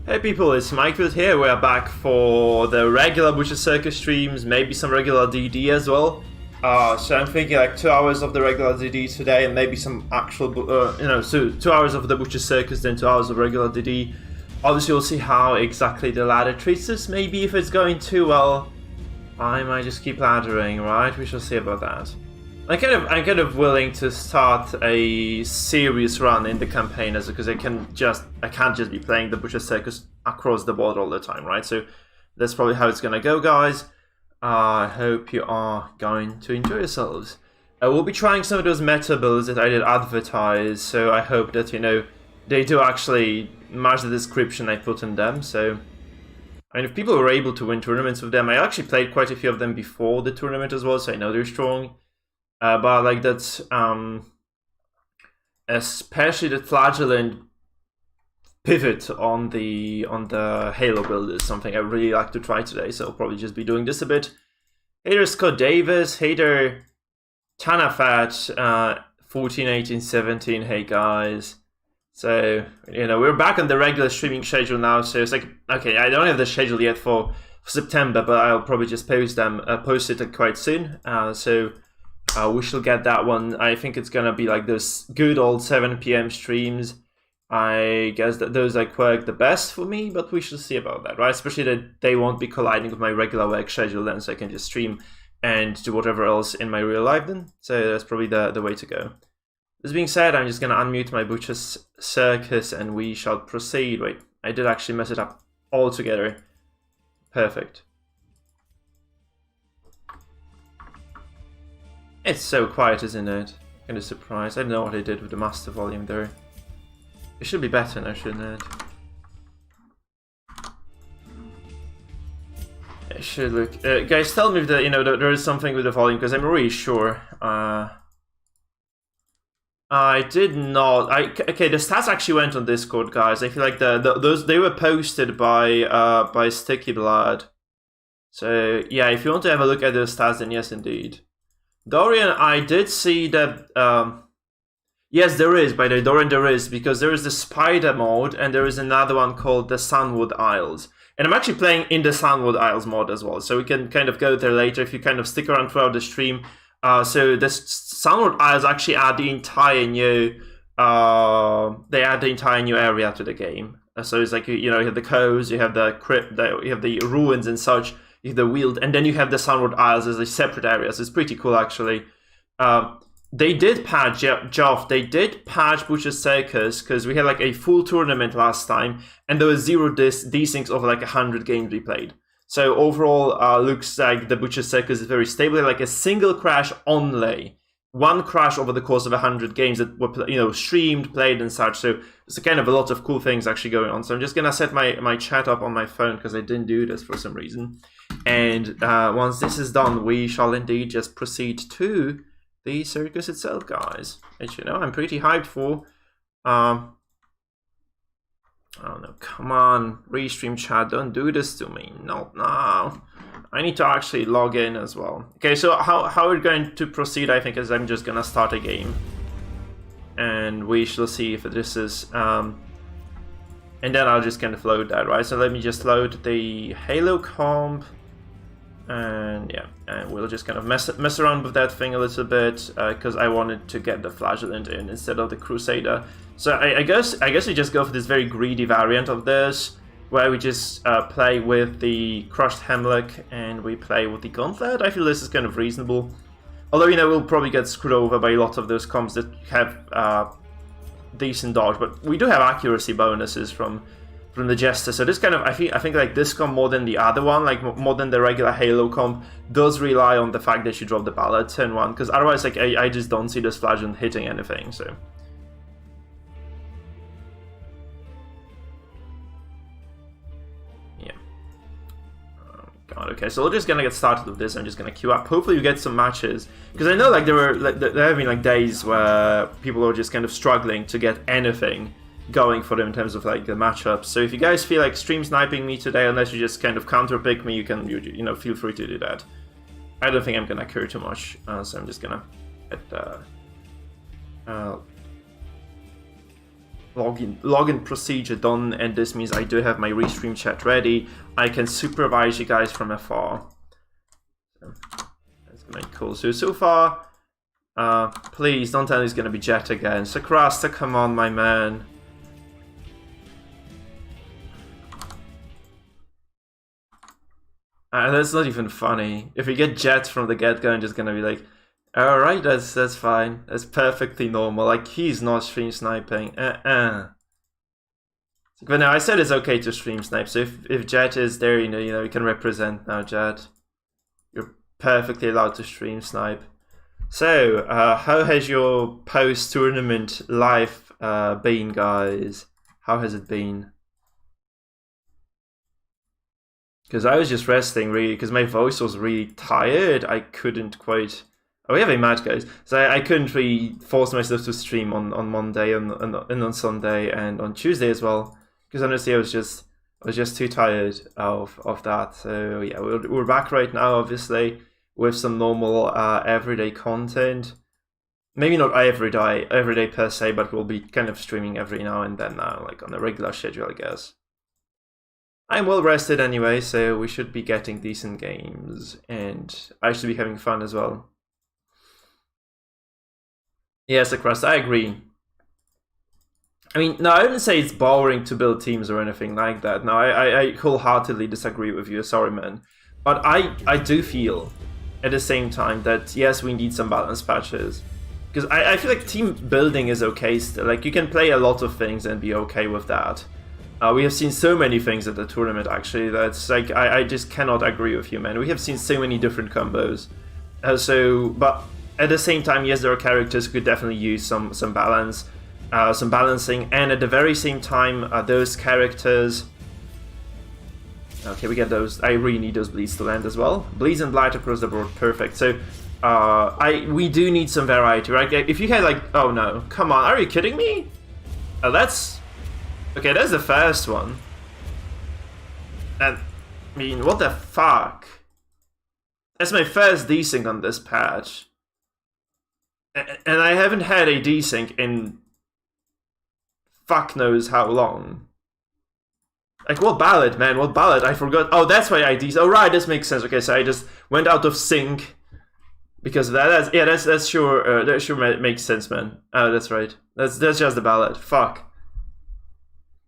Hey people, it's Mikefield here. We are back for the regular Butcher Circus streams, maybe some regular DD as well. So I'm thinking like 2 hours of the regular DD today, and maybe some actual, so 2 hours of the Butcher Circus, then 2 hours of regular DD. Obviously, we'll see how exactly the ladder treats us. Maybe if it's going too well, I might just keep laddering, right? We shall see about that. I'm kind of willing to start a serious run in the campaign, as because I can't just be playing the Butcher Circus across the board all the time, right? So that's probably how it's gonna go, guys. I hope you are going to enjoy yourselves. We'll be trying some of those meta builds that I did advertise, so I hope that they do actually match the description I put in them. So I mean, if people were able to win tournaments with them, I actually played quite a few of them before the tournament as well, so I know they're strong. But like that's especially the flagellant pivot on the Halo build is something I really like to try today, so I'll probably just be doing this a bit. Hey there, Scott Davis. Hey there, Tanafat 14, 18, 17. Hey guys. So we're back on the regular streaming schedule now, so it's like, okay, I don't have the schedule yet for September, but I'll probably just post it quite soon. We shall get that one. I think it's gonna be like those good old 7 PM streams. I guess that those like work the best for me, but we shall see about that, right? Especially that they won't be colliding with my regular work schedule then, so I can just stream and do whatever else in my real life then. So that's probably the way to go. This being said, I'm just gonna unmute my Butcher Circus and we shall proceed. Wait, I did actually mess it up altogether. Perfect. It's so quiet, isn't it? Kind of surprised. I don't know what I did with the master volume there. It should be better now, shouldn't it? It should look. Guys, tell me if there is something with the volume, because I'm really sure. I did not. Okay, the stats actually went on Discord, guys. I feel like those they were posted by Sticky Blood. So yeah, if you want to have a look at those stats, then yes, indeed. Dorian, I did see that, yes, there is, by the way, Dorian, there is, because there is the Spider mode, and there is another one called the Sunwood Isles. And I'm actually playing in the Sunwood Isles mod as well, so we can kind of go there later if you kind of stick around throughout the stream. So the Sunwood Isles actually add the entire new, they add the entire new area to the game. So it's like, you have the coves, you have the crypt, you have the ruins and such. The Weald, and then you have the Sunwood Isles as a separate area, so it's pretty cool actually. They did patch, Geoff, they did patch Butcher Circus, because we had like a full tournament last time, and there was 0 desyncs over like 100 games we played. So overall, looks like the Butcher Circus is very stable, like a single crash only. One crash over the course of 100 games that were streamed, played and such, so there's kind of a lot of cool things actually going on. So I'm just gonna set my chat up on my phone, because I didn't do this for some reason. And once this is done, we shall indeed just proceed to the circus itself, guys. Which, I'm pretty hyped for. Oh no, come on, restream chat, don't do this to me. No. I need to actually log in as well. Okay, so how we're going to proceed, I think, is I'm just gonna start a game. And we shall see if this is... and then I'll just kind of load that, right? So let me just load the Halo comp. And yeah, and we'll just kind of mess around with that thing a little bit, because I wanted to get the Flagellant in instead of the Crusader. So I guess we just go for this very greedy variant of this, where we just play with the Crushed Hemlock and we play with the Gauntlet. I feel this is kind of reasonable. Although, we'll probably get screwed over by a lot of those comps that have decent dodge, but we do have accuracy bonuses from the Jester. So this kind of, I think like this comp more than the other one, like more than the regular Halo comp, does rely on the fact that you drop the ballad turn 1, because otherwise, like, I just don't see this Flagellant hitting anything, so... God, okay, so we're just gonna get started with this. I'm just gonna queue up. Hopefully, we get some matches, because I know like there have been like days where people are just kind of struggling to get anything going for them in terms of like the matchups. So if you guys feel like stream sniping me today, unless you just kind of counter pick me, you can feel free to do that. I don't think I'm gonna care too much, so I'm just gonna get login procedure done, and this means I do have my restream chat ready. I can supervise you guys from afar. So, that's gonna be cool. So far, please don't tell me it's gonna be Jet again. Sakrasta, come on, my man. That's not even funny. If we get Jet from the get-go, I'm just gonna be like, alright, that's fine. That's perfectly normal. Like, he's not stream sniping. But no, I said it's okay to stream snipe. So if Jet is there, you know, you can represent now, Jet. You're perfectly allowed to stream snipe. So, how has your post-tournament life been, guys? How has it been? Because I was just resting, really, because my voice was really tired. I couldn't quite... Oh, we have a match, guys. So I couldn't really force myself to stream on Monday and on Sunday and on Tuesday as well. Because honestly, I was just too tired of that. So yeah, we're back right now, obviously, with some normal everyday content. Maybe not every day per se, but we'll be kind of streaming every now and then now, like on a regular schedule, I guess. I'm well rested anyway, so we should be getting decent games, and I should be having fun as well. Yes, across, I agree. I mean, no, I wouldn't say it's boring to build teams or anything like that. No, I wholeheartedly disagree with you, sorry man. But I do feel, at the same time, that yes, we need some balance patches. Because I feel like team building is okay still. Like, you can play a lot of things and be okay with that. We have seen so many things at the tournament, actually, that's like, I just cannot agree with you, man. We have seen so many different combos. But at the same time, yes, there are characters who could definitely use some balance, some balancing, and at the very same time, those characters... Okay, we get those. I really need those bleeds to land as well. Bleeds and blight across the board, perfect. So, we do need some variety, right? If you had like... Oh no, come on, are you kidding me? That's... Okay, that's the first one. And, I mean, what the fuck? That's my first desync on this patch. And I haven't had a desync in... fuck knows how long. Like, what ballad, man? What ballad? I forgot. Oh, that's why I desync. Oh, right, this makes sense. Okay, so I just went out of sync. Because of that. That sure makes sense, man. That's right. That's just the ballad. Fuck.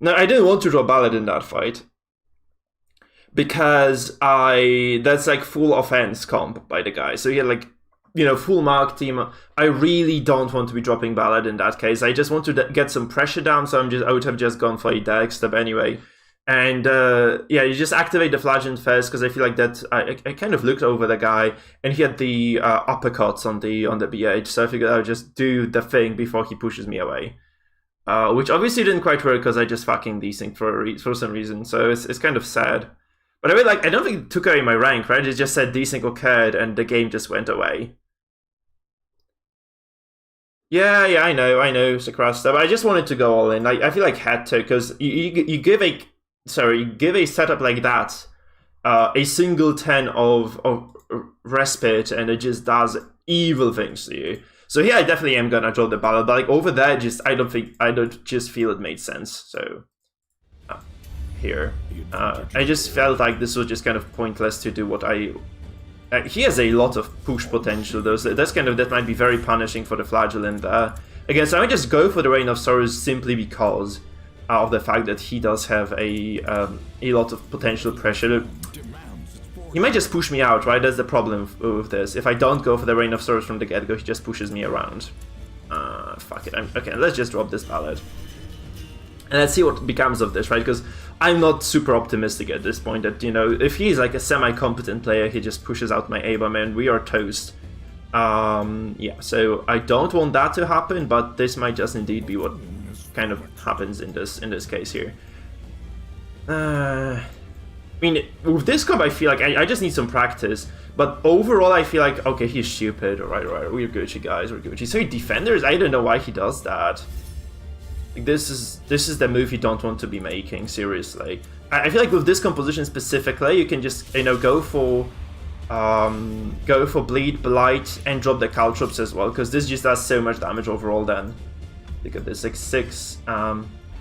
No, I didn't want to draw ballad in that fight. Because that's like full offense comp by the guy. So he had like, you know, full mark team. I really don't want to be dropping ballad in that case. I just want to get some pressure down, so I would have just gone for a Derek step anyway. And yeah, you just activate the flagellant first, because I feel like that I kind of looked over the guy and he had the uppercuts on the BH, so I figured I would just do the thing before he pushes me away. Which obviously didn't quite work because I just fucking desynced for some reason, so it's kind of sad. But I don't think it took away my rank, right? It just said desync occurred and the game just went away. Yeah, I know, Sakrasta, but I just wanted to go all in. I feel like had to, because you give a setup like that a single 10 of respite, and it just does evil things to you. So here I definitely am gonna draw the ballad, but like over there, I don't just feel it made sense. So here, I just felt like this was just kind of pointless to do what he has a lot of push potential, though, so that might be very punishing for the flagellant there. Again, so I might just go for the Reign of Sorrows simply because of the fact that he does have a lot of potential pressure. He might just push me out, right? That's the problem with this. If I don't go for the Reign of Sorrows from the get-go, he just pushes me around. Fuck it. Okay, let's just drop this ballad. And let's see what becomes of this, right? Because I'm not super optimistic at this point that, you know, if he's like a semi-competent player, he just pushes out my Aba, man, we are toast. Yeah, so I don't want that to happen, but this might just indeed be what kind of happens in this case here. I mean, with this comp, I feel like I just need some practice. But overall, I feel like, okay, he's stupid. Alright, we're Gucci, guys, we're Gucci. So defenders, I don't know why he does that. Like, this is the move you don't want to be making, seriously. I feel like with this composition specifically, you can just, you know, go for bleed, blight, and drop the caltrops as well, because this just does so much damage overall then. Look at this, like 6.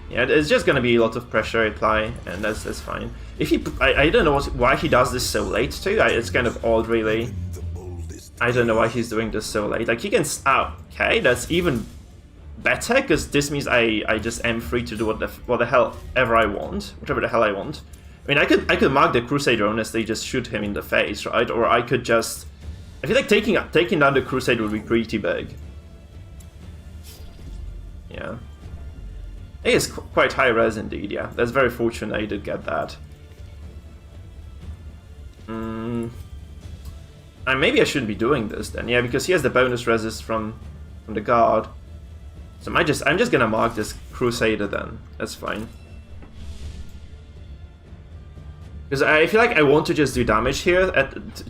Yeah, there's just gonna be a lot of pressure apply, and that's fine. If he, I don't know why he does this so late too. It's kind of odd, really. I don't know why he's doing this so late. Like he can, okay, that's even better because this means I just am free to do what the hell ever I want, whatever the hell I want. I mean, I could mark the Crusader honestly, just shoot him in the face, right? Or I could just, I feel like taking down the Crusader would be pretty big. Yeah. He is quite high res indeed, yeah. That's very fortunate I did get that. And maybe I shouldn't be doing this then, yeah, because he has the bonus resist from the guard. So I'm just gonna mark this Crusader then. That's fine. Because I feel like I want to just do damage here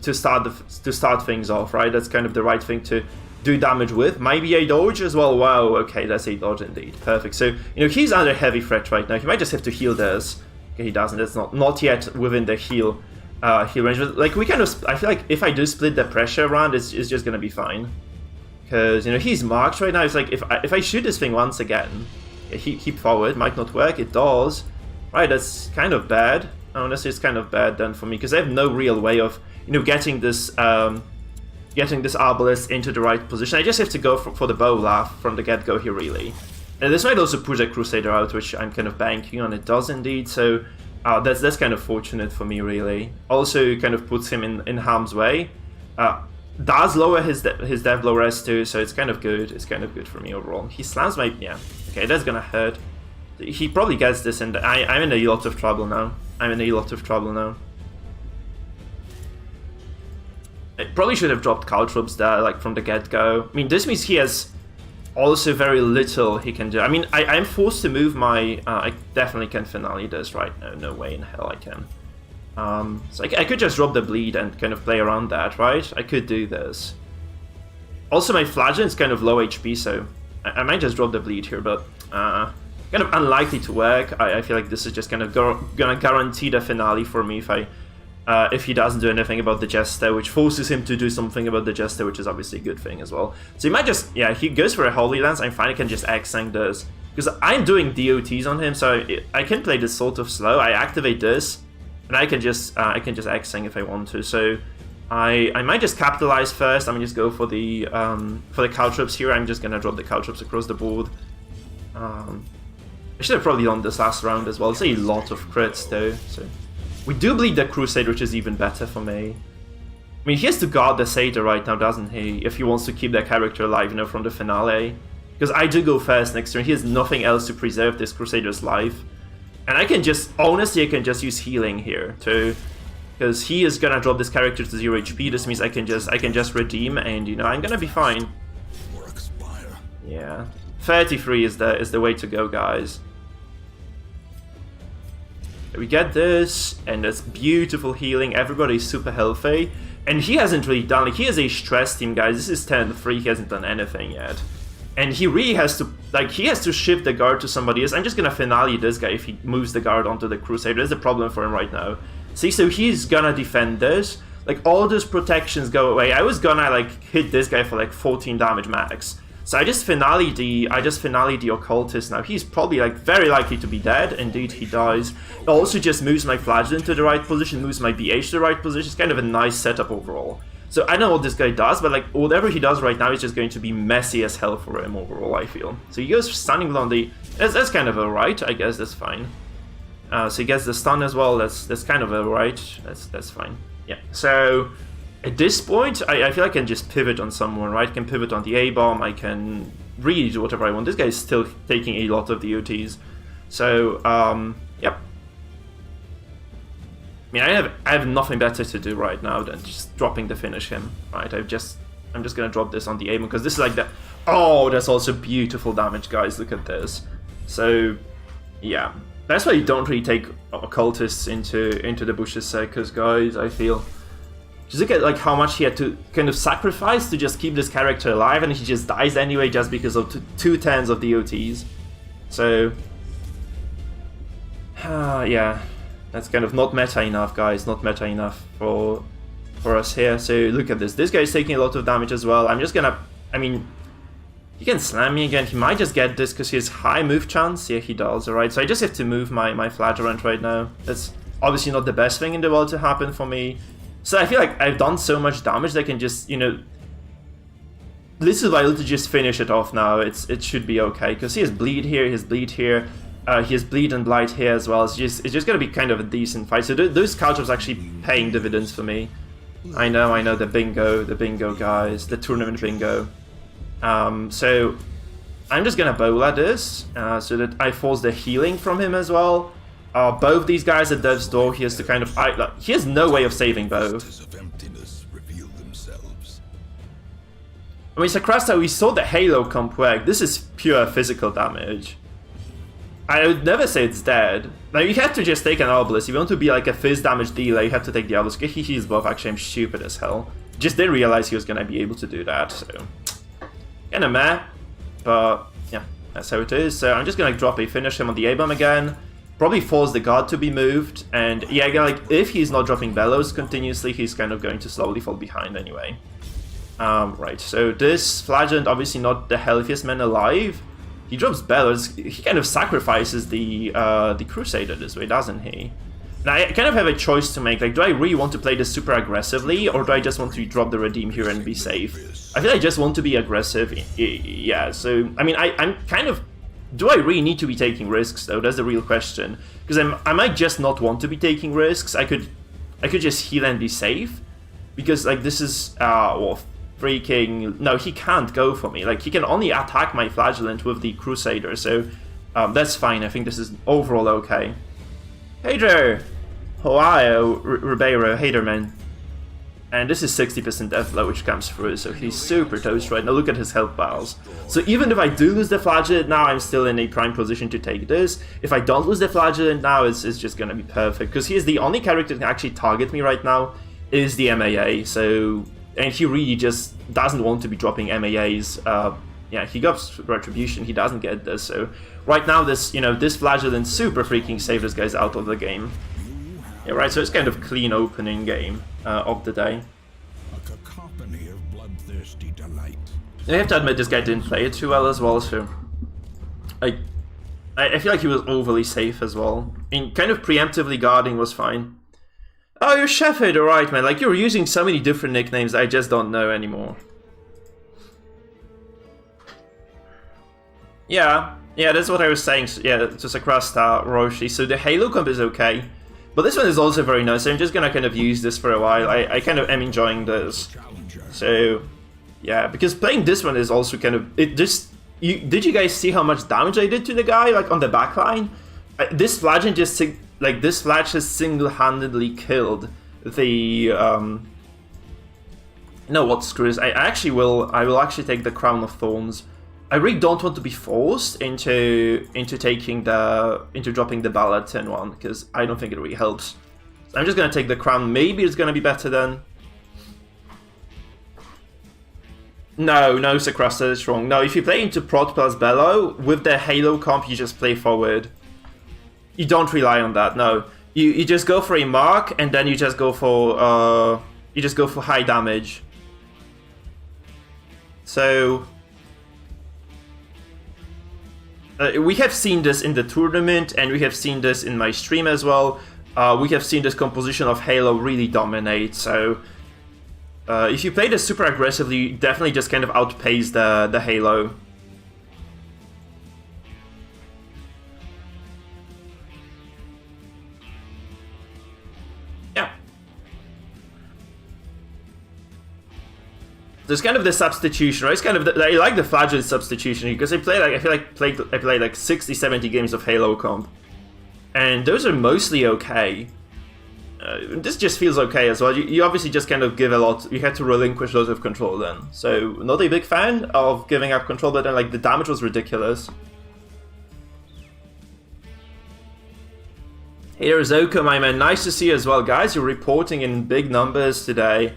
to start things off, right? That's kind of the right thing to do damage with. Maybe a dodge as well. Wow, okay, that's a dodge indeed. Perfect. So, you know, he's under heavy threat right now. He might just have to heal this. Okay, he doesn't. It's not yet within the heal range. But, like, we kind of, I feel like if I do split the pressure around, it's just gonna be fine. Because, you know, he's marked right now. It's like, if I shoot this thing once again, keep forward, might not work. It does. Right, that's kind of bad. Honestly, it's kind of bad then for me, because I have no real way of, you know, getting this Arbalest into the right position. I just have to go for the bow laugh from the get-go here, really. And this might also push a Crusader out, which I'm kind of banking on. It does indeed, so that's kind of fortunate for me, really. Also, kind of puts him in harm's way. Does lower his dev low res too, so it's kind of good. It's kind of good for me overall. He slams my... yeah, okay, that's gonna hurt. He probably gets this, and I'm in a lot of trouble now. I probably should have dropped caltrops there, like, from the get-go. I mean, this means he has also very little he can do. I mean, I'm forced to move my... I definitely can finale this right now. No way in hell I can. So I could just drop the bleed and kind of play around that, right? I could do this. Also, my flagellant's kind of low HP, so I might just drop the bleed here, but... kind of unlikely to work. I feel like this is just kind of gonna guarantee the finale for me if he doesn't do anything about the Jester, which forces him to do something about the Jester, which is obviously a good thing as well. So he might just, yeah, he goes for a Holy Lance. I'm fine, I can just X-Sank this. Because I'm doing DOTs on him, so I can play this sort of slow. I activate this, and I can just X-Sank if I want to. So I might just capitalize first. I'm gonna just go for the caltrops here. I'm just gonna drop the caltrops across the board. I should have probably done this last round as well. It's a lot of crits though, so... We do bleed the Crusader, which is even better for me. I mean, he has to guard the Satyr right now, doesn't he? If he wants to keep that character alive, you know, from the finale. Because I do go first next turn. He has nothing else to preserve this Crusader's life. And I can just... honestly, I can just use healing here, too. Because he is gonna drop this character to 0 HP. This means I can just redeem, and, you know, I'm gonna be fine. Yeah. 33 is the way to go, guys. We get this, and that's beautiful healing. Everybody's super healthy. And he hasn't really done, like, he has a stress team, guys. This is 10-3, he hasn't done anything yet. And he really has to, like, he has to shift the guard to somebody else. I'm just gonna finale this guy if he moves the guard onto the Crusader. There's a problem for him right now. See, so he's gonna defend this. Like, all those protections go away. I was gonna, like, hit this guy for, like, 14 damage max. So I just finale the Occultist now. He's probably, like, very likely to be dead. Indeed, he dies. It also just moves my Flagellant to the right position, moves my BH to the right position. It's kind of a nice setup overall. So I don't know what this guy does, but, like, whatever he does right now is just going to be messy as hell for him overall, I feel. So he goes Stunning Blow on the... That's kind of alright, I guess. That's fine. So he gets the stun as well. That's kind of alright. That's fine. Yeah. So... at this point, I feel like I can just pivot on someone, right? I can pivot on the A-bomb, I can really do whatever I want. This guy is still taking a lot of DOTs. So, yep. I mean, I have nothing better to do right now than just dropping to finish him, right? I'm just gonna drop this on the A-bomb, because this is like the... oh, that's also beautiful damage, guys. Look at this. So, yeah. That's why you don't really take Occultists into the Butcher Circus, guys, I feel. Just look at, like, how much he had to kind of sacrifice to just keep this character alive, and he just dies anyway just because of two tens of DOTs. So, yeah, that's kind of not meta enough, guys. Not meta enough for us here. So look at this. This guy's taking a lot of damage as well. I'm just gonna, I mean, He can slam me again. He might just get this because he has high move chance. Yeah, he does. Alright, so I just have to move my flagellant right now. That's obviously not the best thing in the world to happen for me. So I feel like I've done so much damage that I can just, you know, little by little just finish it off now. It should be okay because he has bleed here, he has bleed here, he has bleed and blight here as well. It's just gonna be kind of a decent fight. So those counters actually paying dividends for me. I know the bingo guys, the tournament bingo. So I'm just gonna bowl at this so that I force the healing from him as well. Both these guys at death's door, he has to kind of he has no way of saving both. I mean, Sakrasta, we saw the Halo comp work. This is pure physical damage. I would never say it's dead. Now, you have to just take an Obelisk. If you want to be like a phys damage dealer, you have to take the Obelisk. He heals both. Actually, I'm stupid as hell. Just didn't realize he was going to be able to do that, so... Kinda meh. But, yeah, that's how it is. So I'm just going to drop a finish him on the A-bomb again. Probably force the guard to be moved. And, yeah, like, if he's not dropping Bellows continuously, he's kind of going to slowly fall behind anyway. Right, so this Flagellant, obviously not the healthiest man alive. He drops Bellows. He kind of sacrifices the Crusader this way, doesn't he? Now, I kind of have a choice to make. Like, do I really want to play this super aggressively, or do I just want to drop the Redeem here and be safe? I feel I just want to be aggressive. Yeah, so, I mean, I'm kind of... Do I really need to be taking risks, though? That's the real question. Because I might just not want to be taking risks. I could just heal and be safe. Because, like, this is... well, freaking... No, he can't go for me. Like, he can only attack my Flagellant with the Crusader, so that's fine. I think this is overall okay. Hey there! Ohio, Ribeiro, hey there, man. And this is 60% death blow which comes through, so he's super toast right now. Look at his health bars. So even if I do lose the Flagellant now, I'm still in a prime position to take this. If I don't lose the Flagellant now, it's just gonna be perfect. Because he is the only character that can actually target me right now, is the MAA, so... And he really just doesn't want to be dropping MAAs. Yeah, he got Retribution, he doesn't get this, so... Right now, this, you know, this Flagellant super freaking saved this guy's out of the game. Yeah, right, so it's kind of clean opening game of the day. A cacophony of bloodthirsty delight. I have to admit, this guy didn't play it too well as well, so... I feel like he was overly safe as well. I mean, kind of preemptively guarding was fine. Oh, you're Chefhead, alright, man. Like, you're using so many different nicknames I just don't know anymore. Yeah, that's what I was saying. Yeah, to Sakrasta, Roshi. So the Halo comp is okay. But this one is also very nice. I'm just gonna kind of use this for a while. I kind of am enjoying this. So, yeah, because playing this one is also kind of... It just... did you guys see how much damage I did to the guy, like, on the backline? This Flagellant just... Like, this Flash has single-handedly killed the, No, what screws? I will actually take the Crown of Thorns. I really don't want to be forced into dropping the Ballad 10-1, because I don't think it really helps. So I'm just gonna take the Crown. Maybe it's gonna be better then. No, Sakrasta is wrong. No, if you play into Prot plus Bellow, with the Halo comp, you just play forward. You don't rely on that, no. You just go for a mark, and then you just go for high damage. So we have seen this in the tournament, and we have seen this in my stream as well. We have seen this composition of Halo really dominate. So if you play this super aggressively, you definitely just kind of outpace the Halo. There's kind of the substitution, right? It's kind of I like the Flagellant substitution because I feel like I played like 60-70 games of Halo comp, and those are mostly okay. This just feels okay as well. You obviously just kind of give a lot. You had to relinquish lots of control then, so not a big fan of giving up control. But then, like, the damage was ridiculous. Hey there, Zoko, my man. Nice to see you as well, guys. You're reporting in big numbers today.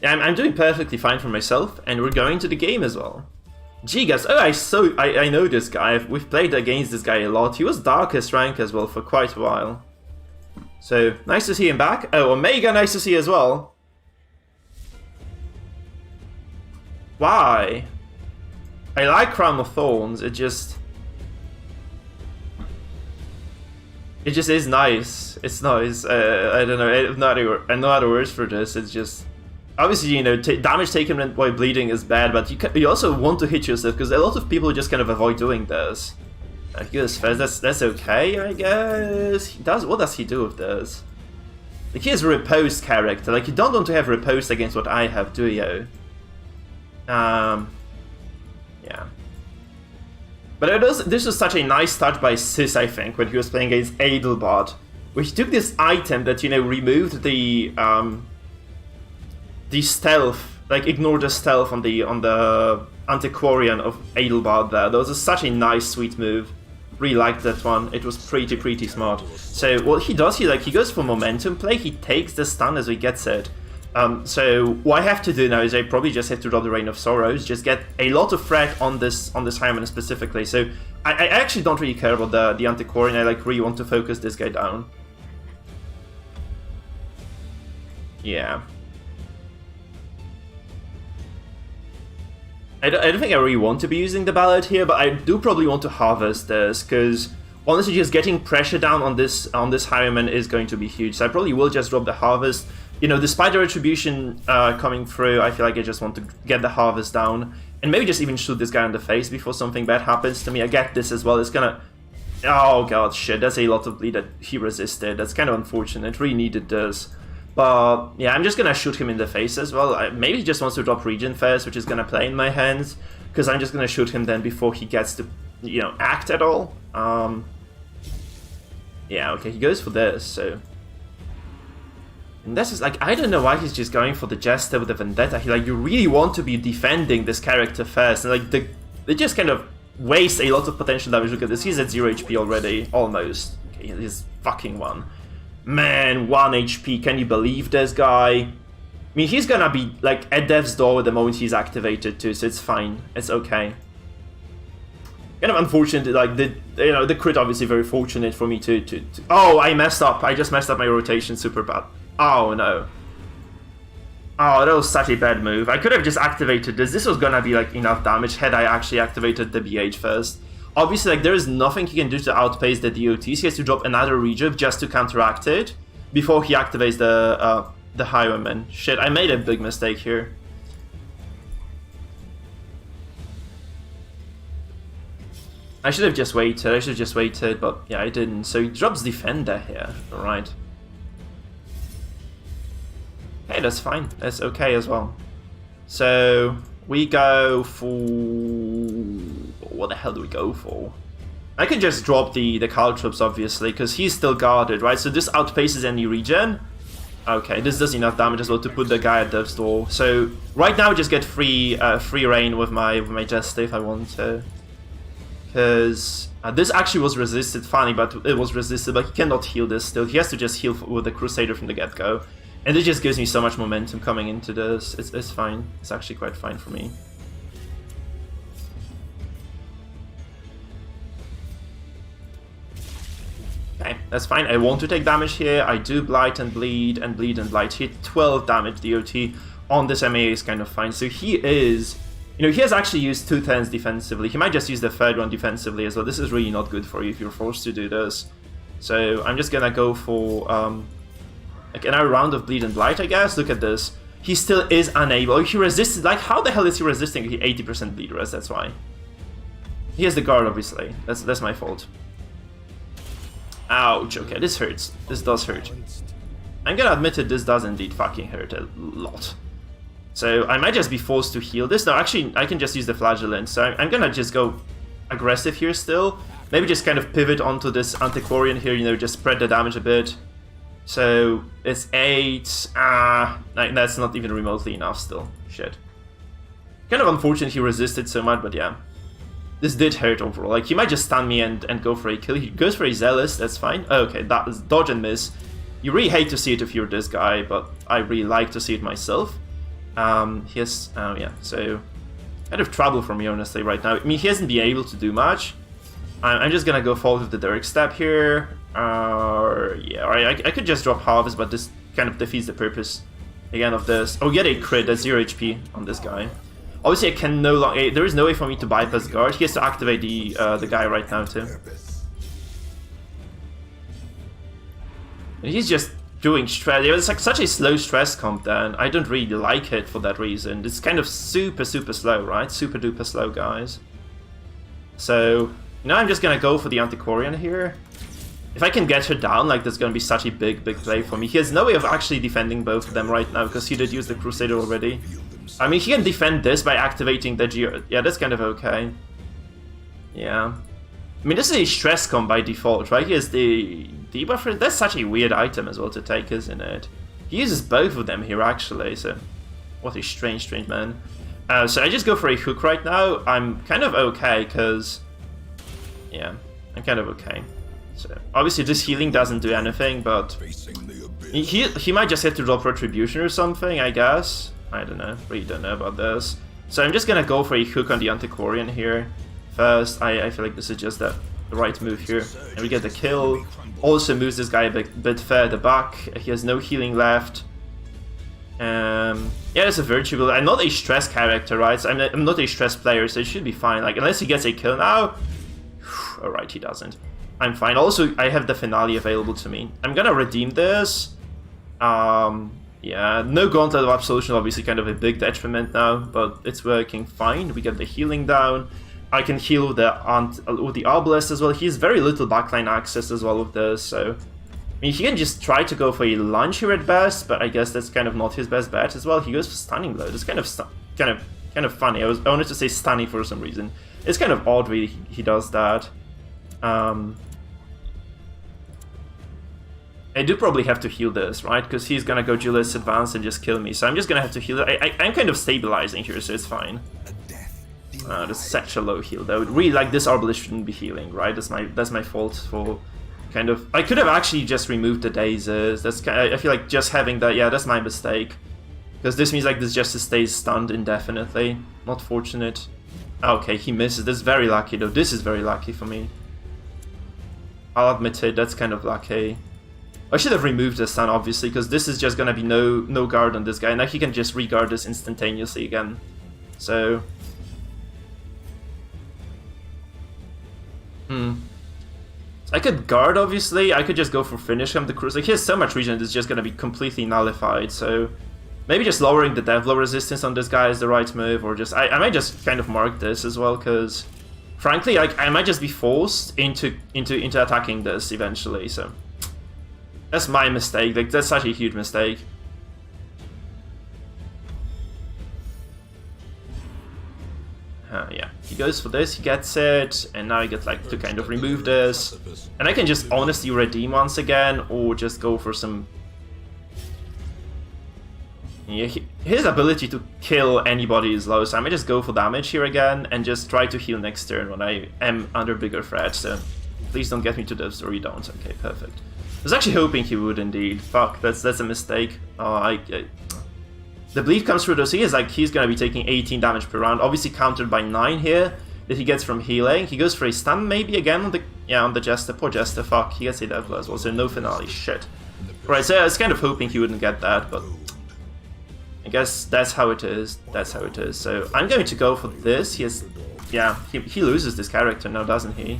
I'm doing perfectly fine for myself, and we're going to the game as well. Gigas, oh, I know this guy. We've played against this guy a lot. He was darkest rank as well for quite a while. So, nice to see him back. Oh, Omega, nice to see as well. Why? I like Crown of Thorns, it just is nice. It's nice. I don't know. I have no other words for this. It's just obviously, you know, damage taken while bleeding is bad, but you also want to hit yourself because a lot of people just kind of avoid doing this. I guess that's okay. I guess he does. What does he do with this? Like, he has a riposte character. Like, you don't want to have riposte against what I have, do you? Yeah. But this was such a nice touch by Sis, I think, when he was playing against Adelbart, where he took this item that, you know, removed the stealth, like ignored the stealth on the Antiquarian of Adelbart there. That was such a nice, sweet move. Really liked that one. It was pretty smart. So what he does, he goes for momentum play. He takes the stun as he gets it. So what I have to do now is I probably just have to drop the Rain of Sorrows, just get a lot of threat on this Hyman specifically. So I actually don't really care about the Antiquarian. I like really want to focus this guy down. Yeah. I don't think I really want to be using the Ballad here, but I do probably want to harvest this, because honestly just getting pressure down on this Highwayman is going to be huge. So I probably will just drop the Harvest. You know, despite the Retribution coming through, I feel like I just want to get the Harvest down, and maybe just even shoot this guy in the face before something bad happens to me. I get this as well, it's gonna... Oh god, shit, that's a lot of bleed that he resisted. That's kind of unfortunate, really needed this. But yeah, I'm just gonna shoot him in the face as well. Maybe he just wants to drop Regen first, which is gonna play in my hands, because I'm just gonna shoot him then before he gets to, you know, act at all. Yeah, okay, he goes for this, so... And this is like, I don't know why he's just going for the Jester with the Vendetta. You really want to be defending this character first, and like, they just kind of waste a lot of potential damage. Look at this, he's at 0 HP already, almost. Okay, he's fucking 1. Man, 1 HP, can you believe this guy? I mean, he's gonna be, like, at death's door the moment he's activated too, so it's fine. It's okay. Kind of unfortunate, like, the crit obviously very fortunate for me to... Oh, I messed up. I just messed up my rotation super bad. Oh, no. Oh, that was such a bad move. I could have just activated this. This was gonna be, like, enough damage had I actually activated the BH first. Obviously, like, there is nothing he can do to outpace the DOTs. He has to drop another Rejuve just to counteract it before he activates the Highwayman. Shit, I made a big mistake here. I should have just waited, but yeah, I didn't. So he drops Defender here, alright. Okay, that's fine. That's okay as well. So we go for... What the hell do we go for? I could just drop the Caltrops, obviously, because he's still guarded, right? So this outpaces any regen. Okay, this does enough damage as well to put the guy at death's door. So right now, I just get free reign with my Jester if I want to. Because this actually was resisted, funny, but it was resisted, but he cannot heal this still. He has to just heal with the Crusader from the get-go. And it just gives me so much momentum coming into this. It's fine. It's actually quite fine for me. Okay, that's fine. I want to take damage here. I do Blight and Bleed and Bleed and Blight. Hit 12 damage DOT on this MA is kind of fine. So he is... You know, he has actually used 2 turns defensively. He might just use the third one defensively as well. This is really not good for you if you're forced to do this. So I'm just gonna go for like another round of Bleed and Blight, I guess. Look at this. He still is unable. He resisted. Like, how the hell is he resisting 80% bleed rest? That's why. He has the guard, obviously. That's my fault. Ouch. Okay, this hurts. This does hurt. I'm gonna admit it. This does indeed fucking hurt a lot. So I might just be forced to heal this. No, actually, I can just use the Flagellant. So I'm gonna just go aggressive here still. Maybe just kind of pivot onto this Antiquarian here, you know, just spread the damage a bit. So it's 8. That's not even remotely enough still. Shit. Kind of unfortunate he resisted so much, but yeah. This did hurt overall. Like, he might just stun me and go for a kill. He goes for a Zealous, that's fine. Okay, that is dodge and miss. You really hate to see it if you're this guy, but I really like to see it myself. He has, yeah, so kind of trouble for me, honestly, right now. I mean, he hasn't been able to do much. I'm just gonna go forward with the Dirk Stab here. Yeah, alright, I could just drop Harvest, but this kind of defeats the purpose, again, of this. Oh, get a crit, that's 0 HP on this guy. Obviously, I can no longer. There is no way for me to bypass guard. He has to activate the guy right now too. And he's just doing stress. It's like such a slow stress comp. Then I don't really like it for that reason. It's kind of super slow, right? Super duper slow, guys. So now I'm just gonna go for the Antiquarian here. If I can get her down, like, that's gonna be such a big play for me. He has no way of actually defending both of them right now, because he did use the Crusader already. I mean, he can defend this by activating the Geo... Yeah, that's kind of okay. Yeah. I mean, this is a stress comp by default, right? He has the debuffer. That's such a weird item as well to take, isn't it? He uses both of them here, actually, so... What a strange man. So I just go for a hook right now. I'm kind of okay, because... Yeah, I'm kind of okay. So, obviously this healing doesn't do anything, but he might just have to drop Retribution or something, I guess. I don't know, really don't know about this. So I'm just gonna go for a hook on the Antiquarian here. First, I feel like this is just the right move here. And we get the kill. Also moves this guy a bit further back. He has no healing left. Yeah, it's a Virtue build. I'm not a stress character, right? So I'm not a stress player, so it should be fine. Like, unless he gets a kill now. Alright, he doesn't. I'm fine. Also, I have the finale available to me. I'm gonna redeem this. Yeah, no Gauntlet of Absolution, obviously kind of a big detriment now, but it's working fine. We get the healing down. I can heal with the Obelisk as well. He has very little backline access as well with this, so... I mean, he can just try to go for a lunge here at best, but I guess that's kind of not his best bet as well. He goes for Stunning Blow. It's kind of funny. I wanted to say stunning for some reason. It's kind of odd really he does that. I do probably have to heal this, right? Because he's gonna go Julius Advance and just kill me. So I'm just gonna have to heal it. I'm kind of stabilizing here, so it's fine. That's such a low heal, though. Really, like, this Arbalist shouldn't be healing, right? That's my fault for kind of... I could have actually just removed the Dazes. That's kind of, I feel like just having that... Yeah, that's my mistake. Because this means, like, this Justice stays stunned indefinitely. Not fortunate. Okay, he misses. That's very lucky, though. This is very lucky for me. I'll admit it, that's kind of lucky. I should have removed the stun, obviously, because this is just gonna be no guard on this guy. Now he can just re-guard this instantaneously again. So... I could guard, obviously. I could just go for finish him. The Cruise, like, he has so much regen, it's just gonna be completely nullified, so... Maybe just lowering the Devlo resistance on this guy is the right move, or just... I might just kind of mark this as well, because... Frankly, like, I might just be forced into attacking this eventually, so... That's my mistake, like, that's such a huge mistake. Yeah, he goes for this, he gets it, and now I get, like, to kind of remove this. And I can just honestly redeem once again, or just go for some... Yeah, his ability to kill anybody is low, so I might just go for damage here again, and just try to heal next turn when I am under bigger threat, so... Please don't get me to this, or you don't. Okay, perfect. I was actually hoping he would indeed. Fuck, that's a mistake. The bleed comes through though, so he's gonna be taking 18 damage per round, obviously countered by 9 here that he gets from healing. He goes for a stun maybe again on the Jester. Poor Jester, fuck, he gets a Devil as well, so no finale, shit. Right, so I was kind of hoping he wouldn't get that, but I guess that's how it is. That's how it is. So I'm going to go for this. He loses this character now, doesn't he?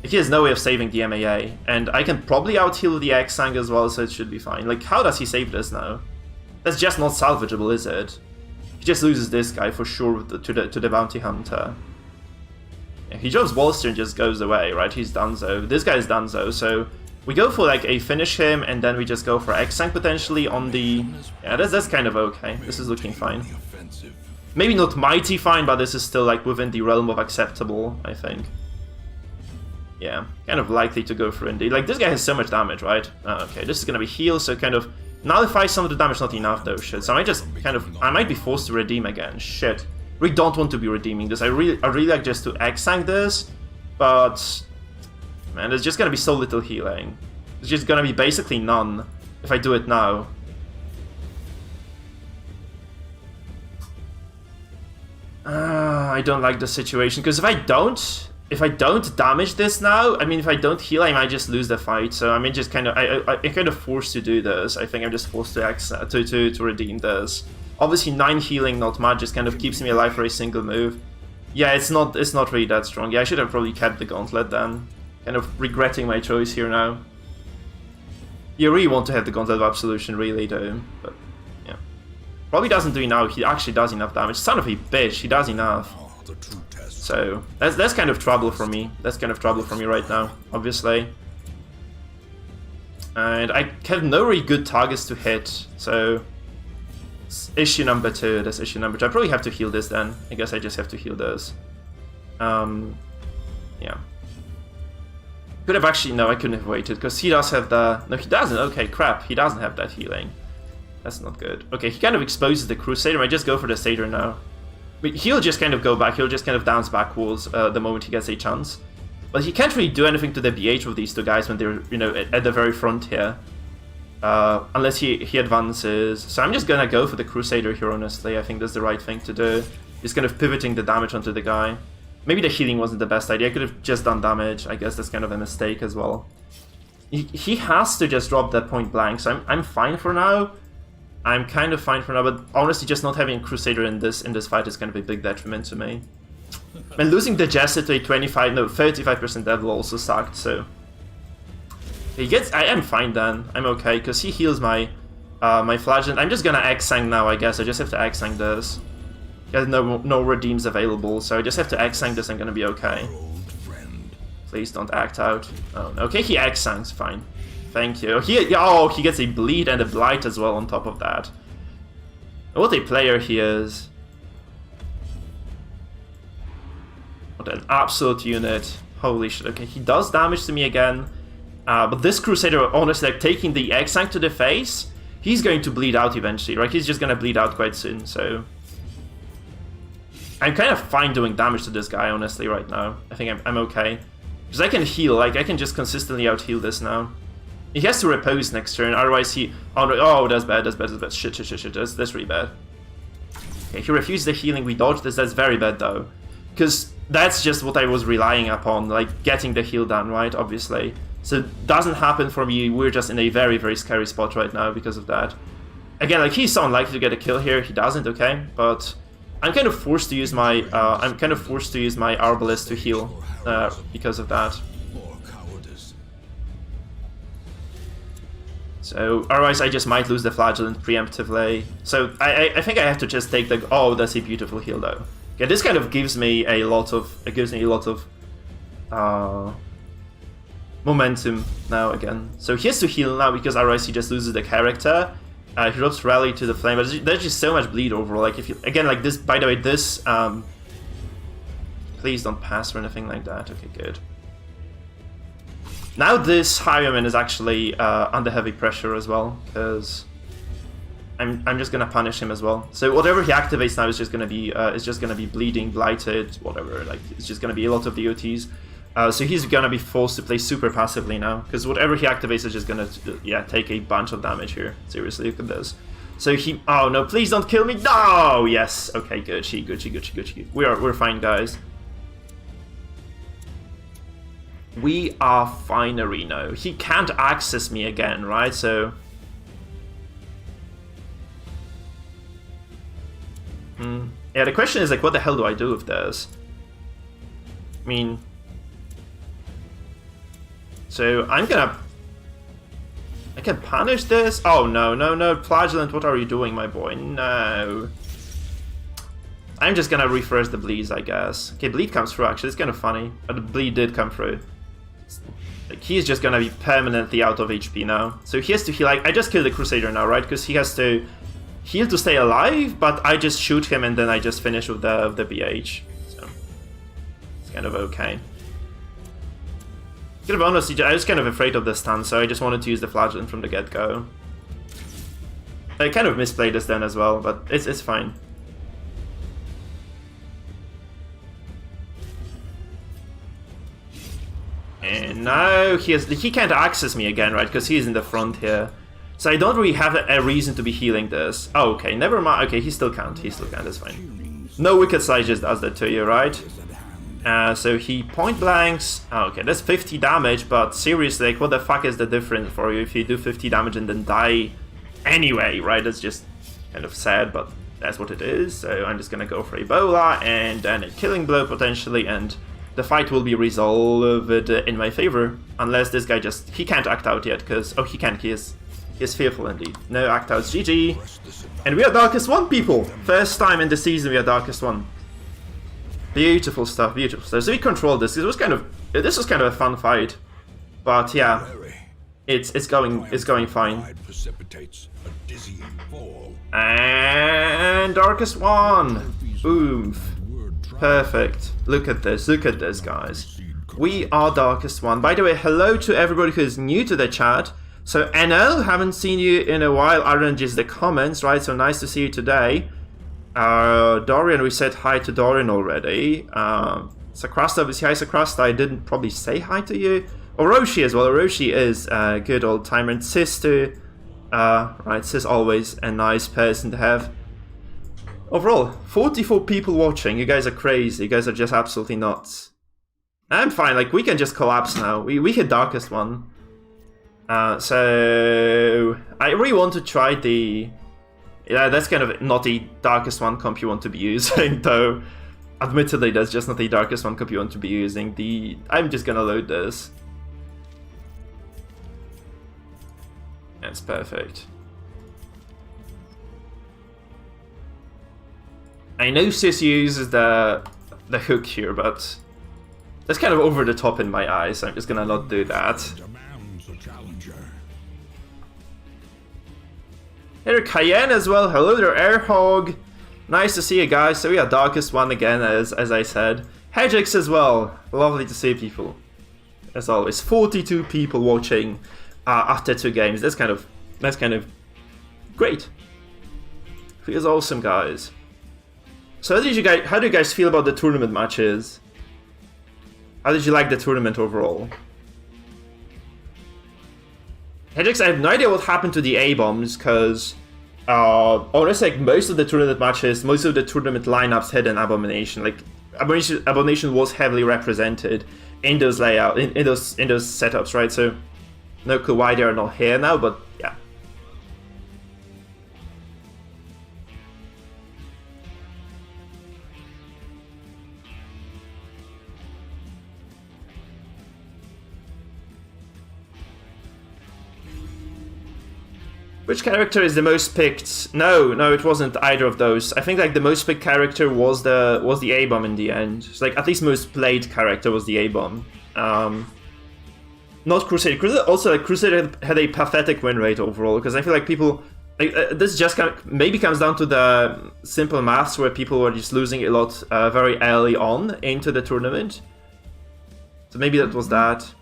He has no way of saving the MAA, and I can probably out-heal the X-Sang as well, so it should be fine. Like, how does he save this now? That's just not salvageable, is it? He just loses this guy for sure to the Bounty Hunter. Yeah, he drops Bolster and just goes away, right? He's donezo. This guy's donezo, so we go for like a finish him, and then we just go for X-Sang potentially on the... Yeah, that's kind of okay. This is looking fine. Maybe not mighty fine, but this is still like within the realm of acceptable, I think. Yeah, kind of likely to go for indeed. Like, this guy has so much damage, right? Okay, this is gonna be heal, so kind of nullify some of the damage, not enough though, shit. So I might just kind of... I might be forced to redeem again, shit. Really don't want to be redeeming this. I really like just to X-Sang this, but... Man, there's just gonna be so little healing. It's just gonna be basically none if I do it now. I don't like the situation, because if I don't damage this now, I mean, if I don't heal, I might just lose the fight. So I mean, just kind of, I'm kind of forced to do this. I think I'm just forced to redeem this. Obviously 9 healing, not much, just kind of keeps me alive for a single move. Yeah, it's not really that strong. Yeah, I should have probably kept the gauntlet then. Kind of regretting my choice here now. You really want to have the Gauntlet of Absolution, really, though. But, yeah. Probably doesn't do enough. He actually does enough damage. Son of a bitch, he does enough. So, that's kind of trouble for me. That's kind of trouble for me right now, obviously. And I have no really good targets to hit, so... issue number 2, that's issue number 2. I probably have to heal this then. I guess I just have to heal this. Yeah. Could have actually, no, I couldn't have waited, because he does have the... No, he doesn't. Okay, crap. He doesn't have that healing. That's not good. Okay, he kind of exposes the Crusader. I just go for the Satyr now. I mean, he'll just kind of go back. He'll just kind of dance back walls the moment he gets a chance. But he can't really do anything to the BH of these two guys when they're, you know, at the very front here. Unless he advances. So I'm just gonna go for the Crusader here, honestly. I think that's the right thing to do. Just kind of pivoting the damage onto the guy. Maybe the healing wasn't the best idea. I could have just done damage. I guess that's kind of a mistake as well. He has to just drop that point blank, so I'm fine for now. I'm kind of fine for now, but honestly, just not having Crusader in this fight is kind of a big detriment to me. And losing the Jester to a 35% level also sucked, so... He gets... I am fine then. I'm okay, because he heals my my Flagellant. I'm just gonna X-Sang now, I guess. I just have to X-Sang this. There's no redeems available, so I just have to X-Sang this. I'm gonna be okay. Please don't act out. Oh, no. Okay, he X-Sangs, fine. Thank you. He gets a bleed and a blight as well on top of that. What a player he is. What an absolute unit. Holy shit. Okay, he does damage to me again. But this Crusader, honestly, like taking the X-Sang to the face, he's going to bleed out eventually, right? He's just gonna bleed out quite soon, so... I'm kind of fine doing damage to this guy, honestly, right now. I think I'm okay. Because I can heal, like, I can just consistently out-heal this now. He has to repose next turn, otherwise he... Oh, that's bad, that's bad, that's bad. Shit, that's really bad. Okay, he refused the healing, we dodged this, that's very bad, though. Because that's just what I was relying upon, like, getting the heal done, right, obviously. So it doesn't happen for me, we're just in a very, very scary spot right now because of that. Again, like, he's so unlikely to get a kill here, he doesn't, okay? But... I'm kind of forced to use my Arbalest to heal because of that. So otherwise I just might lose the Flagellant preemptively. So I think I have to just take the... Oh, that's a beautiful heal though. Yeah, this kind of gives me a lot of... It gives me a lot of momentum now again. So he has to heal now because otherwise he just loses the character. He drops Rally to the Flame, but there's just so much bleed overall. Like, if you... Again, like this... By the way, this... Please don't pass or anything like that. Okay, good. Now this Highwayman is actually under heavy pressure as well, because... I'm just gonna punish him as well. So whatever he activates now is just gonna be bleeding, blighted, whatever. Like, it's just gonna be a lot of DOTs. So he's gonna be forced to play super passively now, because whatever he activates is just gonna, yeah, take a bunch of damage here. Seriously, look at this. So he, oh no, please don't kill me. No, yes, okay, good. Good. We're fine, guys. We are fine, Reno. He can't access me again, right? So, yeah, the question is like, what the hell do I do with this? I mean. So I can punish this? Oh no, Flagellant, what are you doing, my boy? No. I'm just gonna refresh the bleeds, I guess. Okay, bleed comes through actually, it's kind of funny. But the bleed did come through. Like, he's just gonna be permanently out of HP now. So he has to heal, like, I just killed the Crusader now, right? Because he has to heal to stay alive, but I just shoot him and then I just finish with the BH. So it's kind of okay. To be honest, I was kind of afraid of the stun, so I just wanted to use the Flagellant from the get-go. I kind of misplayed this then as well, but it's fine. And now he can't access me again, right? Because he's in the front here. So I don't really have a reason to be healing this. Oh, okay, never mind. Okay, he still can't, that's fine. No Wicked Slice just does that to you, right? So he point blanks. Oh, okay, that's 50 damage, but seriously, like, what the fuck is the difference for you if you do 50 damage and then die anyway, right? That's just kind of sad, but that's what it is. So I'm just gonna go for Ebola and then a killing blow potentially, and the fight will be resolved in my favor, unless this guy just he can't act out yet because he can't. He is fearful indeed. No act outs. GG. And we are Darkest One, people. First time in the season we are Darkest One. Beautiful stuff. Beautiful stuff. So we controlled this. This was kind of a fun fight, but yeah, it's going fine. And Darkest One. Boom. Perfect. Look at this. Look at this, guys. We are Darkest One. By the way, hello to everybody who is new to the chat. So NL, haven't seen you in a while other than just the comments, right? So nice to see you today. Dorian, we said hi to Dorian already. Sakrasta, obviously, hi Sakrasta. I didn't probably say hi to you. Orochi as well. Orochi is a good old timer. And Sis too. Right, Sis always a nice person to have. Overall, 44 people watching. You guys are crazy. You guys are just absolutely nuts. I'm fine. Like, we can just collapse now. We hit Darkest One. So I really want to try the... Yeah, that's kind of not the Darkest One comp you want to be using, though. Admittedly, that's just not the Darkest One comp you want to be using. I'm just gonna load this. That's perfect. I know Sis uses the hook here, but that's kind of over the top in my eyes, so I'm just gonna not do that. Here, Cayenne as well. Hello there, Airhog. Nice to see you guys. So we are Darkest One again, as I said. Hedgix as well. Lovely to see people. As always, 42 people watching after 2 games. That's kind of great. Feels awesome, guys. So how do you guys feel about the tournament matches? How did you like the tournament overall? Hedgix, I have no idea what happened to the A-bombs, because honestly, like, most of the tournament matches, most of the tournament lineups had an Abomination. Like, Abomination was heavily represented in those layout, in those setups, right? So no clue why they are not here now, but yeah. Which character is the most picked? No, it wasn't either of those. I think like the most picked character was the A-bomb in the end. So, like, at least most played character was the A-bomb. Not Crusader. Crusader had a pathetic win rate overall, because I feel like people like, this just maybe comes down to the simple maths where people were just losing a lot very early on into the tournament. So maybe that was that.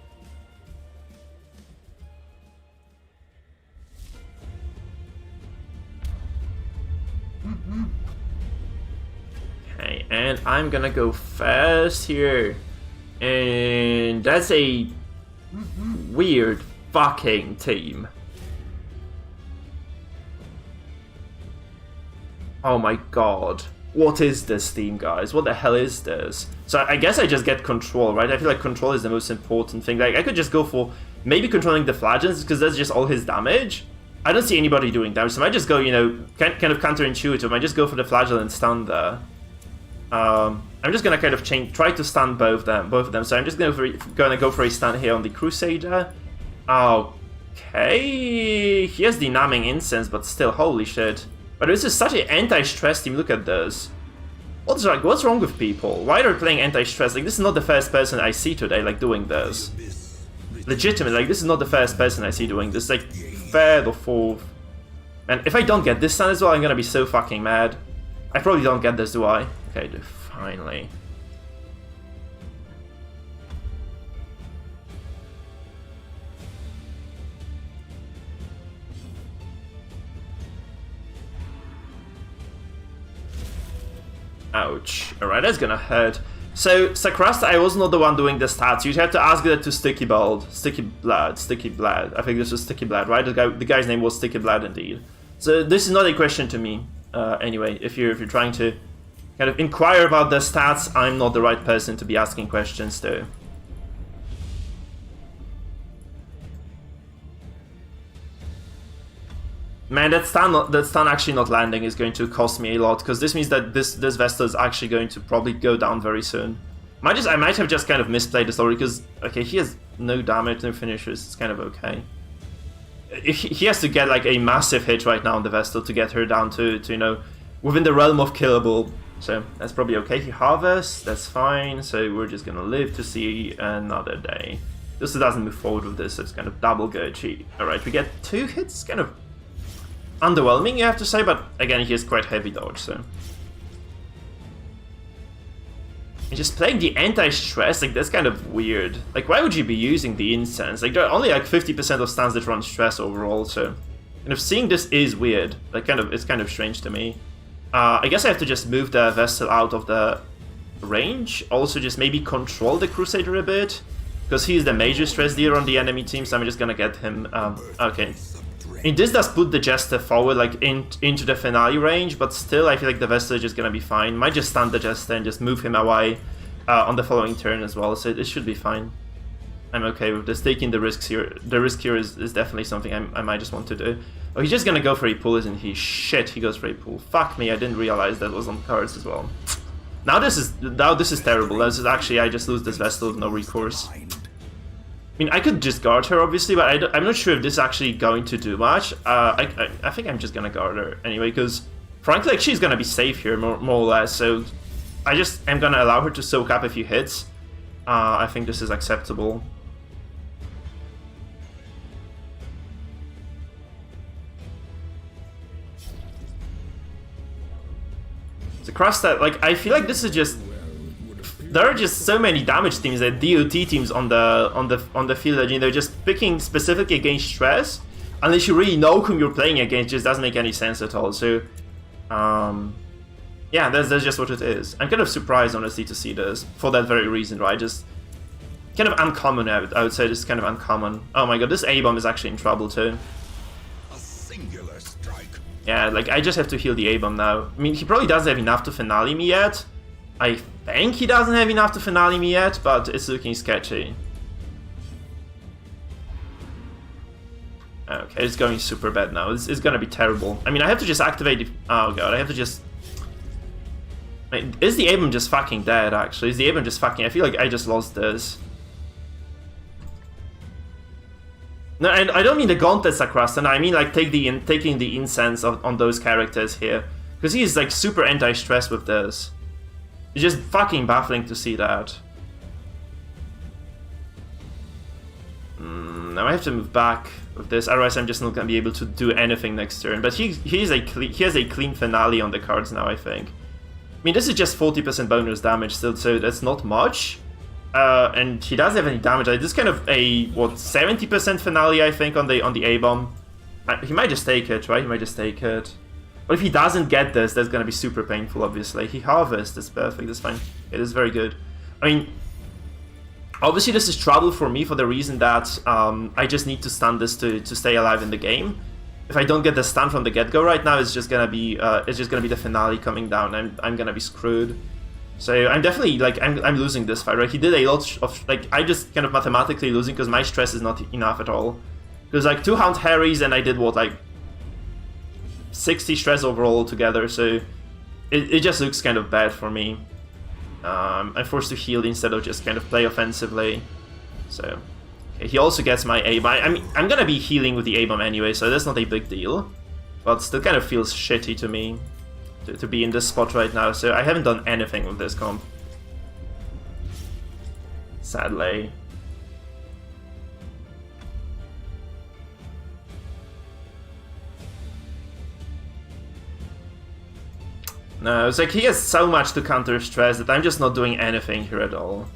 Okay, and I'm gonna go fast here. And that's a weird fucking team. Oh my god. What is this team, guys? What the hell is this? So I guess I just get control, right? I feel like control is the most important thing. Like, I could just go for maybe controlling the flagons, because that's just all his damage. I don't see anybody doing damage, so I might just go, you know, kind of counterintuitive. I just go for the flagell and stun there. I'm just gonna kind of try to stun both of them. So I'm just gonna go for a stun here on the Crusader. Okay, he has the numbing incense, but still, holy shit! But this is such an anti-stress team. Look at this. What's wrong with people? Why are they playing anti-stress? Like, this is not the first person I see today like doing this. Legitimately, like, this is not the first person I see doing this. Like, third or fourth. And if I don't get this stun as well, I'm gonna be so fucking mad. I probably don't get this, do I? Okay, finally. Ouch. Alright, that's gonna hurt. So, Sakrasta, I was not the one doing the stats. You'd have to ask that to Sticky Blood. I think this was Sticky Blood, right? The guy's name was Sticky Blood indeed. So this is not a question to me. Anyway, if you're trying to kind of inquire about the stats, I'm not the right person to be asking questions to. Man, that stun actually not landing is going to cost me a lot, because this means that this Vestal is actually going to probably go down very soon. I might have just kind of misplayed the story, because, okay, he has no damage, no finishers, it's kind of okay. He has to get like a massive hit right now on the Vestal to get her down to you know, within the realm of killable. So that's probably okay. He harvests, that's fine, so we're just gonna live to see another day. This doesn't move forward with this, so it's kind of double good. Alright, we get 2 hits, kind of underwhelming, you have to say, but again, he has quite heavy dodge, so. And just playing the anti-stress, like, that's kind of weird. Like, why would you be using the incense? Like, there are only like 50% of stands that run stress overall, so. And if seeing this is weird, like, it's kind of strange to me. I guess I have to just move the Vestal out of the range. Also, just maybe control the Crusader a bit, because he's the major stress dealer on the enemy team, so I'm just gonna get him. Okay. And this does put the Jester forward, like, into the finale range, but still, I feel like the Vestal is just gonna be fine. Might just stun the Jester and just move him away on the following turn as well, so it should be fine. I'm okay with this. Taking the risks here. The risk here is definitely something I might just want to do. Oh, he's just gonna go for a pull, isn't he? Shit, he goes for a pull. Fuck me, I didn't realize that was on cards as well. Now this is terrible. This is actually, I just lose this Vestal with no recourse. I mean, I could just guard her, obviously, but I'm not sure if this is actually going to do much. I think I'm just gonna guard her anyway, because frankly, like, she's gonna be safe here, more or less, so I just am gonna allow her to soak up a few hits. I think this is acceptable. The cross that, like, I feel like this is just. There are just so many damage teams, that DOT teams on the field that, you know, just picking specifically against stress, unless you really know whom you're playing against, just doesn't make any sense at all. So, yeah, that's just what it is. I'm kind of surprised, honestly, to see this for that very reason, right? Just kind of uncommon. I would say this is kind of uncommon. Oh my god, this A-bomb is actually in trouble too. A singular strike. Yeah, like, I just have to heal the A-bomb now. I mean, he probably doesn't have enough to finale me yet. I think he doesn't have enough to finale me yet, but it's looking sketchy. Okay, it's going super bad now. It's gonna be terrible. I mean, I have to just activate the... Oh god, I have to just... Is the A-bomb just fucking dead, actually? Is the A-bomb just fucking... I feel like I just lost this. No, and I don't mean the gauntlets across, and I mean, like, taking the incense on those characters here. Because he is, like, super anti-stress with this. It's just fucking baffling to see that. Now I have to move back with this, otherwise I'm just not gonna be able to do anything next turn. But he has a clean finale on the cards now, I think. I mean, this is just 40% bonus damage still, so that's not much. And he doesn't have any damage. This is kind of a, what, 70% finale, I think, on the A-bomb. He might just take it, right? He might just take it. But if he doesn't get this, that's gonna be super painful, obviously. He harvests, that's perfect, that's fine. It is very good. I mean, obviously this is trouble for me for the reason that I just need to stun this to stay alive in the game. If I don't get the stun from the get-go right now, it's just gonna be the finale coming down. I'm gonna be screwed. So I'm definitely, like, I'm losing this fight, right? He did a lot of, like, I just kind of mathematically losing because my stress is not enough at all. Because, like, 2 Hound Harrys and I did, what, like, 60 stress overall together, so it just looks kind of bad for me. I'm forced to heal instead of just kind of play offensively. So, okay, he also gets my A-bomb. I mean, I'm gonna be healing with the A-bomb anyway, so that's not a big deal. But still kind of feels shitty to me to be in this spot right now, so I haven't done anything with this comp. Sadly. No, it's like he has so much to counter stress that I'm just not doing anything here at all.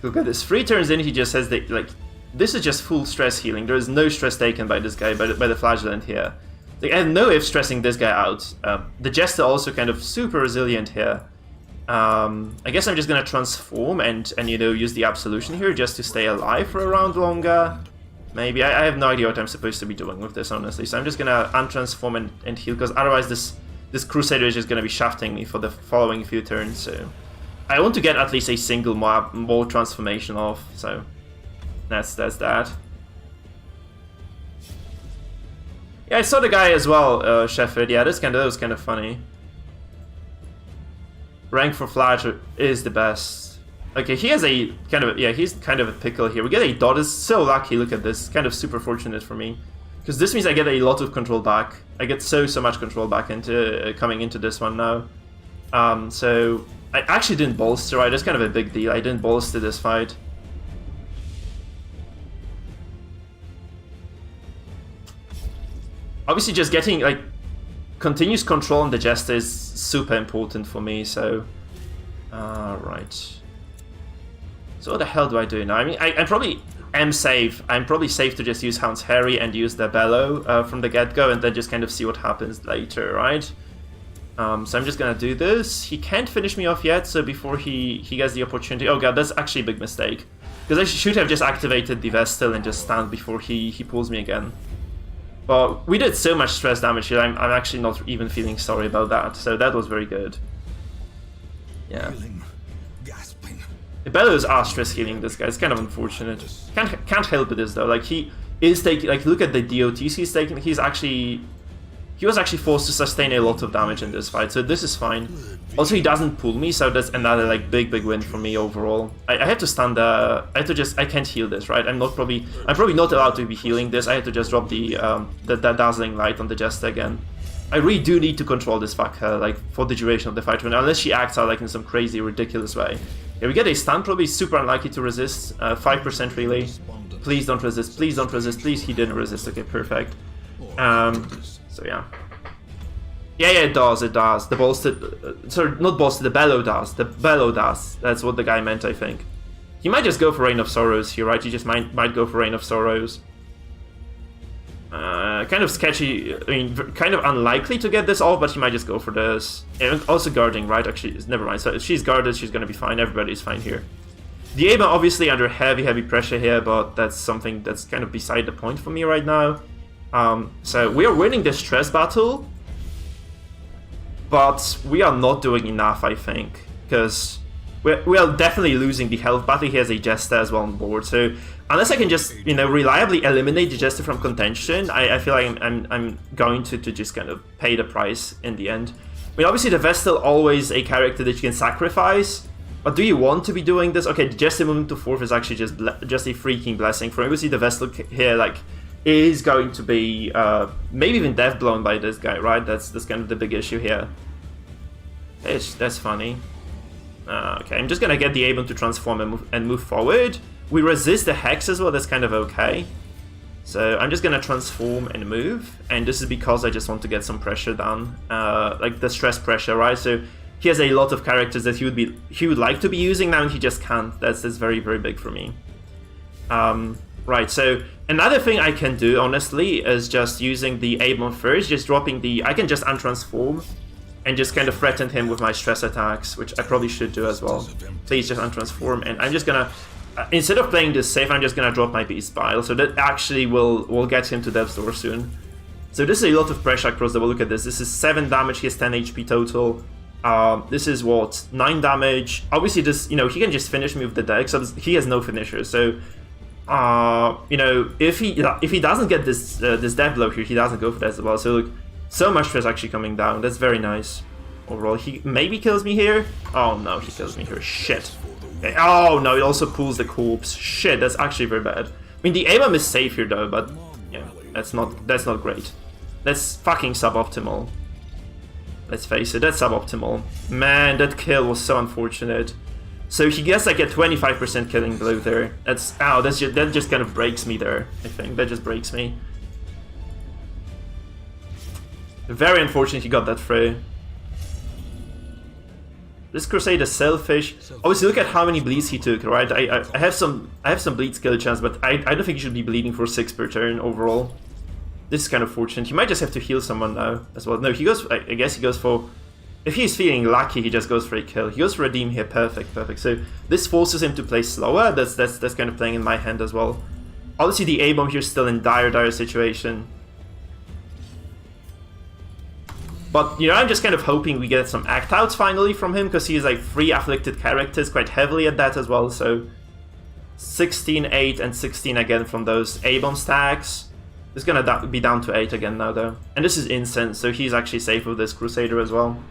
Look at this, 3 turns in, he just has the, like, this is just full stress healing. There is no stress taken by this guy, by the flagellant here. Like, I have no if stressing this guy out. The Jester also kind of super resilient here. I guess I'm just gonna transform and you know, use the Absolution here just to stay alive for a round longer. Maybe. I have no idea what I'm supposed to be doing with this, honestly. So I'm just gonna untransform and heal, because otherwise this Crusader is just gonna be shafting me for the following few turns. So I want to get at least a single more transformation off. So that's that. Yeah, I saw the guy as well, Shepard. Yeah, that was kind of funny. Rank for Flash is the best. Okay, he has a kind of, yeah, he's kind of a pickle here. We get a dot. It's so lucky. Look at this. Kind of super fortunate for me. Because this means I get a lot of control back. I get so much control back into coming into this one now. So I actually didn't bolster, right? That's kind of a big deal. I didn't bolster this fight. Obviously, just getting like continuous control on the Jester is super important for me. So, right. So what the hell do I do now? I mean, I probably am safe. I'm probably safe to just use Hound's Harry and use the Bellow from the get-go, and then just kind of see what happens later, right? So I'm just gonna do this. He can't finish me off yet, so before he gets the opportunity... Oh god, that's actually a big mistake. Because I should have just activated the Vestal and just stand before he pulls me again. But we did so much stress damage here, I'm actually not even feeling sorry about that. So that was very good. Yeah. The Bellows are stress healing this guy. It's kind of unfortunate. Can't help it is though. Like he is taking, like look at the DOTs he's taking. He was actually forced to sustain a lot of damage in this fight, so this is fine. Also, he doesn't pull me, so that's another like big win for me overall. I have to stand there. I can't heal this, right? I'm probably not allowed to be healing this. I have to just drop the dazzling light on the Jester again. I really do need to control this fucker like for the duration of the fight, unless she acts out like in some crazy ridiculous way. Yeah, we get a stun, probably super unlikely to resist. 5% really. Please don't resist. Please don't resist. Please, he didn't resist. Okay, perfect. So yeah. Yeah, it does. The bolstered, sorry, not bolstered. The Bellow does. The Bellow does. That's what the guy meant, I think. He might just go for Reign of Sorrows here, right? He just might go for Reign of Sorrows. Kind of sketchy. I mean, kind of unlikely to get this off, but he might just go for this. And also guarding, right? Actually, never mind. So if she's guarded, she's gonna be fine. Everybody's fine here. The Aba obviously under heavy pressure here, but that's something that's kind of beside the point for me right now. So we are winning this stress battle, but we are not doing enough, I think, because we are definitely losing the health battle. He has a Jester as well on board, so unless I can just, you know, reliably eliminate the Jester from contention, I feel like I'm going to just kind of pay the price in the end. I mean, obviously the Vestal always a character that you can sacrifice, but do you want to be doing this? Okay, the Jester moving to 4th is actually just a freaking blessing for me. Obviously the Vestal here, like, is going to be maybe even death blown by this guy, right? That's kind of the big issue here. That's funny. Okay, I'm just gonna get the Abon to transform and move forward. We resist the Hex as well, that's kind of okay. So I'm just gonna transform and move, and this is because I just want to get some pressure down, like the stress pressure, right? So he has a lot of characters that he would like to be using now, and he just can't. That's very big for me. Right, so another thing I can do, honestly, is just using the Abon first, just dropping the... I can just untransform and just kind of threaten him with my stress attacks, which I probably should do as well. Please just untransform, and I'm just gonna... instead of playing this safe, I'm just gonna drop my Beast Bile, so that actually will get him to Death's Door soon. So this is a lot of pressure across the board. Look at this. This is 7 damage, he has 10 HP total. This is what? 9 damage. Obviously this, you know, he can just finish me with the deck, so he has no finisher, so... you know, if he doesn't get this this death blow here, he doesn't go for that as well. So look, so much stress actually coming down. That's very nice. Overall, he maybe kills me here. Oh no, he kills me here. Shit. Okay. Oh no, it also pulls the corpse. Shit, that's actually very bad. I mean, the Abam is safe here though, but yeah, that's not great. That's fucking suboptimal. Let's face it, that's suboptimal. Man, that kill was so unfortunate. So he gets like a 25% killing blow there. That's that just kind of breaks me there. I think that just breaks me. Very unfortunate he got that through. This Crusade is selfish. Obviously, look at how many bleeds he took. Right, I have some bleed skill chance, but I don't think he should be bleeding for 6 per turn overall. This is kind of fortunate. He might just have to heal someone now as well. No, he goes. I guess he goes for. If he's feeling lucky, he just goes for a kill. He goes for a Redeem here, perfect. So this forces him to play slower. That's kind of playing in my hand as well. Obviously, the A-bomb here is still in dire situation. But, you know, I'm just kind of hoping we get some act outs finally from him, because he is like 3 afflicted characters, quite heavily at that as well. So 16, 8, and 16 again from those A-bomb stacks. It's gonna be down to 8 again now, though. And this is Incense, so he's actually safe with this Crusader as well.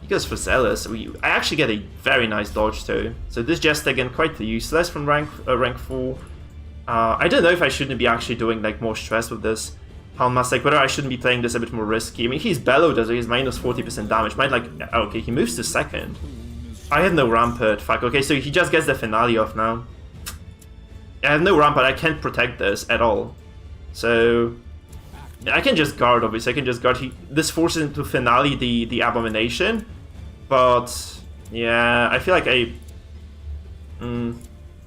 He goes for Zealous. I actually get a very nice dodge, too. So this Jester, again, quite useless from rank 4. I don't know if I shouldn't be actually doing, like, more stress with this Houndmaster. Like, whether I shouldn't be playing this a bit more risky. I mean, he's Bellowed, so he's minus 40% damage. Might, like... Okay, he moves to 2nd. I have no Rampart. Fuck, okay, so he just gets the Finale off now. I have no Rampart. I can't protect this at all. So, yeah, I can just guard, obviously. I can just guard. This forces him to Finale the Abomination. But, yeah, I feel like that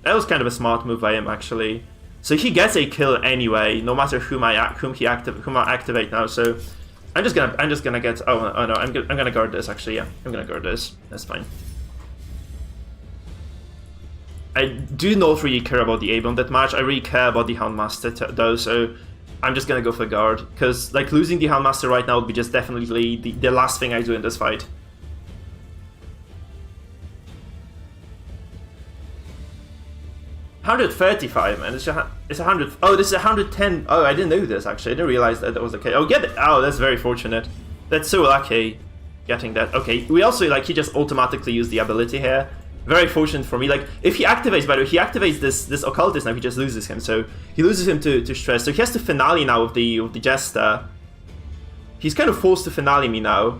was kind of a smart move by him, actually. So he gets a kill anyway, no matter whom I activate now. So I'm just gonna get. Oh no, I'm gonna guard this. Actually, yeah, I'm gonna guard this. That's fine. I do not really care about the A-bomb that much. I really care about the Houndmaster though, so I'm just gonna go for guard. Because, like, losing the Houndmaster right now would be just definitely the last thing I do in this fight. $135, man. It's 100. Oh, this is 110. Oh, I didn't know this, actually. I didn't realize that was okay. Oh, get it. Oh, that's very fortunate. That's so lucky getting that. Okay, we also, like, he just automatically used the ability here. Very fortunate for me. Like, if he activates, by the way, he activates this Occultist now, he just loses him. So he loses him to stress. So he has to Finale now with the Jester. He's kind of forced to Finale me now.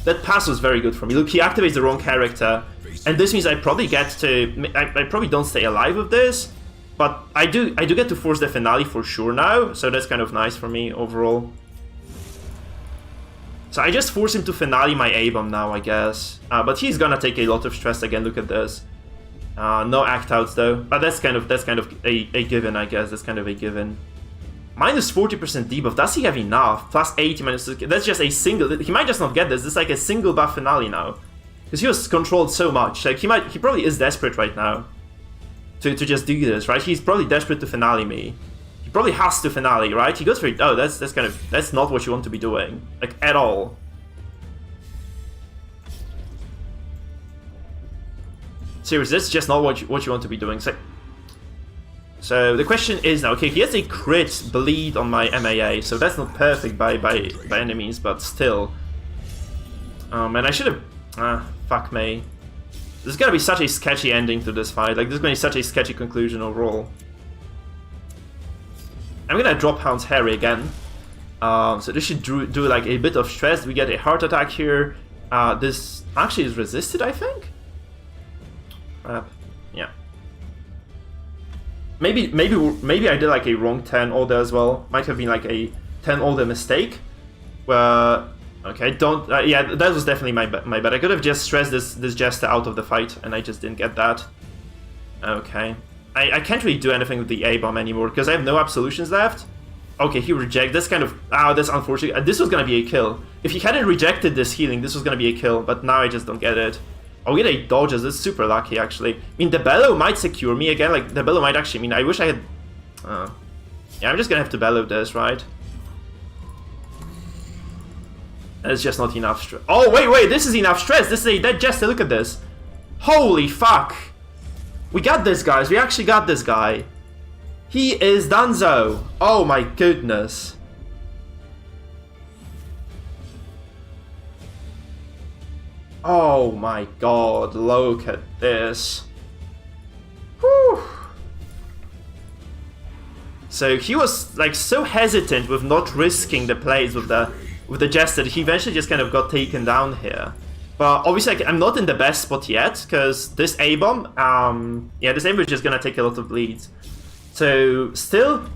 That pass was very good for me. Look, he activates the wrong character. And this means I probably get to... I probably don't stay alive with this. But I do get to force the Finale for sure now. So that's kind of nice for me overall. So I just force him to Finale my A-bomb now, I guess. But he's gonna take a lot of stress again. Look at this. No act outs though. But that's kind of a given, I guess. That's kind of a given. Minus 40% debuff. Does he have enough? Plus 80 minus. That's just a single. He might just not get this. This is like a single buff Finale now, because he was controlled so much. Like he probably is desperate right now to just do this, right? He's probably desperate to Finale me. He probably has to Finale, right? He goes for it. Oh, that's not what you want to be doing, like, at all. Seriously, that's just not what you want to be doing. So the question is now, okay, he has a crit bleed on my MAA, so that's not perfect by enemies, but still. And I should have. Fuck me. This is gonna be such a sketchy ending to this fight. Like, this is gonna be such a sketchy conclusion overall. I'm gonna drop Hound's Harry again. So this should do like a bit of stress. We get a heart attack here. This actually is resisted, I think. Yeah. Maybe I did like a wrong 10 order as well. Might have been like a 10 order mistake. Okay, don't. Yeah, that was definitely my bad. I could have just stressed this Jester out of the fight, and I just didn't get that. Okay. I can't really do anything with the A-bomb anymore because I have no absolutions left. Okay, he rejected. That's kind of... that's unfortunate. This was going to be a kill. If he hadn't rejected this healing, this was going to be a kill. But now I just don't get it. Oh, we get a dodges. That's super lucky, actually. I mean, the Bellow might secure me again. Like, the Bellow might actually... I mean, I wish I had... yeah, I'm just going to have to Bellow this, right? It's just not enough stress. Oh, wait. This is enough stress. This is a dead Jester. Look at this. Holy fuck. We got this, guys. We actually got this guy. He is donezo. Oh my goodness. Oh my god. Look at this. Whew. So he was like so hesitant with not risking the plays with the Jester that he eventually just kind of got taken down here. But obviously, I'm not in the best spot yet, because this A-bomb, yeah, this A-bomb is just gonna take a lot of bleeds. So, still,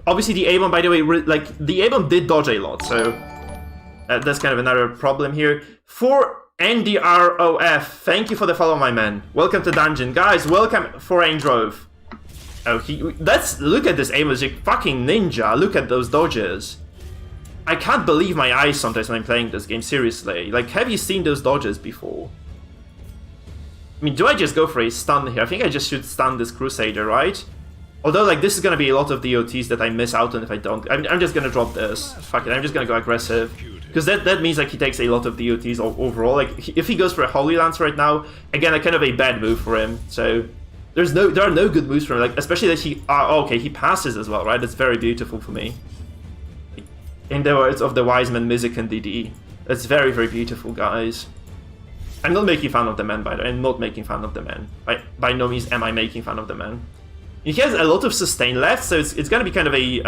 obviously the A-bomb, by the way, like, the A-bomb did dodge a lot, so that's kind of another problem here. For NDROF, thank you for the follow, my man. Welcome to Dungeon. Guys, welcome for Drove. Oh, look at this A-bomb, it's like fucking ninja, look at those dodges. I can't believe my eyes sometimes when I'm playing this game, seriously. Like, have you seen those dodges before? I mean, do I just go for a stun here? I think I just should stun this Crusader, right? Although, like, this is gonna be a lot of DOTs that I miss out on if I don't. I'm just gonna drop this. Fuck it, I'm just gonna go aggressive. Because that means, like, he takes a lot of DOTs overall. Like, if he goes for a Holy Lance right now, again, kind of a bad move for him. So, there are no good moves from him, like, especially that he, okay, he passes as well, right? That's very beautiful for me. In the words of the wise man Mizik and DD. That's very, very beautiful, guys. I'm not making fun of the man, by the way. I'm not making fun of the man. By no means am I making fun of the man. He has a lot of sustain left, so it's gonna be kind of a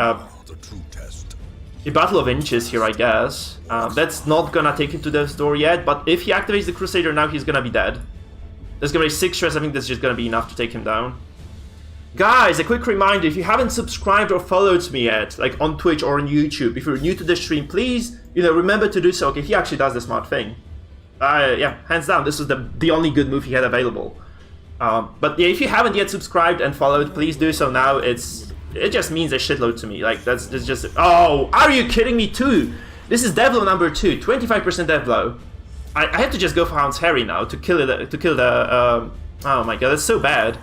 battle of inches here, I guess. That's not gonna take him to the door yet, but if he activates the Crusader now, he's gonna be dead. There's gonna be 6 stress, I think that's just gonna be enough to take him down. Guys, a quick reminder, if you haven't subscribed or followed me yet, like on Twitch or on YouTube, if you're new to the stream, please, remember to do so. Okay, he actually does the smart thing. Yeah, hands down, this was the only good move he had available. But yeah, if you haven't yet subscribed and followed, please do so now. It just means a shitload to me. Like, that's just... Oh, are you kidding me too? This is dev blow number 2, 25% dev blow. I have to just go for Hound's Harry now to kill the... oh my god, that's so bad.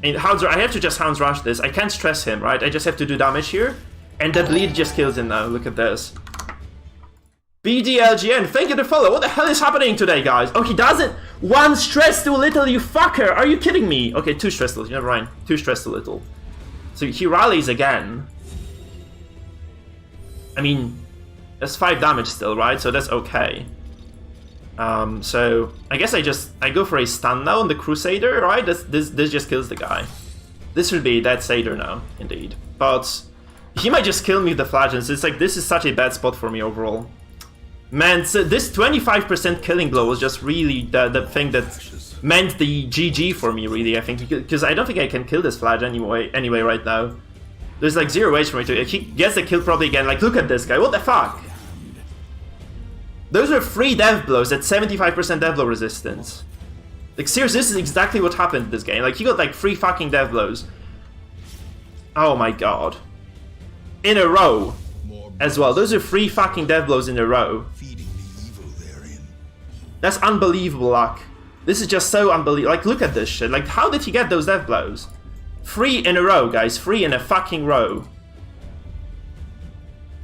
I have to just Hound's Rush this. I can't stress him, right? I just have to do damage here. And the bleed just kills him now. Look at this. BDLGN, thank you to follow. What the hell is happening today, guys? Oh, he doesn't. 1 stress too little, you fucker. Are you kidding me? Okay, 2 stress too little. Never mind. 2 stress too little. So he rallies again. I mean, that's 5 damage still, right? So that's okay. So I guess I go for a stun now on the Crusader, right? This just kills the guy. This would be dead Satyr now, indeed. But he might just kill me with the Flagellants. It's like, this is such a bad spot for me overall. Man, so this 25% killing blow was just really the thing that meant the GG for me, really, I think. Because I don't think I can kill this Flag anyway right now. There's like 0 ways for me to... He gets the kill probably again. Like, look at this guy. What the fuck? Those are 3 death blows at 75% death blow resistance. Like, seriously, this is exactly what happened in this game. Like, he got like 3 fucking death blows. Oh my god. In a row. As well. Those are 3 fucking death blows in a row. That's unbelievable luck. This is just so unbelievable. Like, look at this shit. Like, how did he get those death blows? 3 in a row, guys. 3 in a fucking row.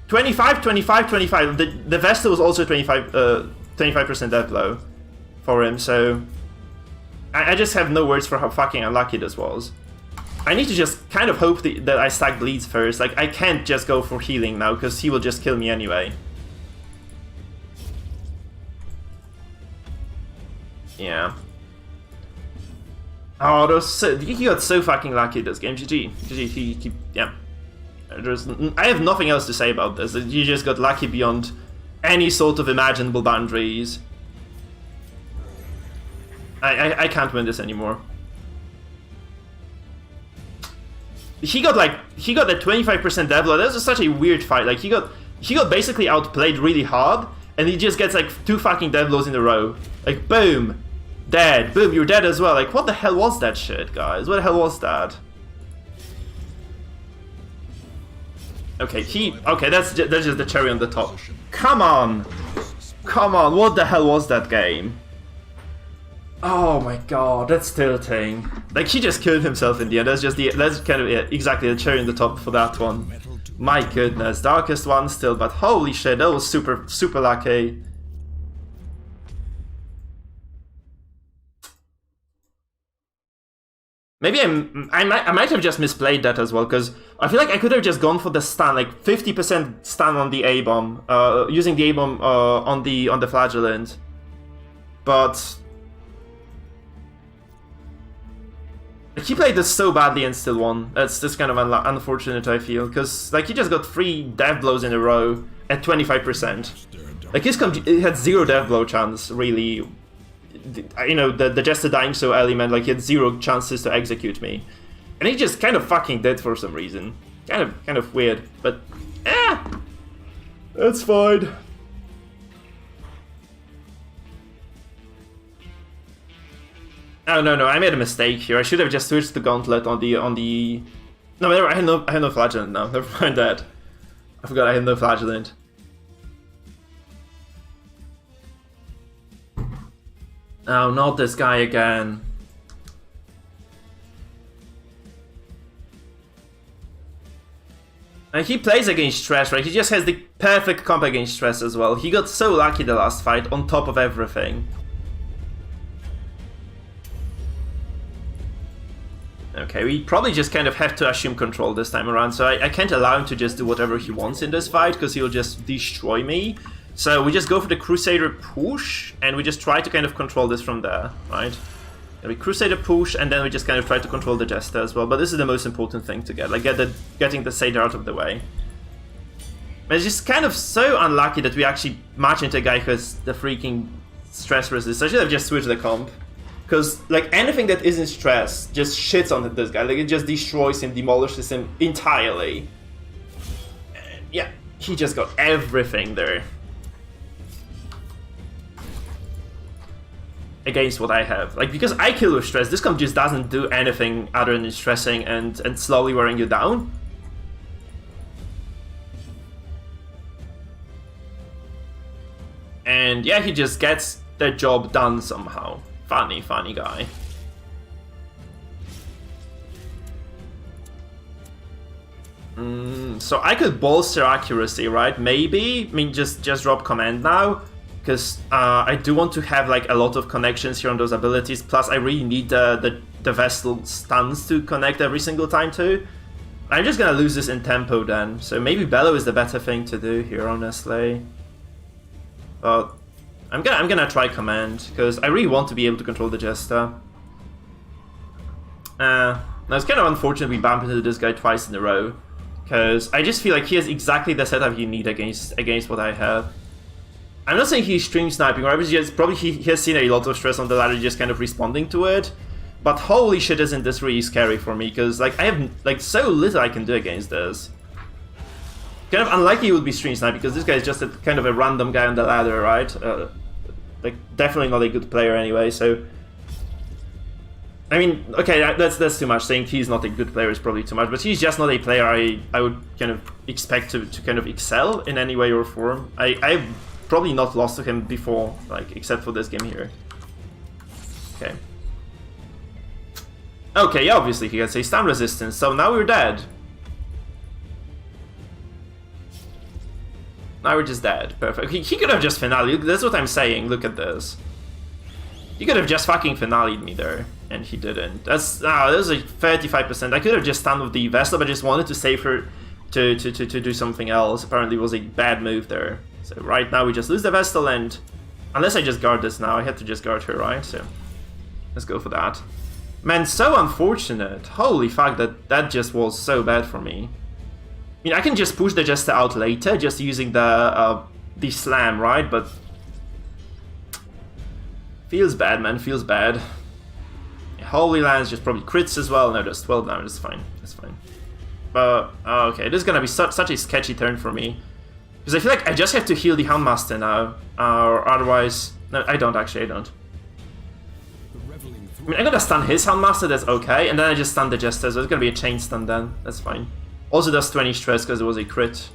25, 25, 25. The Vestal was also 25% death blow for him, so... I just have no words for how fucking unlucky this was. I need to just kind of hope that I stack bleeds first. Like, I can't just go for healing now, because he will just kill me anyway. Yeah. Oh, he got so fucking lucky this game. GG. Yeah. I have nothing else to say about this. You just got lucky beyond any sort of imaginable boundaries. I can't win this anymore. He got that 25% death blow. That was such a weird fight. Like, he got basically outplayed really hard, and he just gets like 2 fucking death blows in a row. Like, boom, dead. Boom, you're dead as well. Like, what the hell was that shit, guys? What the hell was that? Okay, okay, that's just the cherry on the top. Come on, what the hell was that game? Oh my god, that's tilting. Like, he just killed himself in the end. That's kind of exactly the cherry on the top for that one. My goodness, darkest one still, but holy shit, that was super lucky. Maybe I might have just misplayed that as well, because I feel like I could have just gone for the stun, like 50% stun on the A-bomb, using the A-bomb on the Flagellant. But he played this so badly and still won. That's just kind of unfortunate, I feel, because like he just got 3 death blows in a row at 25%. Like, he had 0 death blow chance, really. You know, the Jester dying so early meant like he had 0 chances to execute me, and he just kind of fucking did for some reason. Kind of weird, but that's fine. Oh no, I made a mistake here. I should have just switched the gauntlet on the. No, I had no flagellant now. Never mind that. I forgot I had no flagellant. Oh, not this guy again. And he plays against Stress, right? He just has the perfect comp against Stress as well. He got so lucky the last fight, on top of everything. Okay, we probably just kind of have to assume control this time around, so I can't allow him to just do whatever he wants in this fight, because he'll just destroy me. So we just go for the Crusader push, and we just try to kind of control this from there, right? And we Crusader push, and then we just kind of try to control the Jester as well, but this is the most important thing to get, like getting the Satyr out of the way. But it's just kind of so unlucky that we actually match into a guy who has the freaking stress resist. I should have just switched the comp. Because, like, anything that isn't stress just shits on this guy. Like, it just destroys him, demolishes him entirely. And yeah, he just got everything there. Against what I have. Like, because I kill with stress, this comp just doesn't do anything other than stressing and slowly wearing you down. And yeah, he just gets the job done somehow. Funny guy. So I could bolster accuracy, right? Maybe. I mean, just drop command now, because I do want to have like a lot of connections here on those abilities. Plus, I really need the Vestal stuns to connect every single time too. I'm just gonna lose this in tempo then. So maybe Bellow is the better thing to do here, honestly. But I'm gonna try command, because I really want to be able to control the Jester. Now it's kind of unfortunate we bump into this guy twice in a row, because I just feel like he has exactly the setup you need against what I have. I'm not saying he's stream sniping, right? Probably he has seen a lot of stress on the ladder, just kind of responding to it. But holy shit, isn't this really scary for me? Because like I have like so little I can do against this. Kind of unlikely he would be stream sniping, because this guy is just a kind of a random guy on the ladder, right? Like definitely not a good player anyway. So I mean, okay, that's too much. Saying he's not a good player is probably too much, but he's just not a player I would kind of expect to kind of excel in any way or form. I've probably not lost to him before, like except for this game here. Okay. Okay, yeah, obviously he gets a stun resistance, so now we're dead. Now we're just dead. Perfect. He could have just finale. That's what I'm saying. Look at this. He could have just fucking finale'd me there, and he didn't. That was like 35%. I could have just stunned with the Vestal, but I just wanted to save her to do something else. Apparently it was a bad move there. So right now we just lose the Vestal, and unless I just guard this now, I had to just guard her, right? So let's go for that. Man, so unfortunate. Holy fuck, that just was so bad for me. I mean, I can just push the Jester out later, just using the slam, right? But feels bad, man. Feels bad. Holy Lands just probably crits as well. No, just 12 damage. That's fine. That's fine. But okay, this is gonna be such a sketchy turn for me, because I feel like I just have to heal the Houndmaster now, or otherwise, no, I don't actually. I don't. I mean, I'm gonna stun his Houndmaster. That's okay, and then I just stun the Jester. So it's gonna be a chain stun then. That's fine. Also does 20 stress because it was a crit.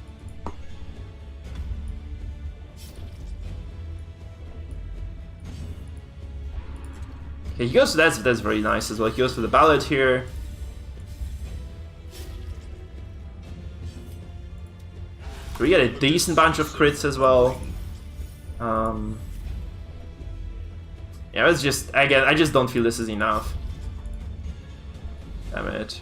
Okay, he goes. That's very nice as well. He goes for the ballad here. We get a decent bunch of crits as well. Yeah, it's just again. I just don't feel this is enough. Damn it.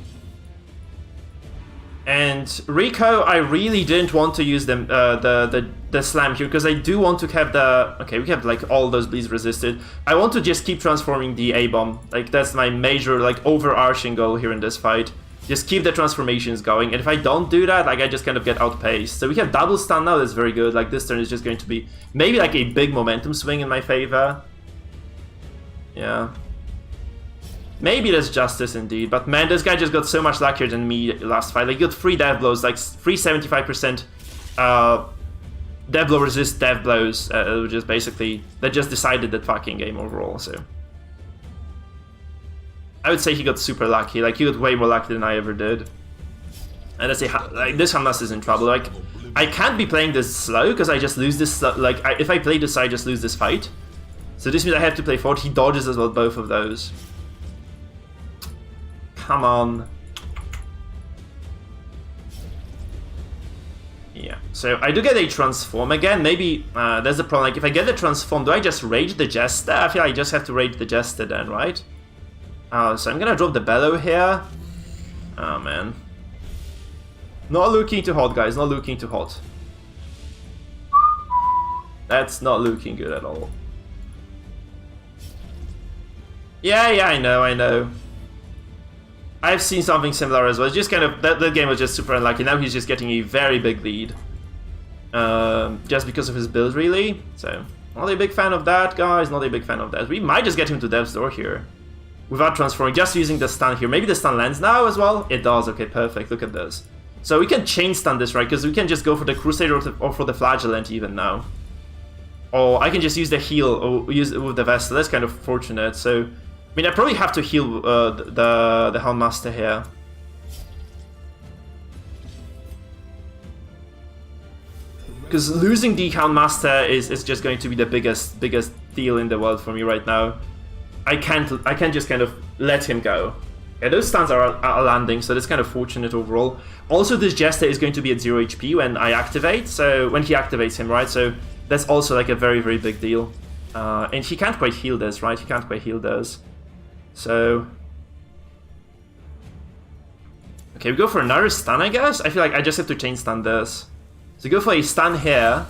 And Rico, I really didn't want to use the slam here, because I do want to have the... Okay, we have like all those bleeds resisted. I want to just keep transforming the A-bomb. Like that's my major like overarching goal here in this fight. Just keep the transformations going, and if I don't do that, like I just kind of get outpaced. So we have double stun now, that's very good. Like this turn is just going to be maybe like a big momentum swing in my favor. Yeah. Maybe that's justice indeed, but man, this guy just got so much luckier than me last fight. Like, he got 3 death blows, like 375% death blow resist death blows, which is basically, that just decided that fucking game overall, so. I would say he got super lucky, like he got way more lucky than I ever did. And let's say, like, this Hamas is in trouble, like, I can't be playing this slow, because I just lose this, like, if I play this, I just lose this fight. So this means I have to play forward. He dodges as well, both of those. Come on. Yeah, so I do get a transform again. Maybe there's the problem. Like, if I get the transform, do I just rage the Jester? I feel like I just have to rage the Jester then, right? So I'm gonna drop the bellow here. Oh man. Not looking too hot, guys, not looking too hot. That's not looking good at all. Yeah, I know. I've seen something similar as well. It's just kind of, that game was just super unlucky. Now he's just getting a very big lead. Just because of his build, really. So, not a big fan of that, guys, not a big fan of that. We might just get him to Death's Door here. Without transforming, just using the stun here. Maybe the stun lands now as well? It does, okay, perfect, look at this. So we can chain stun this, right? Because we can just go for the Crusader or for the Flagellant even now. Or I can just use the heal or use it with the Vestal. That's kind of fortunate. So, I mean, I probably have to heal the Houndmaster here. Because losing the Houndmaster is just going to be the biggest deal in the world for me right now. I can't just kind of let him go. Yeah, those stuns are landing, so that's kind of fortunate overall. Also, this Jester is going to be at 0 HP when I activate, so when he activates him, right? So that's also like a very big deal. And he can't quite heal this, right? He can't quite heal this. So okay, we go for another stun, I guess. I feel like I just have to chain stun this. So go for a stun here.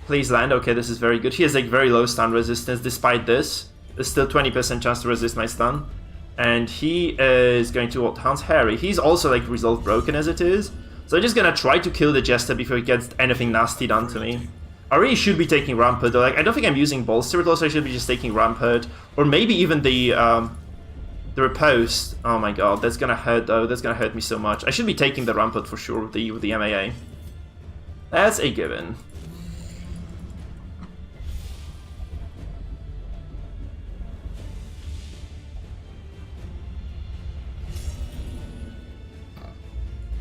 Please land. Okay, this is very good. He has like very low stun resistance despite this. There's still 20% chance to resist my stun. And he is going to Hound's Harry. He's also like resolve broken as it is. So I'm just gonna try to kill the Jester before he gets anything nasty done to me. I really should be taking Rampart though. Like, I don't think I'm using Bolster, also I should be just taking Rampart. Or maybe even the Riposte. Oh my god, that's gonna hurt though. That's gonna hurt me so much. I should be taking the Rampart for sure with the MAA. That's a given.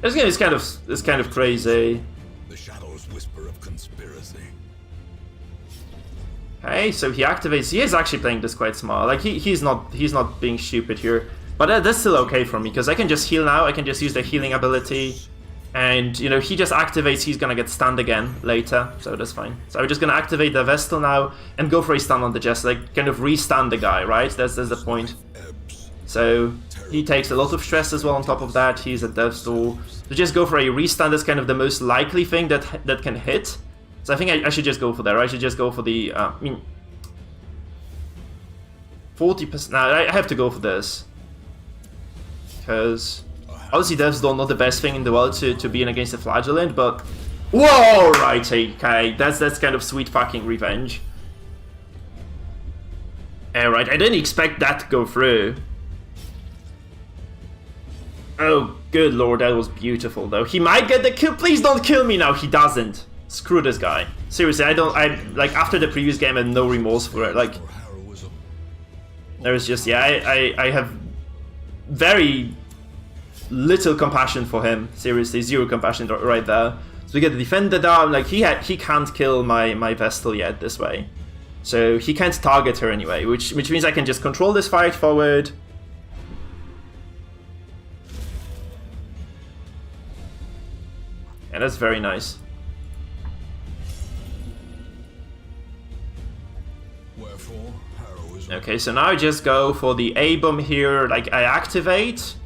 This game is kind of crazy. The shadows whisper of conspiracy. Okay, so he activates. He is actually playing this quite smart. Like he's not being stupid here. But that's still okay for me because I can just heal now. I can just use the healing ability, and you know he just activates. He's gonna get stunned again later, so that's fine. So I'm just gonna activate the Vestal now and go for a stun on the Jester, like kind of re-stun the guy, right? That's the point. So he takes a lot of stress as well on top of that. He's at Death's Door. So just go for a restun. That's kind of the most likely thing that can hit. So I think I should just go for that. Right? I should just go for the, 40%. Now I have to go for this. Because obviously Death's Door not the best thing in the world to be in against a Flagellant, but... Whoa! Right, okay. That's kind of sweet fucking revenge. Alright, I didn't expect that to go through. Oh, good lord, that was beautiful though. He might get the kill. Please don't kill me now. He doesn't. Screw this guy. Seriously, like after the previous game I had no remorse for it. Like there's just, yeah, I have very little compassion for him. Seriously, zero compassion right there. So we get the defender down. Like he can't kill my Vestal yet this way. So he can't target her anyway, which means I can just control this fight forward. And that's very nice. Okay, so now I just go for the A-bomb here. Like I activate.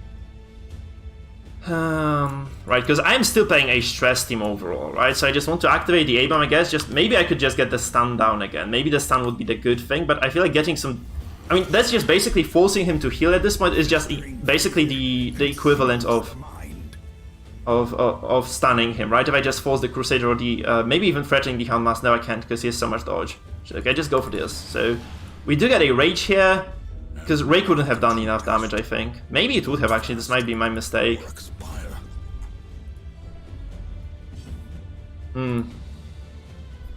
Right, because I'm still playing a stress team overall, right? So I just want to activate the A-bomb, I guess. Just maybe I could just get the stun down again. Maybe the stun would be the good thing, but I feel like getting some. I mean, that's just basically forcing him to heal at this point. Is just basically the equivalent of stunning him, right? If I just force the Crusader or the maybe even threatening the Houndmaster. No, I can't because he has so much dodge. Okay, just go for this. So we do get a Rage here because Ray couldn't have done enough damage. I think maybe it would have actually. This might be my mistake.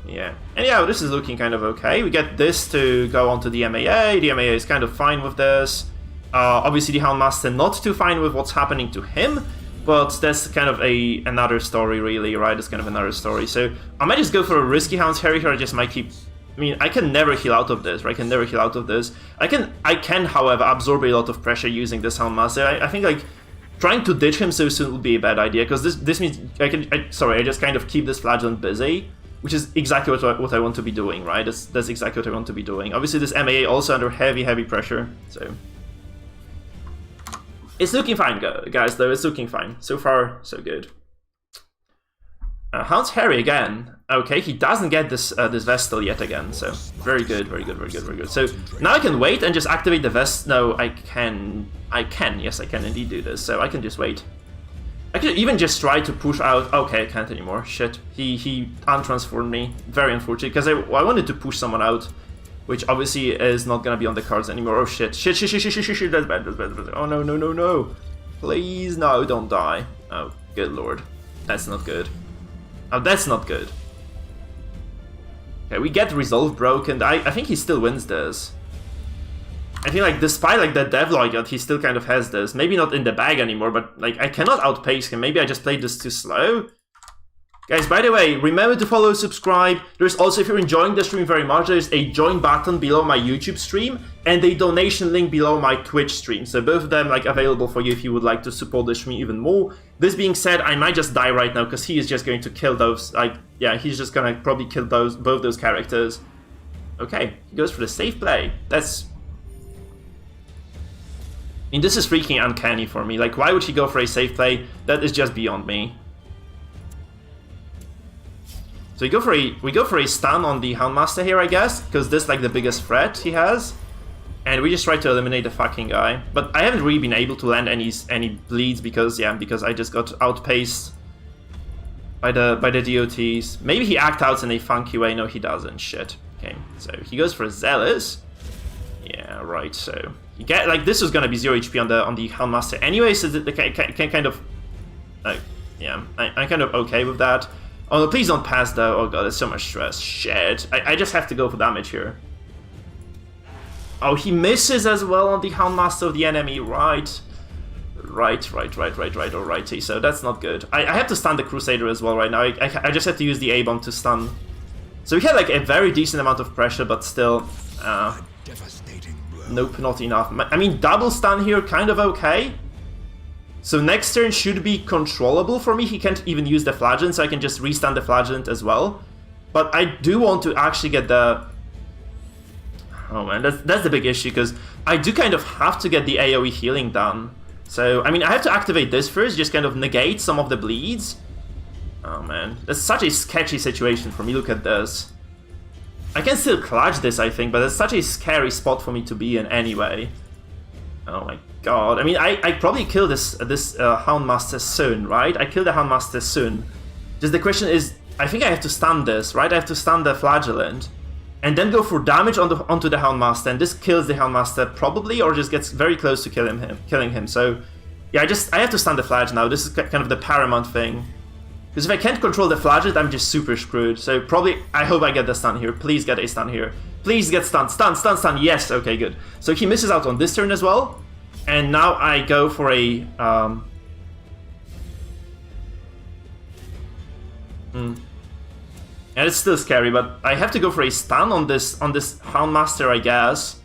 Yeah. Anyhow, this is looking kind of okay. We get this to go onto the MAA. The MAA is kind of fine with this. Obviously, the Houndmaster not too fine with what's happening to him. But that's kind of another story, really, right? It's kind of another story. So I might just go for a risky Hound's Harry here. I just might keep. I mean, I can never heal out of this, right? I can never heal out of this. I can, however, absorb a lot of pressure using this Houndmaster. I think like trying to ditch him so soon would be a bad idea because this means I just kind of keep this Flagellant busy, which is exactly what I want to be doing, right? That's exactly what I want to be doing. Obviously, this MAA also under heavy pressure, so It's looking fine, guys, though. It's looking fine. So far, so good. Hound's Harry again. Okay, he doesn't get this this Vestal yet again, so very good, very good, very good, very good. So now I can wait and just activate the Vest. No, I can, yes, I can indeed do this. So I can just wait. I could even just try to push out. Okay, I can't anymore. Shit, he untransformed me. Very unfortunate, because I wanted to push someone out, which obviously is not gonna be on the cards anymore. Oh shit, shit, that's bad, that's bad, that's bad. Oh no, no, no, no. Please, no, don't die. Oh, good lord. That's not good. Oh, that's not good. Okay, we get Resolve broken. I think he still wins this. I think, like, despite, like, the Devil I got, he still kind of has this. Maybe not in the bag anymore, but, like, I cannot outpace him. Maybe I just played this too slow. Guys, by the way, remember to follow, subscribe. There's also, if you're enjoying the stream very much, there's a join button below my YouTube stream and a donation link below my Twitch stream. So both of them, like, available for you if you would like to support the stream even more. This being said, I might just die right now because he is just going to kill those, like, yeah, he's just gonna probably kill both those characters. Okay, he goes for the safe play. That's... I mean, this is freaking uncanny for me. Like, why would he go for a safe play? That is just beyond me. So we go for a stun on the Houndmaster here, I guess, because this is like the biggest threat he has, and we just try to eliminate the fucking guy. But I haven't really been able to land any bleeds because I just got outpaced by the DOTs. Maybe he act out in a funky way. No, he doesn't. Shit. Okay, so he goes for a Zealous. Yeah, right. So you get, like, this is gonna be 0 HP on the Houndmaster anyway, so that can kind of, yeah, I'm kind of okay with that. Oh no, please don't pass though. Oh god, there's so much stress. Shit. I just have to go for damage here. Oh, he misses as well on the Houndmaster of the enemy. Right. Alrighty. So that's not good. I have to stun the Crusader as well right now. I just have to use the A-bomb to stun. So we had like a very decent amount of pressure, but still... nope, not enough. I mean, double stun here, kind of okay. So next turn should be controllable for me. He can't even use the Flagellant, so I can just restun the Flagellant as well. But I do want to actually get the... Oh man, that's the big issue, because I do kind of have to get the AoE healing done. So, I mean, I have to activate this first, just kind of negate some of the bleeds. Oh man, that's such a sketchy situation for me. Look at this. I can still clutch this, I think, but it's such a scary spot for me to be in anyway. Oh my god. I mean, I probably kill this Houndmaster soon, right? I kill the Houndmaster soon. Just the question is, I think I have to stun this, right? I have to stun the Flagellant. And then go for damage onto the Houndmaster, and this kills the Houndmaster probably, or just gets very close to killing him. So, yeah, I have to stun the Flagellant now. This is kind of the paramount thing. Because if I can't control the Flagellant, I'm just super screwed. So probably, I hope I get the stun here. Please get a stun here. Please get stunned. Stun. Yes, okay, good. So he misses out on this turn as well. And now I go for a... And it's still scary, but I have to go for a stun on this Houndmaster, I guess.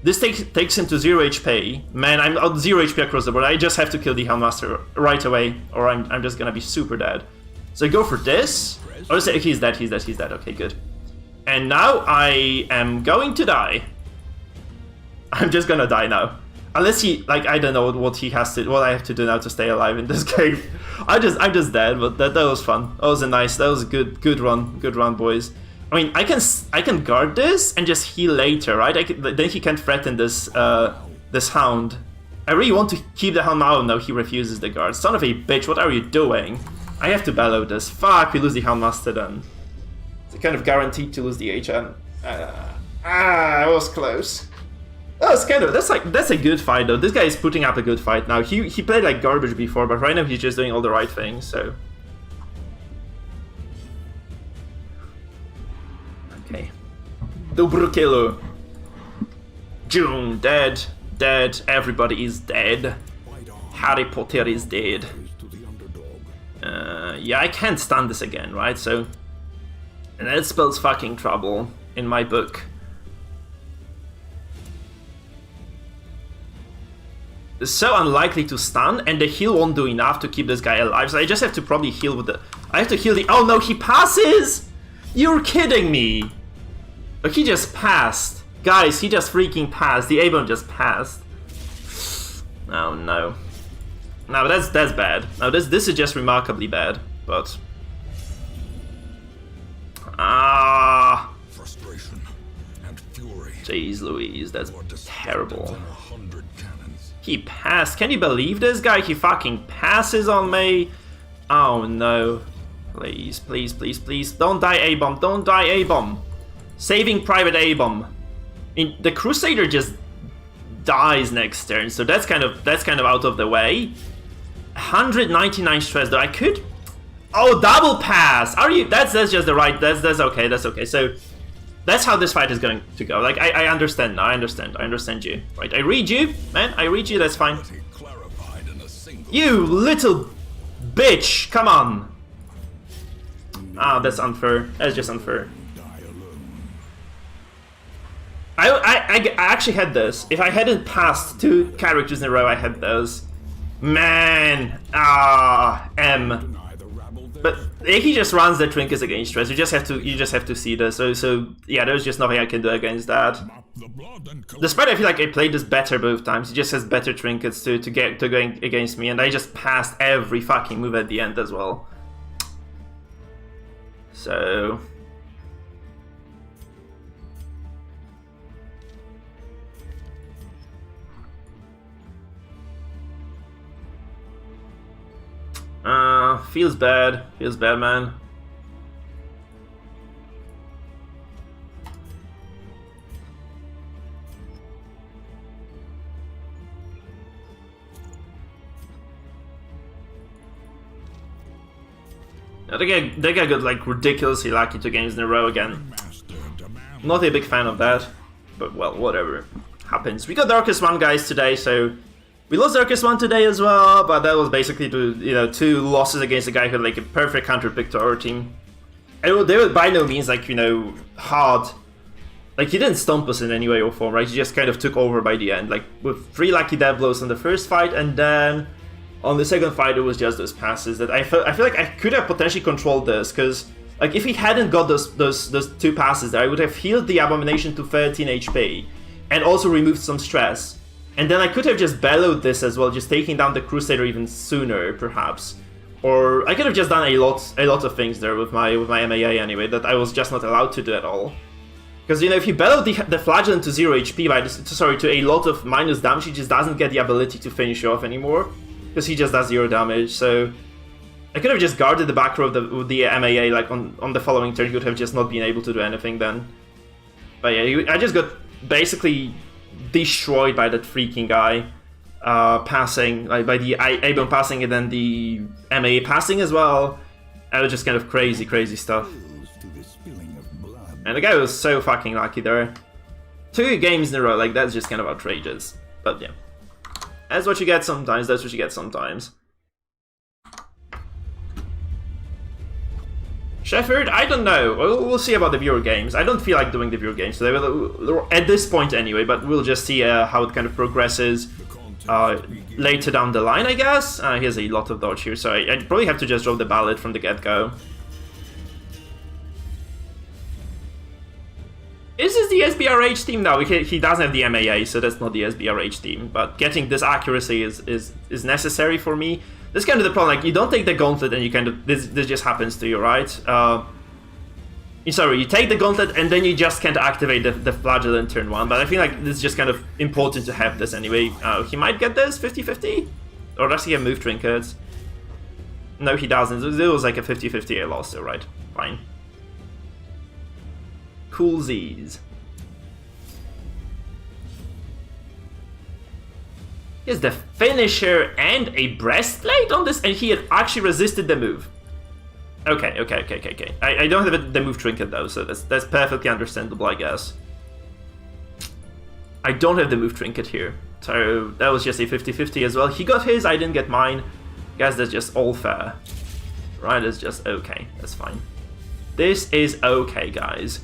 This takes him to 0 HP. Man, I'm at 0 HP across the board. I just have to kill the Houndmaster right away, or I'm just gonna be super dead. So I go for this. Oh, he's dead. Okay, good. And now I am going to die. I'm just gonna die now. Unless he, like, I don't know what I have to do now to stay alive in this game. I'm just dead, but that was fun. That was a good run, boys. I mean, I can guard this and just heal later, right? Then he can't threaten this this Hound. I really want to keep the Hound out. No, he refuses the guard. Son of a bitch, what are you doing? I have to bellow this. Fuck, we lose the Houndmaster then. It's kind of guaranteed to lose the HN. It was close. That's a good fight though. This guy is putting up a good fight now. He played like garbage before, but right now he's just doing all the right things, so. Okay. Dobrokilo. June, dead. Everybody is dead. Harry Potter is dead. Yeah, I can't stand this again, right? So, and that spells fucking trouble in my book. It's so unlikely to stun, and the heal won't do enough to keep this guy alive, so I just have to probably heal with the... I have to heal the... Oh no, he passes! You're kidding me! Oh, he just passed. Guys, he just freaking passed. The A-bomb just passed. Oh no. No, that's bad. No, this is just remarkably bad, but... Ah... Frustration and fury. Jeez Louise, that's terrible. 100 cannons. He passed. Can you believe this guy? He fucking passes on me. Oh no. Please, please, please, please. Don't die, A-bomb. Don't die, A-bomb. Saving Private A-bomb. The Crusader just dies next turn, so that's kind of out of the way. 199 stress though. I could... Oh, double pass! Are you... That's just the right... That's okay, that's okay. So, that's how this fight is going to go. Like, I understand now, I understand you. Right, I read you, man, I read you, that's fine. You little bitch! Come on! Ah, that's unfair. That's just unfair. I actually had this. If I hadn't passed 2 characters in a row, I had those. Man! Ah, M. But he just runs the trinkets against stress. You just have to see this. So yeah, there's just nothing I can do against that. Despite I feel like I played this better both times. He just has better trinkets to go against me, and I just passed every fucking move at the end as well. So feels bad, man. They got like ridiculously lucky 2 games in a row again. Not a big fan of that, but well, whatever happens. We got Darkest 1 guys today, so we lost Darkest 1 today as well, but that was basically to 2 losses against a guy who had like a perfect counter pick to our team. And they were by no means like hard. Like, he didn't stomp us in any way or form, right? He just kind of took over by the end, like with 3 lucky death blows on the first fight, and then on the second fight it was just those passes that I feel like I could have potentially controlled this, because like if he hadn't got those 2 passes there, I would have healed the Abomination to 13 HP and also removed some stress. And then I could have just bellowed this as well, just taking down the Crusader even sooner, perhaps. Or I could have just done a lot of things there with my MAA anyway, that I was just not allowed to do at all. Because, if you bellow the Flagellant to 0 HP, to a lot of minus damage, he just doesn't get the ability to finish you off anymore. Because he just does 0 damage, so... I could have just guarded the back row with the MAA, like, on the following turn. He would have just not been able to do anything then. But yeah, I just got basically destroyed by that freaking guy. Passing, like, by the A-bomb passing and then the MAA passing as well. It was just kind of crazy stuff. And the guy was so fucking lucky there. 2 games in a row, like, that's just kind of outrageous. But yeah. That's what you get sometimes, that's what you get sometimes. Shepard, I don't know. We'll see about the viewer games. I don't feel like doing the viewer games today, at this point anyway, but we'll just see how it kind of progresses later down the line, I guess. Here's a lot of dodge here, so I'd probably have to just drop the ballad from the get-go. Is this the SBRH team? No, he doesn't have the MAA, so that's not the SBRH team. But getting this accuracy is necessary for me. That's kind of the problem. Like, you don't take the gauntlet and you kind of... This just happens to you, right? Sorry, you take the gauntlet and then you just can't activate the Flagellant turn 1. But I feel like this is just kind of important to have this anyway. He might get this 50-50? Or does he have move trinkets? No, he doesn't. It was like a 50-50 I lost it, right? Fine. Cool Z's. Here's the finisher and a breastplate on this, and he had actually resisted the move. Okay. I don't have the move trinket though, so that's perfectly understandable, I guess. I don't have the move trinket here, so that was just a 50-50 as well. He got his, I didn't get mine. Guess that's just all fair. Right, it's just okay, that's fine. This is okay, guys.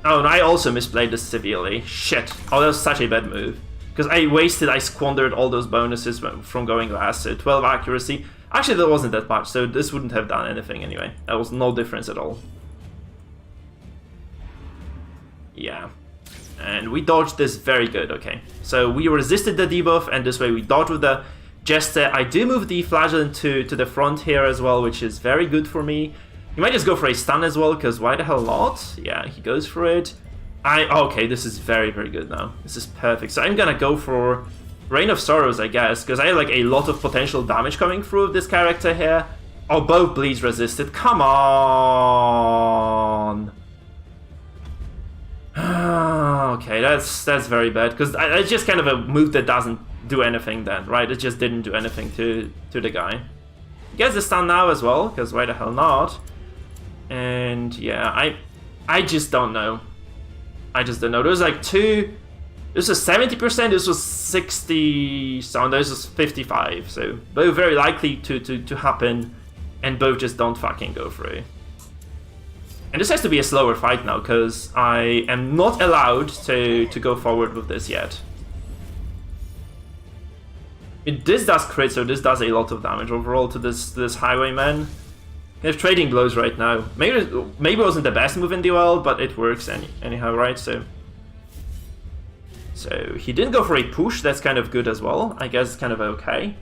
Oh, and I also misplayed this severely. Shit. Oh, that was such a bad move. Because I squandered all those bonuses from going last, so 12 accuracy. Actually, that wasn't that much, so this wouldn't have done anything anyway. That was no difference at all. Yeah. And we dodged this very good, okay. So we resisted the debuff, and this way we dodged with the Just I do move the flagellant to the front here as well, which is very good for me. He might just go for a stun as well, because why the hell not? Yeah, he goes for it. Okay, this is very, very good now. This is perfect. So I'm gonna go for Reign of Sorrows, I guess, because I have like a lot of potential damage coming through with this character here. Oh, both bleeds resisted. Come on. Okay, that's very bad, because it's just kind of a move that doesn't do anything then, right? It just didn't do anything to the guy. He gets the stun now as well, because why the hell not? And yeah, I just don't know. I just don't know. There was like two... This was 70%, this was 60... So this was 55. So both very likely to happen, and both just don't fucking go through. And this has to be a slower fight now, because I am not allowed to go forward with this yet. This does crit, so this does a lot of damage overall to this highwayman. They have trading blows right now. Maybe it wasn't the best move in the world, but it works anyhow, right? So he didn't go for a push, that's kind of good as well. I guess it's kind of okay.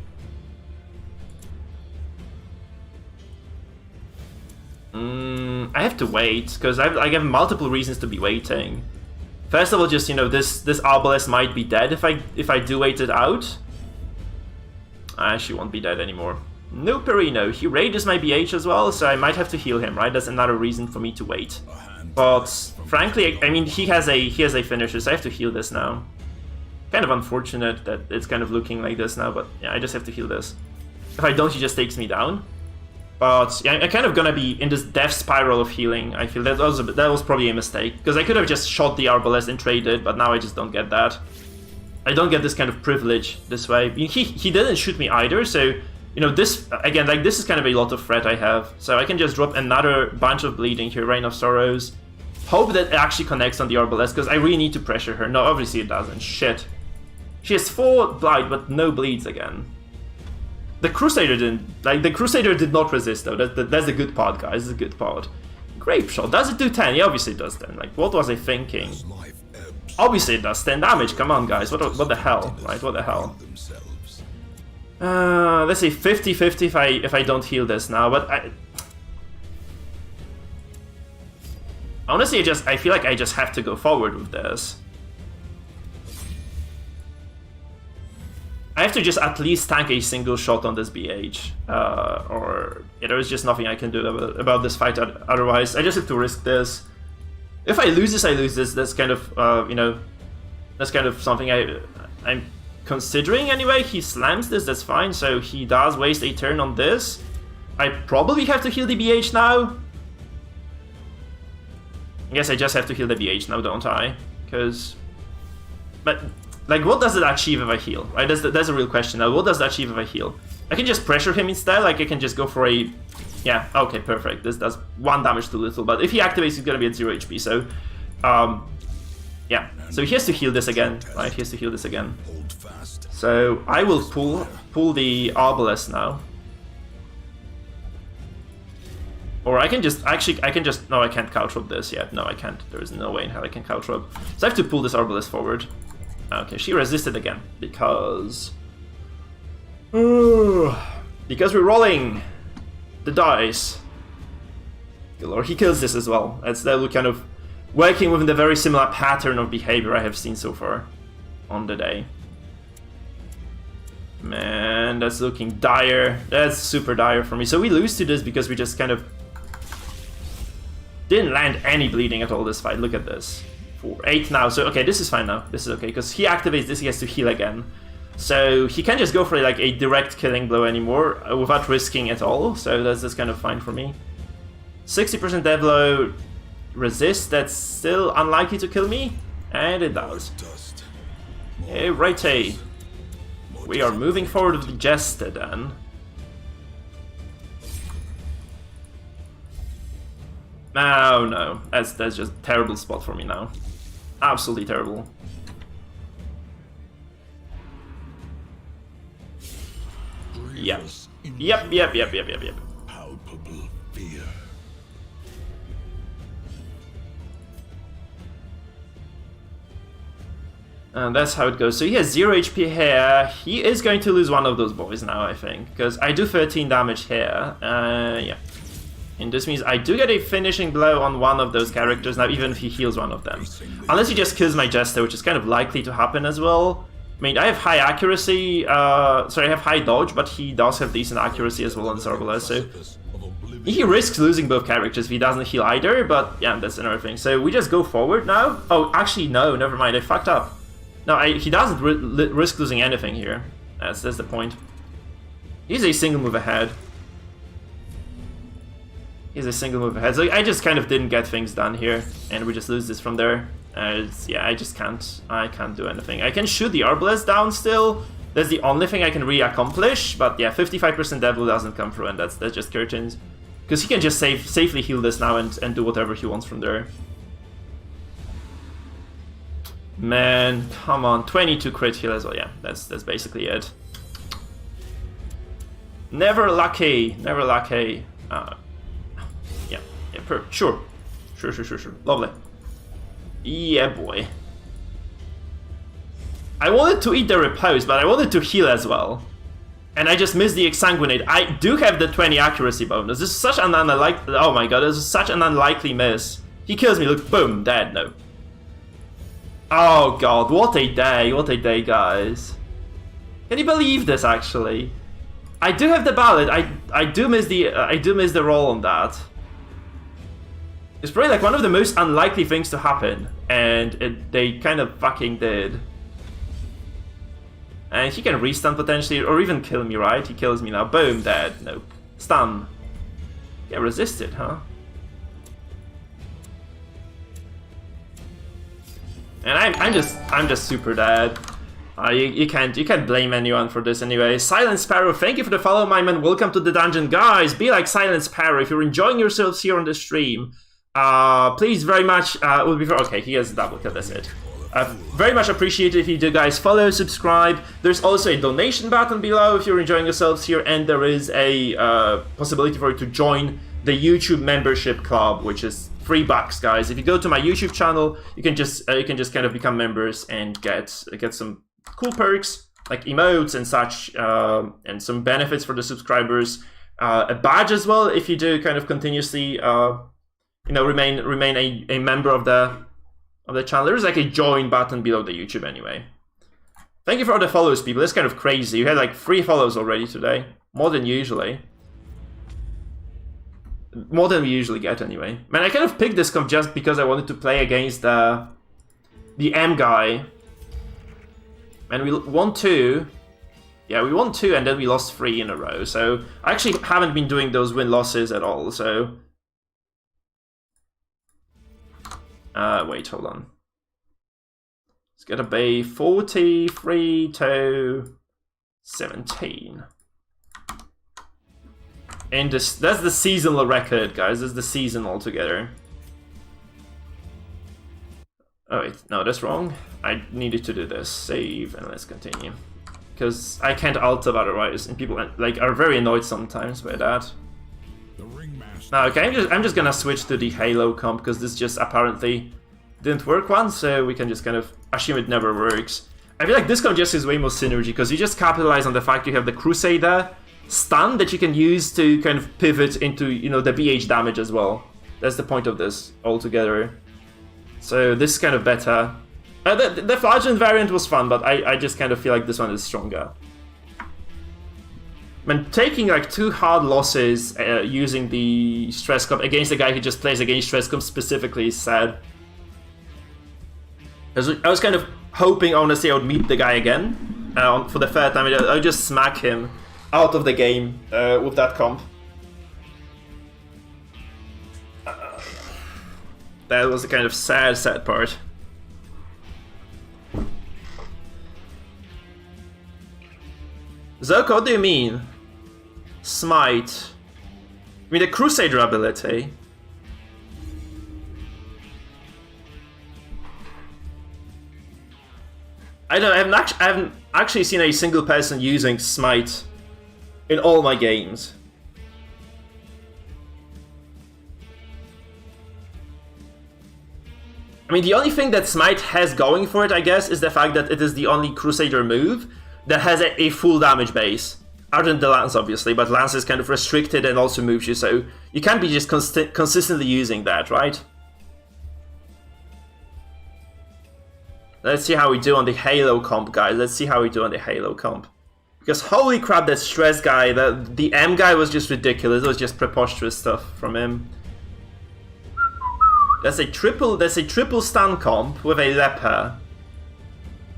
I have to wait, because I have multiple reasons to be waiting. First of all, just, you know, this Arbalest might be dead if I do wait it out. She won't be dead anymore. No Perino. He rages my BH as well, so I might have to heal him, right? That's another reason for me to wait. But frankly, I mean, he has a finisher, so I have to heal this now. Kind of unfortunate that it's kind of looking like this now, but yeah, I just have to heal this. If I don't, he just takes me down. But yeah, I'm kind of gonna be in this death spiral of healing. I feel that was probably a mistake, because I could have just shot the Arbalest and traded, but now I just don't get that. I don't get this kind of privilege this way. He didn't shoot me either, so, you know, this, again, like, this is kind of a lot of threat I have. So I can just drop another bunch of bleeding here, Reign of Sorrows. Hope that it actually connects on the Arbalest, because I really need to pressure her. No, obviously it doesn't. Shit. She has 4 blight, but no bleeds again. The Crusader didn't, like, the Crusader did not resist, though. That's the good part, guys. That's a good part. Grape Shot. Does it do 10? Yeah, obviously it does 10. Like, what was I thinking? Obviously it does 10 damage, come on guys, what the hell, right, what the hell. Let's say 50-50 if I don't heal this now, but honestly, I feel like I just have to go forward with this. I have to just at least tank a single shot on this BH, or yeah, there is just nothing I can do about this fight otherwise. I just have to risk this. If I lose this, I lose this. That's kind of, you know, that's kind of something I'm considering anyway. He slams this, that's fine. So he does waste a turn on this. I probably have to heal the BH now. I guess I just have to heal the BH now, don't I? Because, but like, what does it achieve if I heal? Right? That's a real question. Now, what does it achieve if I heal? I can just pressure him instead. Like, I can just go for a... Yeah, okay, perfect. This does 1 damage too little, but if he activates, he's gonna be at 0 HP, so... yeah, so he has to heal this again, right? He has to heal this again. So I will pull the Arbalest now. Or I can just... Actually, I can just... No, I can't caltrop this yet. No, I can't. There is no way in hell I can caltrop. So I have to pull this Arbalest forward. Okay, she resisted again, because... because we're rolling the dice. Or he kills this as well. That's kind of working within the very similar pattern of behavior I have seen so far on the day. Man, that's looking dire. That's super dire for me. So we lose to this because we just kind of didn't land any bleeding at all this fight. Look at this. 8 now. So okay, this is fine now. This is okay, because he activates this, he has to heal again. So he can't just go for like a direct killing blow anymore without risking at all. So that's kind of fine for me. 60% death blow, resist. That's still unlikely to kill me, and it does. Alrighty, we are moving forward with the Jester then. Oh no, that's just a terrible spot for me now. Absolutely terrible. Yep. Yep. Palpable fear. And that's how it goes. So he has 0 HP here. He is going to lose one of those boys now, I think. Because I do 13 damage here. Yeah. And this means I do get a finishing blow on one of those characters now, even if he heals one of them. Unless he just kills my Jester, which is kind of likely to happen as well. I mean, I have high accuracy, sorry, I have high dodge, but he does have decent accuracy as well on Zorbalas, so... He risks losing both characters if he doesn't heal either, but yeah, that's another thing. So we just go forward now? Oh, actually, no, never mind, I fucked up. No, he doesn't risk losing anything here. That's the point. He's a single move ahead. He's a single move ahead, so I just kind of didn't get things done here, and we just lose this from there. Yeah, I just can't. I can't do anything. I can shoot the Arbalest down still. That's the only thing I can really accomplish. But yeah, 55% Devil doesn't come through, and that's just curtains. Because he can just safely heal this now and do whatever he wants from there. Man, come on, 22 crit heal as well. Yeah, that's basically it. Never lucky, never lucky. Yeah, sure, lovely. Yeah, boy. I wanted to eat the repose, but I wanted to heal as well. And I just missed the exsanguinate. I do have the 20 accuracy bonus. This is such an unlikely... Oh my god, this is such an unlikely miss. He kills me, look, boom, dead, no. Oh god, what a day, guys. Can you believe this, actually? I do have the ballad, I do miss the roll on that. It's probably like one of the most unlikely things to happen, and they kind of fucking did. And he can restun potentially, or even kill me, right? He kills me now. Boom, dead. Nope. Stun. Yeah, resisted, huh? And I'm just super dead. You can't blame anyone for this anyway. Silent Sparrow, thank you for the follow, my man. Welcome to the dungeon, guys. Be like Silent Sparrow if you're enjoying yourselves here on the stream. Please very much, okay, he has a double kill, that's it. Very much appreciate it if you do, guys. Follow, subscribe. There's also a donation button below if you're enjoying yourselves here, and there is a possibility for you to join the YouTube membership club, which is $3, guys. If you go to my YouTube channel, you can just kind of become members and get some cool perks like emotes and such, and some benefits for the subscribers. A badge as well if you do kind of continuously, remain a member of the channel. There's like a join button below the YouTube anyway. Thank you for all the follows, people. That's kind of crazy. You had like 3 follows already today. More than usually. More than we usually get anyway. Man, I kind of picked this comp just because I wanted to play against the M guy. And we won 2. Yeah, we won 2 and then we lost 3 in a row. So I actually haven't been doing those win-losses at all, so... wait, hold on. It's gonna be 43 to 17. And that's the seasonal record, guys. That's the season altogether. Oh wait, no, that's wrong. I needed to do this. Save and let's continue. Because I can't alt-tab otherwise, and people like are very annoyed sometimes by that. Now, okay, I'm just gonna switch to the Halo comp because this just apparently didn't work once, so we can just kind of assume it never works. I feel like this comp just is way more synergy because you just capitalize on the fact you have the Crusader stun that you can use to kind of pivot into, the BH damage as well. That's the point of this altogether. So this is kind of better. The Flagellant variant was fun, but I just kind of feel like this one is stronger. Man, taking like 2 hard losses using the stress comp against a guy who just plays against stress comp specifically is sad. I was kind of hoping, honestly, I would meet the guy again for the 3rd time. I would just smack him out of the game with that comp. That was the kind of sad part. Zoko, what do you mean? Smite. I mean the Crusader ability. I haven't actually seen a single person using Smite in all my games. I mean, the only thing that Smite has going for it, I guess, is the fact that it is the only Crusader move that has a full damage base. Other than the Lance, obviously, but Lance is kind of restricted and also moves you, so you can't be just consistently using that, right? Let's see how we do on the Halo comp, guys. Let's see how we do on the Halo comp. Because holy crap, that stress guy, the M guy was just ridiculous. It was just preposterous stuff from him. That's a triple stun comp with a leper.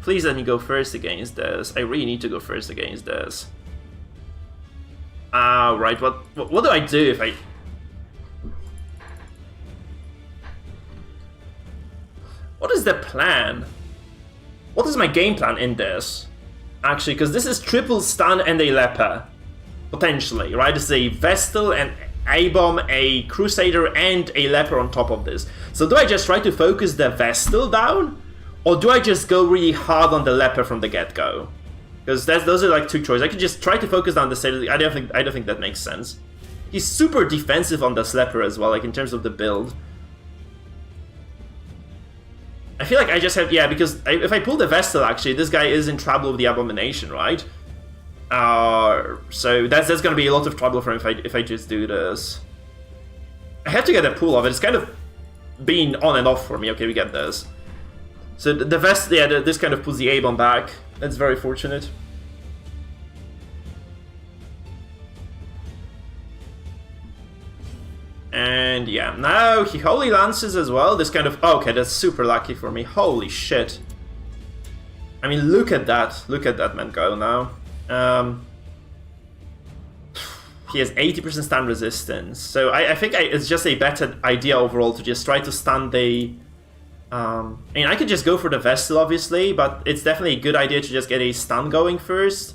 Please let me go first against this. I really need to go first against this. Right, what do I do if I... What is the plan? What is my game plan in this? Actually, because this is triple stun and a leper. Potentially, right? This is a Vestal, and A-bomb, a Crusader, and a leper on top of this. So do I just try to focus the Vestal down? Or do I just go really hard on the leper from the get-go? Because those are like two choices. I could just try to focus on the Sailor. I don't think that makes sense. He's super defensive on the leper as well, like in terms of the build. I feel like I just have, yeah, because if I pull the Vestal, actually, this guy is in trouble with the Abomination, right? So that's gonna be a lot of trouble for him if I just do this. I have to get a pull of it. It's kind of being on and off for me. Okay, we get this. So the Vestal, yeah, this kind of puts the A-bomb back. That's very fortunate. And yeah, now he Holy Lances as well. This kind of... Oh, okay, that's super lucky for me. Holy shit. I mean, look at that. Look at that man go now. He has 80% stun resistance. So I think it's just a better idea overall to just try to stun the... I mean, I could just go for the Vestal, obviously, but it's definitely a good idea to just get a stun going first.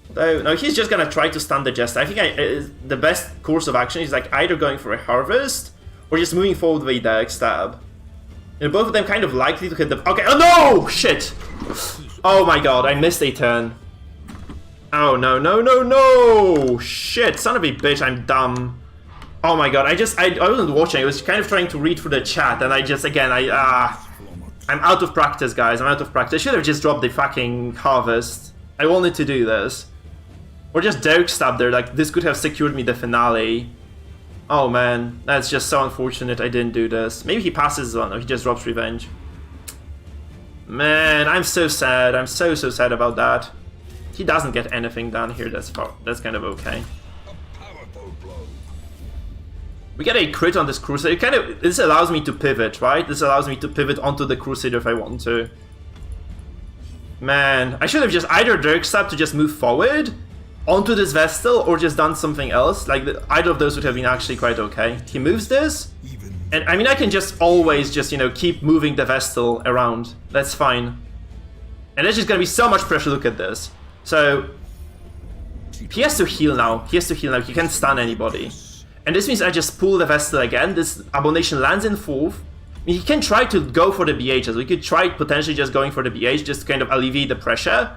Though, no, he's just gonna try to stun the Jester. I think the best course of action is like either going for a Harvest or just moving forward with a direct stab. And both of them kind of likely to hit the... Okay, oh no! Shit! Oh my god, I missed a turn. Oh no, no, no, no! Shit, son of a bitch, I'm dumb. Oh my god, I wasn't watching, I was kind of trying to read through the chat, and I just, again, I'm out of practice, guys, I'm out of practice. I should have just dropped the fucking Harvest. I wanted to do this. Or just Dirk Stab there, like, this could have secured me the finale. Oh man, that's just so unfortunate I didn't do this. Maybe he passes on, or he just drops Revenge. Man, I'm so sad, I'm so sad about that. He doesn't get anything done here, that's kind of okay. We get a crit on this Crusader. This allows me to pivot, right? This allows me to pivot onto the Crusader if I want to. Man, I should have just either Dirk Stab to just move forward onto this Vestal or just done something else. Like, either of those would have been actually quite okay. He moves this, and I mean, I can just always just, you know, keep moving the Vestal around. That's fine. And there's just gonna be so much pressure. Look at this. So, he has to heal now. He has to heal now. He can't stun anybody. And this means I just pull the Vestal again. This Abomination lands in 4th. I mean, he can try to go for the BH as well. We could try potentially just going for the BH just to kind of alleviate the pressure.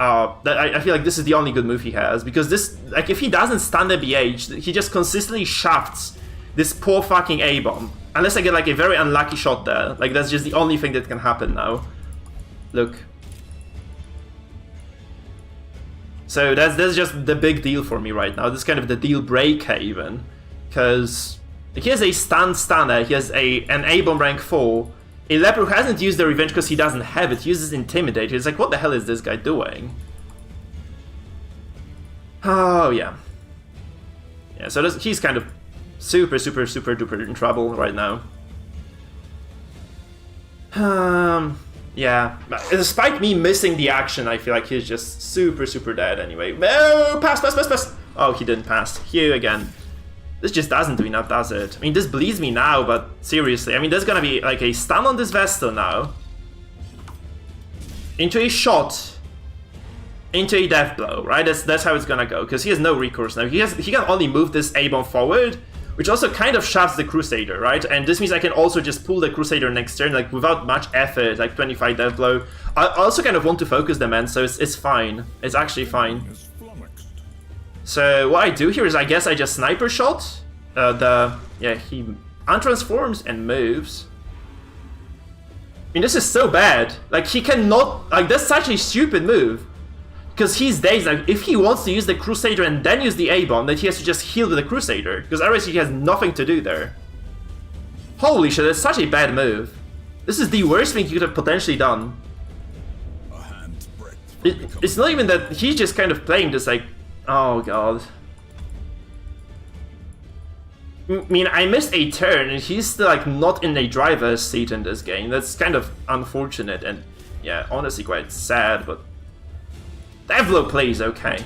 I feel like this is the only good move he has. Because this, like, if he doesn't stun the BH, he just consistently shafts this poor fucking A-bomb. Unless I get, like, a very unlucky shot there. Like, that's just the only thing that can happen now. Look. So that's just the big deal for me right now. This is kind of the deal breaker even. Because he has a stunner, he has an A-bomb rank 4. A leper who hasn't used the Revenge because he doesn't have it, he uses Intimidate. It's like, what the hell is this guy doing? Oh, yeah. Yeah, so he's kind of super duper in trouble right now. Yeah, despite me missing the action, I feel like he's just super dead anyway. Oh, pass! Oh, he didn't pass. Here again. This just doesn't do enough, does it? I mean, this bleeds me now, but seriously. I mean, there's gonna be like a stun on this Vestal now. Into a shot. Into a death blow, right? That's how it's gonna go, because he has no recourse now. He can only move this A-bomb forward, which also kind of shafts the Crusader, right? And this means I can also just pull the Crusader next turn, like, without much effort, like 25 death blow. I also kind of want to focus the man, so it's fine. It's actually fine. So what I do here is I guess I just sniper shot. He untransforms and moves. mean, this is so bad. Like, he cannot... Like, that's such a stupid move. Because he's dazed. Like, if he wants to use the Crusader and then use the A-bomb, then he has to just heal with the Crusader. Because otherwise he has nothing to do there. Holy shit, that's such a bad move. This is the worst thing he could have potentially done. It's not even that he's just kind of playing this like... Oh god. I mean, I missed a turn and he's still like not in a driver's seat in this game. That's kind of unfortunate and yeah, honestly quite sad, but... Devlo plays okay.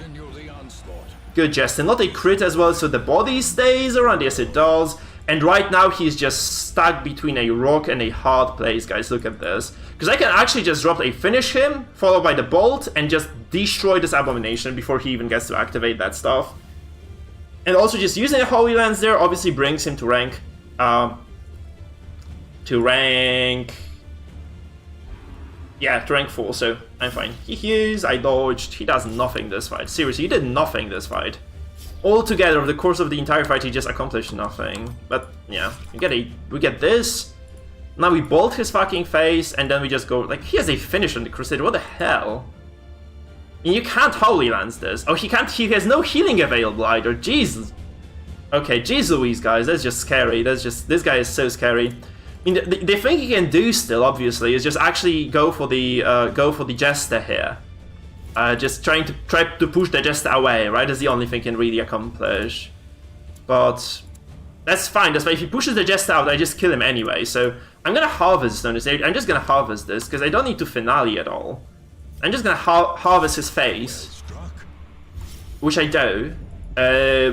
Good Jester, not a crit as well, so the body stays around. Yes, it does. And right now he's just stuck between a rock and a hard place, guys. Look at this. Because I can actually just drop a finish him, followed by the bolt, and just destroy this abomination before he even gets to activate that stuff. And also just using a Holy Lance there obviously brings him to rank... Yeah, to rank 4, so I'm fine. He heals, I dodged, he does nothing this fight. Seriously, he did nothing this fight. Altogether, over the course of the entire fight, he just accomplished nothing. But, yeah, we get this. Now we bolt his fucking face, and then we just go... Like, he has a finish on the Crusader, what the hell? And you can't Holy Lance this. Oh, he can't... He has no healing available either, Jesus. Okay, jeez Louise, guys, that's just scary. That's just... This guy is so scary. I mean, the thing he can do still, obviously, is just actually go for the Jester here. Just try to push the Jester away, right? That's the only thing he can really accomplish. But that's fine. That's fine. If he pushes the Jester out, I just kill him anyway. So I'm gonna harvest on this. I'm just gonna harvest this because I don't need to finale at all. I'm just gonna harvest his face, which I do.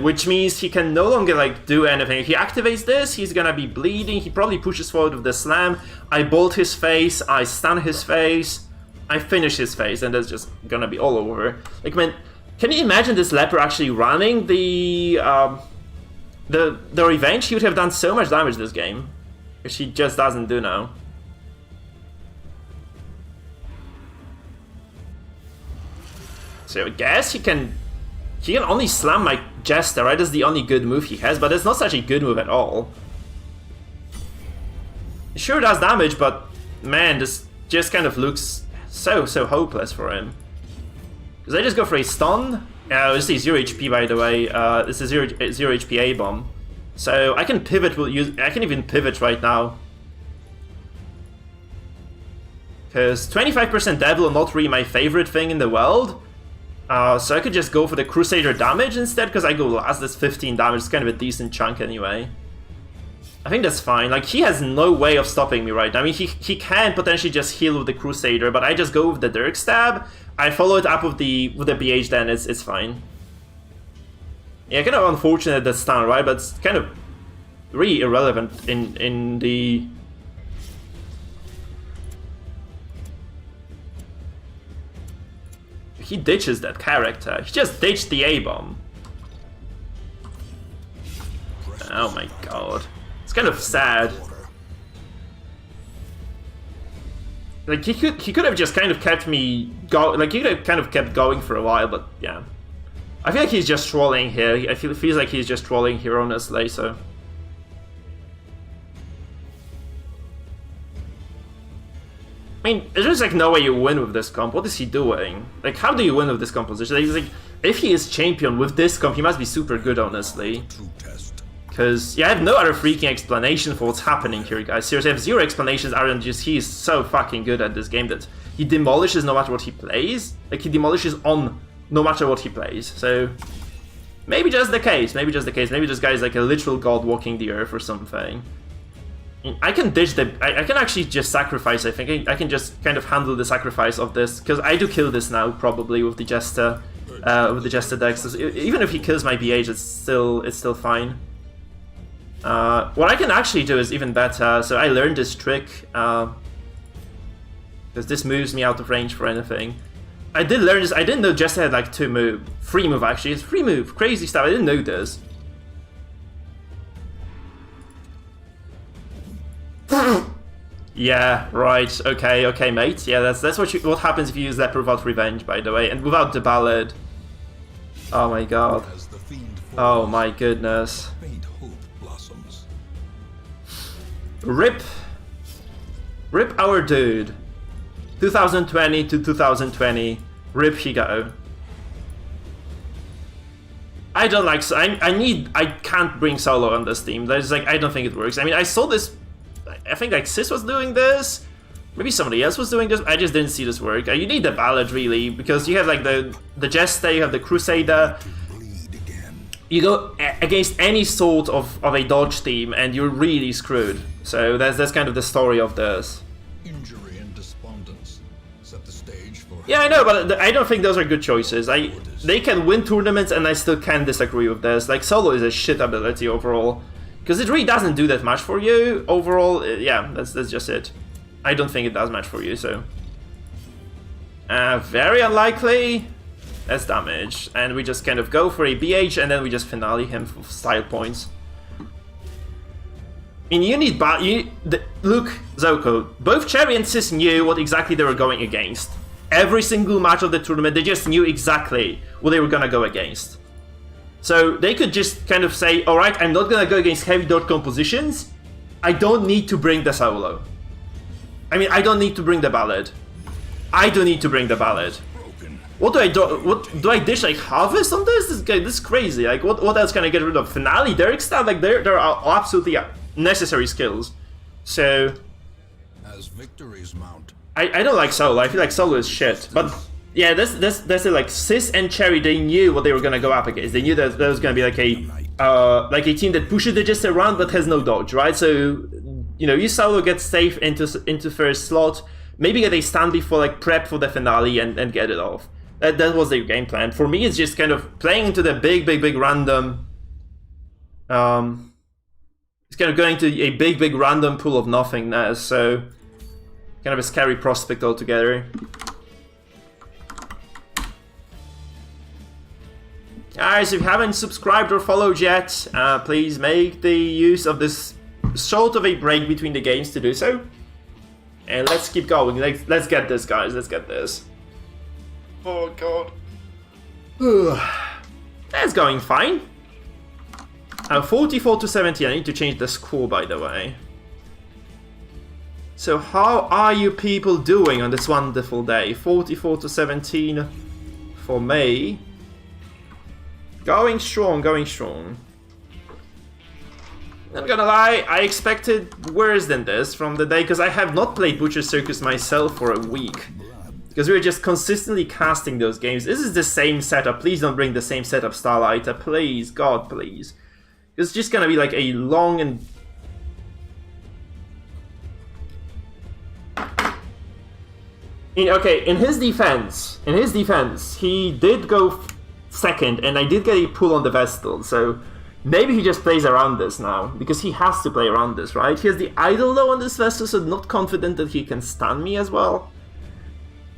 Which means he can no longer like do anything. If he activates this, he's gonna be bleeding. He probably pushes forward with the slam. I bolt his face. I stun his face. I finish his face, and that's just gonna be all over. Like, man, can you imagine this leper actually running the revenge? He would have done so much damage this game, which he just doesn't do now. So I guess he can only slam my Jester, right? That's the only good move he has, but it's not such a good move at all. It sure does damage, but man, this just kind of looks so hopeless for him. Because I just go for a stun. This is 0 HP, by the way. This is 0 HP A-bomb. So I can pivot. I can even pivot right now. Because 25% Devil, not really my favorite thing in the world. So I could just go for the Crusader damage instead, because I go last. That's 15 damage. It's kind of a decent chunk anyway. I think that's fine. Like, he has no way of stopping me right now. I mean, he can potentially just heal with the Crusader, but I just go with the Dirk Stab. I follow it up with the BH, then it's fine. Yeah, kind of unfortunate that stun, right? But it's kind of really irrelevant in the... He ditches that character. He just ditched the A-bomb. Oh my god. It's kind of sad. Like, he could have just kind of kept me like, he could have kind of kept going for a while, but yeah. I feel like he's just trolling here. It feels like he's just trolling here, honestly, so... I mean, there's just like no way you win with this comp. What is he doing? Like, how do you win with this composition? Like, if he is champion with this comp, he must be super good, honestly. Because, yeah, I have no other freaking explanation for what's happening here, guys. Seriously, I have zero explanations other than just he is so fucking good at this game that he demolishes no matter what he plays. Like, he demolishes on no matter what he plays. So, maybe just the case. Maybe just the case. Maybe this guy is like a literal god walking the earth or something. I can ditch the... I can actually just sacrifice, I think. I can just kind of handle the sacrifice of this, because I do kill this now, probably, with the Jester decks. So even if he kills my BH, it's still fine. What I can actually do is even better. So I learned this trick, because this moves me out of range for anything. I did learn this. I didn't know Jester had like 3 move, actually. It's 3 move. Crazy stuff. I didn't know this. Yeah, right. Okay, mate. Yeah, that's what happens if you use Leper without revenge, by the way, and without the ballad. Oh my god. Oh my goodness. RIP. Rip our dude. 2020 to 2020. Rip he go. I don't like... I can't bring solo on this team. There's like... I don't think it works. I mean, I saw this... I think like Sis was doing this. Maybe somebody else was doing this. I just didn't see this work. You need the Ballad, really, because you have like the Jester, you have the Crusader. You go against any sort of a dodge team, and you're really screwed. So that's kind of the story of this. Injury and despondence set the stage for... Yeah, I know, but I don't think those are good choices. They can win tournaments, and I still can't disagree with this. Like, solo is a shit ability overall. Because it really doesn't do that much for you overall. Yeah, that's just it. I don't think it does much for you, so... very unlikely. That's damage. And we just kind of go for a BH, and then we just finale him for style points. I mean, you need... Look, Zoko, both Cherry and Sis knew what exactly they were going against. Every single match of the tournament, they just knew exactly what they were gonna go against. So they could just kind of say, alright, I'm not gonna go against heavy dodge compositions. I don't need to bring the solo. I mean, I don't need to bring the Ballad. I don't need to bring the Ballad. What do I do? What do I dish like Harvest on this? This is crazy. Like, what else can I get rid of? Finale, Derek stuff. Like, there are absolutely necessary skills. So, As victories mount, I don't like solo. I feel like solo is shit. But yeah, that's it. Like Sis and Cherry, they knew what they were gonna go up against. They knew that there was gonna be like a team that pushes the Jester around but has no dodge, right? So, you know, you solo get safe into first slot, maybe get a stun before, like, prep for the finale and get it off. That was their game plan. For me, it's just kind of playing into the big random... it's kind of going to a big random pool of nothingness, so... kind of a scary prospect altogether. Guys, if you haven't subscribed or followed yet, please make the use of this sort of a break between the games to do so. And let's keep going. Let's get this, guys. Let's get this. Oh, God. That's going fine. 44 to 70. I need to change the score, by the way. So how are you people doing on this wonderful day? 44 to 17 for me. Going strong, going strong. Not gonna lie, I expected worse than this from the day, because I have not played Butcher Circus myself for a week. Because we were just consistently casting those games. This is the same setup. Please don't bring the same setup, Starlighter. Please, God, please. It's just gonna be like a long and... in his defense, he did go second, and I did get a pull on the Vestal, so maybe he just plays around this now, because he has to play around this, right? He has the idle though on this Vestal, so not confident that he can stun me as well.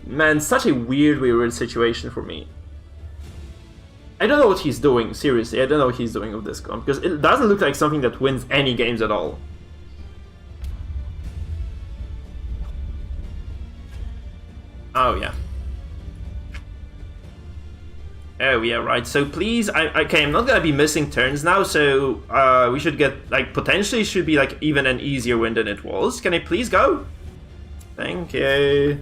Man, such a weird situation for me. I don't know what he's doing, seriously, I don't know what he's doing with this comp, because it doesn't look like something that wins any games at all. Oh, yeah. Oh, yeah, right. So please, okay, I'm not gonna be missing turns now, so we should get, like, potentially should be, like, even an easier win than it was. Can I please go? Thank you.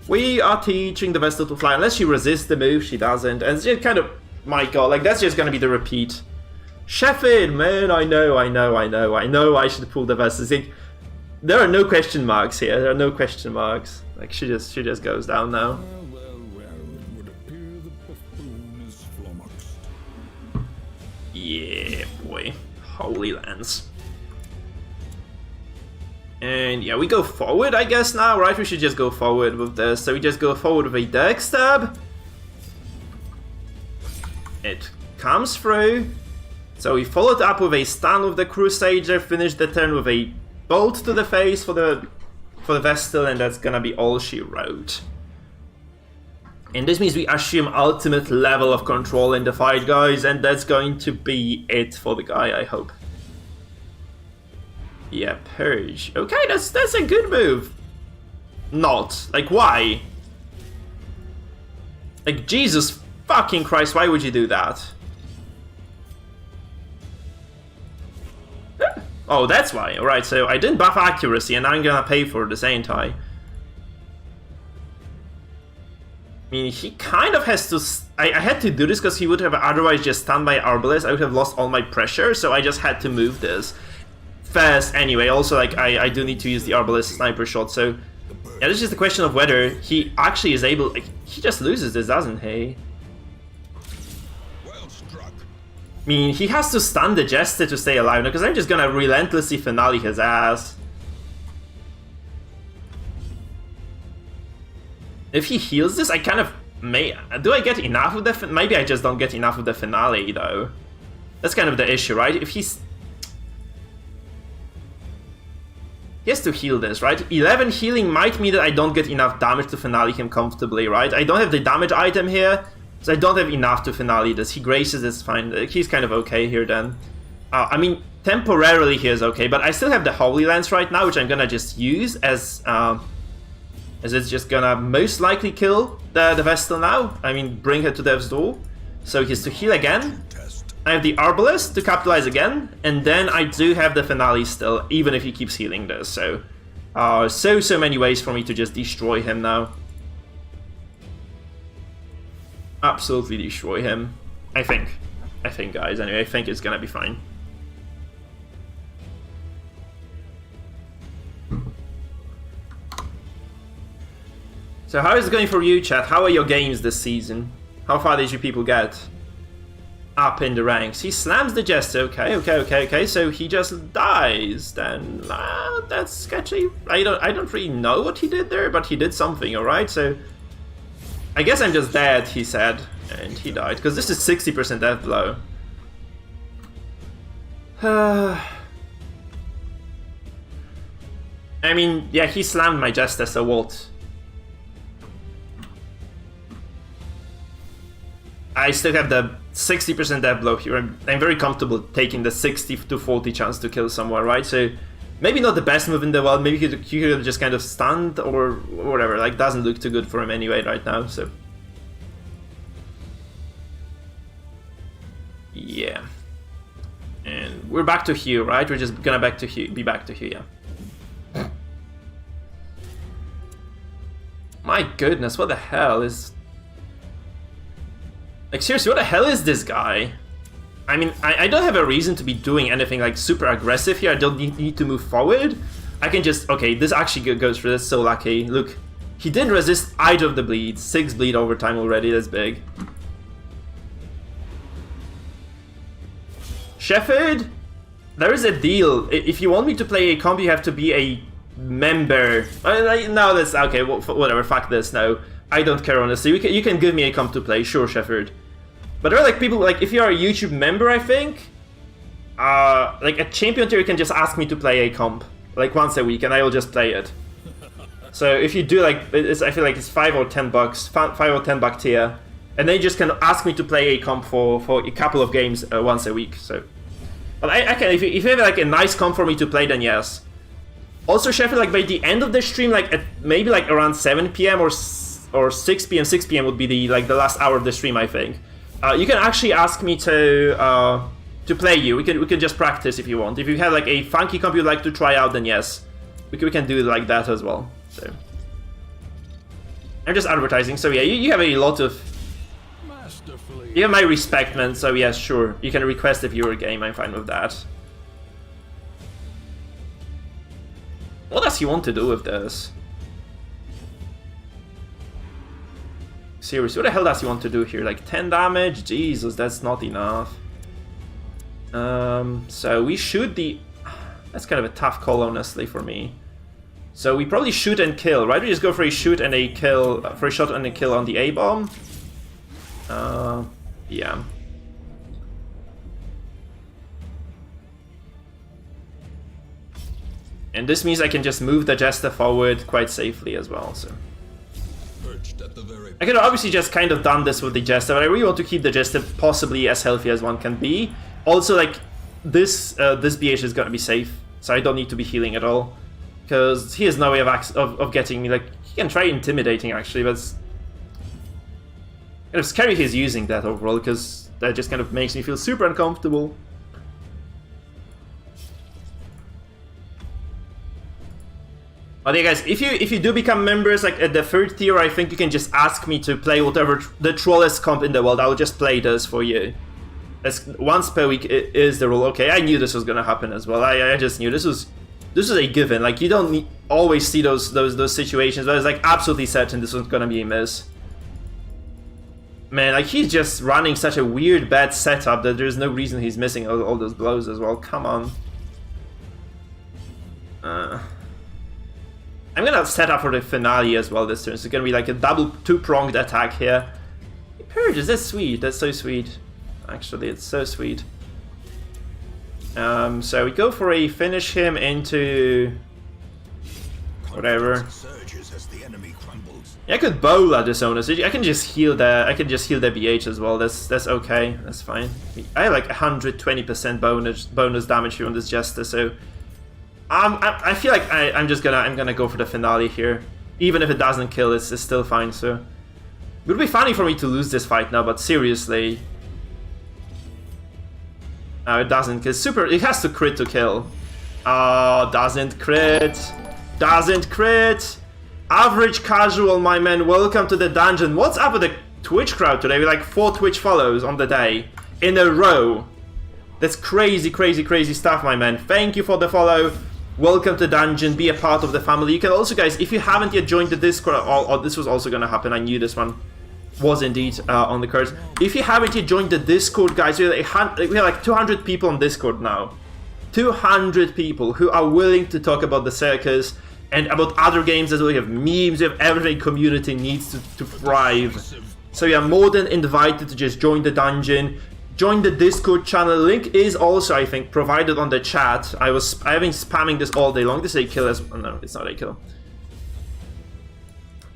We are teaching the Vestal to fly. Unless she resists the move, she doesn't. And it's just kind of, my God, like, that's just gonna be the repeat. Sheffield, man, I know I should pull the Vestal. There are no question marks here. There are no question marks. Like, she just goes down now. well, it would appear the buffoon is flummoxed. Yeah, boy. Holy lands. And yeah, we go forward, I guess, now, right? We should just go forward with this. So we just go forward with a Dirk Stab. It comes through. So we followed up with a stun with the Crusader, finished the turn with a bolt to the face for the Vestal, and that's gonna be all she wrote. And this means we assume ultimate level of control in the fight, guys, and that's going to be it for the guy, I hope. Yeah, Purge. Okay, that's a good move. Not. Like, why? Like, Jesus fucking Christ, why would you do that? Oh, that's why. Alright, so I didn't buff accuracy, and I'm gonna pay for this, ain't I? I mean, he kind of has to... I had to do this because he would have otherwise just stunned my Arbalest. I would have lost all my pressure, so I just had to move this fast anyway. Also, like, I do need to use the Arbalest sniper shot, so... Yeah, this is just a question of whether he actually is able... Like, he just loses this, doesn't he? Well struck. I mean, he has to stun the Jester to stay alive now, because I'm just gonna relentlessly finale his ass. If he heals this, I kind of may... Do I get enough of the... Maybe I just don't get enough of the finale, though. That's kind of the issue, right? If he's... He has to heal this, right? 11 healing might mean that I don't get enough damage to finale him comfortably, right? I don't have the damage item here, so I don't have enough to finale this. He graces, it's fine. He's kind of okay here then. I mean, temporarily he is okay, but I still have the Holy Lance right now, which I'm gonna just use as it's just gonna most likely kill the Vestal now. I mean, bring her to death's door. So he has to heal again. I have the Arbalest to capitalize again, and then I do have the finale still, even if he keeps healing this. So, so many ways for me to just destroy him now. Absolutely destroy him. I think, guys. Anyway, I think it's gonna be fine. So how is it going for you, chat? How are your games this season? How far did you people get? Up in the ranks. He slams the Jester. Okay. So he just dies. Then that's sketchy. I don't really know what he did there, but he did something. All right. So I guess I'm just dead. He said, and he died because this is 60% death blow. I mean, yeah, he slammed my Jester. So what? I still have the 60% death blow here. I'm very comfortable taking the 60 to 40 chance to kill someone, right? So maybe not the best move in the world. Maybe he could have just kind of stunned or whatever. Like, doesn't look too good for him anyway right now. So yeah, and we're back to Hugh, right? We're just gonna be back to Hugh, yeah. My goodness, what the hell is... Like, seriously, what the hell is this guy? I mean, I don't have a reason to be doing anything, like, super aggressive here. I don't need to move forward. I can just... Okay, this actually goes for this. So lucky. Look, he didn't resist either of the bleeds. 6 bleed over time already. That's big. Shepherd, there is a deal. If you want me to play a comp, you have to be a member. No, that's... Okay, whatever. Fuck this. No. I don't care, honestly. You can give me a comp to play, sure, Shepherd. But there are like people, like, if you're a YouTube member, I think, like a champion tier, you can just ask me to play a comp, like once a week, and I will just play it. So if you do, like, I feel like it's $5 or $10, $5 or $10 tier, and then you just can ask me to play a comp for a couple of games once a week. So, but I can, if you have like a nice comp for me to play, then yes. Also, Shepherd, like by the end of the stream, like at maybe like around 7 PM or 6 PM. 6 PM would be the last hour of the stream, I think. You can actually ask me to play you. We can just practice if you want. If you have like a funky comp you'd like to try out, then yes, we can do it like that as well. So I'm just advertising. So yeah, you have a lot of... You have my respect, man. So yes, sure. You can request a viewer game. I'm fine with that. What does he want to do with this? Seriously, what the hell does he want to do here? Like 10 damage? Jesus, that's not enough. So we shoot the... That's kind of a tough call, honestly, for me. So we probably shoot and kill, right? We just go for a shoot and a kill, for a shot and a kill on the A-bomb. Yeah. And this means I can just move the Jester forward quite safely as well, so... I could have obviously just kind of done this with the Jester, but I really want to keep the Jester possibly as healthy as one can be. Also, like, this BH is gonna be safe, so I don't need to be healing at all. Because he has no way of getting me. Like, he can try intimidating, actually, but it's kind of scary he's using that overall, because that just kind of makes me feel super uncomfortable. But yeah, guys, if you do become members, like at the 3rd tier, I think you can just ask me to play whatever the trollest comp in the world. I will just play this for you. That's once per week is the rule. Okay, I knew this was gonna happen as well. I just knew this was a given. Like you don't always see those situations, but it's like absolutely certain this was gonna be a miss. Man, like he's just running such a weird bad setup that there's no reason he's missing all those blows as well. Come on. I'm gonna set up for the finale as well this turn. So it's gonna be like a double two-pronged attack here. He purges, that's sweet, that's so sweet. Actually, it's so sweet. So we go for a finish him into whatever. Yeah, I could bowl at this owner. I can just heal the BH as well. That's okay. That's fine. I have like 120% bonus damage here on this Jester, so I feel like I'm gonna go for the finale here. Even if it doesn't kill, it's still fine. So it would be funny for me to lose this fight now, but seriously. No, it doesn't, because it has to crit to kill. Oh, doesn't crit. Doesn't crit. Average casual, my man, welcome to the dungeon. What's up with the Twitch crowd today? We like 4 Twitch follows on the day. In a row. That's crazy, crazy, crazy stuff, my man. Thank you for the follow. Welcome to dungeon, be a part of the family. You can also, guys, if you haven't yet joined the Discord, this was also gonna happen, I knew this one was indeed on the cards. If you haven't yet joined the Discord, guys, we have like 200 people on Discord now. 200 people who are willing to talk about the circus and about other games as well. We have memes, we have everything community needs to thrive. So you are more than invited to just join the dungeon, join the Discord channel. Link is also, I think, provided on the chat. I've been spamming this all day long. This is a kill as well. No, it's not a kill.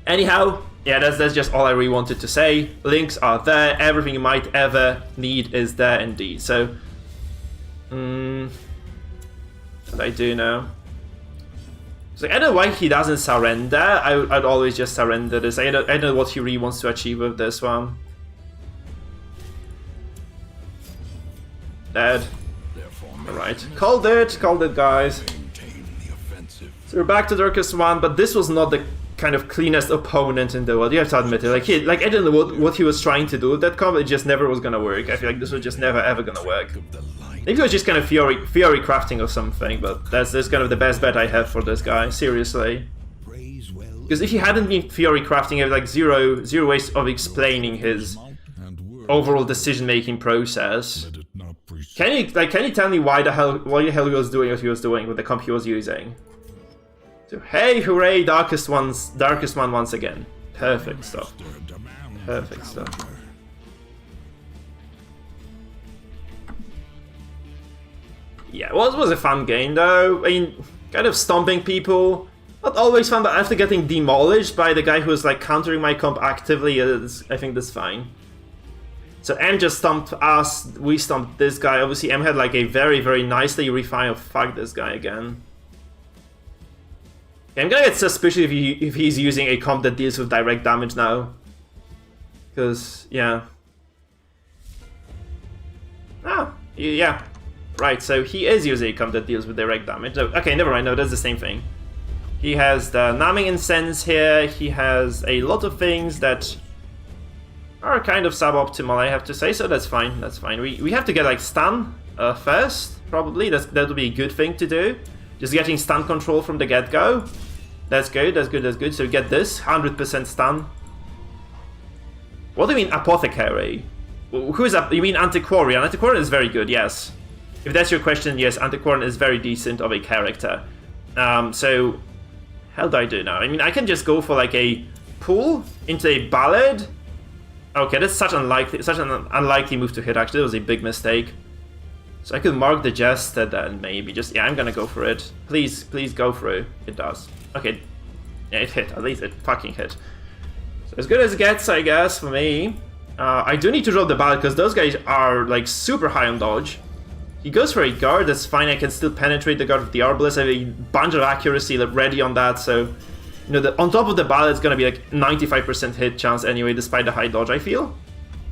Anyhow, yeah, that's just all I really wanted to say. Links are there. Everything you might ever need is there indeed. So, what I do now? So I don't know why he doesn't surrender. I'd always just surrender this. I don't know what he really wants to achieve with this one. Dead. Alright. Called it, guys. So we're back to Darkest One, but this was not the kind of cleanest opponent in the world. You have to admit it. Like I don't know what he was trying to do with that comp. It just never was gonna work. I feel like this was just never ever gonna work. Maybe it was just kind of Fury crafting or something, but that's kind of the best bet I have for this guy, seriously. Because if he hadn't been Fury crafting, I have like zero ways of explaining his overall decision-making process. Can you tell me why the hell he was doing what he was doing with the comp he was using? So hey, hooray, Darkest One once again. Perfect stuff. Perfect stuff. Yeah, it was a fun game though. I mean, kind of stomping people. Not always fun, but after getting demolished by the guy who was like countering my comp actively, I think that's fine. So M just stomped us, we stomped this guy. Obviously M had like a very, very nicely refined, fuck this guy again. Okay, I'm gonna get suspicious if he's using a comp that deals with direct damage now. Because, yeah. Yeah. Right, so he is using a comp that deals with direct damage. Okay, never mind, no, that's the same thing. He has the numbing incense here, he has a lot of things that are kind of suboptimal, I have to say, so that's fine, that's fine. We have to get like stun first, probably. That would be a good thing to do. Just getting stun control from the get-go. That's good, that's good, that's good. So get this, 100% stun. What do you mean Apothecary? Who is up? You mean Antiquarian? Antiquarian is very good, yes. If that's your question, yes, Antiquarian is very decent of a character. So, how do I do now? I mean, I can just go for like a pull into a ballad. Okay, that's such an unlikely move to hit, actually. That was a big mistake. So I could mark the Jester then, maybe. Just, yeah, I'm gonna go for it. Please go through. It does. Okay. Yeah, it hit. At least it fucking hit. So as good as it gets, I guess, for me. I do need to drop the ballad, because those guys are, like, super high on dodge. He goes for a guard, that's fine. I can still penetrate the guard with the Arbalest. I have a bunch of accuracy ready on that, so... You know, on top of the ballad, it's gonna be like 95% hit chance anyway, despite the high dodge, I feel.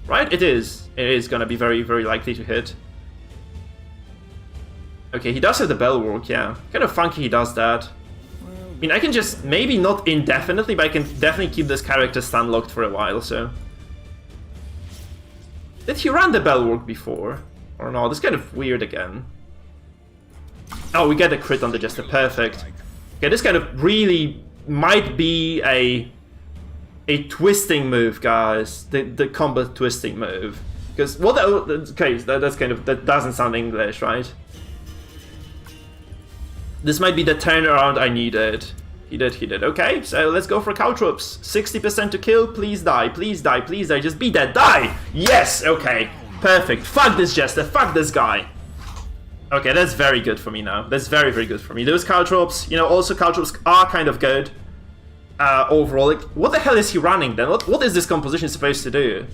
Right? It is. It is gonna be very, very likely to hit. Okay, he does have the bell work, yeah. Kind of funky he does that. mean, I can just, maybe not indefinitely, but I can definitely keep this character stun locked for a while, so... Did he run the Bellwork before? Or no? This is kind of weird again. Oh, we get a crit on the Jester, perfect. Okay, this kind of really might be a twisting move, guys. The combo twisting move. Because, well, okay, that's kind of, that doesn't sound English, right? This might be the turnaround I needed. He did. Okay, so let's go for Caltrops. 60% to kill, please die, please die, please die, just be dead, die! Yes, okay, perfect. Fuck this Jester, fuck this guy. Okay, that's very good for me now. That's very, very good for me. Those Caltrops, you know, also Caltrops are kind of good. Overall, like, what the hell is he running then? What is this composition supposed to do?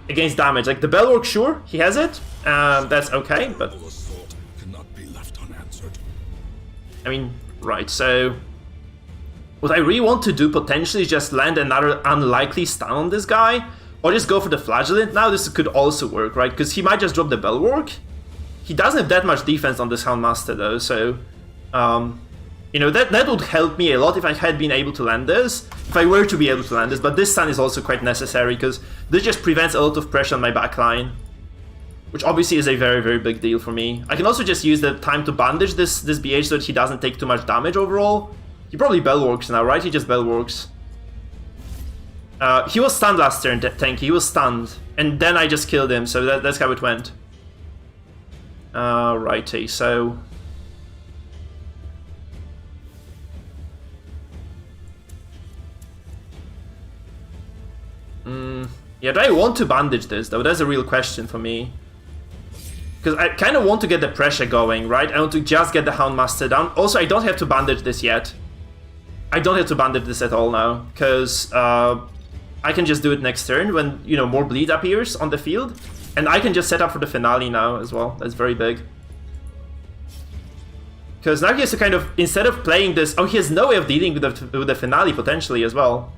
Against damage, like the Bellwork, sure, he has it. That's okay, but... I mean, right, so... What I really want to do potentially is just land another unlikely stun on this guy, or just go for the Flagellant now. This could also work, right? Because he might just drop the Bellwork. He doesn't have that much defense on this Houndmaster though, so... you know, that would help me a lot if I had been able to land this, if I were to be able to land this, but this stun is also quite necessary, because this just prevents a lot of pressure on my backline. Which obviously is a very, very big deal for me. I can also just use the time to bandage this BH so that he doesn't take too much damage overall. He probably Bellworks now, right? He just Bellworks. He was stunned last turn, Tanky. He was stunned. And then I just killed him, so that's how it went. Righty, so... Yeah, do I want to bandage this, though? That's a real question for me. Because I kind of want to get the pressure going, right? I want to just get the Houndmaster down. Also, I don't have to bandage this yet. I don't have to bandage this at all now, because I can just do it next turn when, you know, more bleed appears on the field. And I can just set up for the finale now as well. That's very big. Because now he has to kind of, instead of playing this... Oh, he has no way of dealing with the finale potentially as well.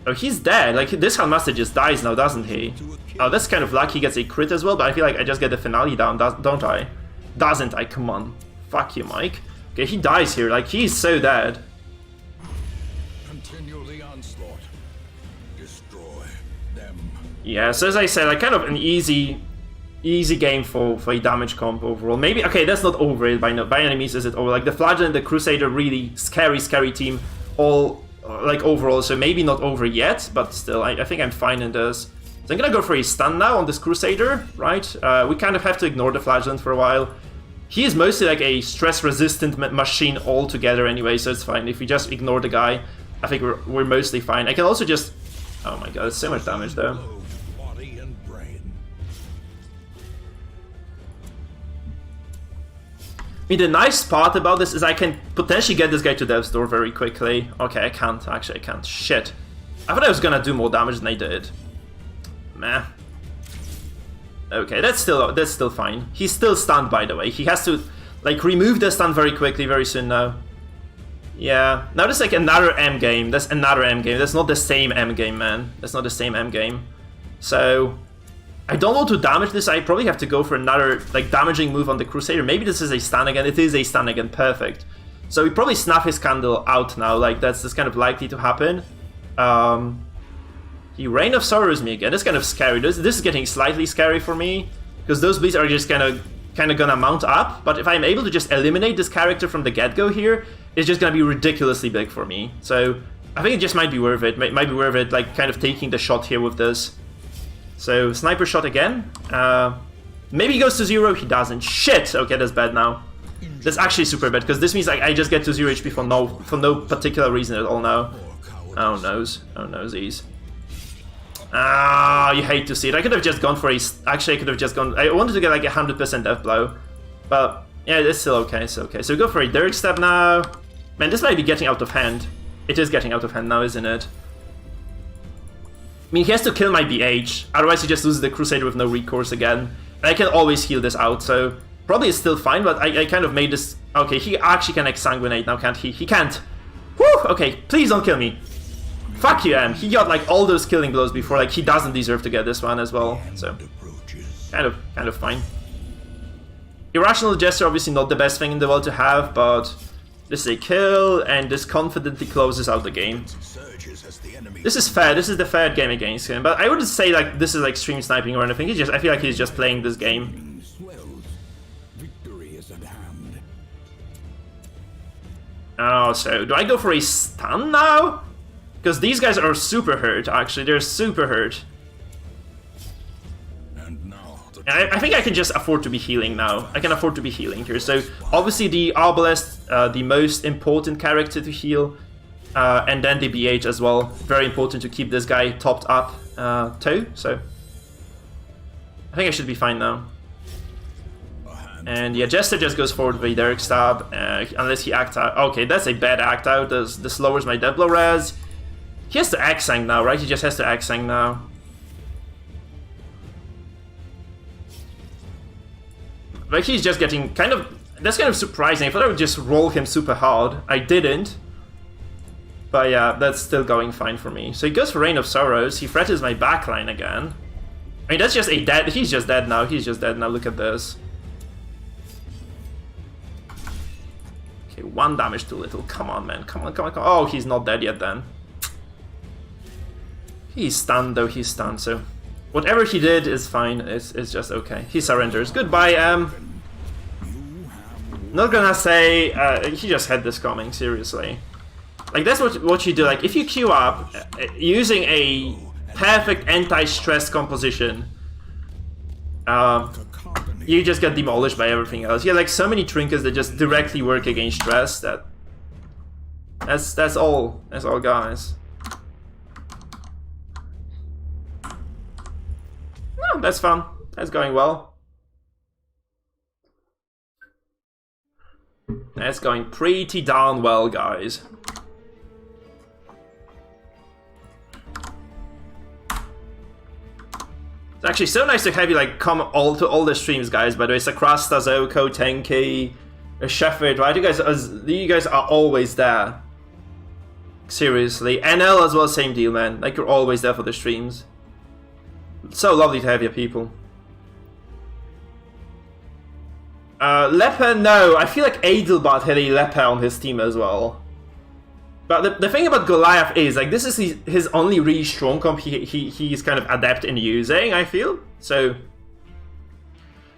Oh, he's dead. Like, this Houndmaster just dies now, doesn't he? Oh, that's kind of lucky. He gets a crit as well, but I feel like I just get the finale down, don't I? Doesn't I? Come on. Fuck you, Mike. Okay, he dies here. Like, he's so dead. Continue the onslaught. Destroy them. Yeah, so as I said, like, kind of an easy game for a damage comp overall. Maybe, okay, that's not over it by any means, is it over? Like, the Flagellant and the Crusader, really scary team, all... like overall, so maybe not over yet, but still, I think I'm fine in this. So I'm gonna go for a stun now on this Crusader, right? We kind of have to ignore the Flagellant for a while. He is mostly like a stress-resistant machine altogether anyway, so it's fine. If we just ignore the guy, I think we're mostly fine. I can also just... Oh my god, it's so much damage though. Body and brain. I mean, the nice part about this is I can potentially get this guy to Death's Door very quickly. Okay, I can't. Actually, I can't. Shit. I thought I was gonna do more damage than I did. Meh. Okay, that's still fine. He's still stunned, by the way. He has to, like, remove the stun very quickly, very soon now. Yeah. Now there's, like, another M game. That's another M game. That's not the same M game, man. That's not the same M game. So... I don't want to damage this. I probably have to go for another, like, damaging move on the Crusader. Maybe this is a stun again. It is a stun again. Perfect. So we probably snuff his candle out now. Like, that's kind of likely to happen. He Reign of Sorrows me again. That's kind of scary. This is getting slightly scary for me, because those bleeds are just kind of gonna mount up. But if I'm able to just eliminate this character from the get-go here, it's just gonna be ridiculously big for me. So I think it just might be worth it. Might be worth it, like, kind of taking the shot here with this. So, sniper shot again. Maybe he goes to 0, he doesn't. Shit! Okay, that's bad now. That's actually super bad, because this means like, I just get to 0 HP for no particular reason at all now. Oh noes. Oh nosies. Ah, you hate to see it. I could have just gone for a... Actually, I could have just gone... I wanted to get like 100% death blow. But, yeah, it's still okay, it's okay. So we go for a Dirk Stab now. Man, this might be getting out of hand. It is getting out of hand now, isn't it? I mean, he has to kill my BH, otherwise he just loses the Crusader with no recourse again. And I can always heal this out, so probably it's still fine, but I kind of made this... Okay, he actually can exsanguinate now, can't he? He can't! Whew! Okay, please don't kill me. Fuck you, He got like all those killing blows before, like he doesn't deserve to get this one as well, so... Kind of fine. Irrational Gesture, obviously not the best thing in the world to have, but... This is a kill, and this confidently closes out the game. This is fair. This is the fair game against him. But I wouldn't say like this is like stream sniping or anything. I feel like he's just playing this game. Oh, so do I go for a stun now? Because these guys are super hurt. Actually, they're super hurt. I think I can just afford to be healing now. I can afford to be healing here. So obviously the Arbalest, the most important character to heal, and then the BH as well. Very important to keep this guy topped up too. So I think I should be fine now. And yeah, Jester just goes forward with a Derek Stab, unless he acts out. Okay, that's a bad act out. This lowers my Death Blow res. He has to Axang now, right? He just has to Axang now. Like he's just getting kind of... That's kind of surprising. I thought I would just roll him super hard. I didn't. But yeah, that's still going fine for me. So he goes for Reign of Sorrows. He threatens my backline again. I mean, that's just a dead... He's just dead now. He's just dead now. Look at this. Okay, 1 damage too little. Come on, man. Come on, come on, come on. Oh, he's not dead yet then. He's stunned though. He's stunned, so... Whatever he did is fine, it's just okay. He surrenders. Goodbye, Not gonna say, he just had this coming, seriously. Like, that's what you do, like, if you queue up, using a perfect anti-stress composition, you just get demolished by everything else. You have, like, so many trinkets that just directly work against stress that... That's all, guys. That's fun. That's going well. That's going pretty darn well, guys. It's actually so nice to have you like come to all the streams, guys. By the way, Sakrasta, Zoko, Tenki, Shepard, right? You guys are always there. Seriously, NL as well, same deal, man. Like you're always there for the streams. So lovely to have your people. Leper, no. I feel like Adelbart had a Leper on his team as well. But the thing about Goliath is, like, this is his only really strong comp he's kind of adept in using, I feel. So,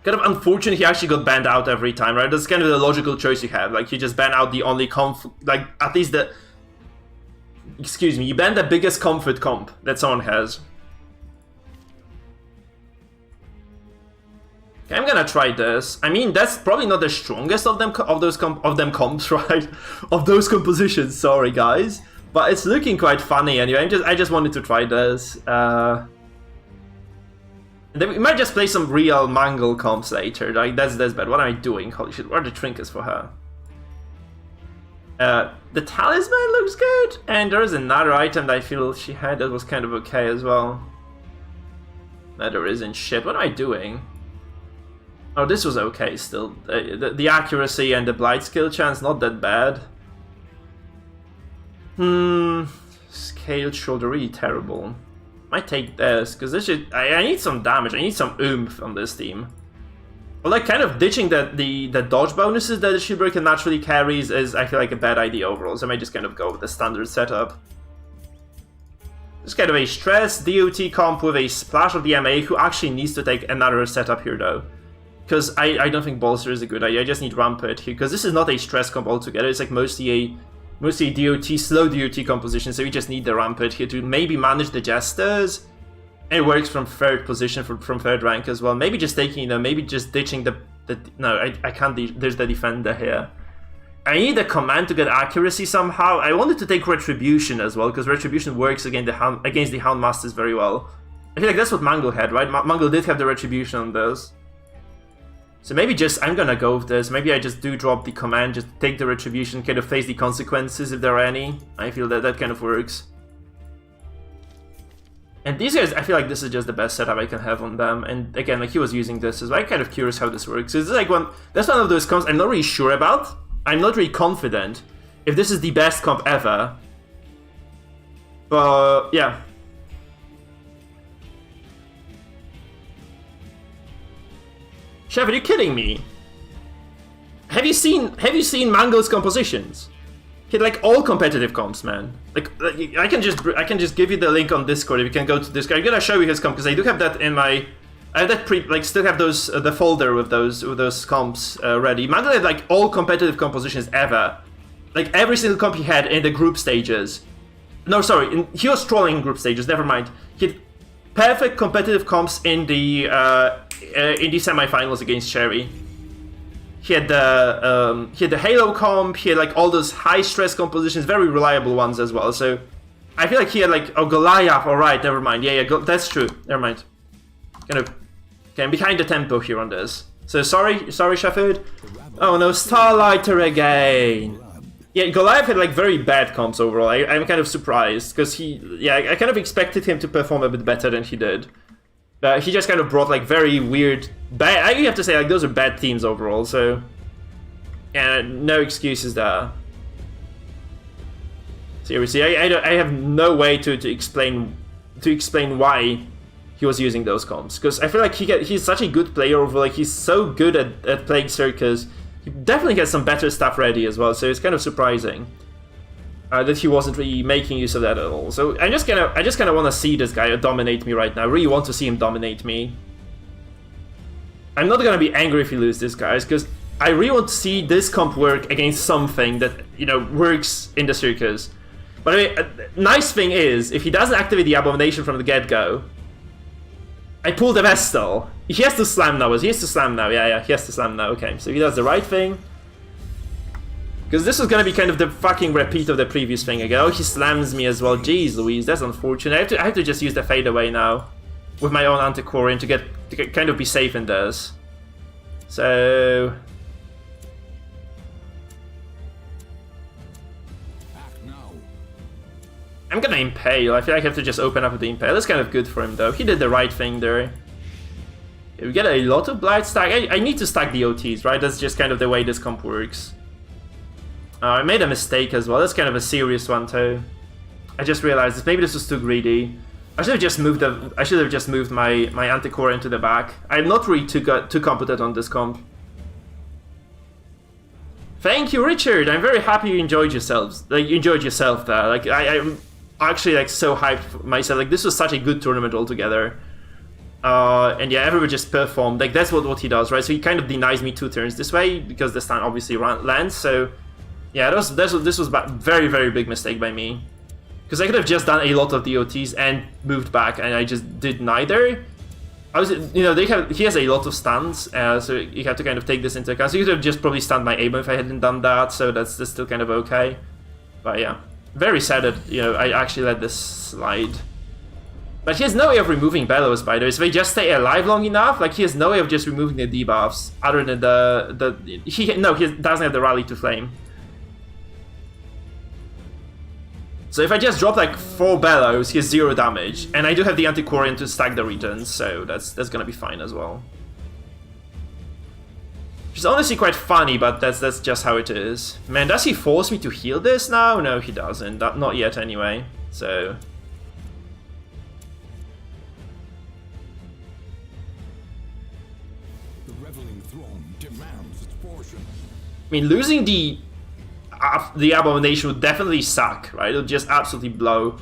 kind of unfortunate he actually got banned out every time, right? That's kind of the logical choice you have. Like, you just ban out the only comp, like, at least the... Excuse me, you ban the biggest comfort comp that someone has. Okay, I'm gonna try this. I mean, that's probably not the strongest of them comps, right? Of those compositions, sorry guys. But it's looking quite funny anyway. I just wanted to try this. Then we might just play some real Mangle comps later. Like that's bad. What am I doing? Holy shit, what are the trinkets for her? The talisman looks good, and there is another item that I feel she had that was kind of okay as well. No, there isn't shit. What am I doing? Oh, this was okay still. The accuracy and the blight skill chance, not that bad. Scaled shoulder, really terrible. Might take this, because this should... I need some damage, I need some oomph on this team. But like, kind of ditching the dodge bonuses that the shield breaker naturally carries is, I feel like, a bad idea overall, so I might just kind of go with the standard setup. Just kind of a stress DOT comp with a splash of the MA, who actually needs to take another setup here though. Because I don't think Bolster is a good idea. I just need Rampart here, because this is not a stress comp altogether. It's like mostly a DOT, slow DOT composition, so you just need the Rampart here to maybe manage the Jesters. And it works from 3rd position, from 3rd rank as well. Maybe just taking, maybe just ditching the no, I can't, there's the Defender here. I need the command to get accuracy somehow. I wanted to take Retribution as well, because Retribution works against the Houndmasters very well. I feel like that's what Mangle had, right? Mangle did have the Retribution on this. So maybe just, I'm gonna go with this. Maybe I just do drop the command, just take the Retribution, kind of face the consequences if there are any. I feel that kind of works. And these guys, I feel like this is just the best setup I can have on them. And again, like he was using this, so I'm kind of curious how this works. It's like that's one of those comps I'm not really sure about. I'm not really confident if this is the best comp ever. But yeah. Chef, are you kidding me? have you seen Mango's compositions? He had like all competitive comps, man. Like I can just give you the link on Discord if you can go to Discord. I'm gonna show you his comp because I do have that in my. I have that still have those the folder with those comps ready. Mango had like all competitive compositions ever, like every single comp he had in the group stages. No, sorry, he was trolling in group stages. Never mind. He had perfect competitive comps in the semifinals against Cherry. He had the Halo comp. He had like all those high stress compositions, very reliable ones as well. So I feel like he had like Goliath. All right, never mind. Yeah, that's true. Never mind. Kind of. Okay, I'm behind the tempo here on this. So sorry, Sheffield. Oh no, Starlighter again. Yeah, Goliath had like very bad comps overall. I'm kind of surprised because I kind of expected him to perform a bit better than he did. He just kind of brought like very weird, bad. I have to say like those are bad teams overall. So yeah, no excuses there. Seriously, I have no way to explain why he was using those comps, because I feel like he's such a good player overall. Like he's so good at playing Circus. He definitely has some better stuff ready as well. So it's kind of surprising that he wasn't really making use of that at all. So I just kind of want to see this guy dominate me right now. I really want to see him dominate me. I'm not gonna be angry if he loses this, guys, because I really want to see this comp work against something that works in the Circus. But I mean, nice thing is, if he doesn't activate the Abomination from the get-go, I pull the Vestal. He has to slam now. He has to slam now. Yeah, he has to slam now. Okay, so he does the right thing. Because this is gonna be kind of the fucking repeat of the previous thing again. Oh, he slams me as well. Jeez Louise, that's unfortunate. I have to just use the fadeaway now with my own anti-Corian to kind of be safe in this. So I'm gonna Impale. I feel like I have to just open up with the Impale. That's kind of good for him though. He did the right thing there. We get a lot of Blight stack. I need to stack the OTs, right? That's just kind of the way this comp works. I made a mistake as well. That's kind of a serious one too. I just realized that maybe this was too greedy. I should have just moved my anti-core into the back. I'm not really too competent on this comp. Thank you, Richard. I'm very happy you enjoyed yourselves. Like you enjoyed yourself there. Like I'm actually like so hyped for myself. Like this was such a good tournament altogether. And yeah, everyone just performed. Like that's what he does, right? So he kind of denies me 2 turns this way because the stun obviously lands. So yeah, this was a very, very big mistake by me. Because I could have just done a lot of DOTs and moved back, and I just did neither. He has a lot of stuns, so you have to kind of take this into account. So you could have just probably stunned my Abel if I hadn't done that, so that's still kind of okay. But yeah, very sad that I actually let this slide. But he has no way of removing Bellows, by the way. So if they just stay alive long enough, like he has no way of just removing the debuffs other than he doesn't have the Rally to Flame. So if I just drop like 4 Bellows, he has 0 damage, and I do have the Antiquarian to stack the returns, so that's gonna be fine as well. Which is honestly quite funny, but that's just how it is. Man, does he force me to heal this now? No, he doesn't. Not yet anyway. So The reveling throne demands its portion. I mean, losing the Abomination would definitely suck, right? It would just absolutely blow.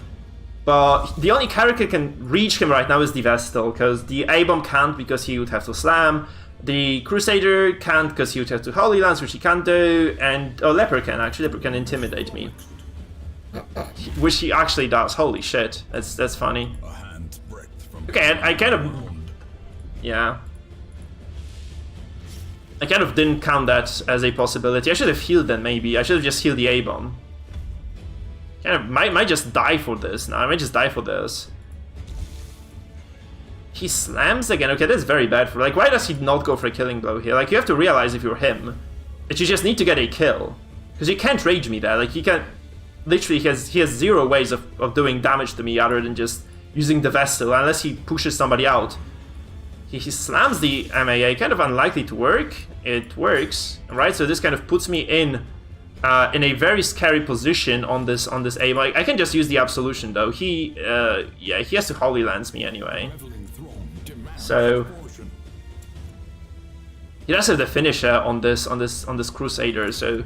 But the only character can reach him right now is the Vestal, because the A-Bomb can't because he would have to slam. The Crusader can't because he would have to Holy Lance, which he can't do. And Leper can, actually. Leper can intimidate me. Which he actually does. Holy shit. That's funny. Okay, I kind of... Yeah. I kind of didn't count that as a possibility. I should have healed then, maybe. I should have just healed the A-Bomb. Kind of might just die for this now. I might just die for this. He slams again. Okay, that's very bad for... Like, why does he not go for a killing blow here? Like, you have to realize if you're him that you just need to get a kill. Because you can't rage me there. Like, he can't... Literally, he has 0 ways of doing damage to me other than just using the Vestal, unless he pushes somebody out. He slams the MAA, kind of unlikely to work. It works, right? So this kind of puts me in a very scary position on this aim. I can just use the Absolution though. He has to Holy Lance me anyway. So He does have the finisher on this Crusader, so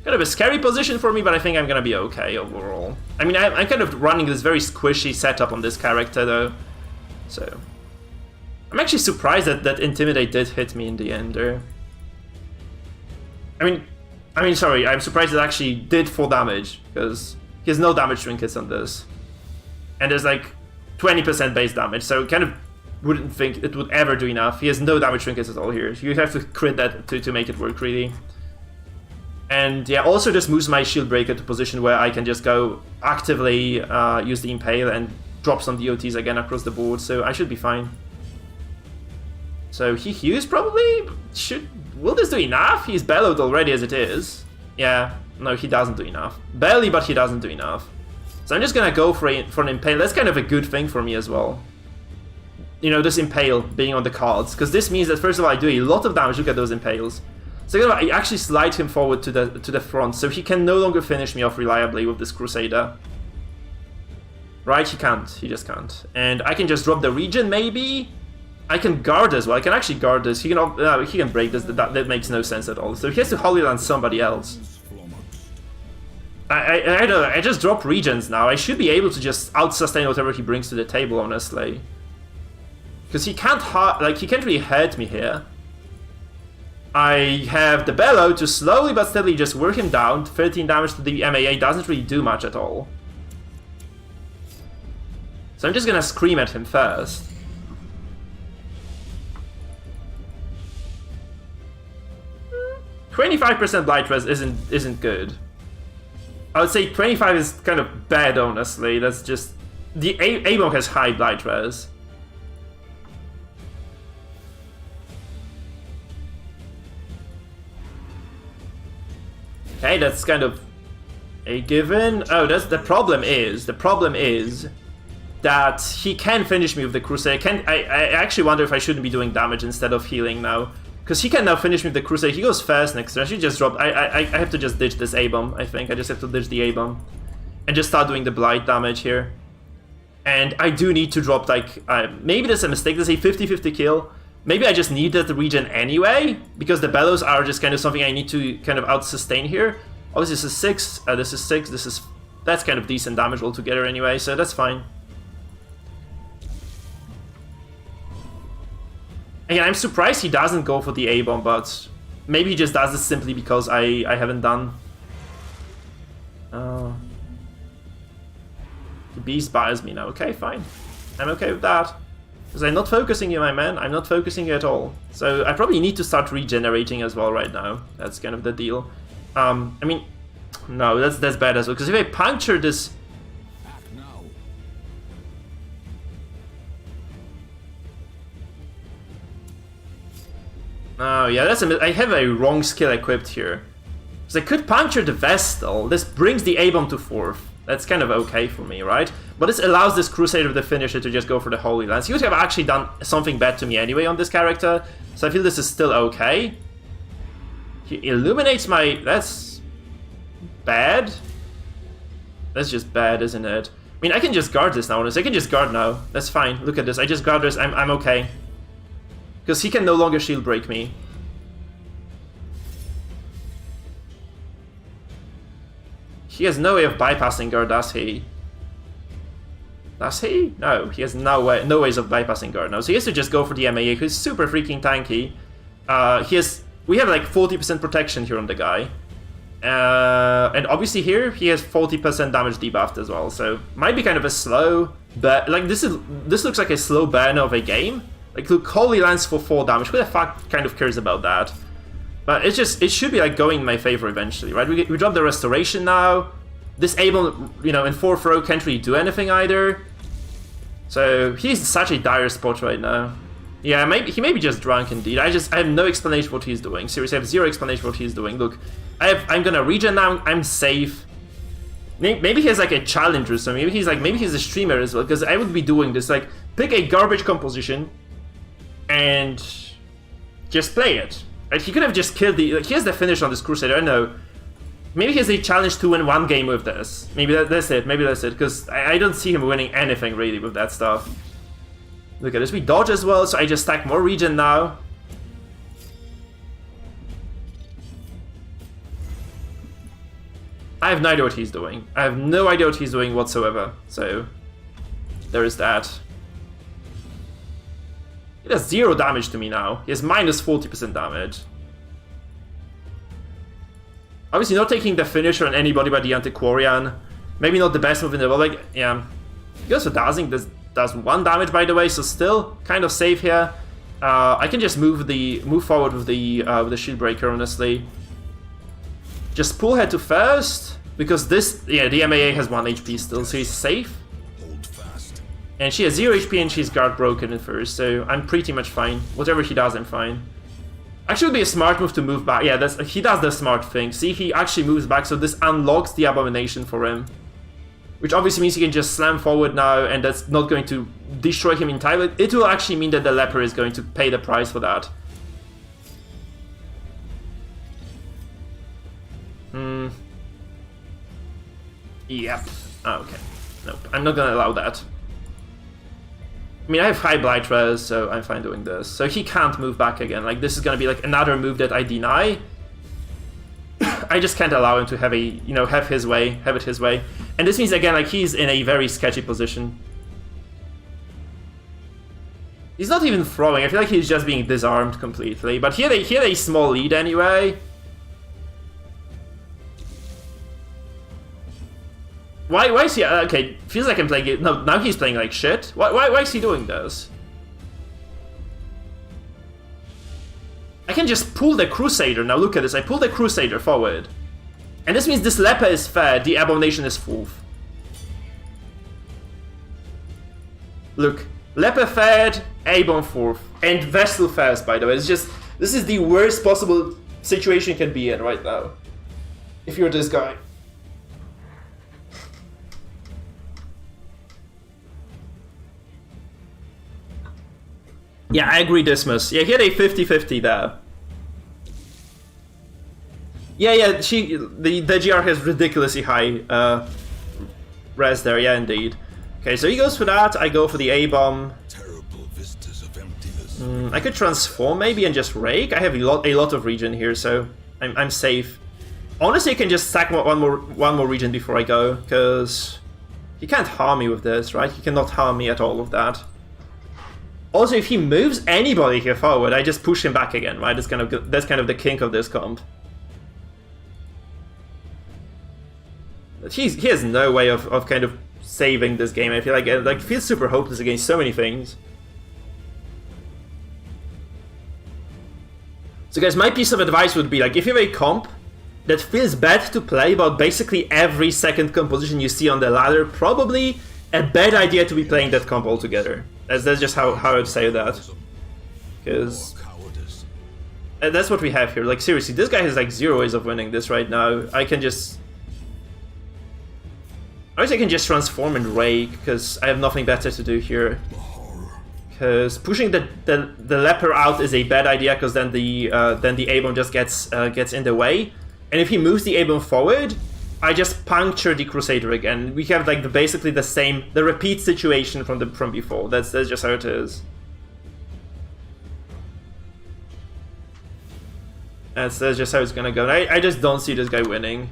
kind of a scary position for me, but I think I'm gonna be okay overall. I mean, I'm kind of running this very squishy setup on this character though, so I'm actually surprised that Intimidate did hit me in the end there. I mean, sorry, I'm surprised it actually did 4 damage, because he has no damage trinkets on this, and there's like 20% base damage, so kind of wouldn't think it would ever do enough. He has no damage trinkets at all here. You have to crit that to make it work really. And yeah, also just moves my shield breaker to a position where I can just go actively use the Impale and drop some DOTs again across the board, so I should be fine. So he heals probably? Will this do enough? He's bellowed already as it is. Yeah, no, he doesn't do enough. Barely, but he doesn't do enough. So I'm just gonna go for an Impale. That's kind of a good thing for me as well. You know, this Impale being on the cards, because this means that first of all I do a lot of damage. Look at those Impales. Second of all, I actually slide him forward to the front, so he can no longer finish me off reliably with this Crusader. Right? He can't. He just can't. And I can just drop the regen, maybe? I can guard as well. I can actually guard this. He can break this. That makes no sense at all. So he has to Holy Land somebody else. I don't know. I just drop regens now. I should be able to just out-sustain whatever he brings to the table, honestly. Because he can't really hurt me here. I have the Bellow to slowly but steadily just work him down. 13 damage to the MAA doesn't really do much at all. So I'm just gonna scream at him first. "25% Blight Res isn't good. I would say 25 is kind of bad, honestly. That's just... The A-Bomb has high Blight Res. Okay, that's kind of a given. Oh, that's the problem is that he can finish me with the Crusade. I actually wonder if I shouldn't be doing damage instead of healing now. Because he can now finish me with the Crusade. He goes first next turn. I should just drop... I have to just ditch this A-Bomb, I think. I just have to ditch the A-Bomb. And just start doing the Blight damage here. And I do need to drop, like... maybe that's a mistake. There's a 50-50 kill. Maybe I just need that regen anyway. Because the Bellows are just kind of something I need to kind of out-sustain here. Obviously, this is 6. This is 6. This is... That's kind of decent damage altogether anyway. So that's fine. Again, I'm surprised he doesn't go for the A-Bomb, but maybe he just does this simply because I haven't done. The Beast buys me now. Okay, fine. I'm okay with that. Because I'm not focusing you, my man. I'm not focusing you at all. So I probably need to start regenerating as well right now. That's kind of the deal. I mean, no, that's bad as well. Because if I puncture this... Oh, yeah, I have a wrong skill equipped here. Because I could puncture the Vestal. This brings the A-Bomb to 4th. That's kind of okay for me, right? But this allows this Crusader, the finisher, to just go for the Holy Lance. He would have actually done something bad to me anyway on this character. So I feel this is still okay. He illuminates my... That's... bad? That's just bad, isn't it? I mean, I can just guard this now, honestly. I can just guard now. That's fine. Look at this. I just guard this. I'm okay. Because he can no longer shield break me. He has no way of bypassing guard, does he? Does he? No, he has no ways of bypassing guard now. So he has to just go for the MAA, who's super freaking tanky. We have like 40% protection here on the guy. And obviously here, he has 40% damage debuffed as well. So might be kind of a slow, but like this looks like a slow burn of a game. Like, look, Holy Lance for 4 damage. Who the fuck kind of cares about that? But it should be like going in my favor eventually, right? We drop the Restoration now. This A-Bomb, you know, in 4th row can't really do anything either. So he's in such a dire spot right now. Yeah, he may be just drunk indeed. I have no explanation for what he's doing. Seriously, I have zero explanation for what he's doing. Look, I'm gonna regen now. I'm safe. Maybe he has like a challenge or something. Maybe he's a streamer as well. Because I would be doing this, like, pick a garbage composition and just play it. Right? He could have just killed the... Like, he has the finish on this Crusader, I don't know. Maybe he has a challenge to win 1 game with this. Maybe that's it, because I don't see him winning anything really with that stuff. Look at this, we dodge as well, so I just stack more regen now. I have no idea what he's doing. I have no idea what he's doing whatsoever. So, there is that. He does 0 damage to me now. He has minus 40% damage. Obviously not taking the finisher on anybody but the Antiquarian. Maybe not the best move in the world. Like, yeah. He goes for Dazzling. Does 1 damage, by the way, so still kind of safe here. I can just move forward with the Shield Breaker, honestly. Just pull her to first, because this, yeah, the MAA has 1 HP still, so he's safe. Hold fast. And she has 0 HP and she's guard broken in first, so I'm pretty much fine. Whatever he does, I'm fine. Actually, it would be a smart move to move back. Yeah, he does the smart thing. See, he actually moves back, so this unlocks the Abomination for him. Which obviously means he can just slam forward now, and that's not going to destroy him entirely. It will actually mean that the leper is going to pay the price for that. Yep. Oh, okay. Nope. I'm not gonna allow that. I mean, I have high Blight Res, so I'm fine doing this. So he can't move back again. Like, this is gonna be like another move that I deny. I just can't allow him to have have it his way. And this means, again, like, he's in a very sketchy position. He's not even throwing. I feel like he's just being disarmed completely. But he had a small lead anyway. Why is he... okay, feels like I'm playing it... No, now he's playing like shit. Why is he doing this? I can just pull the Crusader. Now look at this. I pull the Crusader forward. And this means this Leper is fed, the Abomination is fourth. Look. Leper fed, A-bomb fourth. And Vessel first, by the way. It's just... This is the worst possible situation you can be in right now. If you're this guy. Yeah, I agree, Dismas. Yeah, he had a 50-50 there. Yeah, the GR has ridiculously high res there, yeah, indeed. Okay, so he goes for that, I go for the A-bomb. Terrible vistas of emptiness. I could transform maybe and just rake. I have a lot of regen here, so I'm safe. Honestly, I can just sack one more regen before I go, because he can't harm me with this, right? He cannot harm me at all with that. Also, if he moves anybody here forward, I just push him back again, right? That's kind of the kink of this comp. But he has no way of kind of saving this game. I feel like it feels super hopeless against so many things. So guys, my piece of advice would be, like, if you have a comp that feels bad to play about basically every second composition you see on the ladder, probably a bad idea to be playing that comp altogether. That's just how I would say that. Because that's what we have here. Like, seriously, this guy has like 0 ways of winning this right now. I can just transform and rake, because I have nothing better to do here. Because pushing the leper out is a bad idea, because then the A-bomb just gets in the way. And if he moves the A-bomb forward, I just puncture the Crusader again. We have like basically the repeat situation from before. That's just how it is. That's just how it's gonna go. And I just don't see this guy winning.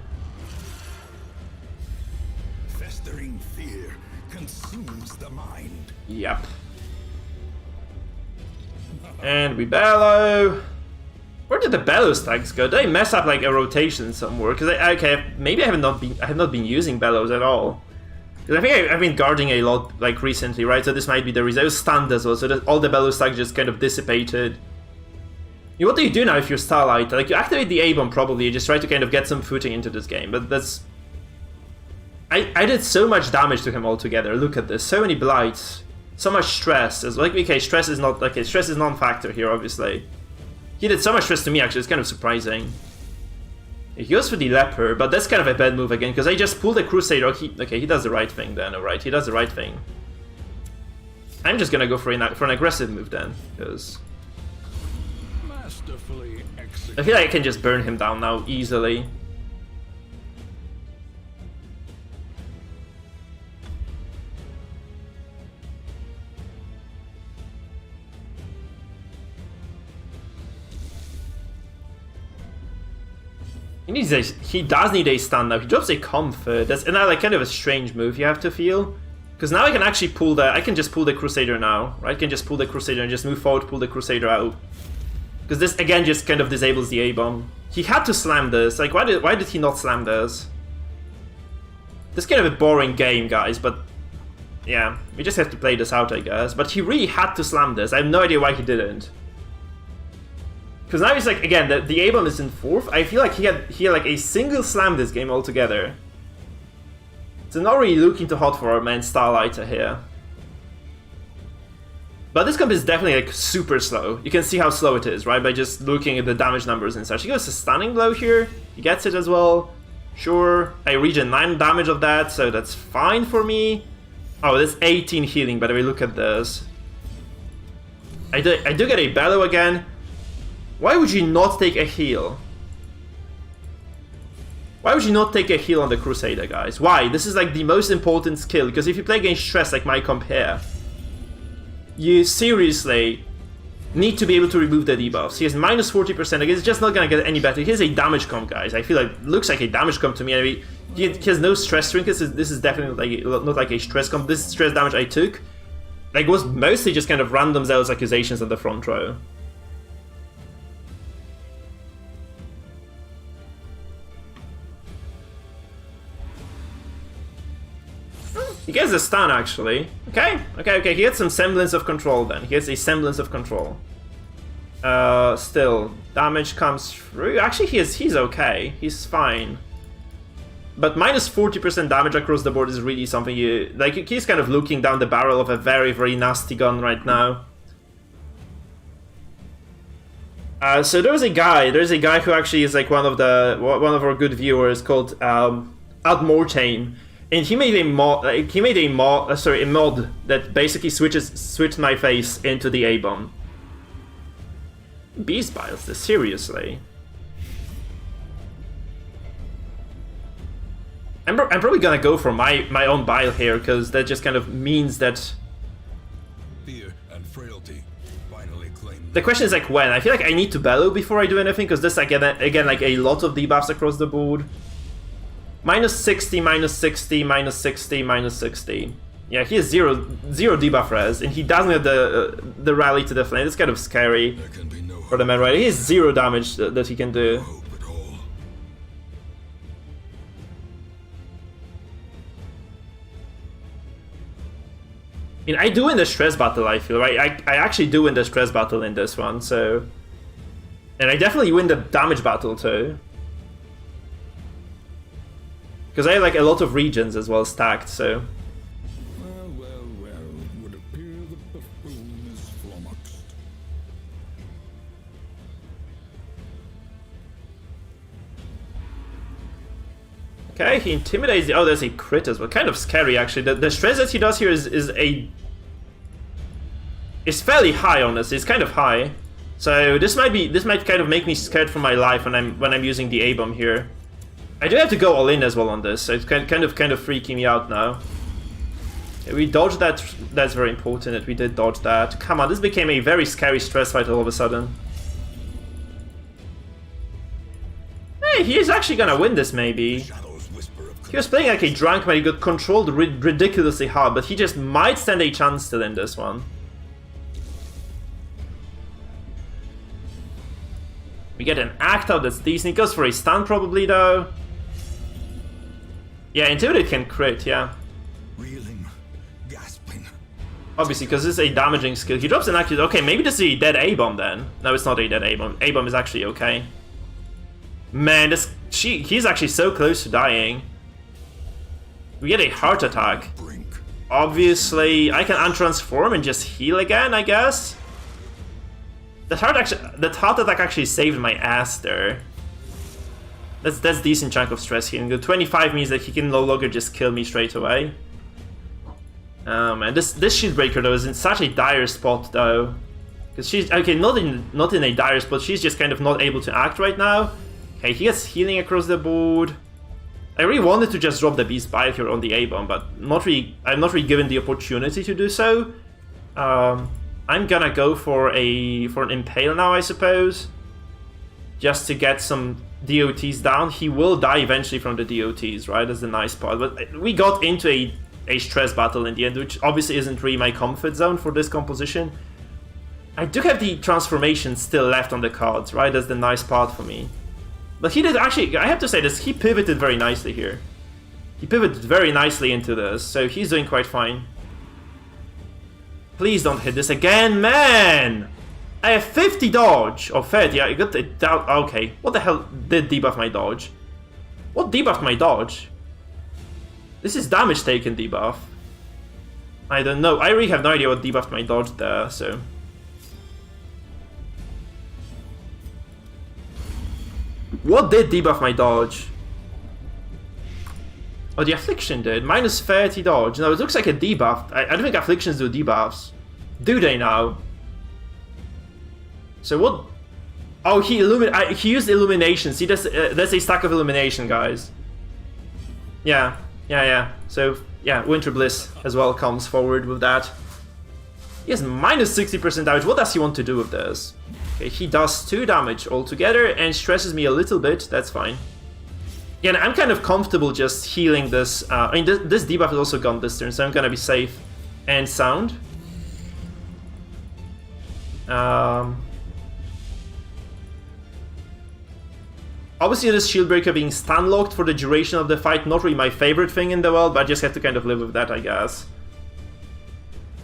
Festering fear consumes the mind. Yep. And we bellow. Where did the bellow stacks go? Did I mess up like a rotation somewhere? Because maybe I have not been using bellows at all. Because I think I've been guarding a lot like recently, right? So this might be the reason. I was stunned as well, so that all the bellow stacks just kind of dissipated. What do you do now if you're Starlight? Like, you activate the A-bomb probably, you just try to kind of get some footing into this game, but that's... I did so much damage to him altogether. Look at this, so many blights, so much stress. It's like, okay, stress is not... Okay, stress is non-factor here, obviously. He did so much stress to me, actually, it's kind of surprising. He goes for the Leper, but that's kind of a bad move again, because I just pulled the Crusader. Okay, he does the right thing then, alright, he does the right thing. I'm just gonna go for an aggressive move then, because... I feel like I can just burn him down now, easily. He does need a stun now. He drops a comfort. That's another kind of a strange move you have to feel. Because now I can actually pull the... I can just pull the Crusader now, right? I can just pull the Crusader and just move forward, pull the Crusader out. Because this, again, just kind of disables the A-bomb. He had to slam this. Like, why did he not slam this? This is kind of a boring game, guys, but... yeah, we just have to play this out, I guess. But he really had to slam this. I have no idea why he didn't. Because now he's like, again, the A-bomb is in 4th. I feel like he had like a single slam this game altogether. So not really looking too hot for our man Starlighter here. But this comp is definitely like super slow. You can see how slow it is, right? By just looking at the damage numbers and such. He goes a stunning blow here. He gets it as well. Sure. I regen 9 damage of that, so that's fine for me. Oh, that's 18 healing, by the way, look at this. I do get a bellow again. Why would you not take a heal? Why would you not take a heal on the Crusader, guys? Why? This is like the most important skill, because if you play against stress like my comp here, you seriously need to be able to remove the debuffs. He has minus 40%, like, it's just not gonna get any better. He has a damage comp, guys. I feel like, looks like a damage comp to me. I mean, he has no stress trinkets. This is definitely like, not like a stress comp. This stress damage I took, like, was mostly just kind of random zealous accusations on the front row. He gets a stun, actually. Okay. He gets some semblance of control then. He gets a semblance of control. Still, damage comes through. Actually, he's okay. He's fine. But minus 40% damage across the board is really something you... like, he's kind of looking down the barrel of a very, very nasty gun right now. So there's a guy who actually is like one of our good viewers called Admortane. And he made a mod. A mod that basically switched my face into the A-bomb. Beast Biles, this seriously. I'm probably gonna go for my own bile here, because that just kind of means that. Fear and frailty finally claim. The question is like when. I feel like I need to bellow before I do anything, because this again like a lot of debuffs across the board. Minus 60, minus 60, minus 60, minus 60. Yeah, he has zero debuff res, and he doesn't have the rally to the flame. It's kind of scary for the man, right? He has 0 damage that he can do. I mean, I do win the stress battle, I feel, right? I actually do win the stress battle in this one, so... and I definitely win the damage battle, too. Because I have like a lot of regions as well stacked, so... Well, it would appear the buffoon is flummoxed. Okay, he intimidates the... oh, there's a crit as well. Kind of scary, actually. The stress that he does here is fairly high, honestly. It's kind of high. So this might kind of make me scared for my life when I'm using the A-bomb here. I do have to go all in as well on this, so it's kind of freaking me out now. Yeah, we dodged that. That's very important that we did dodge that. Come on, this became a very scary stress fight all of a sudden. Hey, he is actually gonna win this, maybe. He was playing like a drunk man. He got controlled ridiculously hard, but he just might stand a chance still in this one. We get an act out that's decent. He goes for a stun probably, though. Yeah, Intimidate can crit, yeah. Reeling, gasping. Obviously, because this is a damaging skill. He drops an accurate... okay, maybe this is a dead A-bomb then. No, it's not a dead A-bomb. A-bomb is actually okay. Man, he's actually so close to dying. We get a heart attack. Obviously, I can untransform and just heal again, I guess. That heart attack actually saved my ass there. That's decent chunk of stress healing. The 25 means that he can no longer just kill me straight away. And this shield breaker though is in such a dire spot though, because she's okay, not in a dire spot. She's just kind of not able to act right now. Okay, he gets healing across the board. I really wanted to just drop the Beast Bile here on the A-bomb, but I'm not really given the opportunity to do so. I'm gonna go for an Impale now, I suppose, just to get some DOTs down, he will die eventually from the DOTs, right? That's the nice part. But we got into a stress battle in the end, which obviously isn't really my comfort zone for this composition. I do have the transformation still left on the cards, right? That's the nice part for me. But he did actually, I have to say this, he pivoted very nicely here. He pivoted very nicely into this, so he's doing quite fine. Please don't hit this again, man! I have 50 dodge, or 30, I got the doubt, okay. What the hell did debuff my dodge? What debuffed my dodge? This is damage taken debuff. I don't know, I really have no idea what debuffed my dodge there, so... What did debuff my dodge? Oh, the affliction did. Minus 30 dodge. No, it looks like a debuff. I don't think afflictions do debuffs. Do they now? So what? Oh, he used illumination. See, that's a stack of illumination, guys. Yeah. So yeah, Winter Bliss as well comes forward with that. He has minus 60% damage. What does he want to do with this? Okay, he does 2 damage altogether and stresses me a little bit. That's fine. Again, I'm kind of comfortable just healing this. I mean, this debuff is also gone this turn, so I'm gonna be safe and sound. Obviously, this shield breaker being stun locked for the duration of the fight, not really my favorite thing in the world, but I just have to kind of live with that, I guess.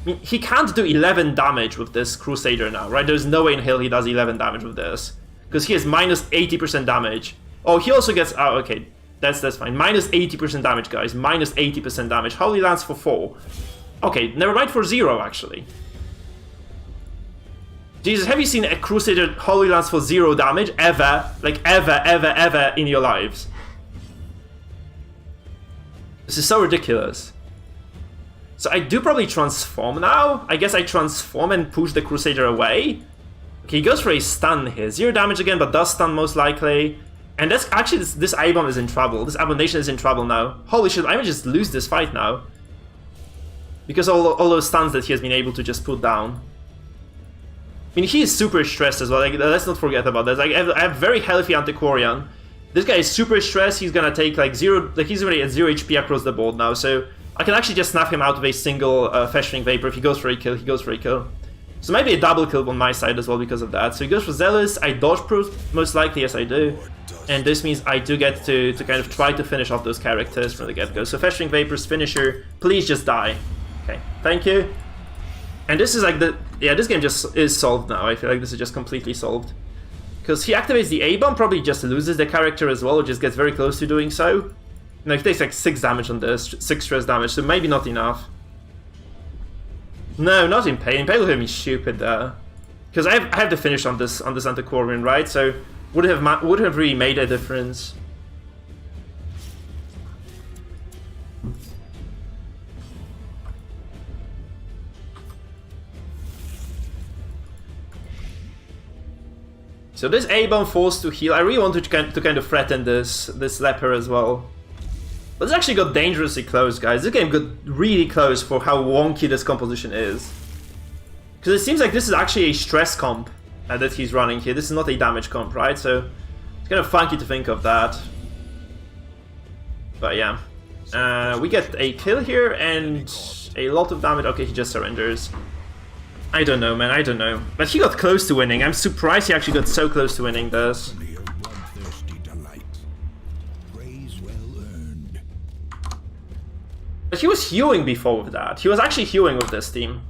I mean, he can't do 11 damage with this Crusader now, right? There's no way in hell he does 11 damage with this. Because he has minus 80% damage. Oh, he also gets... Oh, okay. That's fine. Minus 80% damage, guys. Minus 80% damage. Holy Lance for 4. Okay, never mind for 0, actually. Jesus, have you seen a Crusader Holy Lance for 0 damage? Ever. Like, ever in your lives. This is so ridiculous. So I do probably transform now. I guess I transform and push the Crusader away. Okay, he goes for a stun here. 0 damage again, but does stun most likely. And that's actually, this A-bomb is in trouble. This Abomination is in trouble now. Holy shit, I might just lose this fight now. Because all those stuns that he has been able to just put down. I mean, he is super stressed as well. Like, let's not forget about that. Like, I have very healthy Antiquarian. This guy is super stressed. He's gonna take like 0, like he's already at 0 HP across the board now. So I can actually just snap him out with a single Festering Vapor. If he goes for a kill, he goes for a kill. So maybe a double kill on my side as well because of that. So he goes for Zealous. I dodge proof, most likely, yes I do. And this means I do get to kind of try to finish off those characters from the get-go. So Festering Vapor's finisher, please just die. Okay, thank you. And this is like the... Yeah, this game just is solved now. I feel like this is just completely solved. Because he activates the A-bomb, probably just loses the character as well, or just gets very close to doing so. No, he takes like 6 damage on this, 6 stress damage, so maybe not enough. No, not in Pain. Pain would have been stupid there. Because I have the finish on this Antiquarian, right? So would have really made a difference. So this A-bomb forced to heal. I really wanted to kind of threaten this leper as well. But this actually got dangerously close, guys. This game got really close for how wonky this composition is. Because it seems like this is actually a stress comp that he's running here. This is not a damage comp, right? So it's kind of funky to think of that. But yeah. We get a kill here and a lot of damage. Okay, he just surrenders. I don't know, man, I don't know. But he got close to winning. I'm surprised he actually got so close to winning this. But he was hewing before with that. He was actually hewing with this team.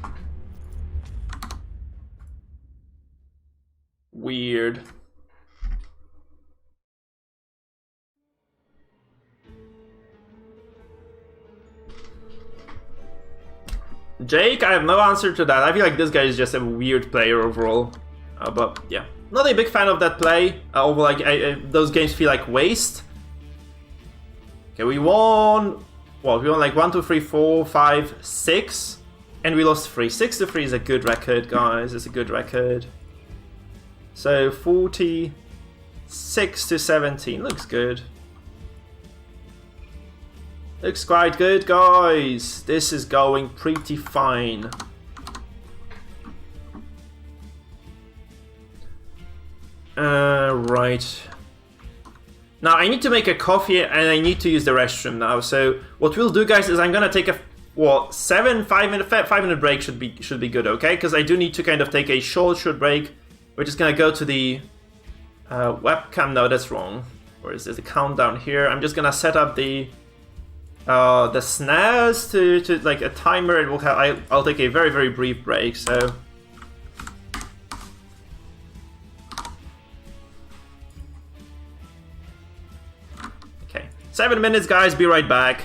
Weird. Jake, I have no answer to that. I feel like this guy is just a weird player overall. But yeah, not a big fan of that play. Over like those games feel like waste. Okay, we won. Well, we won like 1, 2, 3, 4, 5, 6, and we lost 3. 6-3 is a good record, guys. It's a good record. So 46-17 looks good. Looks quite good, guys. This is going pretty fine. Right. Now I need to make a coffee and I need to use the restroom now. So what we'll do, guys, is I'm gonna take a 5-minute break should be good, okay? Because I do need to kind of take a short break. We're just gonna go to the webcam. No, that's wrong. Where is this? The countdown here. I'm just gonna set up the snares to like a timer. It will have. I'll take a very, very brief break. So. Okay, 7 minutes, guys. Be right back.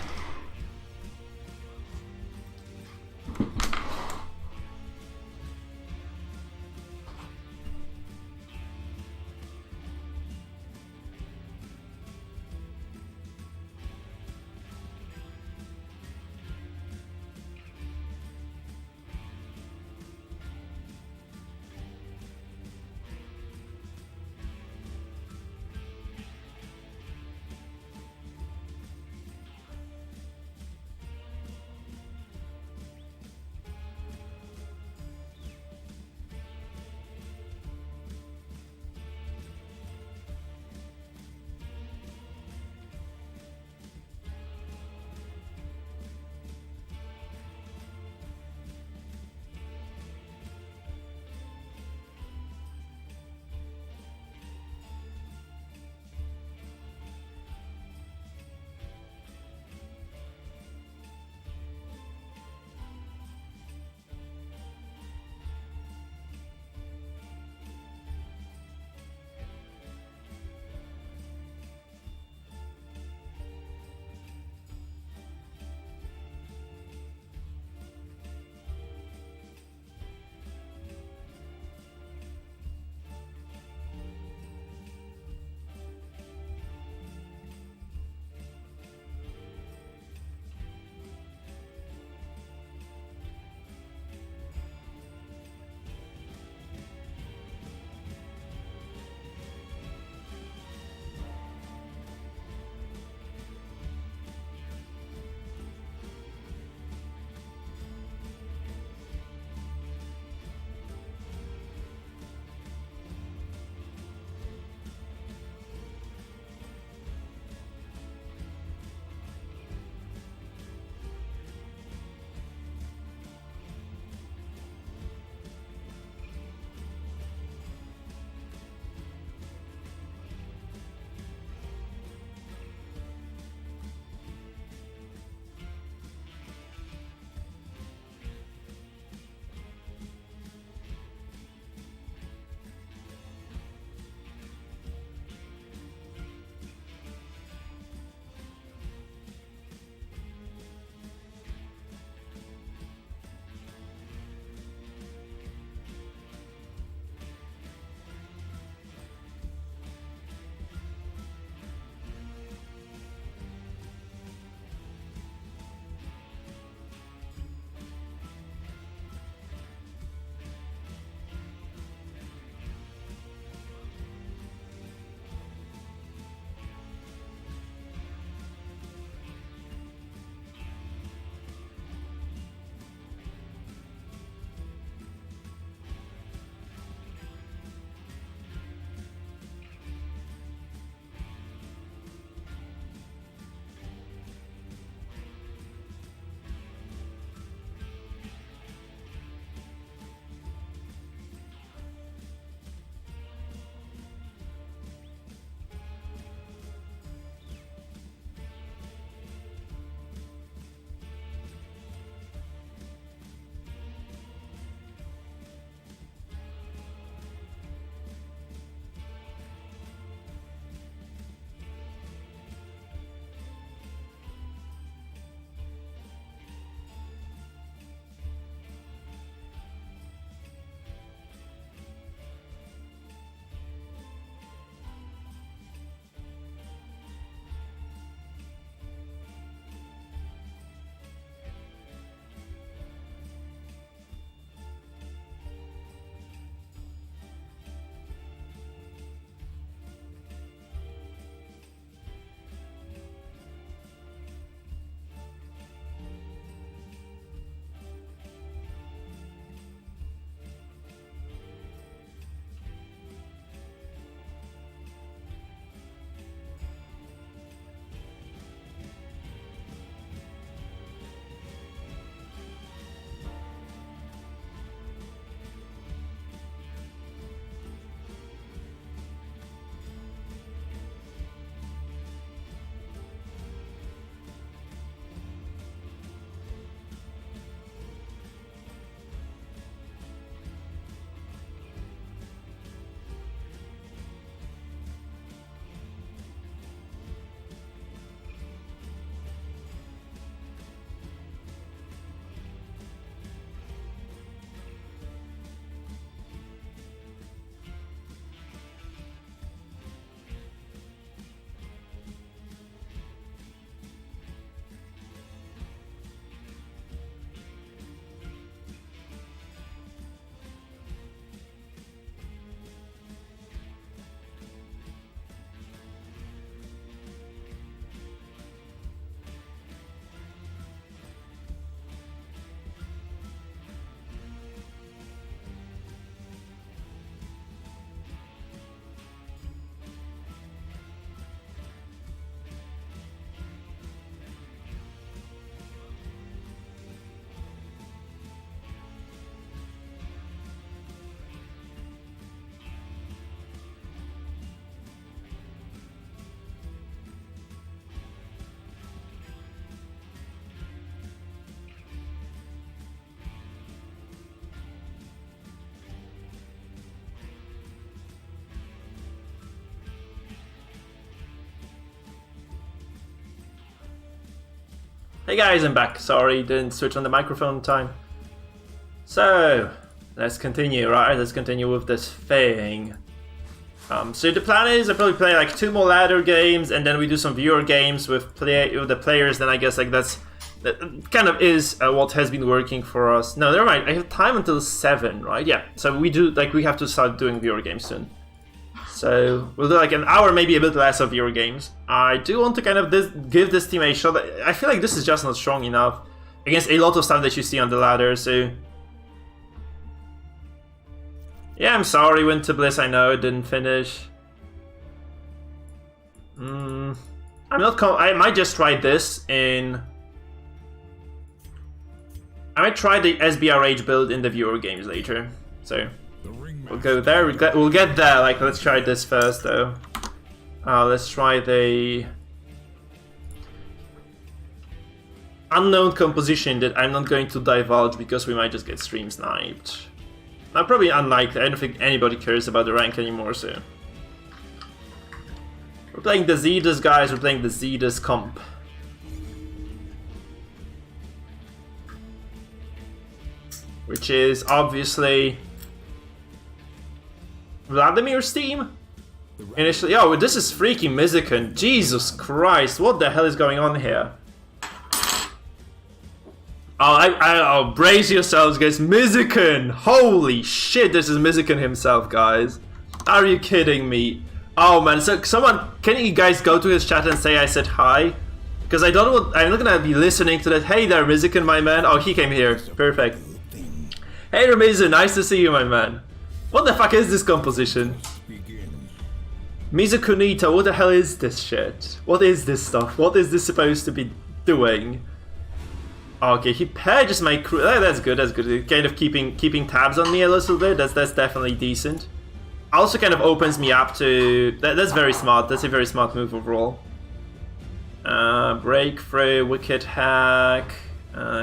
Hey guys, I'm back. Sorry, didn't switch on the microphone in time. So, let's continue, right? Let's continue with this thing. So the plan is I probably play like 2 more ladder games, and then we do some viewer games with the players. Then I guess like that kind of is what has been working for us. No, never mind. I have time until 7, right? Yeah. So we have to start doing viewer games soon. So we'll do like an hour, maybe a bit less of viewer games. I do want to kind of give this team a shot. I feel like this is just not strong enough against a lot of stuff that you see on the ladder. So yeah, I'm sorry, Winter Bliss. I know it didn't finish. I'm not. I might just try this in. I might try the SBRH build in the viewer games later. So we'll go there. We'll get there. Like, let's try this first, though. Let's try the unknown composition that I'm not going to divulge because we might just get stream sniped. Probably unlikely. I don't think anybody cares about the rank anymore, so. We're playing the Zetas, guys. We're playing the Zetas comp. Which is obviously Vladimir's team. Initially, oh, this is freaking Mizican. Jesus Christ, what the hell is going on here? Oh, brace yourselves, guys. Mizican! Holy shit, this is Mizican himself, guys. Are you kidding me? Oh man, so someone, can you guys go to his chat and say I said hi? Because I'm not gonna be listening to that. Hey there, Mizican, my man. Oh, he came here. Perfect. Hey Ramizu, nice to see you, my man. What the fuck is this composition? Mizukunita, what the hell is this shit? What is this stuff? What is this supposed to be doing? Okay, he purges my crew. That's good, that's good. Kind of keeping tabs on me a little bit. That's definitely decent. Also kind of opens me up to... That's very smart. That's a very smart move overall. Breakthrough, Wicked Hack.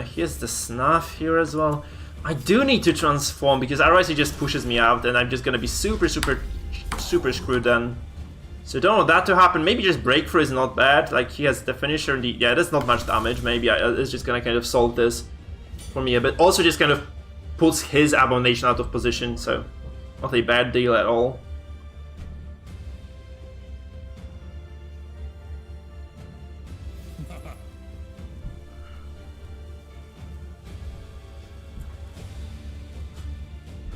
Here's the Snuff here as well. I do need to transform because otherwise he just pushes me out and I'm just gonna be super screwed then. So don't want that to happen. Maybe just Breakthrough is not bad. Like, he has the finisher and yeah, that's not much damage. Maybe it's just gonna kind of solve this for me a bit. Also just kind of puts his Abomination out of position, so not a bad deal at all.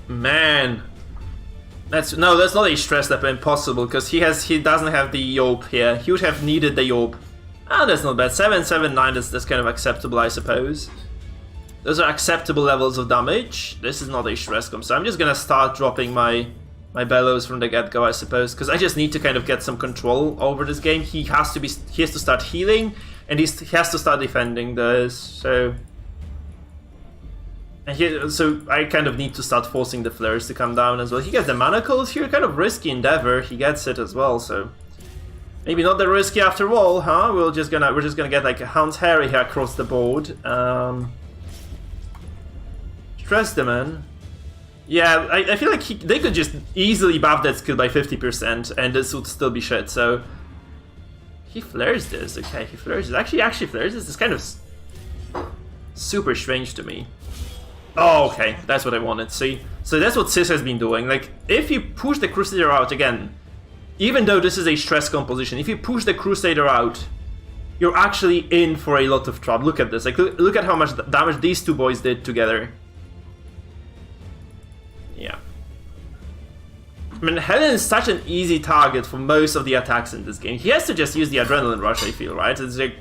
Man, that's not a stress step impossible because he doesn't have the Yope here. He would have needed the Yope. Ah, that's not bad. 779. That's kind of acceptable, I suppose. Those are acceptable levels of damage. This is not a stress comp, so I'm just gonna start dropping my bellows from the get-go, I suppose, because I just need to kind of get some control over this game. He has to start healing, and he has to start defending this. So I kind of need to start forcing the flares to come down as well. He gets the manacles here, kind of risky endeavor. He gets it as well, so maybe not that risky after all, huh? We're just gonna get like a Hound's Harry here across the board. Stress the man. Yeah, I feel like they could just easily buff that skill by 50%, and this would still be shit. So he flares this. Okay, he flares this. Actually flares this. It's kind of super strange to me. Oh, okay, that's what I wanted. See, so that's what Sis has been doing. Like, if you push the Crusader out again, even though this is a stress composition, if you push the Crusader out, you're actually in for a lot of trouble. Look at this. Like, look at how much damage these two boys did together. Yeah. I mean, Helen is such an easy target for most of the attacks in this game. He has to just use the Adrenaline Rush, I feel, right? It's like,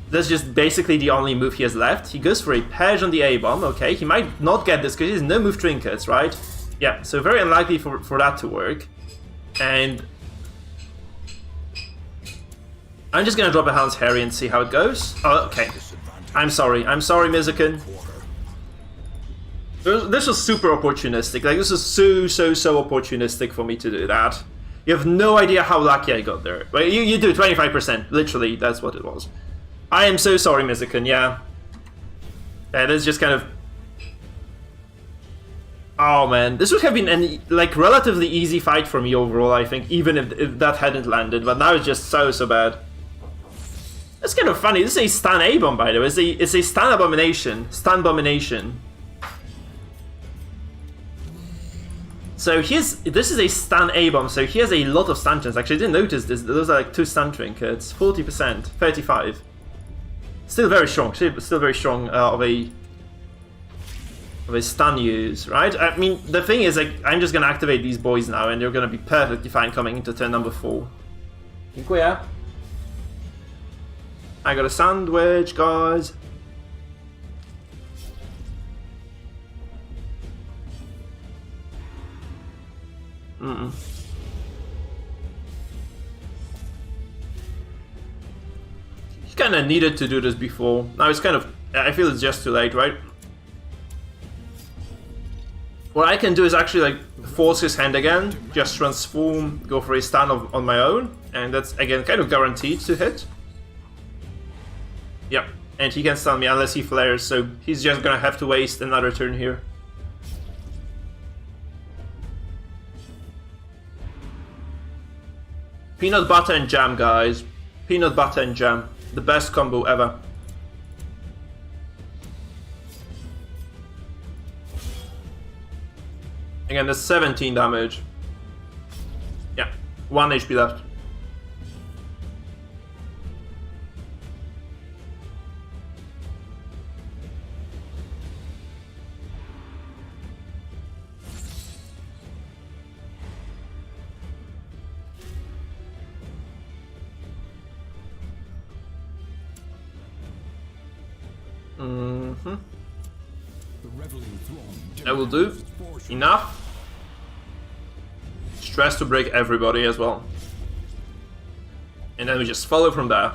that's just basically the only move he has left. He goes for a Purge on the A-Bomb, okay. He might not get this because he has no move trinkets, right? Yeah, so very unlikely for that to work. And I'm just gonna drop a Hound's Harry and see how it goes. Oh, okay. I'm sorry, Mizukin. This was super opportunistic. Like, this is so opportunistic for me to do that. You have no idea how lucky I got there. Well, you do 25%. Literally, that's what it was. I am so sorry, Mizukin, yeah. That is just kind of... Oh man, this would have been a relatively easy fight for me overall, I think, even if that hadn't landed, but now it's just so bad. That's kind of funny. This is a stun A-bomb, by the way. It's a stun abomination. Stun abomination. So this is a stun A-bomb, so he has a lot of stun trinkets. Actually, I didn't notice this. Those are like 2 stun trinkets. 40%, 35. Still very strong. Still very strong of a stun use, right? I mean, the thing is, like, I'm just gonna activate these boys now, and they're gonna be perfectly fine coming into turn number 4. Dziękuję. I got a sandwich, guys. He kind of needed to do this before. Now it's kind of... I feel it's just too late, right? What I can do is actually like force his hand again, just transform, go for a stun on my own, and that's again kind of guaranteed to hit. Yep, and he can stun me unless he flares, so he's just gonna have to waste another turn here. Peanut butter and jam, guys. Peanut butter and jam. The best combo ever. Again, that's 17 damage. Yeah, 1 HP left. That will do. Enough. Stress to break everybody as well. And then we just follow from there.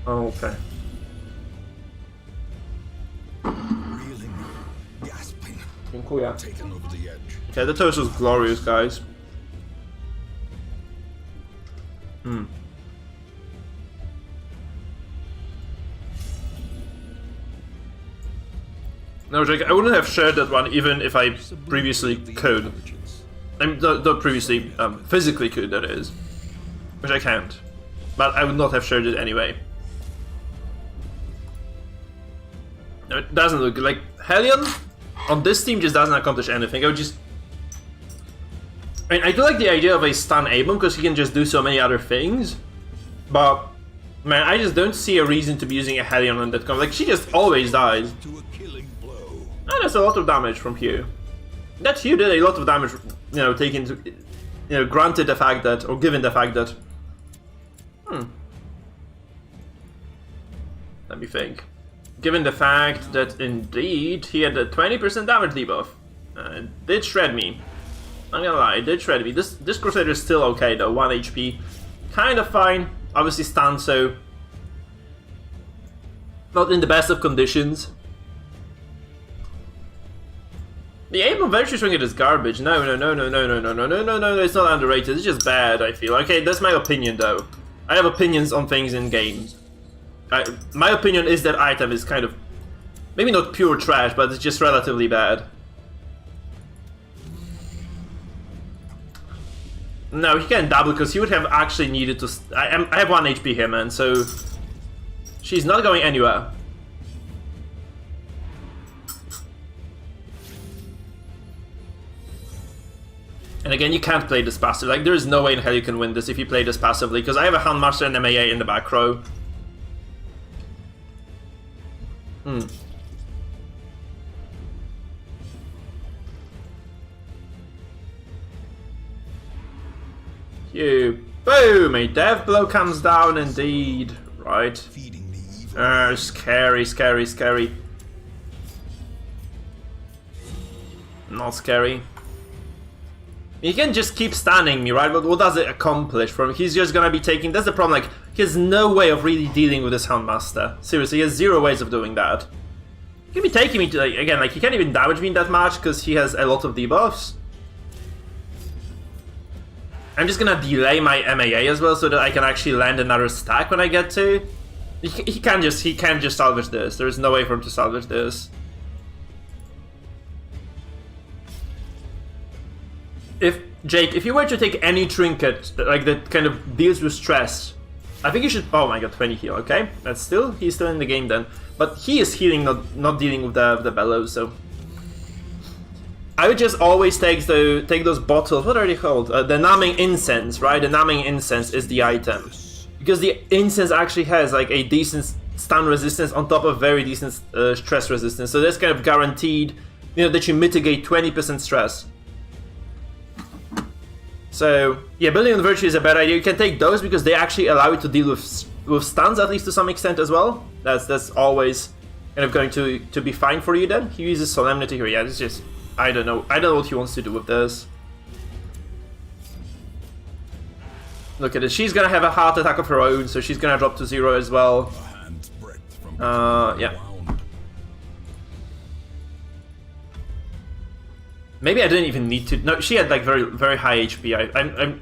Okay. Reeling, gasping, taken over the edge. Okay, the toast was glorious, guys. No, Jake, I wouldn't have shared that one even if I previously could. I mean, not previously, physically could, that is. Which I can't. But I would not have shared it anyway. No, it doesn't look like Hellion on this team just doesn't accomplish anything. I would just... I mean, I do like the idea of a stun A-bomb because he can just do so many other things. But, man, I just don't see a reason to be using a Hellion on that combo. Like, she just always dies. And that's a lot of damage from Hugh. That Hugh did a lot of damage, you know, taking to, you know, granted the fact that, or given the fact that... Let me think. Given the fact that, indeed, he had a 20% damage debuff. It did shred me. I'm gonna lie, it did shred me. This Crusader is still okay, though. 1 HP. Kind of fine. Obviously stunned, so... Not in the best of conditions. The aim of Venture Swing it is garbage. No, it's not underrated. It's just bad, I feel. Okay, that's my opinion, though. I have opinions on things in games. My opinion is that item is kind of... Maybe not pure trash, but it's just relatively bad. No, he can't double, because he would have actually needed to... I have 1 HP here, man, so... She's not going anywhere. And again, you can't play this passive. Like, there is no way in hell you can win this if you play this passively, because I have a Handmaster and MAA in the back row. You boom! A death blow comes down indeed. Right. Scary, scary, scary. Not scary. He can just keep stunning me, right? But what does it accomplish for him? He's just gonna be taking... That's the problem, like, he has no way of really dealing with this Houndmaster. Seriously, he has 0 ways of doing that. He can be taking me to, like, again, like, he can't even damage me that much because he has a lot of debuffs. I'm just gonna delay my MAA as well so that I can actually land another stack when I get to. He can't just salvage this. There is no way for him to salvage this. If Jake, if you were to take any trinket that, like, that kind of deals with stress, I think you should... Oh my god, 20 heal, okay. That's still... He's still in the game then. But he is healing, not dealing with the bellows, so... I would just always take those bottles... What are they called? The numbing incense, right? The numbing incense is the item. Because the incense actually has like a decent stun resistance on top of very decent stress resistance. So that's kind of guaranteed, you know, that you mitigate 20% stress. So, yeah, building on Virtue is a bad idea. You can take those because they actually allow you to deal with stuns, at least to some extent as well. That's always kind of going to be fine for you then. He uses Solemnity here. Yeah, it's just... I don't know what he wants to do with this. Look at it. She's gonna have a heart attack of her own, so she's gonna drop to 0 as well. Yeah. Maybe I didn't even need to... No, she had like very, very high HP. I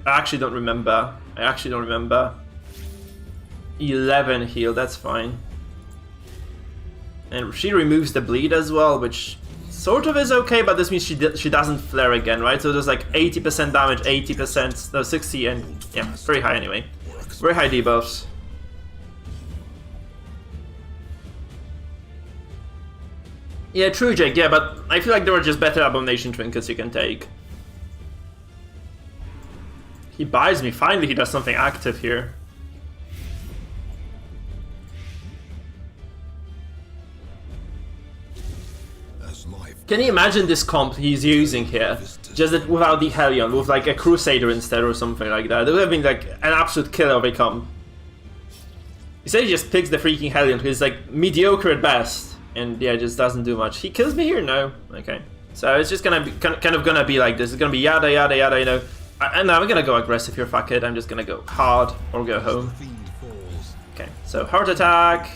actually don't remember. 11 heal, that's fine. And she removes the bleed as well, which sort of is okay, but this means she doesn't flare again, right? So there's like 80% damage, 80%, no, 60, and yeah, very high anyway. Very high debuffs. Yeah, true, Jake, yeah, but I feel like there are just better Abomination Trinkets you can take. He buys me, finally he does something active here. Can you imagine this comp he's using here? Just that without the Hellion, with like a Crusader instead or something like that. It would have been like an absolute killer of a comp. Instead he just picks the freaking Hellion, who's like mediocre at best. And yeah, just doesn't do much. He kills me here? No. Okay. So it's just gonna be kind of gonna be like this. It's gonna be yada yada yada, you know. And I'm gonna go aggressive here, fuck it. I'm just gonna go hard or go home. Okay, so heart attack.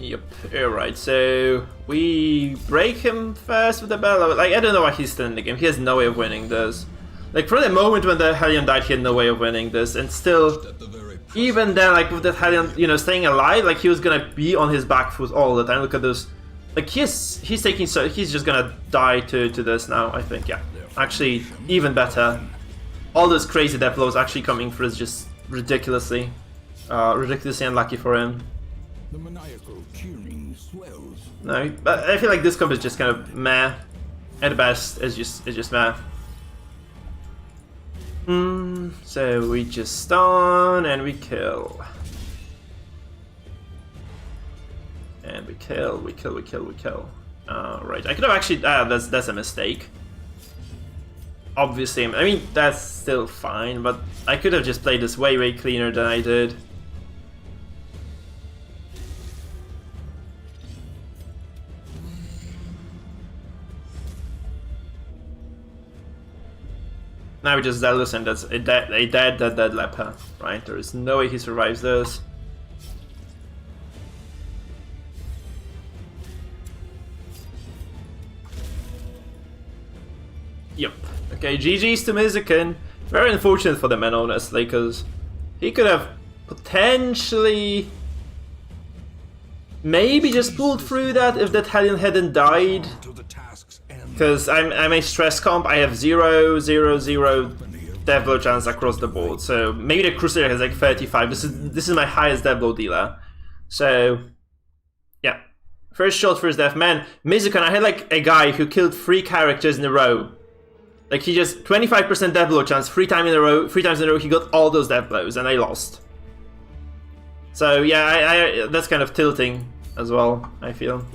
Yep, alright, so we break him first with the bellow. Like, I don't know why he's still in the game. He has no way of winning this. Like, for the moment when the Hellion died, he had no way of winning this. And still, even then, like, with the Hellion, you know, staying alive, like, he was gonna be on his back foot all the time. Look at those. Like, he's taking so... He's just gonna die to this now, I think, yeah. Actually, even better. All those crazy death blows actually coming through is just ridiculously unlucky for him. The maniacal cheering swells. No, but I feel like this comp is just kind of meh. At best, it's just meh. So we just stun and we kill. And we kill. Right, I could have actually... that's a mistake. Obviously, I mean, that's still fine, but I could have just played this way cleaner than I did. Now we just Zealous, and that's a dead leper, right? There is no way he survives this. Yep. Okay, GG's to Mizukin. Very unfortunate for the man, honestly, because he could have potentially maybe just pulled through that if that Hellion hadn't died. Because I'm a stress comp, I have 0, 0, 0 death blow chance across the board. So maybe the Crusader has like 35. This is my highest death blow dealer. So yeah. First shot, first death. Man, Mizukan, I had like a guy who killed 3 characters in a row. Like he just 25% death blow chance, 3 times in a row, he got all those death blows and I lost. So yeah, that's kind of tilting as well, I feel.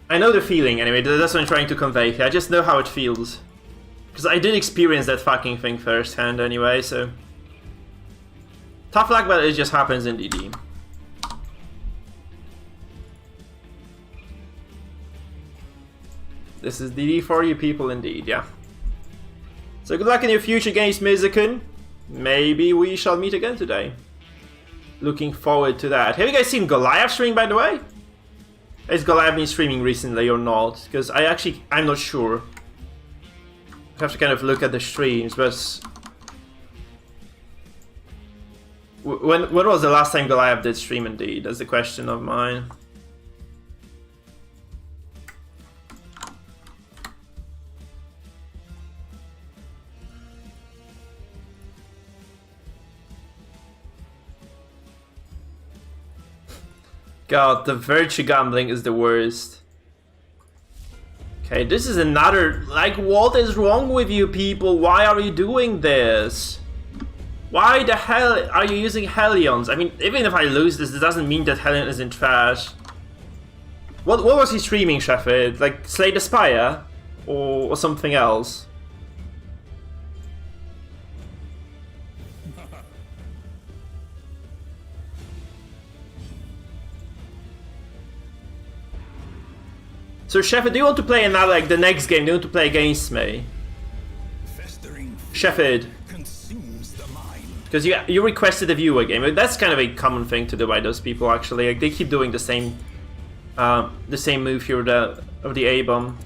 I know the feeling anyway, that's what I'm trying to convey. I just know how it feels. Because I did experience that fucking thing firsthand anyway, so... Tough luck, but it just happens in DD. This is DD for you people indeed, yeah. So good luck in your future games, Mizukin. Maybe we shall meet again today. Looking forward to that. Have you guys seen Goliath streaming, by the way? Has Goliath been streaming recently or not? Because I'm not sure. I have to kind of look at the streams, but... When was the last time Goliath did stream indeed? That's the question of mine. God, the virtue gambling is the worst. Okay, this is another... Like, what is wrong with you people? Why are you doing this? Why the hell are you using Hellions? I mean, even if I lose this, it doesn't mean that Hellion is in trash. What was he streaming, Sheffield? Like, Slay the Spire? Or something else? So Sheffield, do you want to play another, like the next game? Do you want to play against me? Sheffield. Because you requested a viewer game. That's kind of a common thing to do by those people actually. Like they keep doing the same move here of the A-bomb.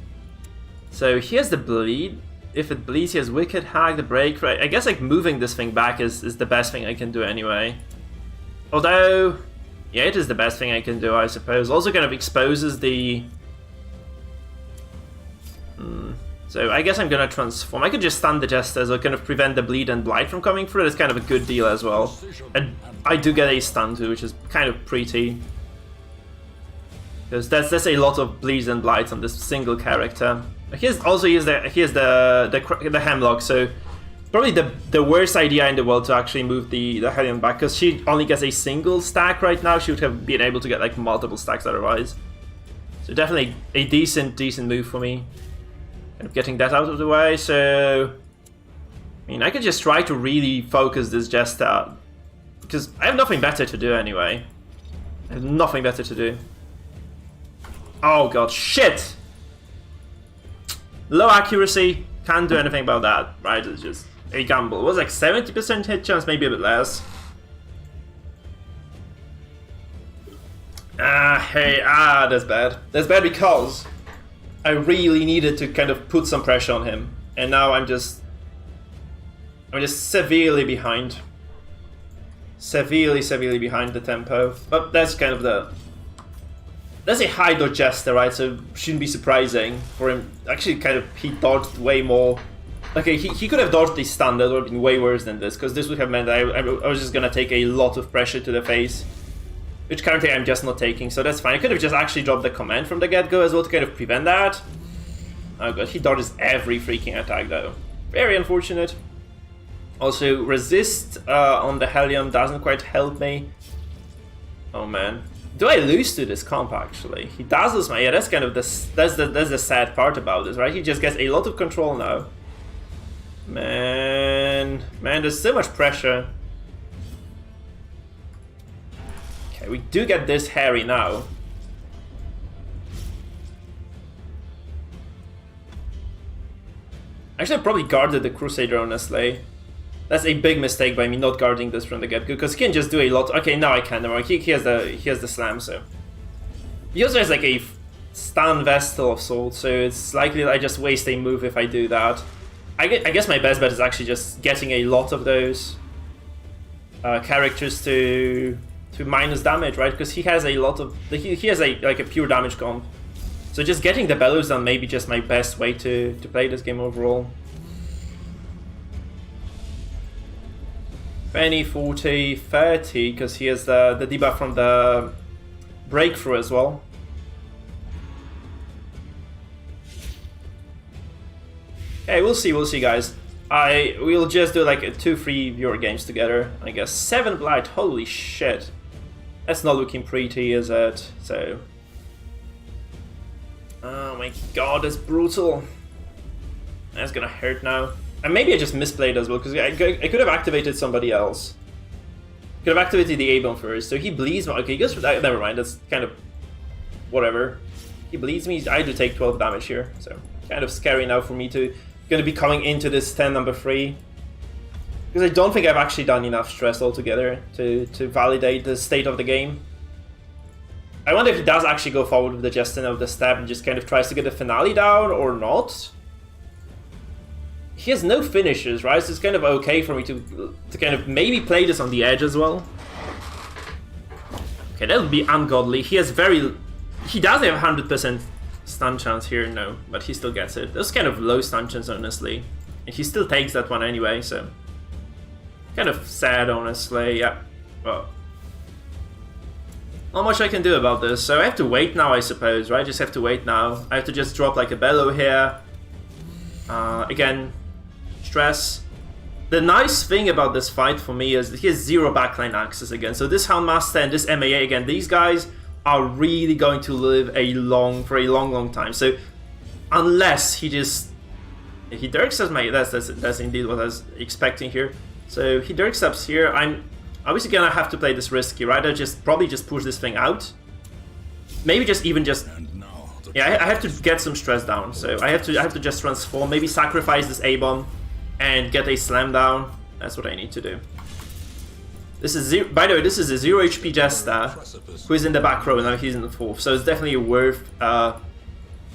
So he has the bleed. If it bleeds, he has Wicked Hack, the break. Right? I guess like moving this thing back is the best thing I can do anyway. Although, yeah, it is the best thing I can do, I suppose. Also kind of exposes the... So I guess I'm gonna transform. I could just stun the Jesters or kind of prevent the bleed and blight from coming through. That's kind of a good deal as well. And I do get a stun too, which is kind of pretty. Because that's a lot of bleeds and blights on this single character. He has the Hemlock, so probably the worst idea in the world to actually move the Hellion back, because she only gets a single stack right now. She would have been able to get like multiple stacks otherwise. So definitely a decent move for me. Kind of getting that out of the way, so... I mean, I could just try to really focus this Jester, because I have nothing better to do anyway. I have nothing better to do. Oh god, shit! Low accuracy, can't do anything about that, right? It's just a gamble. It was like 70% hit chance, maybe a bit less. That's bad. That's bad because I really needed to kind of put some pressure on him, and now I'm just severely behind. Severely behind the tempo. But that's kind of that's a high dodge Jester, right? So shouldn't be surprising for him. Actually, kind of he dodged way more. Okay, he could have dodged the stun. That would have been way worse than this, because this would have meant that I was just gonna take a lot of pressure to the face, which currently I'm just not taking, so that's fine. I could have just actually dropped the command from the get-go as well to kind of prevent that. Oh god, he dodges every freaking attack though. Very unfortunate. Also, resist on the Hellion doesn't quite help me. Oh man. Do I lose to this comp actually? He does lose my... Yeah, that's kind of that's the sad part about this, right? He just gets a lot of control now. Man, there's so much pressure. Okay, we do get this Harry now. Actually, I probably guarded the Crusader, honestly. That's a big mistake by me not guarding this from the get-go, because he can just do a lot. Okay, now I can. He has the slam, so he also has like a stun Vestal of Sorts, so it's likely that I just waste a move if I do that. I guess my best bet is actually just getting a lot of those characters to minus damage, right? Because he has a lot of he has like a pure damage comp. So just getting the Bellows down may be just my best way to play this game overall. 20, 40, 30, because he has the debuff from the breakthrough as well. Okay, we'll see guys. We'll just do like 2-3 viewer games together. I guess 7 blight, holy shit. That's not looking pretty, is it? So... Oh my god, that's brutal. That's gonna hurt now. And maybe I just misplayed as well, because I could have activated somebody else. Could have activated the A-bomb first, so he bleeds me. Okay, he goes for that. Never mind, that's kind of... whatever. He bleeds me, I do take 12 damage here, so... kind of scary now for me to... gonna be coming into this 10 number 3. Because I don't think I've actually done enough stress altogether to validate the state of the game. I wonder if he does actually go forward with the Justin of the step and just kind of tries to get the finale down or not. he has no finishes, right? So it's kind of okay for me to kind of maybe play this on the edge as well. Okay, that would be ungodly. He has he does have 100% stun chance here, no, but he still gets it. That's kind of low stun chance, honestly. And he still takes that one anyway, so... kind of sad, honestly, yeah. Well... not much I can do about this, so I have to wait now, I suppose, right? Just have to wait now. I have to just drop like a bellow here. Again, stress. The nice thing about this fight for me is that he has 0 backline access again. So this Houndmaster and this MAA again, these guys are really going to live for a long time. So unless he Dirk Steps my that's indeed what I was expecting here. So he Dirk Steps here. I'm obviously gonna have to play this risky, right? I probably just push this thing out. Maybe yeah, I have to get some stress down. So I have to just transform. Maybe sacrifice this A-bomb and get a slam down. That's what I need to do. This is by the way, this is a 0 HP Jester who is in the back row now. He's in the 4th, so it's definitely worth. I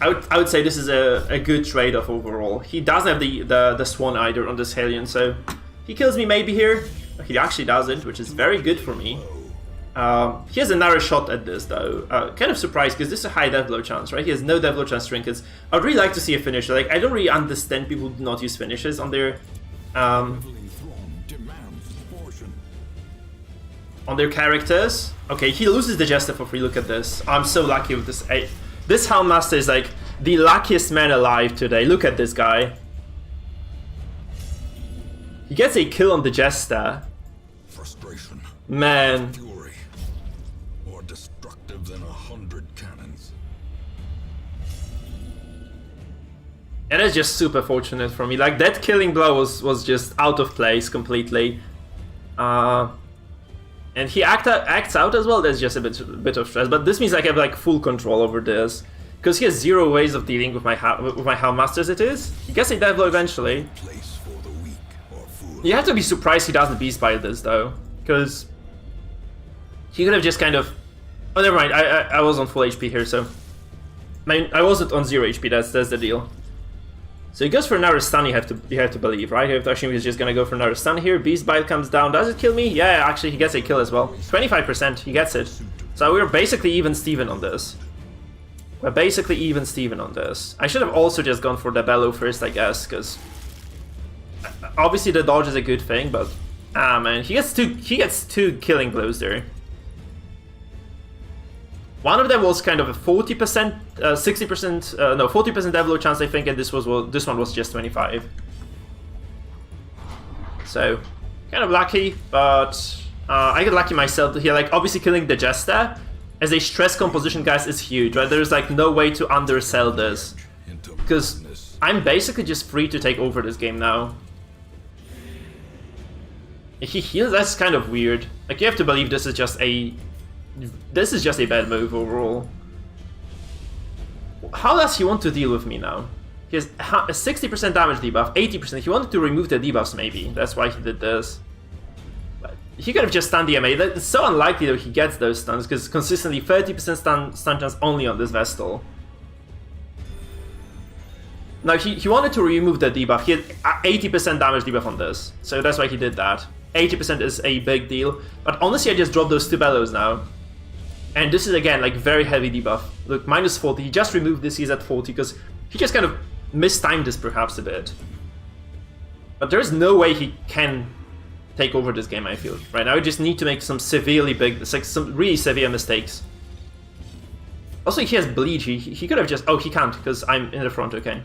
would say this is a good trade-off overall. He doesn't have the Swan either on this Hellion, so he kills me maybe here. He actually doesn't, which is very good for me. He has another shot at this though. Kind of surprised because this is a high death blow chance, right? He has no death blow chance trinkets. I'd really like to see a finisher. Like, I don't really understand people who do not use finishes on their characters. Okay, he loses the Jester for free. Look at this. I'm so lucky with this. This Houndmaster is like the luckiest man alive today. Look at this guy. He gets a kill on the Jester. Frustration. Man. Fury. More destructive than 100 cannons. That is just super fortunate for me. Like, that killing blow was just out of place completely. And he acts out as well. There's just a bit of stress, but this means I have like full control over this because he has 0 ways of dealing with my Houndmasters. It is. He gets a death blow eventually. You have to be surprised he doesn't beast by this though, because he could have just kind of. Oh, never mind. I was on full HP here, so I wasn't on 0 HP. That's the deal. So he goes for another stun. You have to believe, right? You have to assume he's just gonna go for another stun here. Beast Bite comes down. Does it kill me? Yeah, actually he gets a kill as well. 25%. He gets it. So we're basically even Steven on this. We're basically even Steven on this. I should have also just gone for the bellow first, I guess, because obviously the dodge is a good thing, but man, he gets two killing blows there. One of them was kind of a 40%, 60%, no, 40% death blow chance, I think, and this one was just 25. So, kind of lucky, but I get lucky myself here. Like, obviously killing the Jester as a stress composition, guys, is huge, right? There's like no way to undersell this, because I'm basically just free to take over this game now. He heals. That's kind of weird. Like, you have to believe this is just a bad move overall. How does he want to deal with me now? He has a 60% damage debuff, 80%. He wanted to remove the debuffs, maybe. That's why he did this. But he could have just stunned the MA. It's so unlikely that he gets those stuns, because consistently 30% stun chance only on this Vestal. Now, he wanted to remove the debuff. He had 80% damage debuff on this, so that's why he did that. 80% is a big deal. But honestly, I just dropped those 2 bellows now. And this is, again, like, very heavy debuff. Look, minus 40. He just removed this. He's at 40, because he just kind of mistimed this perhaps a bit. But there's no way he can take over this game, I feel. Right now, I just need to make some severely big, like, some really severe mistakes. Also, he has bleed. He could have just... Oh, he can't, because I'm in the front, okay.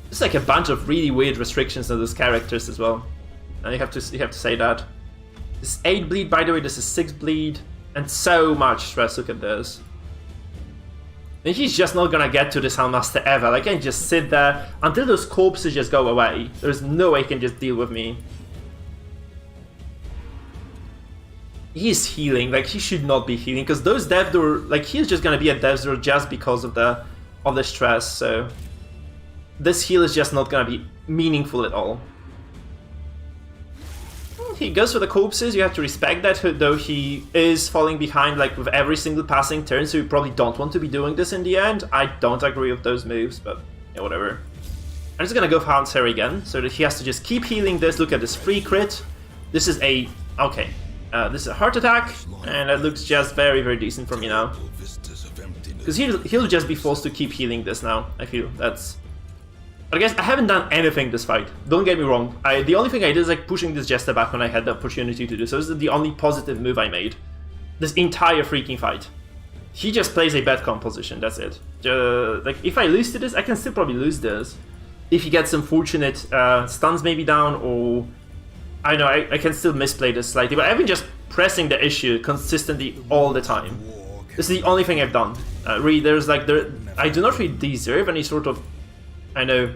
There's like a bunch of really weird restrictions on those characters as well. And you have to say that. This is 8 bleed, by the way, this is 6 bleed. And so much stress, look at this. And he's just not gonna get to this Houndmaster ever. Like, I can just sit there until those corpses just go away. There's no way he can just deal with me. He's healing, like, he should not be healing, because those death door, like, he's just gonna be a death door just because of the stress, so this heal is just not gonna be meaningful at all. He goes for the corpses. You have to respect that, though he is falling behind like with every single passing turn, so you probably don't want to be doing this in the end. I don't agree with those moves, but yeah, whatever. I'm just gonna go for Hound's Hair again, so that he has to just keep healing this. Look at this free crit. This is a... okay. This is a heart attack, and that looks just very, very decent for me now. Because he'll just be forced to keep healing this now, I feel. That's... But I guess I haven't done anything this fight. Don't get me wrong. The only thing I did is like pushing this Jester back when I had the opportunity to do so. This is the only positive move I made. This entire freaking fight. He just plays a bad composition, that's it. Like, if I lose to this, I can still probably lose this. If he gets some fortunate stuns maybe down, or... I know, I can still misplay this slightly, but I've been just pressing the issue consistently all the time. This is the only thing I've done. Really, there's like... I do not really deserve any sort of... I know...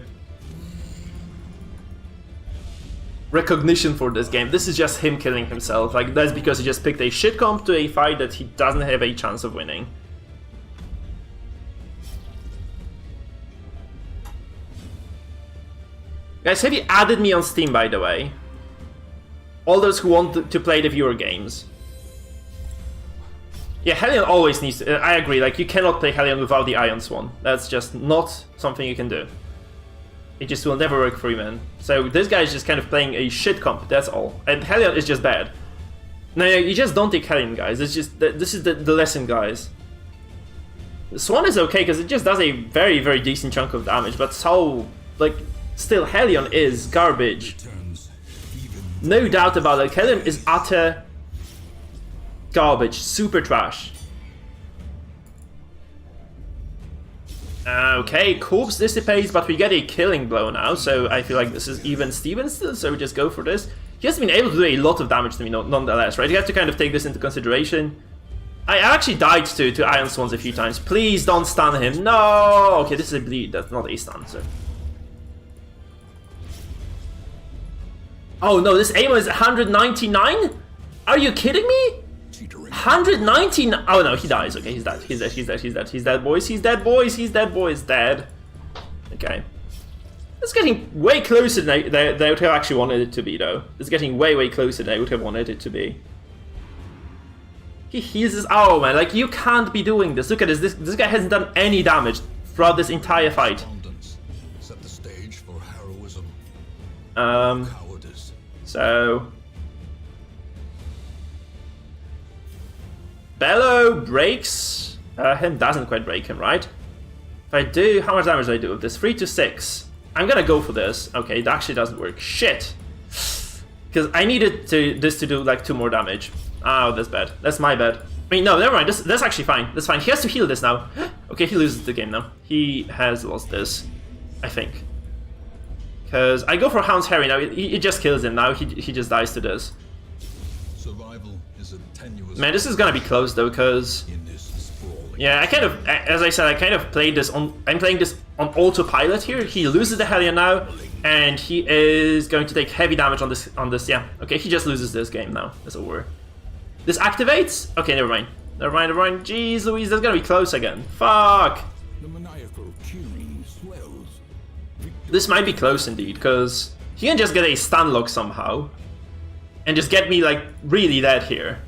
recognition for this game. This is just him killing himself. Like, that's because he just picked a shit comp to a fight that he doesn't have a chance of winning. Guys, have you added me on Steam, by the way? All those who want to play the viewer games. Yeah, Hellion always needs to... I agree, like, you cannot play Hellion without the Iron Swan. That's just not something you can do. It just will never work for you, man. So this guy is just kind of playing a shit comp, that's all. And Hellion is just bad. No, you just don't take Hellion, guys. It's just... This is the lesson, guys. Swan is okay, because it just does a very, very decent chunk of damage, but so... like... Still, Hellion is garbage. No doubt about it. Hellion is utter garbage. Super trash. Okay, Corpse dissipates, but we get a killing blow now, so I feel like this is even Steven still, so we just go for this. He has been able to do a lot of damage to me nonetheless, right? You have to kind of take this into consideration. I actually died to Iron Swans a few times. Please don't stun him. No! Okay, this is a bleed. That's not a stun, so... Oh no, this ammo is 199? Are you kidding me? 199? Oh no, he dies. Okay, he's dead. He's dead. He's dead. He's dead. He's dead, boys. He's dead, boys. He's dead, boys. Dead. Okay. It's getting way closer than they would have actually wanted it to be, though. It's getting way, way closer than I would have wanted it to be. He heals his... Oh man, like, you can't be doing this. Look at this. This guy hasn't done any damage throughout this entire fight. Set the stage for heroism. So... Bellow breaks him, doesn't quite break him, right? If I do, how much damage do I do with this? 3 to 6. I'm gonna go for this. Okay, it actually doesn't work. Shit! Because I needed this to do like 2 more damage. Oh, that's bad. That's my bad. I mean, no, never mind. That's actually fine. That's fine. He has to heal this now. Okay, he loses the game now. He has lost this, I think. Because I go for Hound's Harry now. It just kills him now. He just dies to this. Survival is a tenuous... Man, this is gonna be close though, because... Yeah, I kind of, as I said, I kind of played this on... I'm playing this on autopilot here. He loses the Hellion now, and he is going to take heavy damage on this, yeah. Okay, he just loses this game now. It's over. This activates? Okay, never mind. Never mind. Jeez Louise, that's gonna be close again. Fuck! The maniacal cheering swells. This might be close indeed, because he can just get a stun lock somehow. And just get me, like, really dead here.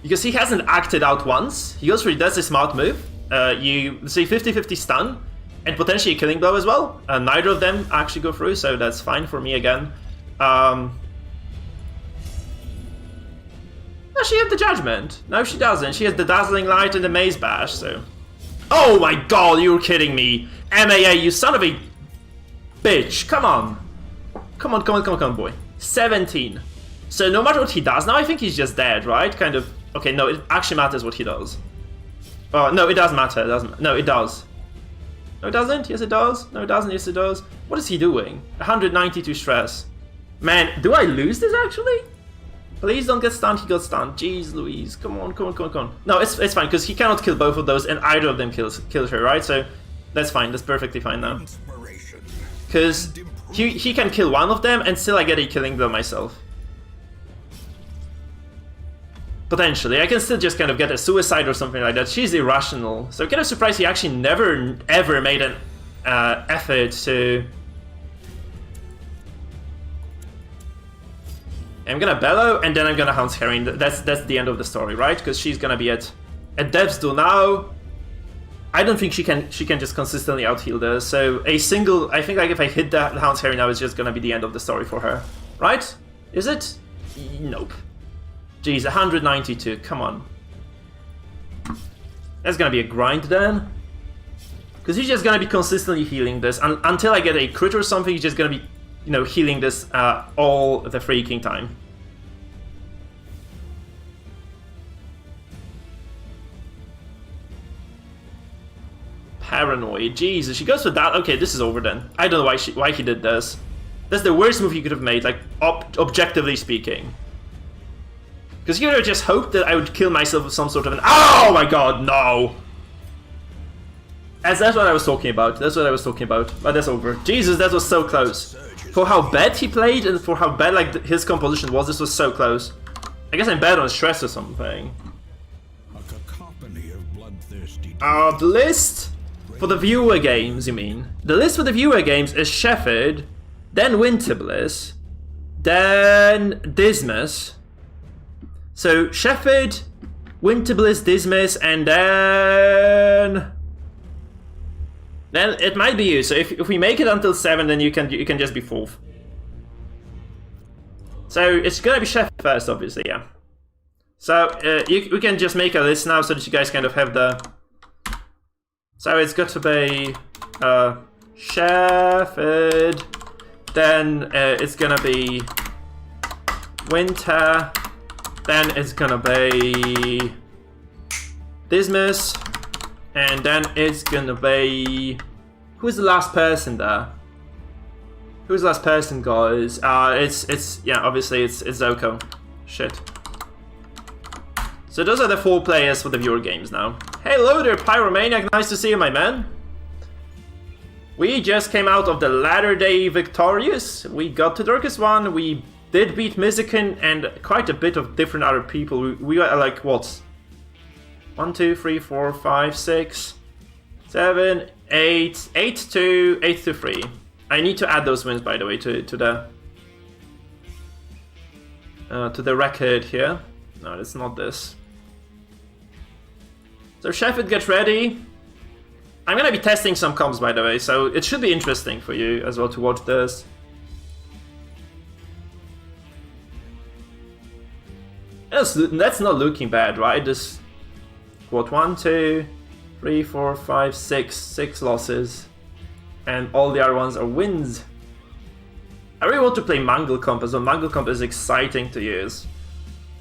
Because he hasn't acted out once. He goes for it, that's a smart move. You say 50-50 stun, and potentially a killing blow as well. Neither of them actually go through, so that's fine for me again. No, she had the Judgment. No, she doesn't. She has the Dazzling Light and the Maze Bash, so... Oh my god, you're kidding me. MAA, you son of a... bitch, come on. Come on, boy. 17. So no matter what he does now, I think he's just dead, right? Kind of... Okay, no, it actually matters what he does. No, it doesn't matter. It doesn't. No, it does. No, it doesn't. Yes, it does. No, it doesn't. Yes, it does. What is he doing? 192 stress. Man, do I lose this actually? Please don't get stunned. He got stunned. Jeez Louise. Come on. No, it's fine, because he cannot kill both of those, and either of them kills her, right? So that's fine. That's perfectly fine now. Because he can kill one of them, and still I get a killing blow myself. Potentially. I can still just kind of get a suicide or something like that. She's irrational. So I'm kind of surprised he actually never, ever made an effort to... I'm gonna Bellow, and then I'm gonna Hound's Herring. That's the end of the story, right? Because she's gonna be at Death's Door now. I don't think she can just consistently out-heal this. So a single, I think like if I hit the Hound's Harry now, it's just gonna be the end of the story for her. Right? Is it? Nope. Jeez, 192, come on. That's gonna be a grind then. Because he's just gonna be consistently healing this. Until I get a crit or something, he's just gonna be, you know, healing this all the freaking time. Paranoid, Jesus, she goes for that. Okay, this is over then. I don't know why he did this. That's the worst move he could have made, like objectively speaking. Because you would have just hoped that I would kill myself with some sort of an. Oh my god, no! That's what I was talking about. That's what I was talking about. But that's over. Jesus, that was so close. For how bad he played and for how bad like his composition was, this was so close. I guess I'm bad on stress or something. A cacophony of bloodthirsty. The list for the viewer games, you mean? The list for the viewer games is Shefford, then Winterbliss, then Dismas. So Shefford, Winterbliss, Dismas, and then it might be you. So if we make it until 7, then you can just be 4th. So it's gonna be Shefford first, obviously, yeah. So we can just make a list now so that you guys kind of have the. So it's got to be Shefford, then it's gonna be Winter, then it's gonna be Dismas, and then it's gonna be. Who's the last person there? Who's the last person, guys? It's yeah, obviously it's Zoko. Shit. So those are the 4 players for the viewer games now. Hello there, Pyromaniac, nice to see you, my man. We just came out of the latter day victorious. We got to Darkest One, we did beat Mizikin and quite a bit of different other people. We got like, what? 1, 2, 3, 4, 5, 6, 7, 8, 8 to 3. I need to add those wins, by the way, to the record here. No, it's not this. So Shefford, get ready. I'm gonna be testing some comps, by the way, so it should be interesting for you as well to watch this. That's not looking bad, right? This, what, 1, 2, 3, 4, 5, 6 losses, and all the other ones are wins. I really want to play Mangle Comp as well. Mangle Comp is exciting to use.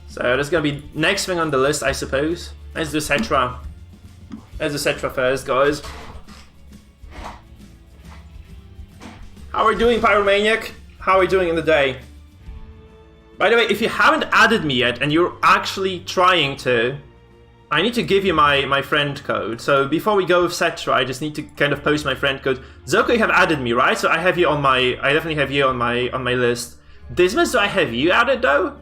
So that's gonna be next thing on the list, I suppose. Let's do Cetra. Let's do Cetra first, guys. How are we doing, Pyromaniac? How are we doing in the day? By the way, if you haven't added me yet and you're actually trying to, I need to give you my friend code. So before we go with Cetra, I just need to kind of post my friend code. Zoko, you have added me, right? So I have you on my. I definitely have you on my list. Dismas, do I have you added though?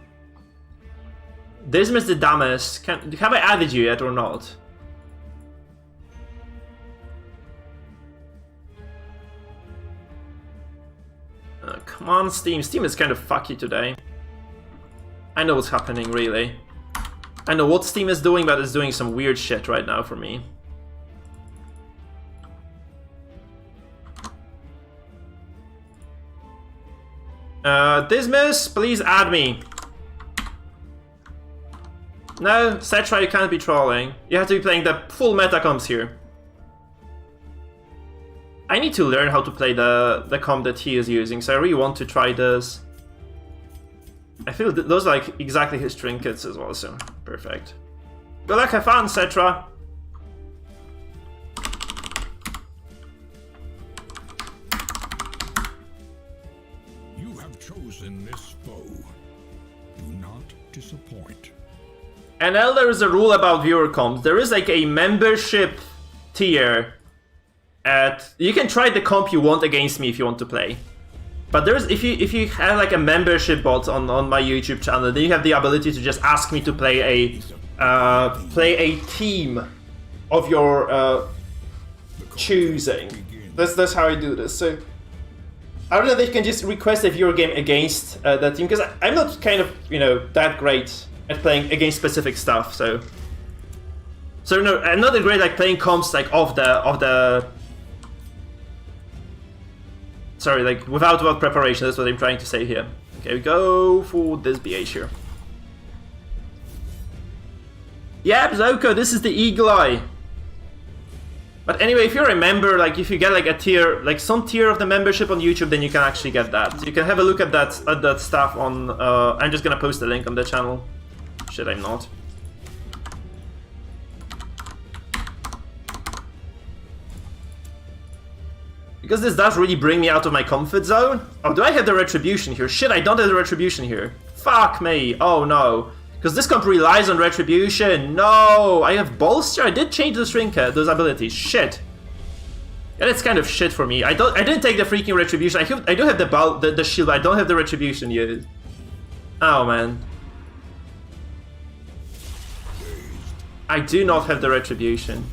Dismas the dumbest. Have I added you yet or not? Come on, Steam. Steam is kind of fucky today. I know what's happening, really. I know what Steam is doing, but it's doing some weird shit right now for me. Dismas, please add me. No, Cetra, you can't be trolling. You have to be playing the full meta comps here. I need to learn how to play the comp that he is using, so I really want to try this. I feel those are like exactly his trinkets as well, so perfect. Good luck, have fun, Cetra. You have chosen this foe. Do not disappoint. And then there is a rule about viewer comps. There is like a membership tier. You can try the comp you want against me if you want to play. But there's if you have like a membership bot on my YouTube channel, then you have the ability to just ask me to play a team of your choosing. That's how I do this. So I don't know if you can just request a viewer game against that team, because I'm not kind of that great at playing against specific stuff. So So no, another great like playing comps like of the sorry, like without preparation, that's what I'm trying to say here. Okay, we go for this BH here. Yep, Zoko, this is the Eagle Eye. But anyway, if you remember, like if you get like a tier, like some tier of the membership on YouTube, then you can actually get that. So you can have a look at that stuff on. I'm just gonna post a link on the channel. Shit, I'm not. Because this does really bring me out of my comfort zone. Oh, do I have the retribution here? Shit, I don't have the retribution here. Fuck me. Oh no. Because this comp relies on retribution. No, I have bolster. I did change the trinket, those abilities. Shit. Yeah, that's kind of shit for me. I didn't take the freaking retribution. I do have the shield, but I don't have the retribution yet. Oh man. I do not have the retribution.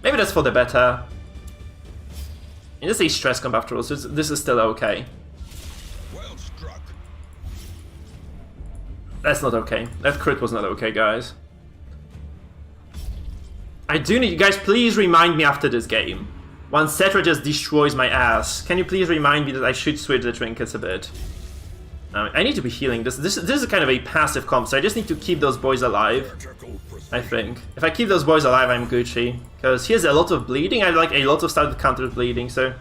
Maybe that's for the better. And this is a stress comp after all, so this is still okay. Well struck. That's not okay. That crit was not okay, guys. I do need you guys, please remind me after this game. Once Cetra just destroys my ass, can you please remind me that I should switch the trinkets a bit? I need to be healing. This is kind of a passive comp, so I just need to keep those boys alive. I think. If I keep those boys alive, I'm Gucci. Because he has a lot of bleeding. I have like a lot of stuff that counters bleeding, so...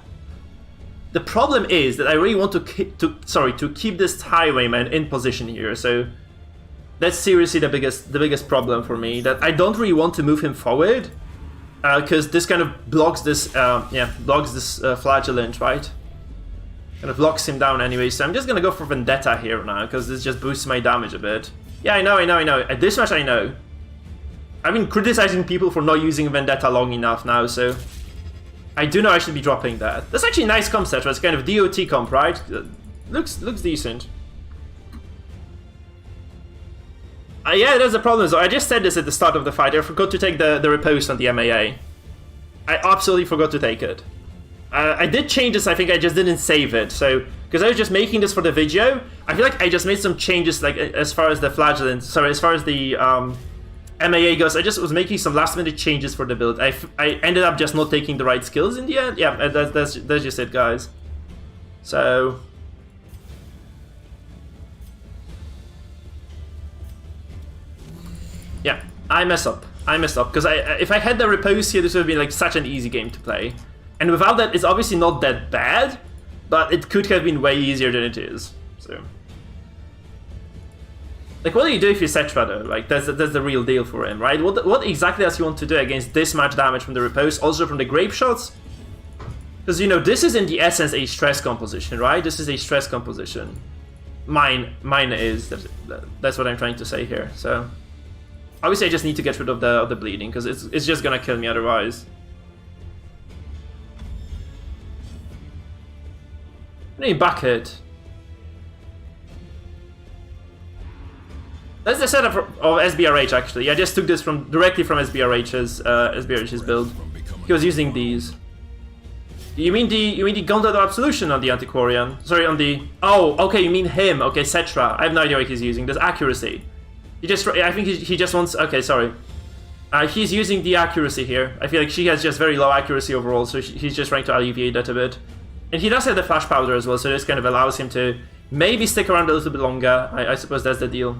The problem is that I really want to keep this highwayman in position here, so... That's seriously the biggest problem for me, that I don't really want to move him forward. Because this kind of blocks this, flagellant, right? Kind of locks him down anyway, so I'm just gonna go for Vendetta here now, because this just boosts my damage a bit. Yeah, I know. At this much I know. I've been criticizing people for not using Vendetta long enough now, so... I do know I should be dropping that. That's actually a nice comp set, right? It's kind of DOT comp, right? Looks decent. Yeah, that's the problem, so I just said this at the start of the fight. I forgot to take the riposte on the MAA. I absolutely forgot to take it. I did change this, I think I just didn't save it, so... Because I was just making this for the video, I feel like I just made some changes, like, as far as the flagellant... Sorry, as far as the, MAA goes, I just was making some last-minute changes for the build. I ended up just not taking the right skills in the end. Yeah, that's just it, guys. So... Yeah, I mess up, because if I had the repose here, this would have been like such an easy game to play. And without that, it's obviously not that bad, but it could have been way easier than it is, so... Like, what do you do if you Cetra, though? Like, that's the real deal for him, right? What exactly does he want to do against this much damage from the repose, also from the grape shots? Because, you know, this is in the essence a stress composition, right? This is a stress composition. Mine is, that's what I'm trying to say here, so... Obviously, I just need to get rid of the bleeding, because it's just gonna kill me otherwise. I need bucket. That's the setup of SBRH, actually. I just took this directly from SBRH's build. He was using these. You mean the Gauntlet of Absolution on the Antiquarian? Sorry, on the... Oh, okay, you mean him. Okay, Cetra. I have no idea what he's using. There's accuracy. I think he just wants... Okay, sorry. He's using the accuracy here. I feel like she has just very low accuracy overall, so he's just trying to alleviate that a bit. And he does have the flash powder as well, so this kind of allows him to maybe stick around a little bit longer. I suppose that's the deal.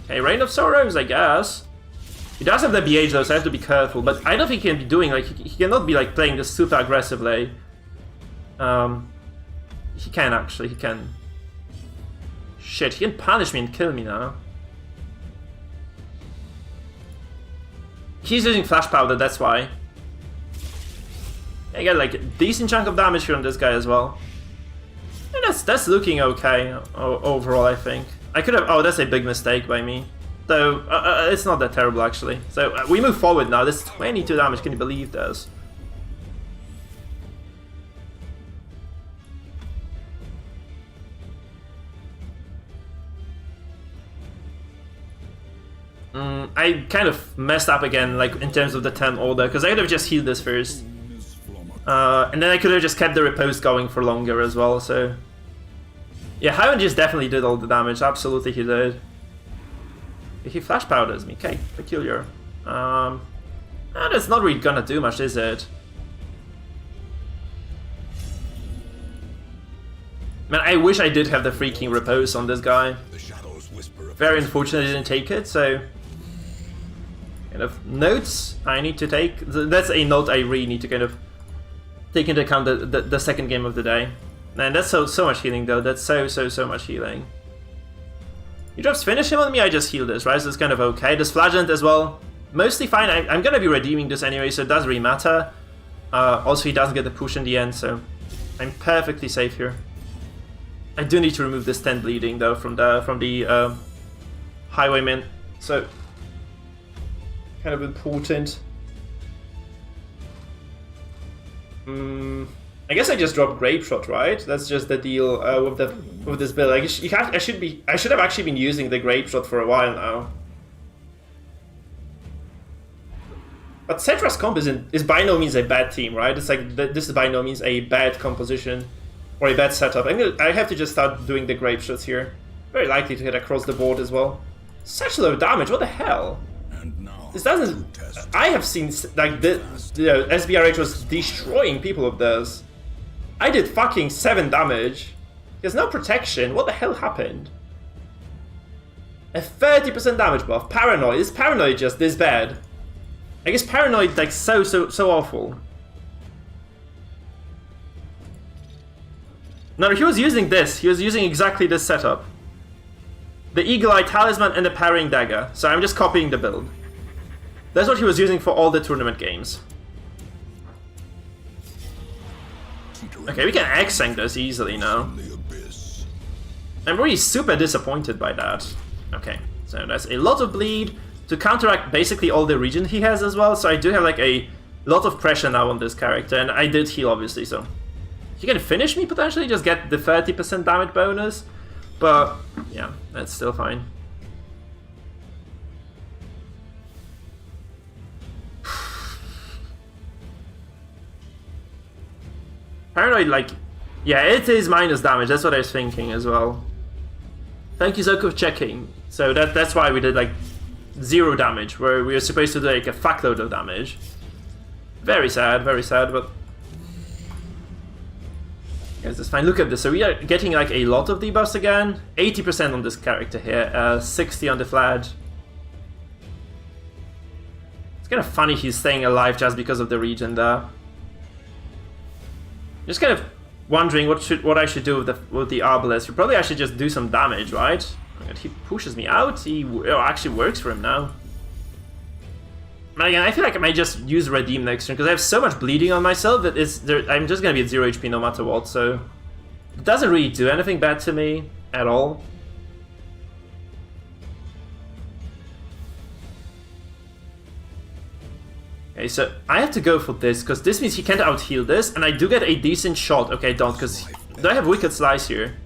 Okay, Reign of Sorrows, I guess. He does have the BH though, so I have to be careful. But I don't think he can be doing, like, he cannot be, like, playing this super aggressively. He can, actually, he can. Shit, he can punish me and kill me now. He's using flash powder, that's why. I get like a decent chunk of damage here on this guy as well. And that's looking okay overall, I think. I could have... Oh, that's a big mistake by me. Though, it's not that terrible, actually. So, we move forward now. This 22 damage, can you believe this? I kind of messed up again, like, in terms of the 10 order, because I could have just healed this first. And then I could have just kept the repose going for longer as well, so... Yeah, Highland just definitely did all the damage, absolutely he did. He flash powders me. Okay, peculiar. That's not really gonna do much, is it? Man, I wish I did have the freaking repose on this guy. Very unfortunate I didn't take it, so... Kind of notes I need to take. That's a note I really need to kind of take into account the second game of the day. Man, that's so much healing though. That's so much healing. He drops finish him on me, I just heal this, right? So it's kind of okay. This flagellant as well, mostly fine. I'm gonna be redeeming this anyway, so it doesn't really matter. Also, he doesn't get the push in the end, so I'm perfectly safe here. I do need to remove this 10 bleeding though from the highwayman, so kind of important. I guess I just dropped Grape Shot, right? That's just the deal with this build. I should have actually been using the Grape Shot for a while now. But Cetra's comp is by no means a bad team, right? It's like this is by no means a bad composition or a bad setup. I have to just start doing the Grape Shots here. Very likely to hit across the board as well. Such low damage. What the hell? This doesn't. I have seen like SBRH was destroying people with this. I did fucking 7 damage. There's no protection. What the hell happened? A 30% damage buff. Paranoid. Is Paranoid just this bad? I guess Paranoid like so awful. No, he was using this. He was using exactly this setup. The Eagle Eye Talisman and the Parrying Dagger. So I'm just copying the build. That's what he was using for all the tournament games. Okay, we can X-Sank this easily now. I'm really super disappointed by that. Okay, so that's a lot of bleed to counteract basically all the regen he has as well. So I do have like a lot of pressure now on this character, and I did heal obviously, so he can finish me potentially, just get the 30% damage bonus. But yeah, that's still fine. Paranoid, like, yeah, it is minus damage. That's what I was thinking as well. Thank you, Zoku, for checking. So that's why we did like 0 damage, where we were supposed to do like a fuckload of damage. Very sad, but yes, that's fine. Look at this. So we are getting like a lot of debuffs again. 80% on this character here, 60 on the Flag. It's kind of funny he's staying alive just because of the regen there. Just kind of wondering what I should do with the Arbalest. Probably I should just do some damage, right? And he pushes me out. He actually works for him now. And again, I feel like I might just use Redeem next turn because I have so much bleeding on myself that I'm just gonna be at 0 HP no matter what. So it doesn't really do anything bad to me at all. Okay, so I have to go for this, because this means he can't out-heal this, and I do get a decent shot. Okay, don't, because... Do I have Wicked Slice here?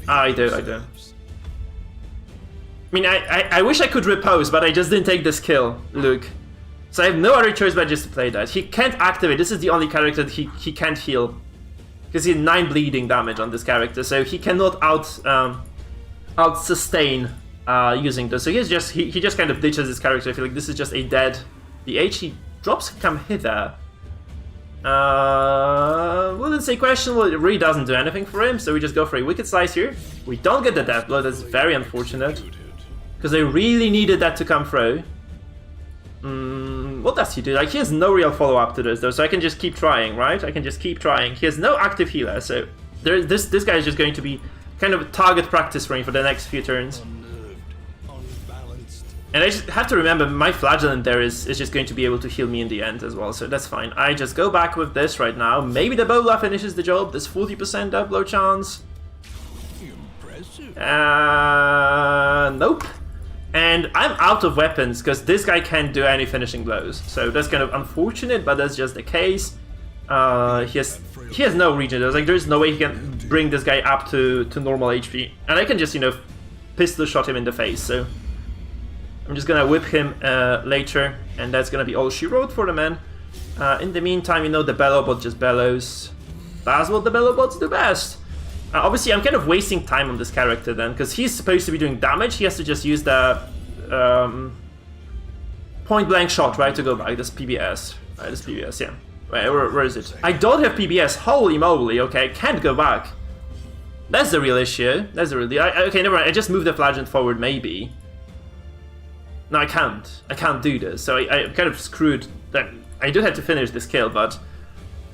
I do. I mean, I wish I could repose, but I just didn't take this kill, Luke. So I have no other choice but just to play that. He can't activate. This is the only character that he can't heal. Because he has 9 bleeding damage on this character, so he cannot out-sustain using this. So he just kind of ditches this character. I feel like this is just a dead DH. He drops Come Hither. Wouldn't say questionable. It really doesn't do anything for him, so we just go for a Wicked Slice here. We don't get the Death Blow. That's very unfortunate, because I really needed that to come through. What does he do? Like, he has no real follow-up to this, though, so I can just keep trying, right? I can just keep trying. He has no active healer, so this guy is just going to be kind of a target practice for me for the next few turns. And I just have to remember, my Flagellant there is just going to be able to heal me in the end as well, so that's fine. I just go back with this right now. Maybe the Bowblow finishes the job. There's 40% Death Blow chance. Nope. And I'm out of weapons, because this guy can't do any finishing blows. So that's kind of unfortunate, but that's just the case. He has no regen. There's no way he can bring this guy up to normal HP. And I can just, pistol shot him in the face, so... I'm just gonna whip him later, and that's gonna be all she wrote for the man. In the meantime, the Bellowbot just bellows. That's what the Bellowbots do best. Obviously, I'm kind of wasting time on this character then, because he's supposed to be doing damage. He has to just use the point-blank shot, right, to go back. This PBS. Right, this PBS, yeah. Wait, where is it? I don't have PBS. Holy moly, okay, I can't go back. That's the real issue. That's the real deal. Okay, never mind. I just moved the flagellant forward, maybe. No, I can't. I can't do this. So I kind of screwed that. I do have to finish this kill, but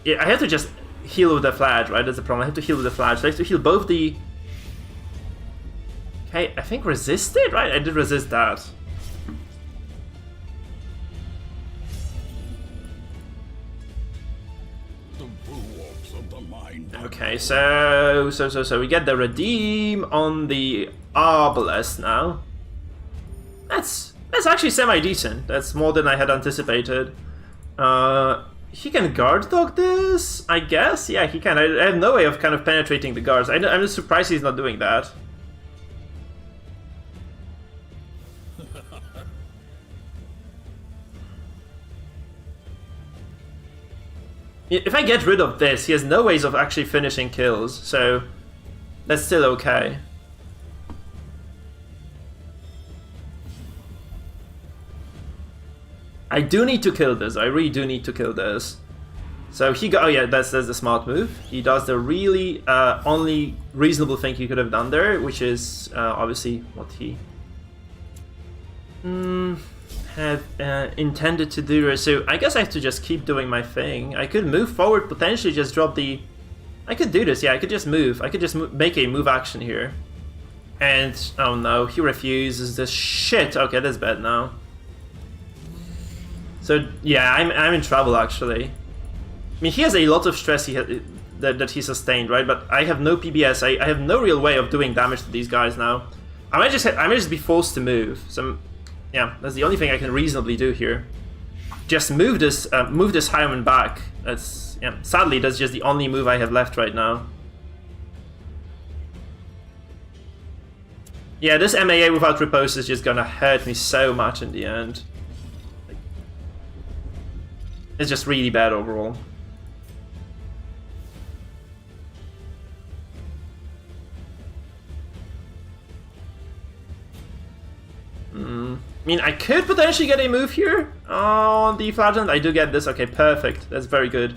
yeah, I have to just heal with the flag, right? That's the problem. I have to heal with the flag. So I have to heal both the... Okay, I think resisted, right? I did resist that. Okay, so we get the redeem on the Arbalest now. That's actually semi-decent. That's more than I had anticipated. He can guard dog this, I guess? Yeah, he can. I have no way of kind of penetrating the guards. I'm just surprised he's not doing that. If I get rid of this, he has no ways of actually finishing kills, so that's still okay. I do need to kill this. I really do need to kill this. So he got. Oh yeah, that's the smart move. He does the really only reasonable thing he could have done there, which is obviously what he had intended to do. So I guess I have to just keep doing my thing. I could move forward, potentially just drop the... I could do this, yeah, I could just move. I could just make a move action here. And, oh no, he refuses this shit. Okay, that's bad now. So, yeah, I'm in trouble, actually. I mean, he has a lot of stress that he sustained, right? But I have no PBS. I have no real way of doing damage to these guys now. I might just be forced to move. So, yeah, that's the only thing I can reasonably do here. Just move this Highman back. That's, yeah. Sadly, that's just the only move I have left right now. Yeah, this MAA without repose is just gonna hurt me so much in the end. It's just really bad overall. I mean, I could potentially get a move here on the flagellant. I do get this. Okay, perfect. That's very good.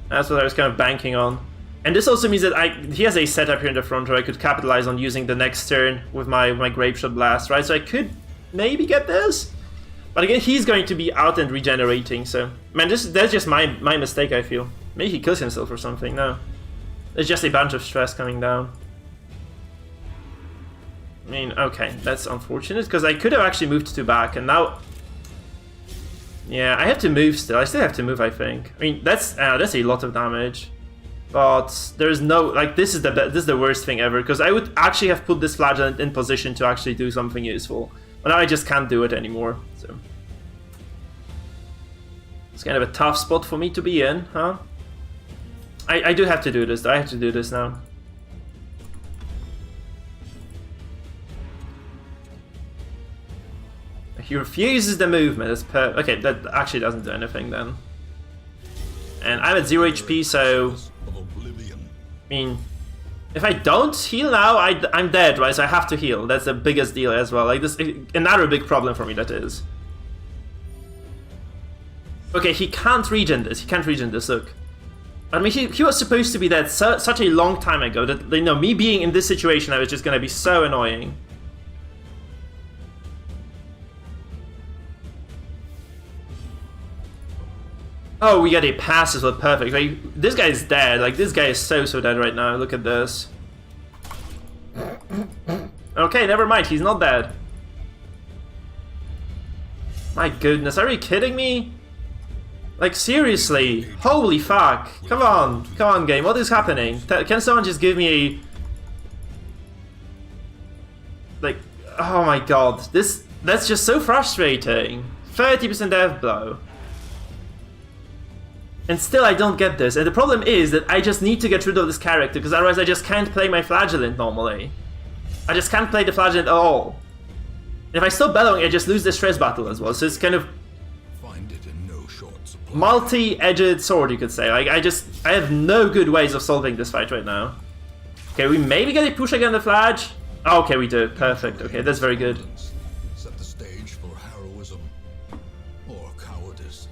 That's what I was kind of banking on. And this also means that he has a setup here in the front where I could capitalize on using the next turn with my Grape Shot Blast, right? So I could maybe get this. But again, he's going to be out and regenerating, so... Man, that's just my mistake, I feel. Maybe he kills himself or something, no. There's just a bunch of stress coming down. I mean, okay, that's unfortunate, because I could have actually moved 2 back, and now... Yeah, I have to move still. I still have to move, I think. I mean, that's a lot of damage. But there's no... Like, this is the worst thing ever, because I would actually have put this flagellant in position to actually do something useful. But now I just can't do it anymore, so... It's kind of a tough spot for me to be in, huh? I do have to do this, I have to do this now. He refuses the movement, that's okay, that actually doesn't do anything then. And I'm at 0 HP, so... I mean... If I don't heal now, I'm dead, right? So I have to heal. That's the biggest deal as well. Like this, another big problem for me, that is. Okay, he can't regen this. He can't regen this, look. I mean, he was supposed to be dead such a long time ago that, you know, me being in this situation, I was just gonna be so annoying. Oh, we got a pass as well, perfect. Like, this guy is dead. Like, this guy is so dead right now. Look at this. Okay, never mind. He's not dead. My goodness, are you kidding me? Like, seriously? Holy fuck. Come on, game. What is happening? Can someone just give me a... Like, oh my god. That's just so frustrating. 30% death blow. And still I don't get this, and the problem is that I just need to get rid of this character, because otherwise I just can't play my flagellant normally. I just can't play the flagellant at all. And if I stop bellowing, I just lose the stress battle as well, so it's kind of... Find it in no short supply. Multi-edged sword, you could say. Like, I just... I have no good ways of solving this fight right now. Okay, we maybe get a push again the flash. Oh, okay, we do. Perfect. Okay, that's very good. Set the stage for heroism or cowardice.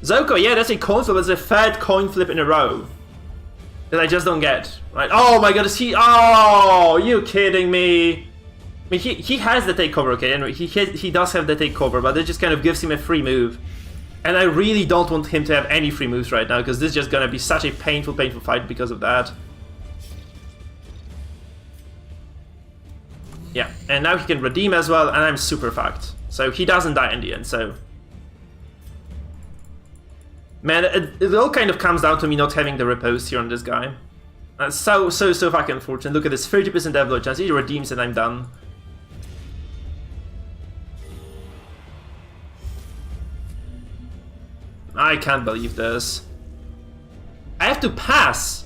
Zoko, yeah, that's a coin flip. That's the third coin flip in a row that I just don't get. Right? Oh my god, is he? Oh, you kidding me? I mean, he has the takeover, okay, and he does have the takeover, but it just kind of gives him a free move. And I really don't want him to have any free moves right now, because this is just gonna be such a painful fight because of that. Yeah, and now he can redeem as well, and I'm super fucked. So he doesn't die in the end, so... Man, it all kind of comes down to me not having the repose here on this guy. That's so fucking unfortunate. Look at this, 30% dev chance. He redeems and I'm done. I can't believe this. I have to pass!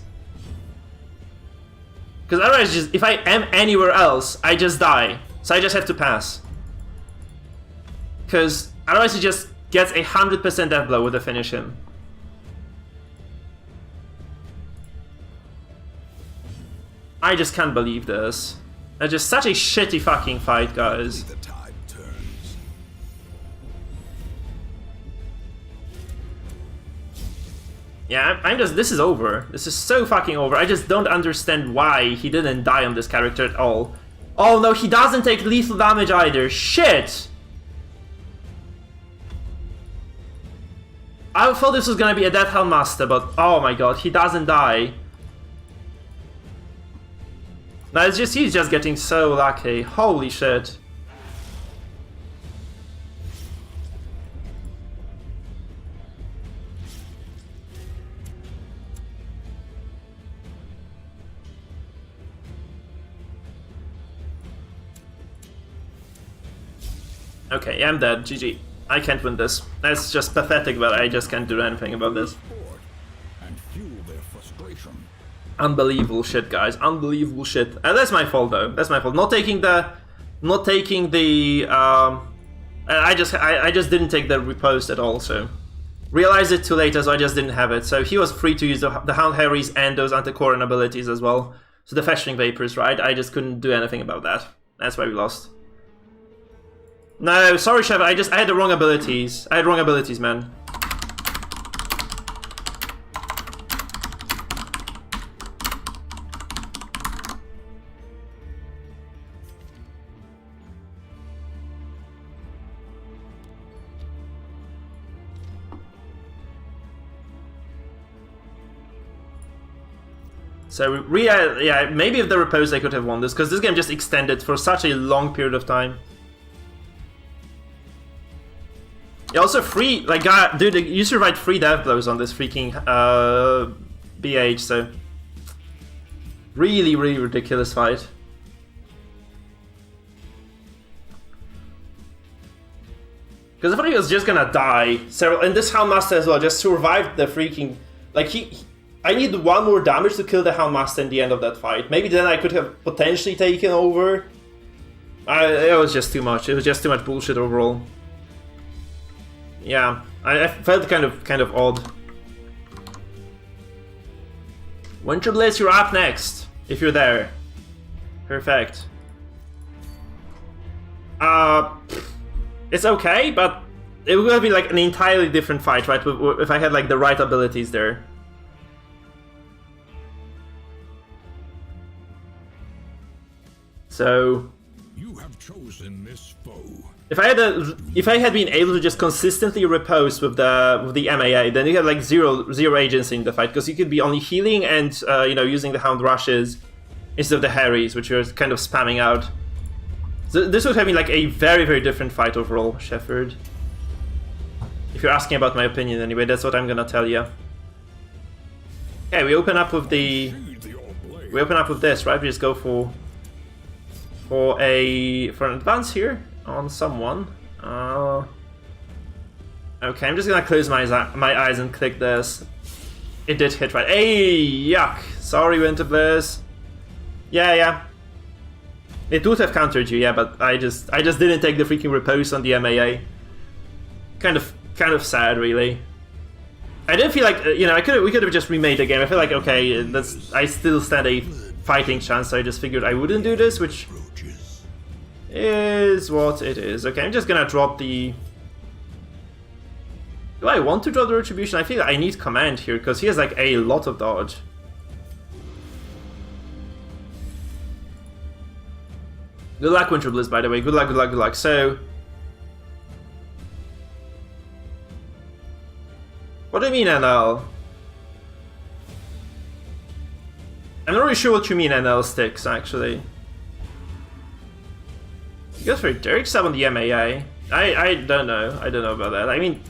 Because otherwise, just if I am anywhere else, I just die. So I just have to pass. Because otherwise he just gets 100% death blow with a finish him. I just can't believe this. It's just such a shitty fucking fight, guys. The tide turns. Yeah, I'm just... This is over. This is so fucking over. I just don't understand why he didn't die on this character at all. Oh no, he doesn't take lethal damage either. Shit! I thought this was gonna be a Death Helm Master, but oh my god, he doesn't die. No, it's just... He's just getting so lucky. Holy shit. Okay, I'm dead. GG. I can't win this. That's just pathetic, but I just can't do anything about this. And fuel their frustration. Unbelievable shit, guys. Unbelievable shit. And that's my fault, though. That's my fault. Not taking the... I just didn't take the repost at all, so... Realized it too late, so I just didn't have it. So he was free to use the Hound Harries and those anti-Corin abilities as well. So the Festering Vapors, right? I just couldn't do anything about that. That's why we lost. No, sorry, Chef. I had the wrong abilities. I had wrong abilities, man. So, yeah, maybe if the repose I could have won this, because this game just extended for such a long period of time. Yeah, also free, like, dude, you survived 3 death blows on this freaking BH, so... Really, really ridiculous fight. Because I thought he was just gonna die. And this Houndmaster as well just survived the freaking... Like, I need 1 more damage to kill the Houndmaster in the end of that fight. Maybe then I could have potentially taken over. It was just too much. It was just too much bullshit overall. Yeah, I felt kind of odd. Winter Blaze, you're up next, if you're there. Perfect. It's okay, but it will be like an entirely different fight, right? If I had like the right abilities there. So... You have chosen this foe. If I had been able to just consistently repose with the MAA, then you had like zero agency in the fight, because you could be only healing and you know, using the Hound Rushes instead of the Harries, which you're kind of spamming out. So this would have been like a very, very different fight overall, Shepard. If you're asking about my opinion anyway, that's what I'm gonna tell you. Okay, we open up with this, right? We just go for an advance here on someone. Okay, I'm just gonna close my eyes and click this. It did hit right. Hey, yuck! Sorry, Winter Bliss. Yeah. It would have countered you, yeah, but I just didn't take the freaking repose on the MAA. Kind of sad, really. I didn't feel like, you know, we could have just remade the game. I feel like, okay, I still stand a fighting chance, so I just figured I wouldn't do this, which is what it is. Okay, I'm just gonna drop the... Do I want to drop the Retribution? I feel like I need Command here, because he has like a lot of dodge. Good luck, Winter Bliss, by the way. Good luck, good luck, good luck. So... What do you mean, NL? I'm not really sure what you mean, NL sticks, actually. You go for Derek sub on the MAA. I don't know. I don't know about that. I mean...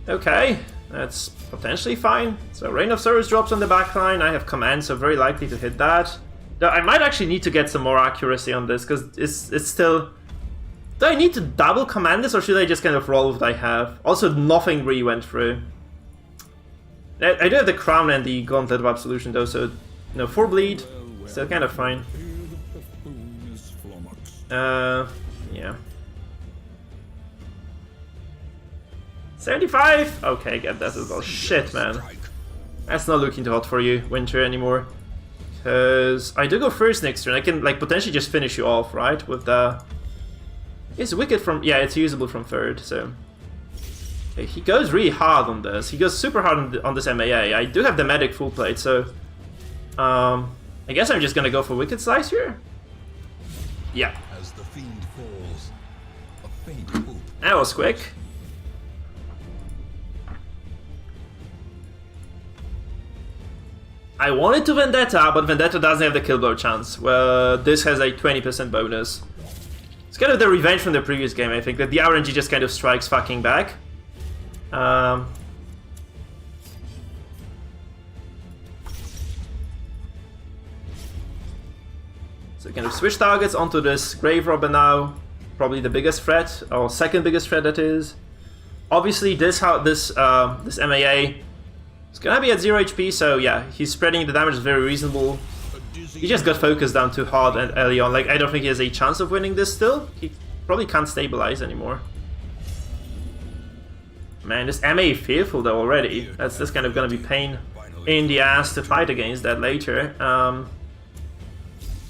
Okay, that's potentially fine. So Reign of Sorrows drops on the backline. I have Command, so very likely to hit that. Though I might actually need to get some more accuracy on this, because it's still... Do I need to double command this, or should I just kind of roll with what I have? Also, nothing really went through. I do have the Crown and the Gauntlet of Absolution though, so... No, 4 bleed, still kind of fine. Yeah. 75? Okay, get that as well. Shit, man. That's not looking too hot for you, Winter, anymore. Because I do go first next turn. I can, like, potentially just finish you off, right? With the... It's wicked from... Yeah, it's usable from third, so... Okay, he goes really hard on this. He goes super hard on this MAA. I do have the Medic full plate, so... I guess I'm just gonna go for Wicked Slice here? Yeah. As the fiend falls, a faint hope. That was quick. I wanted to Vendetta, but Vendetta doesn't have the kill blow chance. Well, this has a 20% bonus. It's kind of the revenge from the previous game, I think, that the RNG just kind of strikes fucking back. So kind of switch targets onto this Grave Robber now. Probably the biggest threat, or second biggest threat that is. Obviously this MAA is gonna be at 0 HP, so yeah, he's spreading the damage is very reasonable. He just got focused down too hard and early on. Like, I don't think he has a chance of winning this still. He probably can't stabilize anymore. Man, this MA fearful though already. That's kind of gonna be pain in the ass to fight against that later.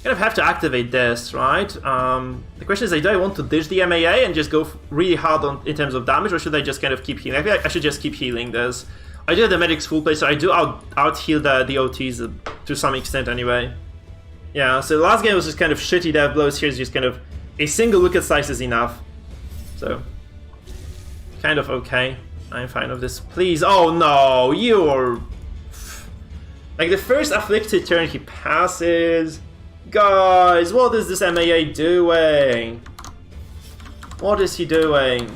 Kind of have to activate this, right? The question is, do I want to ditch the MAA and just go really hard in terms of damage, or should I just kind of keep healing? I feel like I should just keep healing this. I do have the Medic's full play, so I do out-heal the OTs to some extent anyway. Yeah, so the last game was just kind of shitty death blows. Here's just kind of a single Wicked Slice is enough. So, kind of okay. I'm fine with this. Please, oh no, you're... Like, the first Afflicted turn he passes... Guys, what is this MAA doing? What is he doing?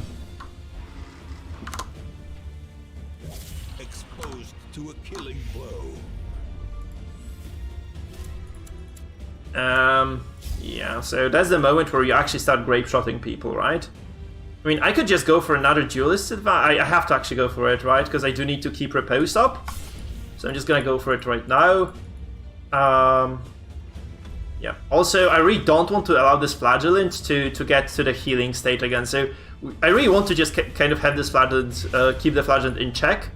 Exposed to a killing blow. Yeah, so that's the moment where you actually start grape shotting people, right? I mean, I could just go for another duelist advantage. I have to actually go for it, right? Because I do need to keep repose up. So I'm just gonna go for it right now. Yeah. Also, I really don't want to allow this Flagellant to get to the healing state again. So I really want to just kind of have this Flagellant, keep the Flagellant in check.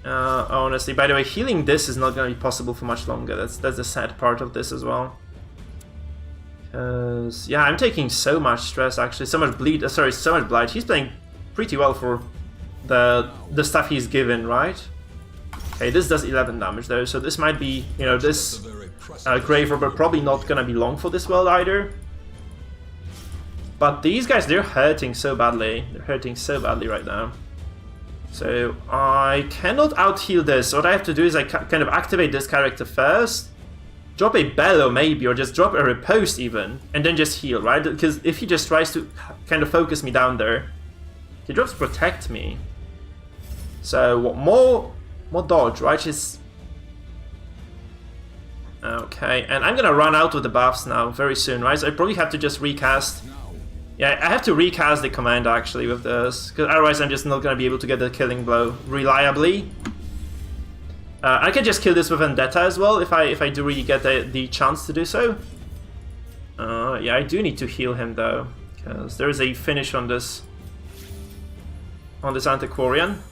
Honestly, by the way, healing this is not going to be possible for much longer. That's the sad part of this as well. Because, yeah, I'm taking so much stress, actually. So much bleed, so much blight. He's playing pretty well for the stuff he's given, right? Okay, this does 11 damage, though, so this might be, you know, this Grave Robber probably not gonna be long for this world either. But these guys, they're hurting so badly. They're hurting so badly right now. So I cannot out-heal this. What I have to do is I kind of activate this character first, drop a Bellow maybe, or just drop a Riposte even, and then just heal, right? Because if he just tries to kind of focus me down there, he drops Protect me. So what more dodge, right? Is okay, and I'm gonna run out with the buffs now very soon, right? So I probably have to just recast. Yeah, I have to recast the command actually with this, because otherwise I'm just not gonna be able to get the killing blow reliably. I can just kill this with Vendetta as well if I do really get the chance to do so. Yeah, I do need to heal him though, because there is a finish on this Antiquarian.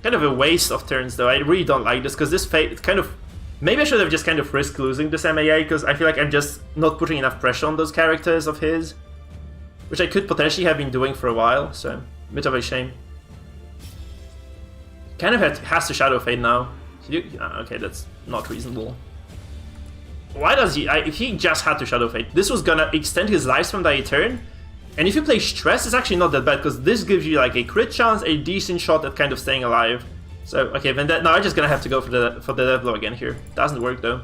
Kind of a waste of turns though. I really don't like this because this fate kind of... Maybe I should have just kind of risked losing this MAA because I feel like I'm just not putting enough pressure on those characters of his. Which I could potentially have been doing for a while, so a bit of a shame. Kind of has to Shadow Fade now. Okay, that's not reasonable. Why does he... he just had to Shadow Fade. This was gonna extend his lifespan by a turn. And if you play Stress, it's actually not that bad, because this gives you like a crit chance, a decent shot at kind of staying alive. So, okay, then now I'm just gonna have to go for the death blow again here. Doesn't work though.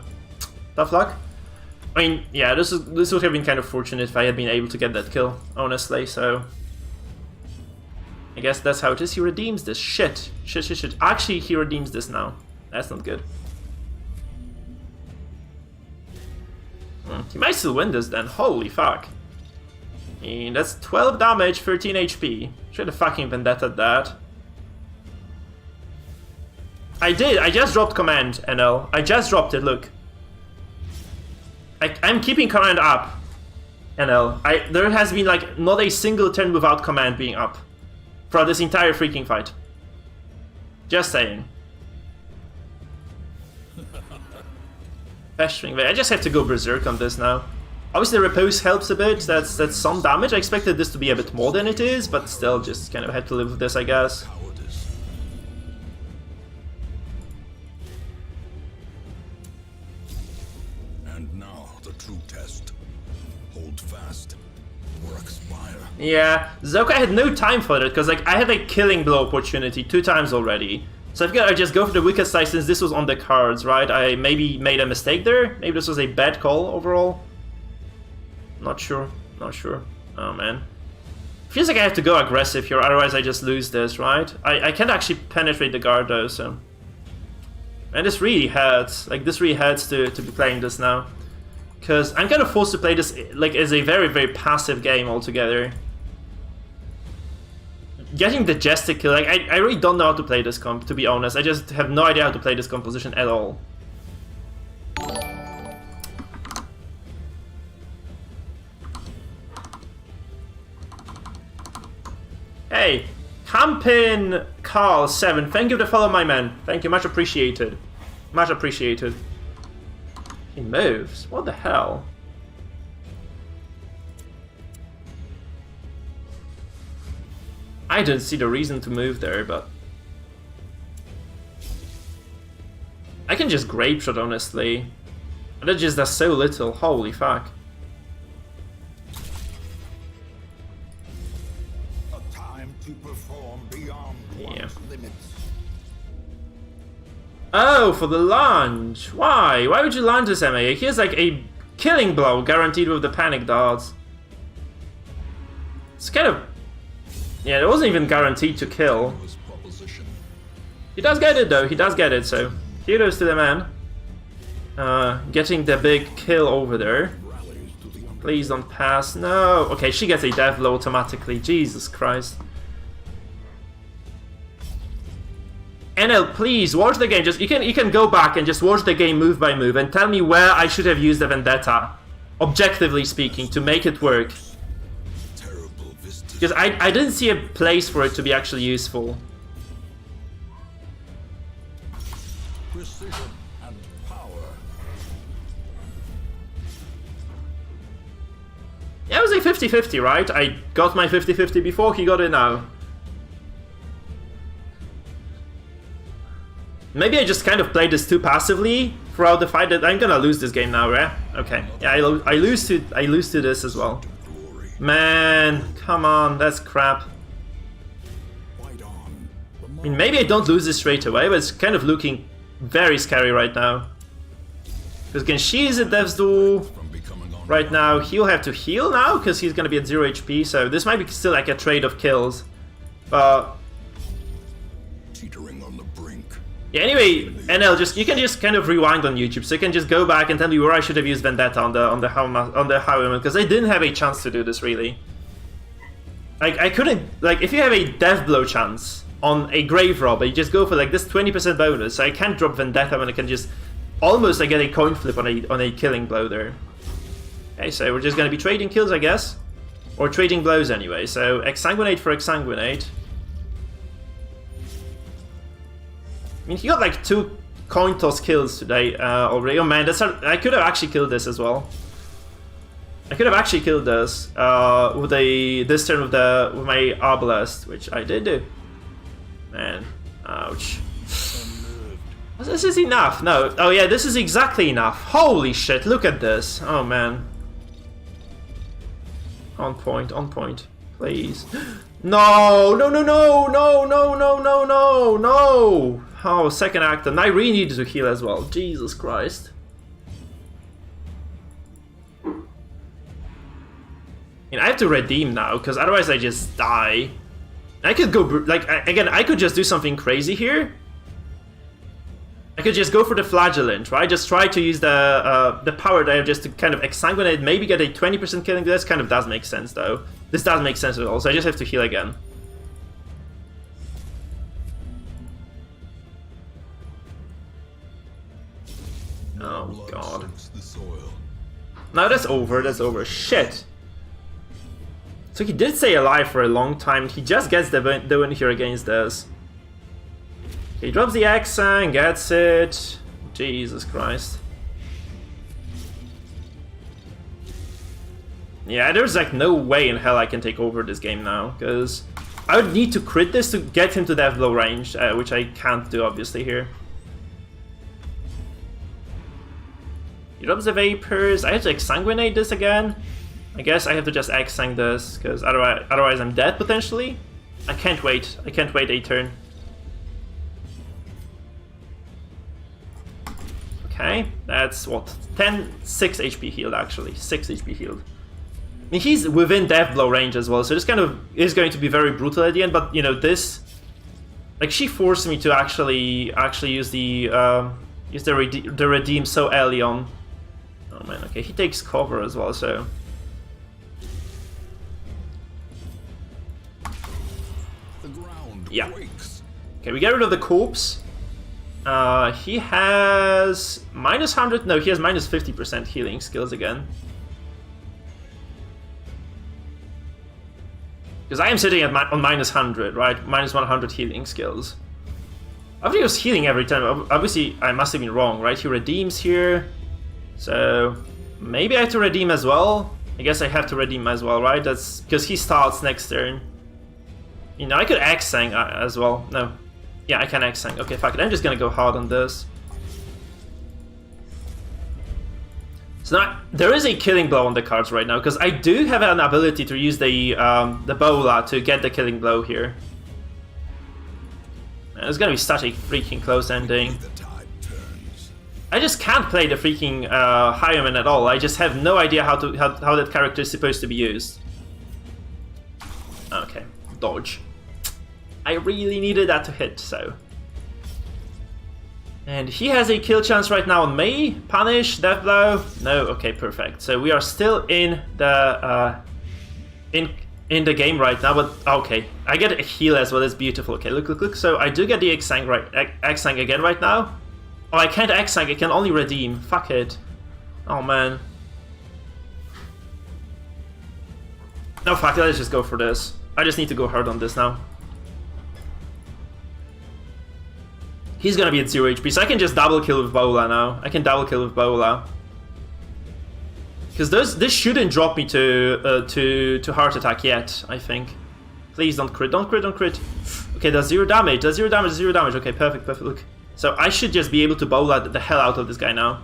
Tough luck. I mean, yeah, this would have been kind of fortunate if I had been able to get that kill, honestly, so... I guess that's how it is. He redeems this. Shit. Actually, he redeems this now. That's not good. He might still win this then. Holy fuck. I mean, that's 12 damage, 13 HP. Should have fucking vendetted that. I did. I just dropped command, NL. I just dropped it, look. I'm keeping command up, NL. There has been like not a single turn without command being up for this entire freaking fight. Just saying. Pestering. I just have to go berserk on this now. Obviously, the repose helps a bit. That's some damage. I expected this to be a bit more than it is, but still, just kind of had to live with this, I guess. And now the true test. Hold fast or expire. Yeah, Zoka had no time for it because like I had a killing blow opportunity 2 times already. So I've got to just go for the Wicked Side since this was on the cards, right? I maybe made a mistake there. Maybe this was a bad call overall. Not sure. Oh man. Feels like I have to go aggressive here, otherwise I just lose this, right? I can't actually penetrate the guard though, so... And this really hurts. Like, this really hurts to be playing this now. Because I'm kind of forced to play this like as a very, very passive game altogether. Getting the Jester kill, like, I really don't know how to play this comp, to be honest. I just have no idea how to play this composition at all. Hey, Campin Carl 7, thank you to follow my man. Thank you, much appreciated. Much appreciated. He moves? What the hell? I didn't see the reason to move there, but... I can just grape shot, honestly. But that just does so little, holy fuck. A time to perform beyond one's limits. Oh, for the lunge! Why? Why would you lunge this MAA? He has like a killing blow guaranteed with the panic darts. It's kind of... Yeah, it wasn't even guaranteed to kill. He does get it though, he does get it, so kudos to the man. Getting the big kill over there. Please don't pass. No! Okay, she gets a death blow automatically. Jesus Christ. NL, please watch the game. Just you can go back and just watch the game move by move and tell me where I should have used the Vendetta, objectively speaking, to make it work. Because I didn't see a place for it to be actually useful. Precision and power. Yeah, it was a 50-50, right? I got my 50-50 before, he got it now. Maybe I just kind of played this too passively throughout the fight. That I'm gonna lose this game now, right? Okay. Yeah, I lose to this as well. Man, come on, that's crap. I mean, maybe I don't lose this straight away, but it's kind of looking very scary right now. Because again, she is at Death's Door right now. He'll have to heal now, because he's gonna be at 0 HP, so this might be still like a trade of kills. But... Teetering on the brink. Yeah, anyway, NL, you can just kind of rewind on YouTube, so you can just go back and tell me where I should have used Vendetta on the Highwayman, because I didn't have a chance to do this really. Like I couldn't, like if you have a death blow chance on a grave robber, you just go for like this 20% bonus. So I can't drop Vendetta when I can just almost like get a coin flip on a killing blow there. Okay, so we're just gonna be trading kills, I guess, or trading blows anyway. So exsanguinate for exsanguinate. I mean, he got like 2 coin toss kills today already. Oh man, I could have actually killed this as well. I could have actually killed this with this turn with my Arbalest, which I did do. Man, ouch. This is enough. No, oh yeah, this is exactly enough. Holy shit, look at this. Oh man. On point, please. No, no, no, no, no, no, no, no, no, no. Oh, second act, and I really needed to heal as well. Jesus Christ. I have to redeem now, because otherwise I just die. I could go, like, again, I could just do something crazy here. I could just go for the Flagellant, right? Just try to use the power that I have just to kind of exsanguinate, maybe get a 20% killing. This kind of does make sense, though. This does make sense at all, so I just have to heal again. Oh, God. No, that's over. Shit. So he did stay alive for a long time. He just gets the win here against us. He drops the axe and gets it. Jesus Christ. Yeah, there's like no way in hell I can take over this game now, because I would need to crit this to get him to death blow range, which I can't do obviously here. He drops the vapors. I have to exsanguinate this again. I guess I have to just exsang this, because otherwise I'm dead potentially. I can't wait. I can't wait a turn. Okay, that's what? 6 HP healed actually. 6 HP healed. I mean, he's within death blow range as well, so this kind of is going to be very brutal at the end, but you know, this... Like, she forced me to actually use the redeem so early on. Oh man, okay, he takes cover as well, so... Yeah. Okay, we get rid of the corpse. He has minus 100. No, he has minus 50% healing skills again. Because I am sitting at on minus 100, right? Minus 100 healing skills. I think he was healing every time. Obviously, I must have been wrong, right? He redeems here. So maybe I have to redeem as well. I guess I have to redeem as well, right? That's because he starts next turn. You know, I could X-Sang as well. No. Yeah, I can X-Sang. Okay, fuck it. I'm just gonna go hard on this. So now, there is a killing blow on the cards right now, because I do have an ability to use the Bola to get the killing blow here. And it's gonna be such a freaking close ending. I just can't play the freaking Highwayman at all. I just have no idea how that character is supposed to be used. Okay. Dodge. I really needed that to hit, so. And he has a kill chance right now on me. Punish, death blow. No, okay, perfect. So we are still in the in the game right now, but okay. I get a heal as well. That's beautiful. Okay, look. So I do get the X-Sang again right now. Oh, I can't X-Sang. I can only redeem. Fuck it. Oh man. No, fuck it. Let's just go for this. I just need to go hard on this now. He's gonna be at 0 HP, so I can just double kill with Bola now. I can double kill with Bola. Because this shouldn't drop me to heart attack yet, I think. Please don't crit, don't crit, don't crit. Okay, that's 0 damage, that's 0 damage, 0 damage. Okay, perfect, look. So I should just be able to Bola the hell out of this guy now.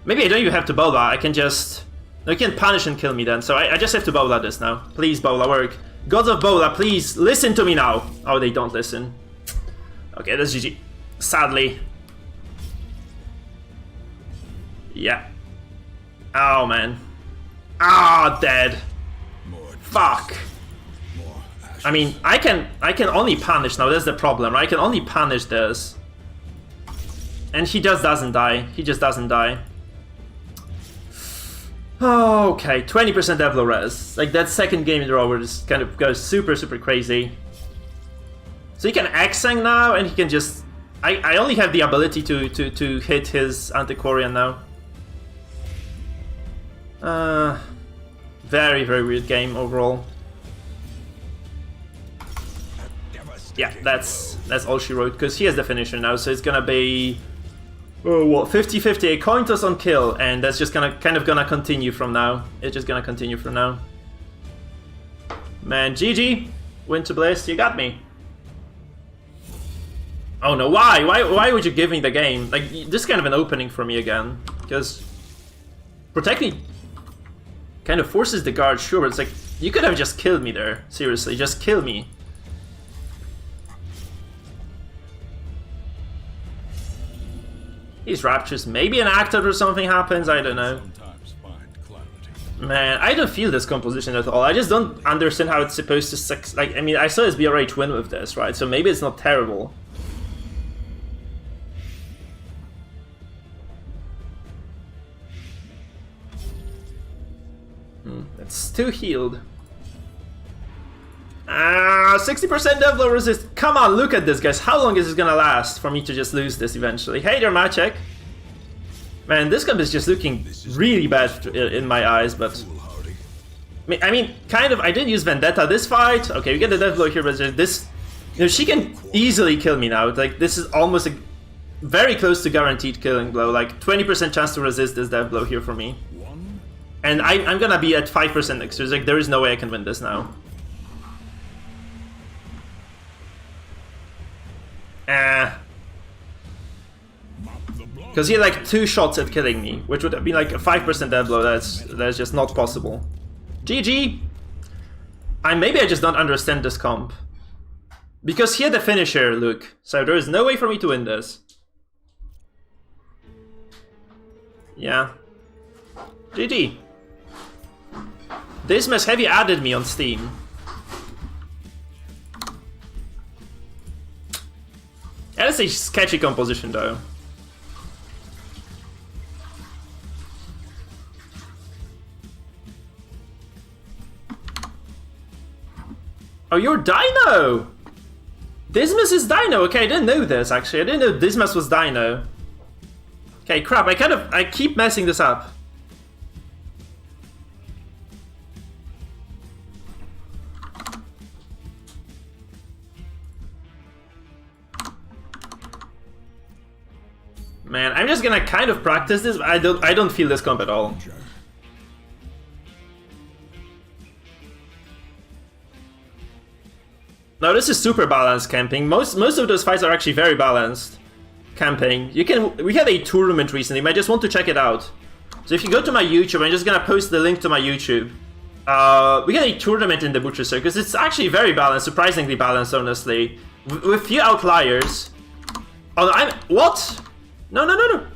Maybe I don't even have to Bola, I can just... No, you can punish and kill me then, so I just have to Bola this now. Please, Bola, work. Gods of Bola, please, listen to me now. Oh, they don't listen. Okay, that's GG. Sadly. Yeah. Oh, man. Ah, dead. Fuck. I mean, I can only punish now, that's the problem, right? I can only punish this. And he just doesn't die. He just doesn't die. Okay, 20% Devil res. Like, that second game in a row where this kind of goes super, super crazy. So he can X-Sang now, and he can just... I only have the ability to hit his Antiquarian now. Very, very weird game overall. yeah, that's all she wrote, because he has the finisher now, so it's gonna be... Oh, what, 50-50, a coin toss on kill, and that's just kind of gonna continue from now. It's just gonna continue from now. Man, GG, Winter Bliss, you got me. Oh no, why? Why would you give me the game? Like, this is kind of an opening for me again, because Protect Me kind of forces the guard, sure, but it's like, you could have just killed me there. Seriously, just kill me. These raptures, maybe an active or something happens, I don't know. Man, I don't feel this composition at all. I just don't understand how it's supposed to like, I mean, I saw his BRH win with this, right? So maybe it's not terrible. It's too healed. 60% Devlo resist. Come on, look at this, guys. How long is this gonna last for me to just lose this eventually? Hey there, Maciek. Man, this comp is just looking really bad in my eyes, but... I mean, kind of, I did use Vendetta this fight. Okay, we get the Devlo here, but this... You know, she can easily kill me now. Like, this is almost a very close to guaranteed killing blow. Like, 20% chance to resist this Devlo here for me. And I'm gonna be at 5% next year. Like, there is no way I can win this now. Because he had like 2 shots at killing me, which would have been like a 5% dead blow. That's just not possible. GG! Maybe I just don't understand this comp. Because he had the finisher, Luke. So there is no way for me to win this. Yeah. GG. This mess heavy added me on Steam. That is a sketchy composition though. Oh, you're Dino! Dismas is Dino! Okay, I didn't know this actually. I didn't know Dismas was Dino. Okay, crap, I keep messing this up. Man, I'm just gonna kind of practice this. I don't feel this comp at all. No, this is super balanced camping. Most of those fights are actually very balanced camping. We had a tournament recently. You might just want to check it out. So if you go to my YouTube, I'm just gonna post the link to my YouTube. We had a tournament in the Butcher Circus. It's actually very balanced, surprisingly balanced, honestly, with few outliers. Oh, what? No.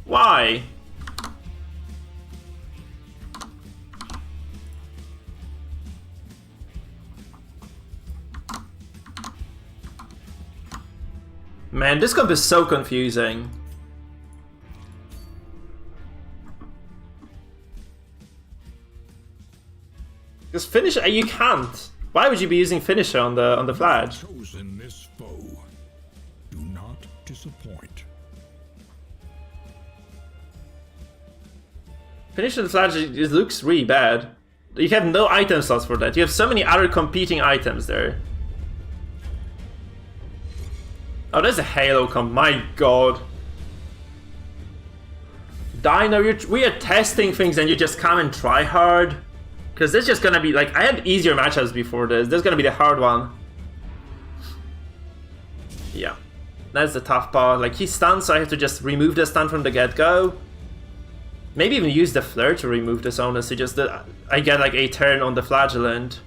Why? Man, this comp is so confusing. Because finisher, you can't. Why would you be using finisher on the flag? Chosen this foe. Do not disappoint. Finisher the flag, it looks really bad. You have no item slots for that. You have so many other competing items there. Oh, there's a Halo comp, my god. Dino, we are testing things and you just come and try hard. Because this is just gonna be like, I had easier matchups before this. This is gonna be the hard one. Yeah, that's the tough part. Like, he's stunned, so I have to just remove the stun from the get-go. Maybe even use the flare to remove this, honestly. Just that I get like a turn on the flagellant.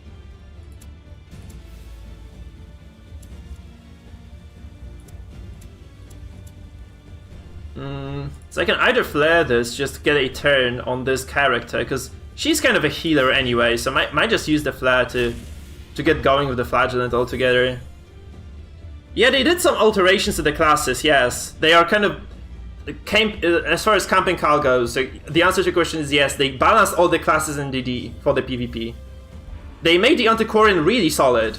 So I can either flare this, just get a turn on this character, because she's kind of a healer anyway, so I might just use the flare to get going with the flagellant altogether. Yeah, they did some alterations to the classes, yes. They are kind of... as far as camping Cal goes, so the answer to your question is yes, they balanced all the classes in DD for the PvP. They made the Antiquarian really solid,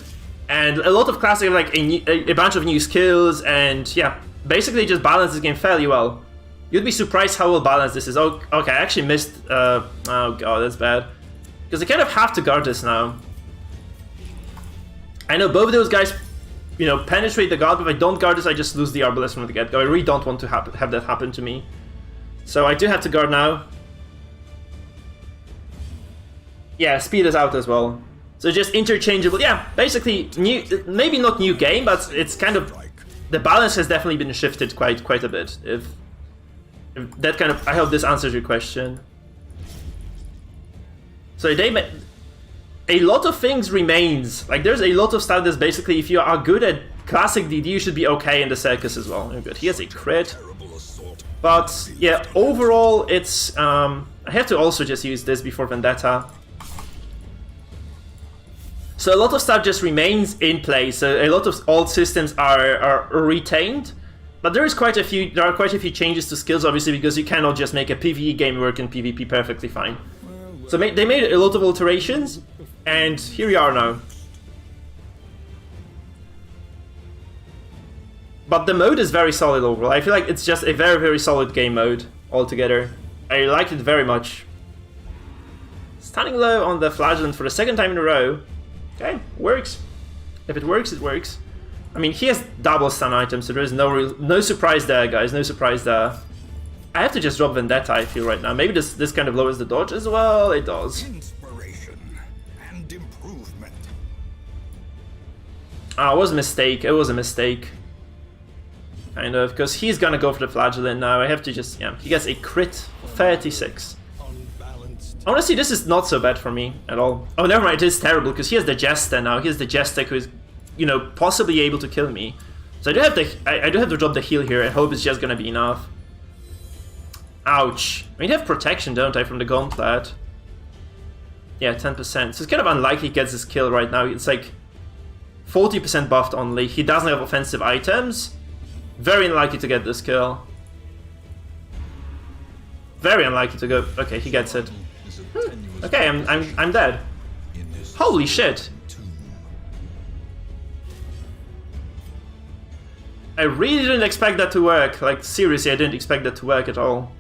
and a lot of classes have like a bunch of new skills, and yeah, basically just balance this game fairly well. You'd be surprised how well balanced this is. Oh, okay, I actually missed... oh god, that's bad. Because I kind of have to guard this now. I know both of those guys, you know, penetrate the guard, but if I don't guard this, I just lose the Arbalest from the get-go. I really don't want to have that happen to me. So I do have to guard now. Yeah, speed is out as well. So just interchangeable. Yeah, basically, maybe not new game, but it's kind of... The balance has definitely been shifted quite a bit. If that kind of... I hope this answers your question. So a lot of things remains. Like, there's a lot of stuff that's basically, if you are good at classic DD, you should be okay in the Circus as well. Oh, good. He has a crit. But, yeah, overall, it's... I have to also just use this before Vendetta. So a lot of stuff just remains in place. So a lot of old systems are retained. But there are quite a few changes to skills, obviously, because you cannot just make a PvE game work in PvP perfectly fine. So they made a lot of alterations, and here we are now. But the mode is very solid overall. I feel like it's just a very solid game mode altogether. I liked it very much. Standing low on the Flagellant for the second time in a row. Okay, works. If it works, it works. I mean, he has double stun items, so there's no surprise there, guys. No surprise there. I have to just drop Vendetta, I feel, right now. Maybe this kind of lowers the dodge as well. It does. Inspiration and improvement. Ah, it was a mistake. It was a mistake. Kind of, because he's gonna go for the Flagellant now. I have to just, yeah. He gets a crit, 36. Honestly, this is not so bad for me at all. Oh, never mind, it is terrible, because he has the Jester now. He has the Jester who is, you know, possibly able to kill me. So I do have to drop the heal here. I hope it's just gonna be enough. Ouch. I mean, I have protection, don't I, from the Gauntlet? Yeah, 10%. So it's kind of unlikely he gets this kill right now. It's like 40% buffed only. He doesn't have offensive items. Very unlikely to get this kill. Very unlikely to go. Okay, he gets it. Okay, I'm dead. Holy shit. I really didn't expect that to work. Like, seriously, I didn't expect that to work at all.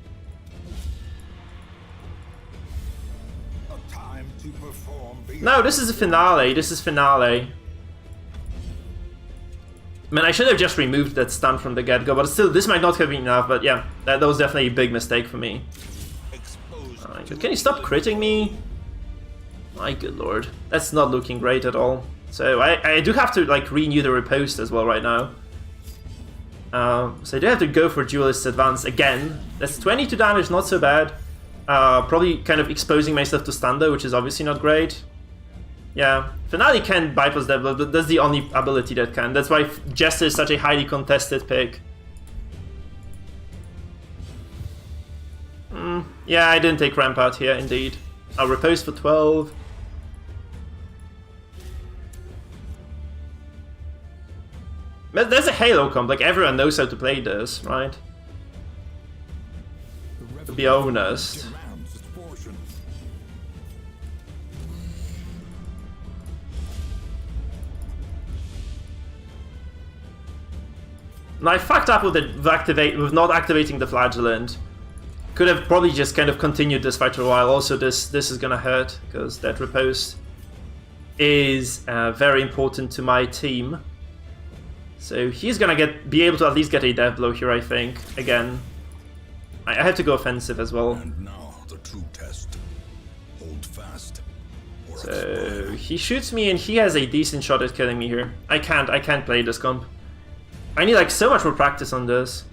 No, this is a finale. This is finale. Man, I should have just removed that stun from the get-go, but still, this might not have been enough, but yeah, that was definitely a big mistake for me. Oh, can you stop critting me? My good lord. That's not looking great at all. So I do have to, like, renew the riposte as well right now. So I do have to go for Duelist's Advance again. That's 22 damage, not so bad. Probably kind of exposing myself to stun though, which is obviously not great. Yeah, Finale can bypass that, but that's the only ability that can. That's why Jester is such a highly contested pick. Yeah, I didn't take Rampart here, indeed. I'll riposte for 12. But there's a Halo comp, like everyone knows how to play this, right? To be honest. Now I fucked up with not activating the Flagellant. Could have probably just kind of continued this fight for a while. Also, this is gonna hurt because that riposte is very important to my team. So he's gonna be able to at least get a death blow here, I think. Again, I have to go offensive as well. And now the true test. Hold fast. So he shoots me, and he has a decent shot at killing me here. I can't play this comp. I need like so much more practice on this.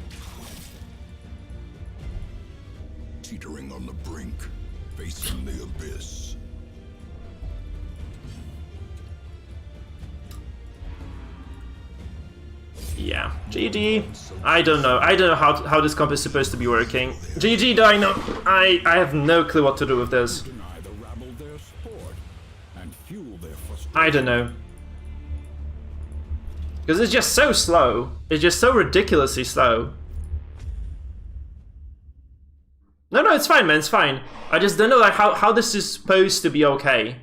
Teetering on the brink, facing the abyss. Yeah, GG. I don't know how this comp is supposed to be working. GG, though. I have no clue what to do with this. I don't know. Because it's just so slow. It's just so ridiculously slow. No, it's fine, man, it's fine. I just don't know like how this is supposed to be okay.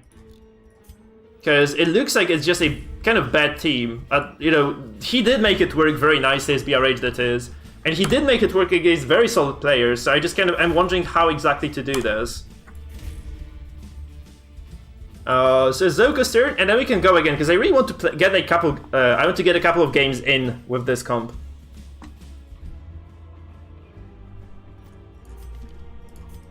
Because it looks like it's just a kind of bad team. You know, he did make it work very nicely as BRH that is. And he did make it work against very solid players, so I just I'm wondering how exactly to do this. So Zoka's turn, and then we can go again because I really want to get a couple. I want to get a couple of games in with this comp.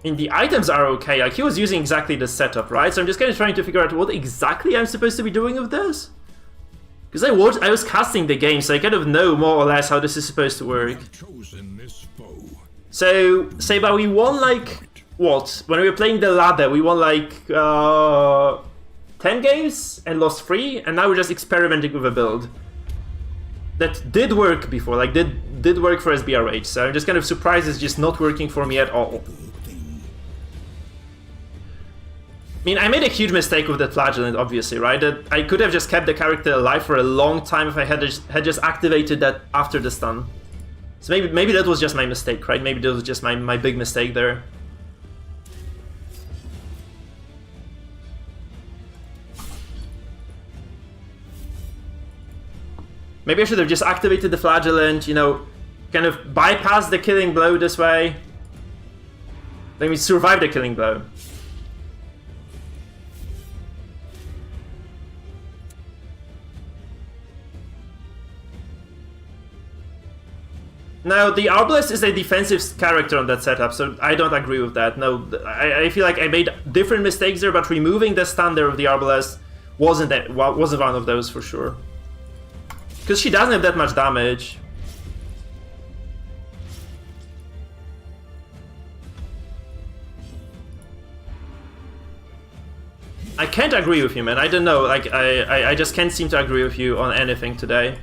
And the items are okay. Like he was using exactly the setup, right? So I'm just kind of trying to figure out what exactly I'm supposed to be doing with this. Because I was casting the game, so I kind of know more or less how this is supposed to work. So Seba, we won like what? When we were playing the ladder, we won like 10 games and lost 3, and now we're just experimenting with a build that did work before, like did work for SBRH. So I'm just kind of surprised it's just not working for me at all. I mean, I made a huge mistake with the flagellant, obviously, right? That I could have just kept the character alive for a long time if I had just activated that after the stun. So maybe that was just my mistake, right? Maybe that was just my big mistake there. Maybe I should have just activated the flagellant, you know, kind of bypass the killing blow this way. Let me survive the killing blow. Now, the Arbalest is a defensive character on that setup, so I don't agree with that. No, I feel like I made different mistakes there, but removing the stun there of the Arbalest wasn't one of those for sure. Because she doesn't have that much damage. I can't agree with you, man. I don't know. Like I just can't seem to agree with you on anything today.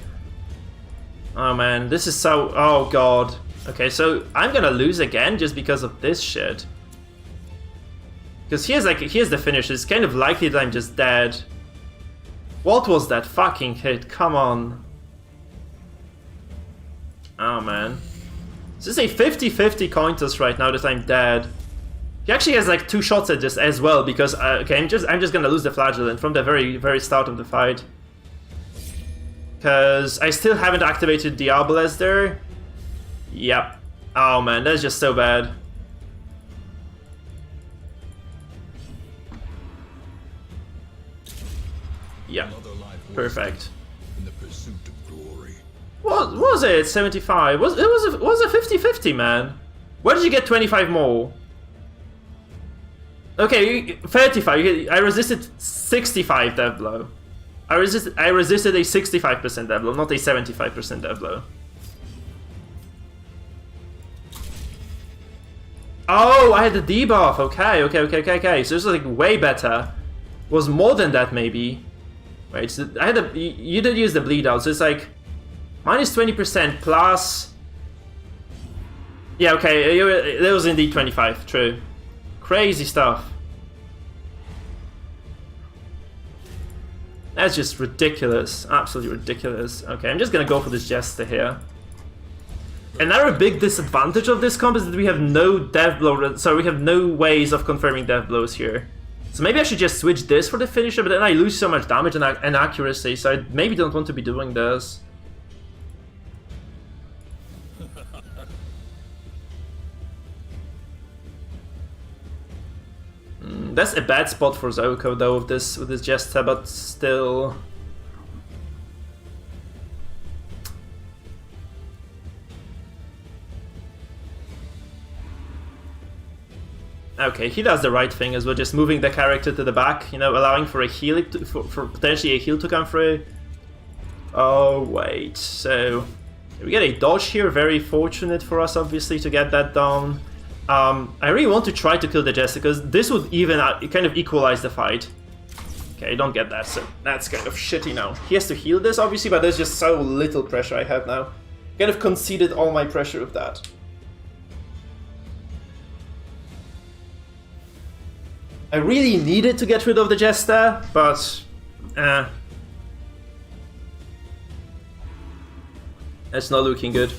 Oh man, this is so... oh god. Okay, so I'm gonna lose again just because of this shit. Because here's the finish. It's kind of likely that I'm just dead. What was that fucking hit? Come on. Oh man. This is a 50-50 coin toss right now that I'm dead. He actually has like 2 shots at this as well because okay, I'm just gonna lose the flagellant from the very start of the fight. Because I still haven't activated the Arbalest there. Yep. Oh man, that's just so bad. Yep. Perfect. What was it? 75? Was it was a 50-50, man? Where did you get 25 more? Okay, 35. I resisted 65 death blow. I resisted a 65% death blow, not a 75% death blow. Oh, I had the debuff. Okay. So this is like way better. Was more than that maybe. Wait, so I had you did use the bleed out, so it's like minus 20% plus. Yeah, okay, it was indeed 25. True. Crazy stuff. That's just ridiculous. Absolutely ridiculous. Okay, I'm just gonna go for this Jester here. Another big disadvantage of this comp is that we have no death blow, so we have no ways of confirming death blows here. So maybe I should just switch this for the finisher, but then I lose so much damage and accuracy, so I maybe don't want to be doing this. That's a bad spot for Zoko though with this Jester, but still. Okay, he does the right thing as well, just moving the character to the back, you know, allowing for a heal for potentially a heal to come through. Oh wait, so we get a dodge here. Very fortunate for us, obviously, to get that down. I really want to try to kill the Jester because this would even kind of equalize the fight. Okay, I don't get that, so that's kind of shitty now. He has to heal this, obviously, but there's just so little pressure I have now. Kind of conceded all my pressure with that. I really needed to get rid of the Jester, but it's not looking good.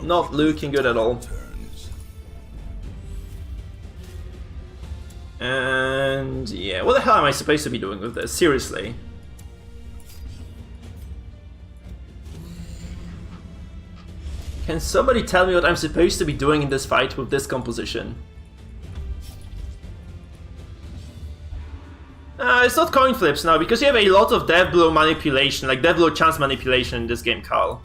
Not looking good at all. And yeah, what the hell am I supposed to be doing with this? Seriously. Can somebody tell me what I'm supposed to be doing in this fight with this composition? It's not coin flips now, because you have a lot of death blow manipulation, like death blow chance manipulation in this game, Carl.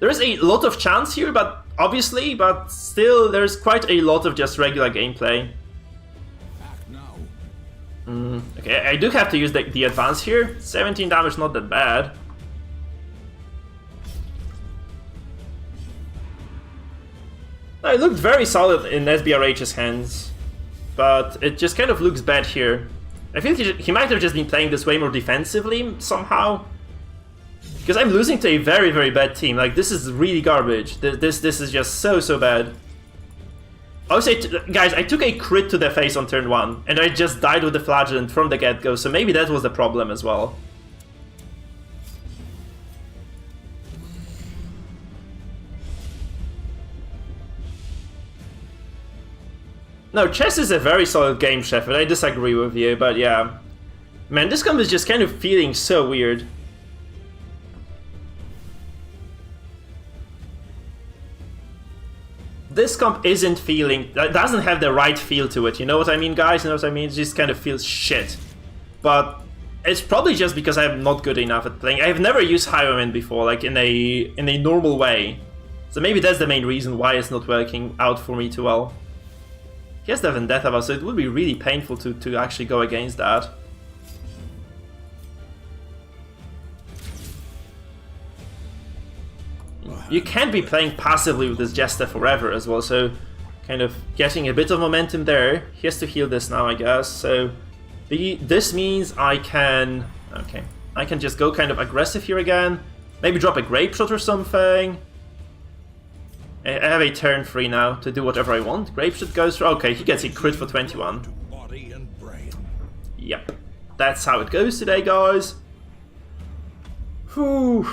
There is a lot of chance here, but obviously, but still, there's quite a lot of just regular gameplay. Okay, I do have to use the advance here. 17 damage, not that bad. It looked very solid in SBRH's hands, but it just kind of looks bad here. I feel he might have just been playing this way more defensively somehow. Because I'm losing to a very, very bad team. Like, this is really garbage. This is just so bad. I would say, guys, I took a crit to the face on turn 1, and I just died with the flagellant from the get-go, so maybe that was the problem as well. No, chess is a very solid game, Shepard. I disagree with you, but yeah. Man, this comp is just kind of feeling so weird. This comp isn't feeling... doesn't have the right feel to it, you know what I mean, guys? You know what I mean? It just kind of feels shit. But it's probably just because I'm not good enough at playing. I've never used refinement before, like in a normal way. So maybe that's the main reason why it's not working out for me too well. He has the Vendetta Vow, so it would be really painful to actually go against that. You can't be playing passively with this Jester forever as well, so kind of getting a bit of momentum there. He has to heal this now, I guess, so this means I can... Okay, I can just go kind of aggressive here again. Maybe drop a Grape Shot or something. I have a turn free now to do whatever I want. Grape Shot goes through. Okay, he gets a crit for 21. Yep. That's how it goes today, guys. Whew.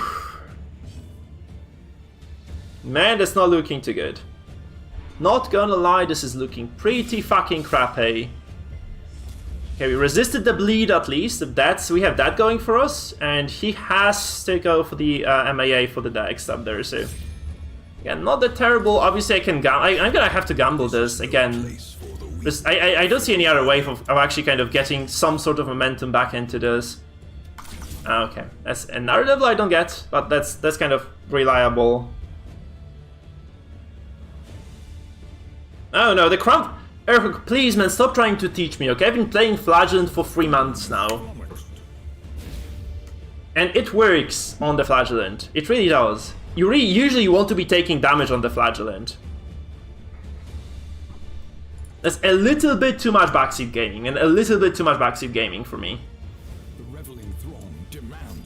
Man, that's not looking too good. Not gonna lie, this is looking pretty fucking crappy. Okay, we resisted the bleed at least. We have that going for us. And he has to go for the MAA for the Dex up there, so... Yeah, not that terrible. Obviously, I can I'm gonna have to gamble this again. I don't see any other way of actually kind of getting some sort of momentum back into this. Okay, that's another level I don't get, but that's kind of reliable. Oh no, the crown. Eric, please, man, stop trying to teach me. Okay, I've been playing Flagellant for 3 months now, and it works on the Flagellant. It really does. Usually you want to be taking damage on the Flagellant. That's a little bit too much backseat gaming, and a little bit too much backseat gaming for me.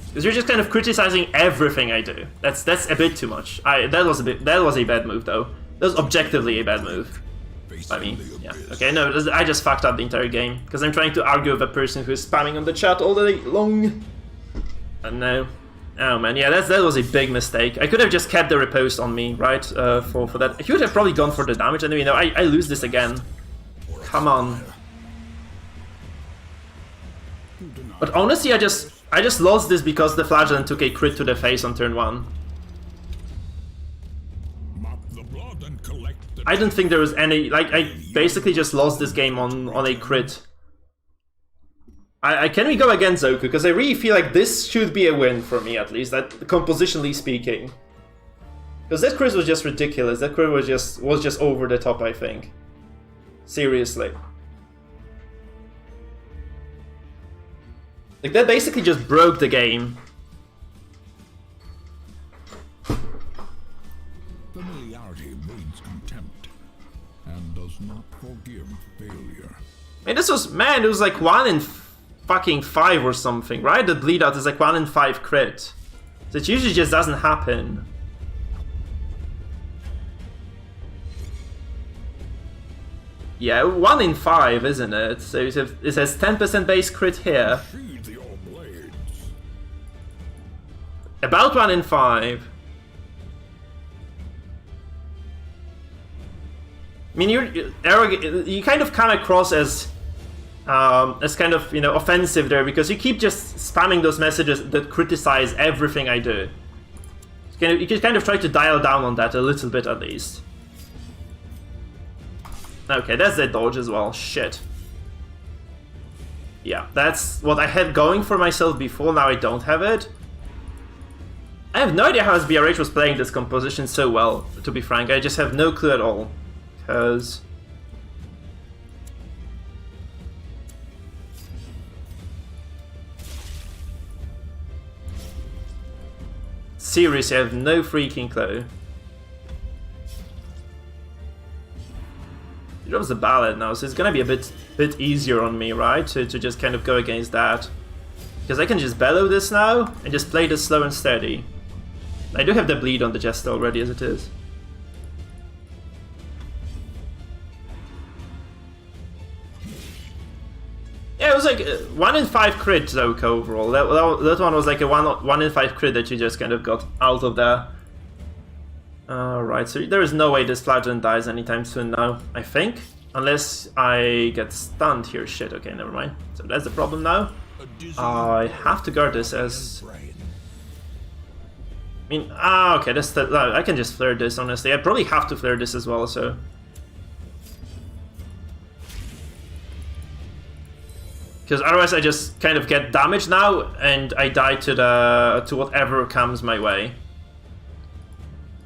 Because you're just kind of criticizing everything I do. That's a bit too much. That was a bad move though. That was objectively a bad move. I mean, yeah. Okay, no, I just fucked up the entire game because I'm trying to argue with a person who's spamming on the chat all day long. And no. Oh man, yeah, that was a big mistake. I could have just kept the riposte on me, right? For that. He would have probably gone for the damage, and you know, I lose this again. Come on. But honestly, I just lost this because the Flagellant took a crit to the face on turn 1. I don't think there was any... Like, I basically just lost this game on a crit. Can we go against Zoku? Because I really feel like this should be a win for me, at least, that compositionally speaking. Because that crit was just ridiculous. That crit was just over the top, I think. Seriously. Like, that basically just broke the game. Familiarity breeds contempt and does not forgive failure. I mean, this was... Man, it was like 1 in... fucking 5 or something, right? The bleed out is like 1 in 5 crit. So it usually just doesn't happen. Yeah, 1 in 5, isn't it? So it says 10% base crit here. About 1 in 5. I mean, you kind of come across as kind of, you know, offensive there, because you keep just spamming those messages that criticize everything I do. You can kind of try to dial down on that a little bit at least. Okay, that's the dodge as well. Shit. Yeah, that's what I had going for myself before, now I don't have it. I have no idea how SBRH was playing this composition so well, to be frank. I just have no clue at all. Because... seriously, I have no freaking clue. He drops the ballad now, so it's gonna be a bit easier on me, right? To just kind of go against that. Because I can just bellow this now, and just play this slow and steady. I do have the bleed on the Jester already as it is. Yeah, it was like 1 in 5 crit Zoka overall. That one was like a 1 in 5 crit that you just kind of got out of there. Alright, so there is no way this Flagellant dies anytime soon now, I think. Unless I get stunned here. Shit, okay, never mind. So that's the problem now. I have to guard this as... I mean, okay, that's the, I can just flare this, honestly. I probably have to flare this as well, so... Because otherwise I just kind of get damaged now, and I die to whatever comes my way.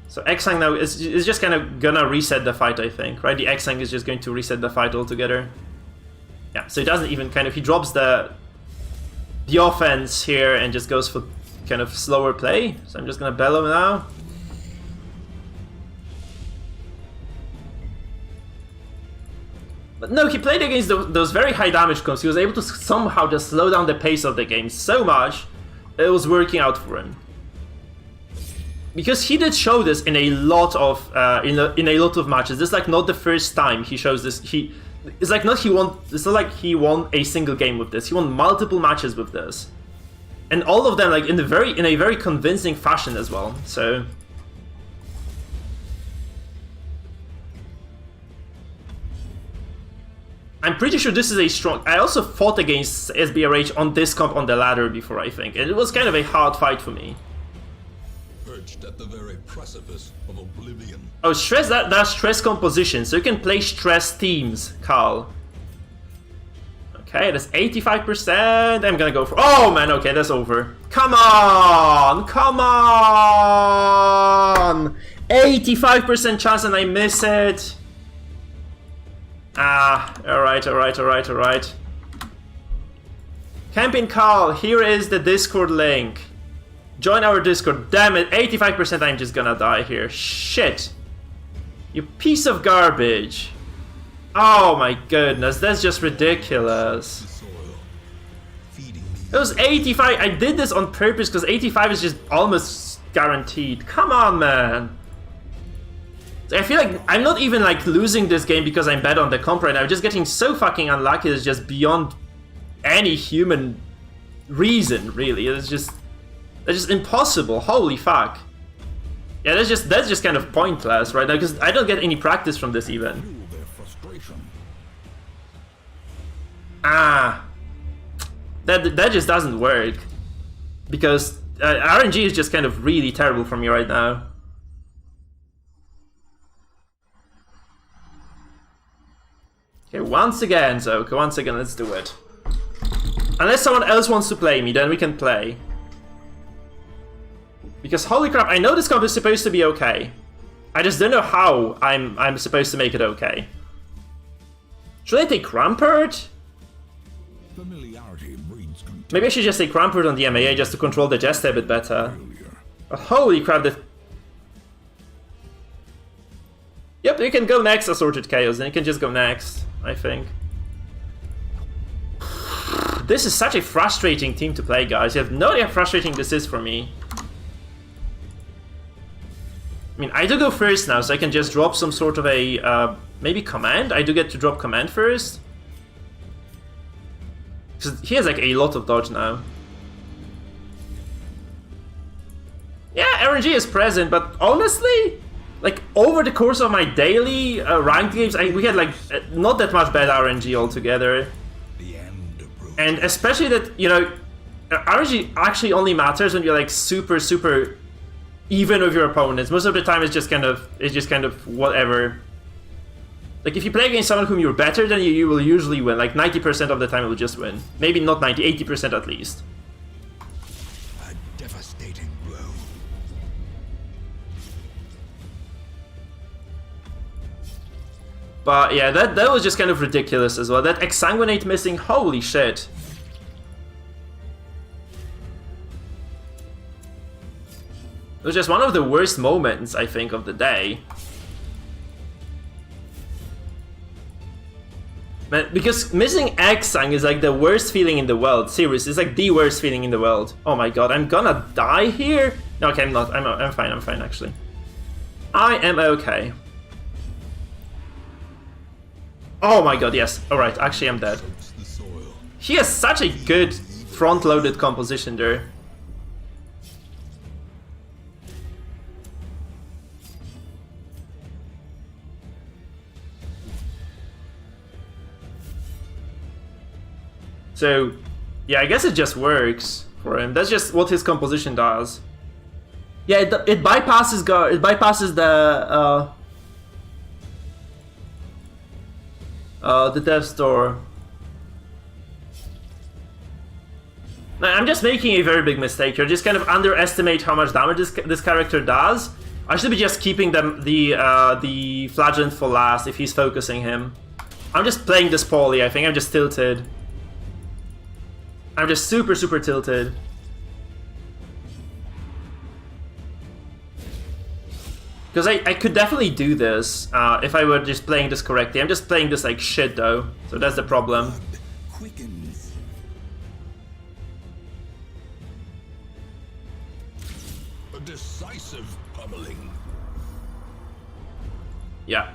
So X-Sang now is just kind of gonna reset the fight, I think, right? The X-Sang is just going to reset the fight altogether. Yeah, so he doesn't even kind of... he drops the offense here and just goes for kind of slower play. So I'm just gonna bellow now. But no, he played against those very high damage comps. He was able to somehow just slow down the pace of the game so much that it was working out for him. Because he did show this in a lot of in a lot of matches. This is like not the first time he shows this. It's like not he won. It's not like he won a single game with this. He won multiple matches with this, and all of them like in a very convincing fashion as well. So. I'm pretty sure this is a strong... I also fought against SBRH on this comp on the ladder before, I think, and it was kind of a hard fight for me. Perched at the very precipice of oblivion. Oh, stress, that's stress composition, so you can play stress teams, Carl. Okay, that's 85%. I'm gonna go for... oh man, okay, that's over. Come on! Come on! 85% chance and I miss it. Ah, alright. Camping Carl, here is the Discord link. Join our Discord. Damn it, 85% I'm just gonna die here. Shit. You piece of garbage. Oh my goodness, that's just ridiculous. It was 85. I did this on purpose because 85 is just almost guaranteed. Come on, man. I feel like I'm not even like losing this game because I'm bad on the comp right now. I'm just getting so fucking unlucky. It's just beyond any human reason, really. That's just impossible. Holy fuck. Yeah, that's just kind of pointless right now because I don't get any practice from this even. Ah, that just doesn't work because RNG is just kind of really terrible for me right now. Okay, once again, Zoka, once again, let's do it. Unless someone else wants to play me, then we can play. Because holy crap, I know this comp is supposed to be okay. I just don't know how I'm supposed to make it okay. Should I take Rampart? Maybe I should just take Rampart on the MAA just to control the Jester a bit better. But holy crap, the... yep, you can go next, Assorted Chaos, and you can just go next, I think. This is such a frustrating team to play, guys. You have no idea how frustrating this is for me. I mean, I do go first now, so I can just drop some sort of a, maybe command? I do get to drop command first. Because he has like a lot of dodge now. Yeah, RNG is present, but honestly, like over the course of my daily ranked games, we had like not that much bad RNG altogether. And especially that, you know, RNG actually only matters when you're like super even with your opponents. Most of the time it's just kind of whatever. Like, if you play against someone whom you're better than you will usually win. Like, 90% of the time you'll just win. Maybe not 90, 80% at least. A devastating blow. But yeah, that was just kind of ridiculous as well. That exsanguinate missing, holy shit. It was just one of the worst moments, I think, of the day. Man, because missing Exang is like the worst feeling in the world. Seriously, it's like the worst feeling in the world. Oh my god, I'm gonna die here? No, okay, I'm not. I'm fine, actually. I am okay. Oh my god, yes. Alright, actually I'm dead. He has such a good front-loaded composition there. So, yeah, I guess it just works for him. That's just what his composition does. Yeah, it bypasses the Death's Door. Now, I'm just making a very big mistake here. Just kind of underestimate how much damage this character does. I should be just keeping the Flagellant for last if he's focusing him. I'm just playing this poorly. I think I'm just tilted. I'm just super tilted. Because I could definitely do this if I were just playing this correctly. I'm just playing this like shit though, so that's the problem. Quickens. A decisive pummeling. Yeah.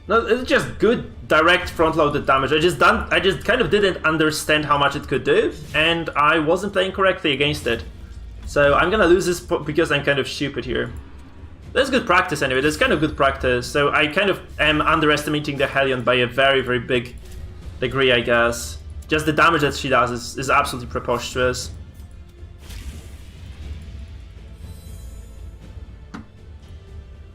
No, it's just good direct front-loaded damage. I just kind of didn't understand how much it could do, and I wasn't playing correctly against it. So I'm gonna lose this because I'm kind of stupid here. That's good practice anyway. That's kind of good practice. So I kind of am underestimating the Hellion by a very big degree, I guess. Just the damage that she does is absolutely preposterous.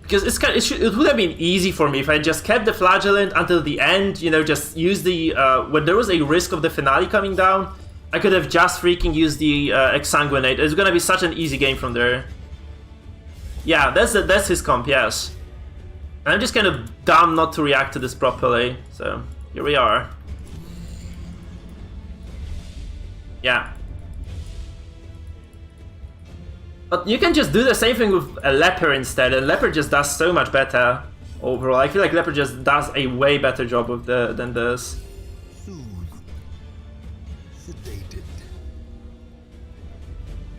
Because it would have been easy for me if I just kept the Flagellant until the end, you know, just use the... when there was a risk of the finale coming down, I could have just freaking used the Exsanguinate. It's gonna be such an easy game from there. Yeah, that's his comp, yes. And I'm just kind of dumb not to react to this properly, so here we are. Yeah. But you can just do the same thing with a Leper instead, and Leper just does so much better overall. I feel like Leper just does a way better job with than this. Sedated.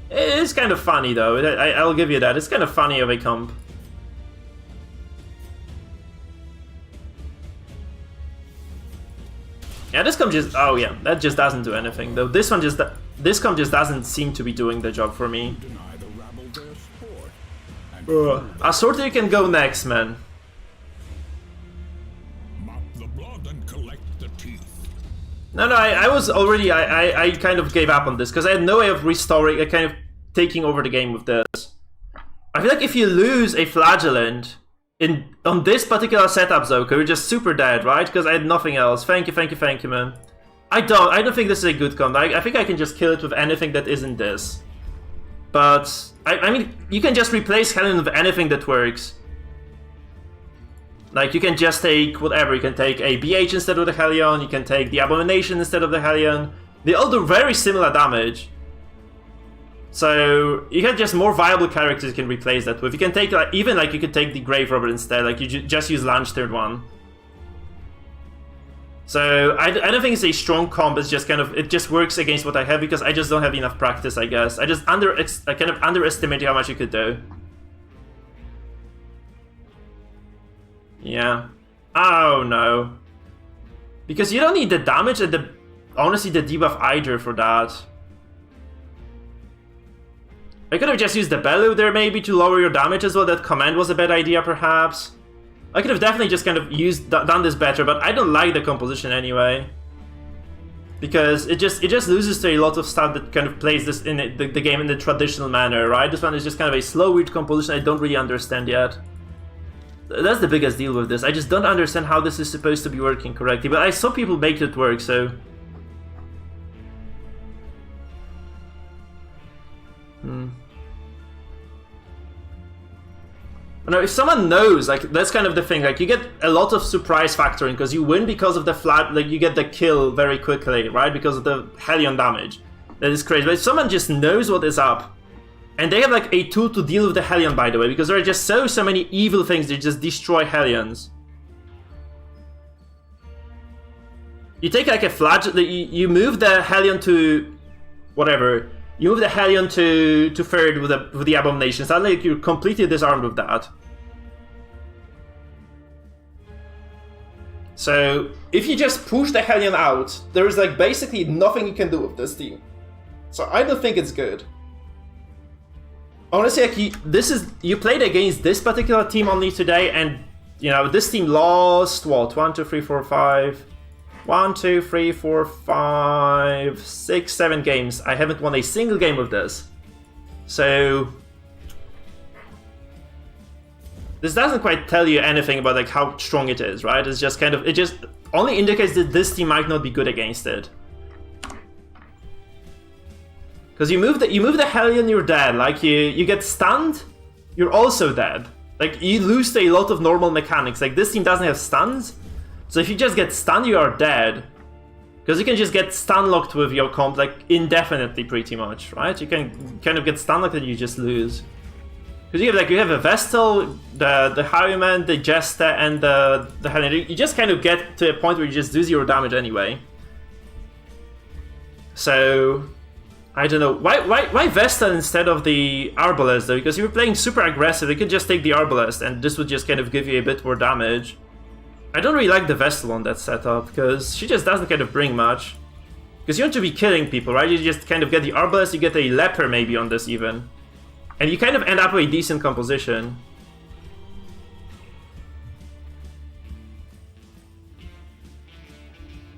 It's kind of funny though, I'll give you that. It's kind of funny of a comp. Yeah, this comp just... oh yeah, that just doesn't do anything though. This comp just doesn't seem to be doing the job for me. Assorted, you can go next, man. Mop the blood and collect the teeth. No, I was already... I kind of gave up on this, because I had no way of restoring... kind of taking over the game with this. I feel like if you lose a Flagellant on this particular setup, Zoko, you're just super dead, right? Because I had nothing else. Thank you, man. I don't think this is a good comp. I think I can just kill it with anything that isn't this. But, I mean, you can just replace Hellion with anything that works. Like, you can just take whatever. You can take a BH instead of the Hellion. You can take the Abomination instead of the Hellion. They all do very similar damage. So, you have just more viable characters you can replace that with. You can take, like, even, like, you could take the Grave Robber instead. Like, you just use Lunge Third One. So, I don't think it's a strong comp, it's just kind of... it just works against what I have because I just don't have enough practice, I guess. I kind of underestimated how much you could do. Yeah. Oh, no. Because you don't need the damage and honestly, the debuff either for that. I could have just used the Bellow there maybe to lower your damage as well. That command was a bad idea, perhaps. I could have definitely just kind of done this better, but I don't like the composition anyway. Because it just loses to a lot of stuff that kind of plays this in the game in the traditional manner, right? This one is just kind of a slow, weird composition I don't really understand yet. That's the biggest deal with this. I just don't understand how this is supposed to be working correctly, but I saw people make it work, so... Now, if someone knows, like, that's kind of the thing, like, you get a lot of surprise factoring, because you win because of the flat, like, you get the kill very quickly, right, because of the Hellion damage. That is crazy, but if someone just knows what is up, and they have, like, a tool to deal with the Hellion, by the way, because there are just so many evil things that just destroy Hellions. You take, like, a flagell, you move the Hellion to... whatever. You move the Hellion to third with the Abomination. Suddenly, like, you're completely disarmed with that. So, if you just push the Hellion out, there is, like, basically nothing you can do with this team. So, I don't think it's good. Honestly, like, you played against this particular team only today, and, you know, this team lost, what, 1, 2, 3, 4, 5... 1, 2, 3, 4, 5, 6, 7 games. I haven't won a single game with this. So... this doesn't quite tell you anything about, like, how strong it is, right? It's just kind of... it just only indicates that this team might not be good against it. Because you move the Hellion, you're dead. Like, you get stunned, you're also dead. Like, you lose to a lot of normal mechanics. Like, this team doesn't have stuns. So if you just get stunned, you are dead. Because you can just get stun locked with your comp, like, indefinitely, pretty much, right? You can kind of get stun locked and you just lose. Because you have a Vestal, the Highwayman, the Jester, and the Hellion. You just kind of get to a point where you just do 0 damage anyway. So... I don't know. Why Vestal instead of the Arbalest, though? Because if you're playing super aggressive, you could just take the Arbalest, and this would just kind of give you a bit more damage. I don't really like the Vestal on that setup, because she just doesn't kind of bring much. Because you want to be killing people, right? You just kind of get the Arbalest, you get a Leper maybe on this even. And you kind of end up with a decent composition.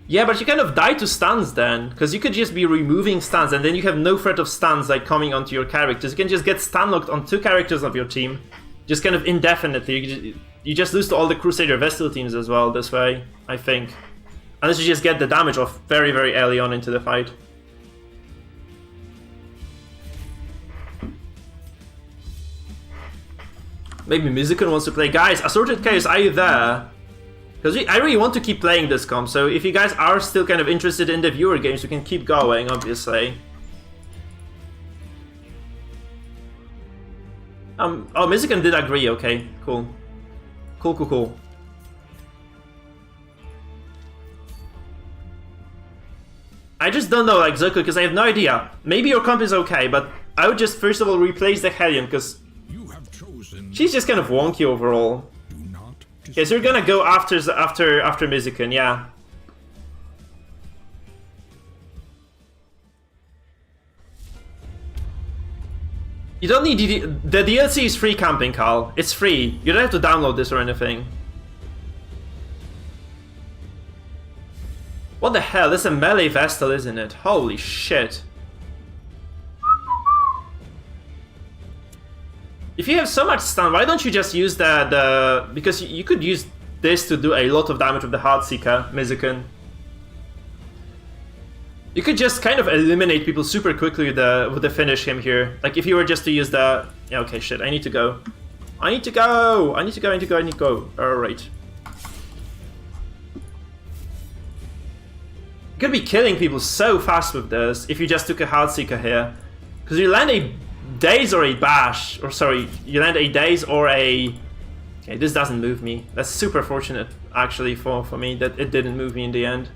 Yeah, but you kind of die to stuns then, because you could just be removing stuns, and then you have no threat of stuns like coming onto your characters. You can just get stun locked on 2 characters of your team, just kind of indefinitely. You just lose to all the Crusader Vestal teams as well this way, I think. Unless you just get the damage off very, very early on into the fight. Maybe Mizukun wants to play. Guys, Assorted Chaos, are you there? Because I really want to keep playing this comp, so if you guys are still kind of interested in the viewer games, we can keep going, obviously. Oh, Mizukun did agree, okay, cool. Cool. I just don't know, like, Zoku, because I have no idea. Maybe your comp is okay, but I would just first of all replace the Hellion, because she's just kind of wonky overall. Okay, so you're gonna go after Mizukun, yeah. You don't need the DLC is free camping, Carl. It's free. You don't have to download this or anything. What the hell? This is a melee Vestal, isn't it? Holy shit. If you have so much stun, why don't you just use because you could use this to do a lot of damage with the Heartseeker, Mizukun. You could just kind of eliminate people super quickly with the finish him here. Like if you were just to use the... Yeah, okay, shit, I need to go. I need to go! Alright. You could be killing people so fast with this if you just took a Heartseeker here. Because you land a Daze or a Bash, or sorry, you land a Daze or a... Okay, this doesn't move me. That's super fortunate, actually, for me, that it didn't move me in the end.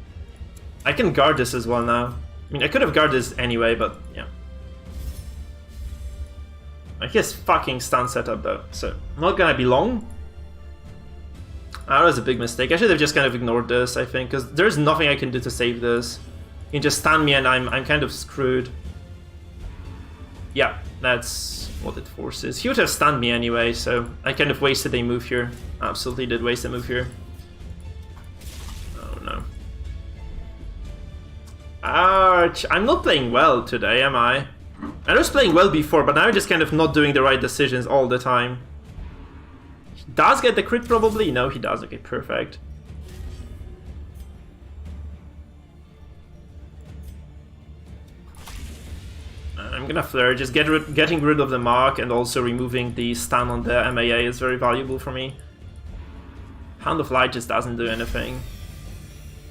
I can guard this as well now. I mean, I could have guarded this anyway, but yeah. Like, he has fucking stun setup though, so not gonna be long. That was a big mistake. I should have just kind of ignored this, I think, because there's nothing I can do to save this. You can just stun me and I'm kind of screwed. Yeah, that's what it forces. He would have stunned me anyway, so I kind of wasted a move here. Absolutely did waste a move here. Oh no. Ouch, I'm not playing well today, am I? I was playing well before, but now I'm just kind of not doing the right decisions all the time. does get the crit probably. No, he does. Okay, perfect. I'm gonna flare, just getting rid of the mark and also removing the stun on the MAA is very valuable for me. Hand of Light just doesn't do anything.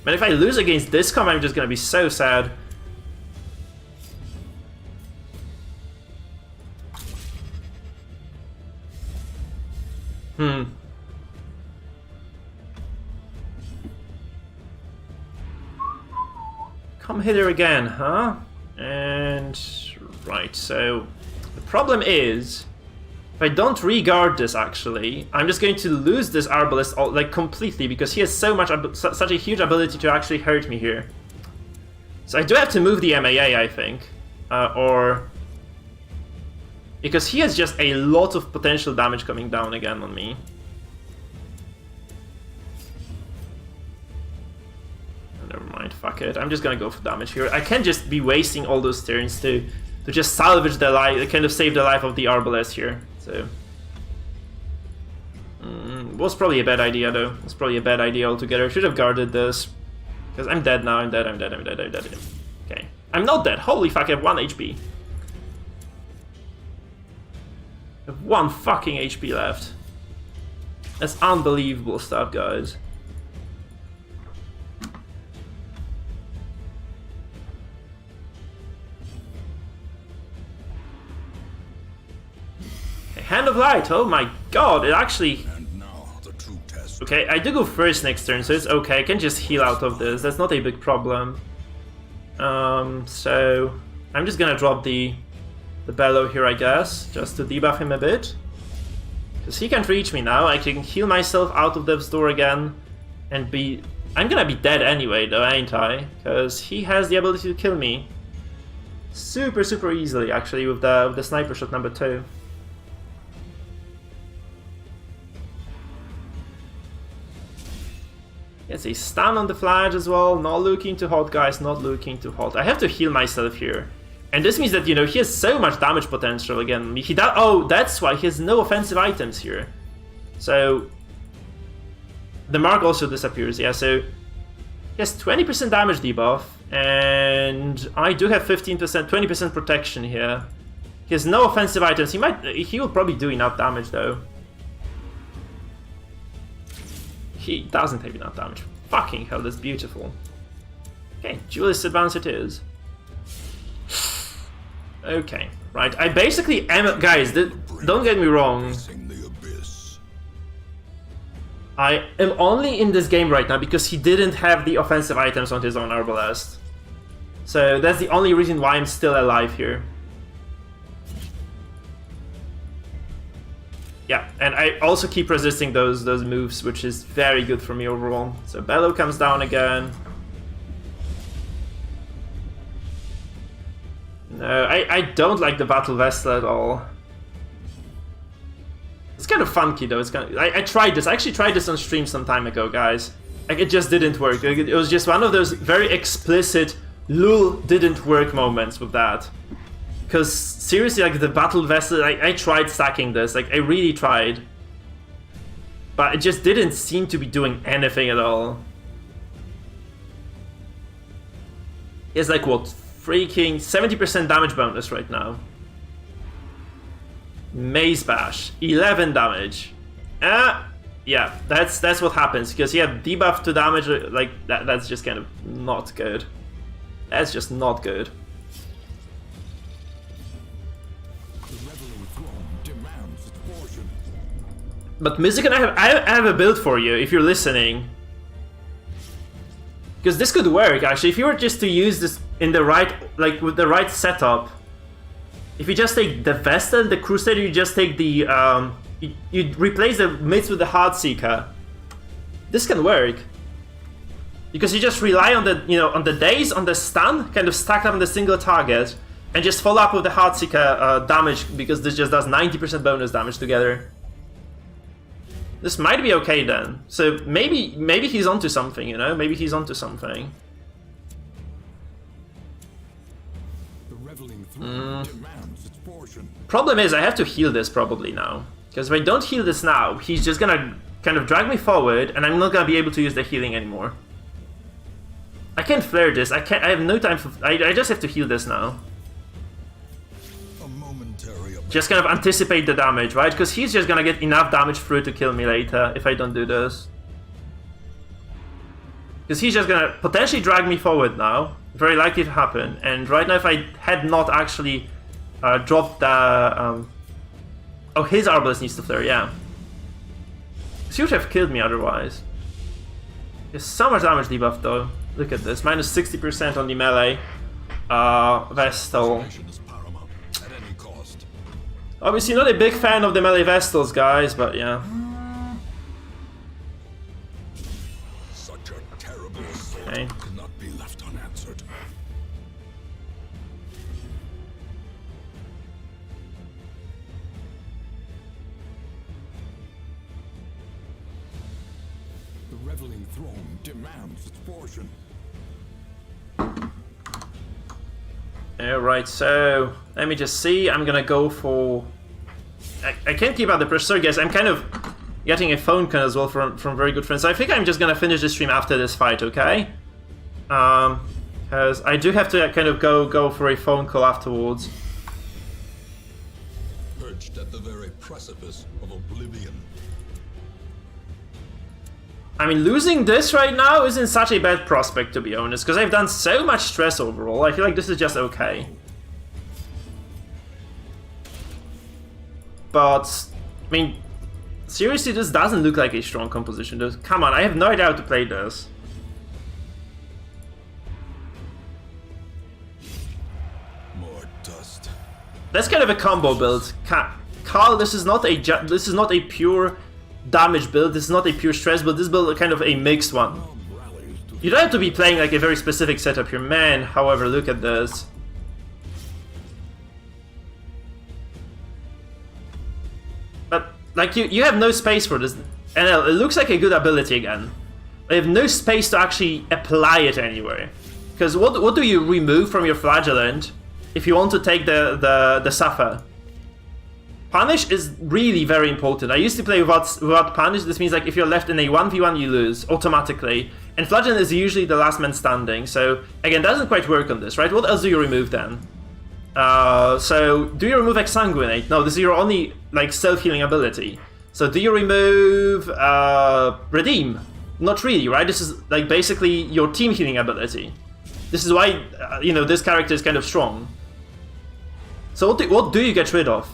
But if I lose against this comp, I'm just gonna be so sad. Come hither again, huh? And... right, so... the problem is... if I don't re-guard this, actually, I'm just going to lose this Arbalest like completely because he has such a huge ability to actually hurt me here. So I do have to move the MAA, I think, or because he has just a lot of potential damage coming down again on me. Never mind, fuck it. I'm just gonna go for damage here. I can't just be wasting all those turns to just salvage the life, kind of save the life of the Arbalest here. So, was probably a bad idea though. It's probably a bad idea altogether. Should have guarded this. Because I'm dead now, I'm dead. Okay. I'm not dead. Holy fuck, I have 1 HP. I have 1 fucking HP left. That's unbelievable stuff, guys. Hand of Light, oh my god, it actually... And now the true test. Okay, I do go first next turn, so it's okay, I can just heal out of this, that's not a big problem. So... I'm just gonna drop the Bellow here, I guess, just to debuff him a bit. Because he can't reach me now, I can heal myself out of Death's Door again, and be... I'm gonna be dead anyway, though, ain't I? Because he has the ability to kill me. Super easily, actually, with the Sniper Shot number 2. Yes, a stun on the flange as well. Not looking too hot, guys. Not looking too hot. I have to heal myself here. And this means that, you know, he has so much damage potential again. He does. Oh, that's why he has no offensive items here. So... the mark also disappears, yeah, so... he has 20% damage debuff. And I do have 15%, 20% protection here. He has no offensive items. He will probably do enough damage, though. He doesn't have enough damage. Fucking hell, that's beautiful. Okay, Duelist Advance it is. Okay, right. I basically am... guys, don't get me wrong. I am only in this game right now because he didn't have the offensive items on his own Arbalest. So that's the only reason why I'm still alive here. Yeah, and I also keep resisting those moves, which is very good for me overall. So Bellow comes down again. No, I don't like the Battle Vessel at all. It's kind of funky though. It's kind of, I tried this. I actually tried this on stream some time ago, guys. Like, it just didn't work. Like, it was just one of those very explicit "lul didn't work" moments with that. Because seriously, like the Battle Vessel, I tried stacking this, like I really tried. But it just didn't seem to be doing anything at all. It's like, what, freaking 70% damage bonus right now. Maze Bash, 11 damage. Yeah, that's what happens, because you have debuff to damage, like, that's just kind of not good. That's just not good. But Mizican, I have a build for you, if you're listening. Because this could work, actually, if you were just to use this in the right, like, with the right setup. If you just take the Vesta and the Crusader, you just take the, you replace the mids with the Heartseeker. This can work. Because you just rely on the, you know, on the daze, on the stun, kind of stacked up on the single target, and just follow up with the Heartseeker damage, because this just does 90% bonus damage together. This might be okay then. So maybe he's onto something, you know? Maybe he's onto something. Problem is, I have to heal this probably now. Because if I don't heal this now, he's just gonna kind of drag me forward, and I'm not gonna be able to use the healing anymore. I can't flare this. I have no time for. I just have to heal this now. Just kind of anticipate the damage, right? Because he's just gonna get enough damage through to kill me later if I don't do this. Because he's just gonna potentially drag me forward now. Very likely to happen. And right now, if I had not actually dropped the... Oh, his Arbalest needs to flare, yeah. He would have killed me otherwise. There's so much damage debuff though. Look at this, minus 60% on the melee. Vestal. Obviously not a big fan of the melee Vestals, guys, but yeah. Such a terrible assault cannot be left unanswered. The reveling throne demands its portion. Alright, so let me just see. I'm gonna go for... I can't keep out the pressure, guys. I'm kind of getting a phone call as well from very good friends. So I think I'm just gonna finish the stream after this fight, okay? Because I do have to kind of go for a phone call afterwards. Perched at the very precipice of oblivion. I mean, losing this right now isn't such a bad prospect, to be honest, because I've done so much stress overall. I feel like this is just okay. But, I mean, seriously, this doesn't look like a strong composition. Come on, I have no idea how to play this. More dust. That's kind of a combo build. Carl, this is not a pure damage build. This is not a pure stress build. This build is kind of a mixed one. You don't have to be playing like a very specific setup here, man. However, look at this. But like you have no space for this. And it looks like a good ability again. I have no space to actually apply it anywhere. Because what do you remove from your flagellant if you want to take the suffer? Punish is really very important. I used to play without punish. This means like if you're left in a 1v1, you lose automatically. And flagellant is usually the last man standing. So again, doesn't quite work on this, right? What else do you remove then? So do you remove exsanguinate? No, this is your only like self-healing ability. So do you remove redeem? Not really, right? This is like basically your team healing ability. This is why you know, this character is kind of strong. So what do you get rid of?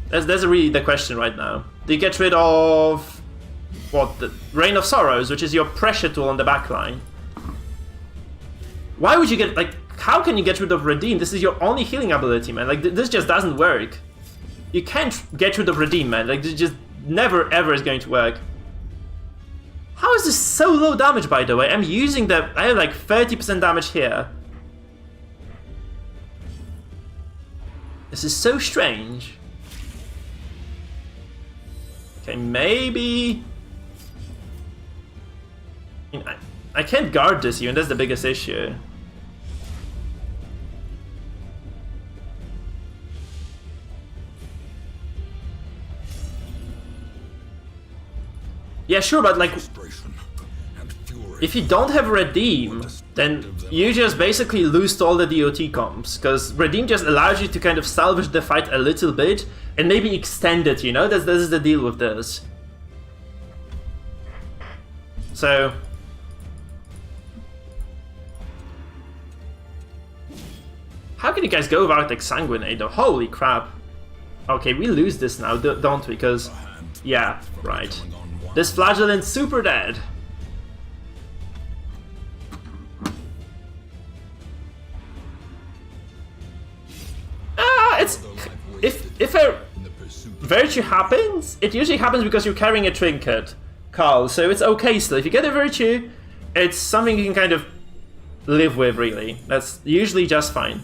That's really the question right now. Do you get rid of what? The Reign of Sorrows, which is your pressure tool on the backline. Why would you get like? How can you get rid of Redeem? This is your only healing ability, man. Like this just doesn't work. You can't get rid of Redeem, man. Like this just never ever is going to work. How is this so low damage, by the way? I'm using I have like 30% damage here. This is so strange. Okay, maybe... I mean, I can't guard this even, that's the biggest issue. Yeah, sure, but like... If you don't have Redeem, then you just basically lose to all the DOT comps, because Redeem just allows you to kind of salvage the fight a little bit, and maybe extend it, you know? This is the deal with this. So... How can you guys go without Exsanguinate though? Holy crap. Okay, we lose this now, don't we? Because... Yeah, right. This Flagellant's super dead. It's... If a virtue happens, it usually happens because you're carrying a trinket, Carl, so it's okay still. If you get a virtue, it's something you can kind of live with, really. That's usually just fine.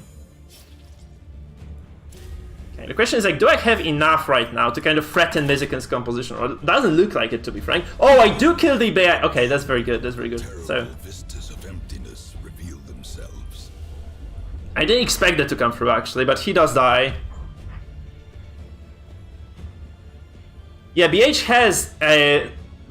Okay, the question is like, do I have enough right now to kind of threaten Mizikin's composition? Or it doesn't look like it, to be frank. Oh, I do kill the bear! Okay, that's very good, that's very good. So... I didn't expect that to come through, actually, but he does die. Yeah, BH has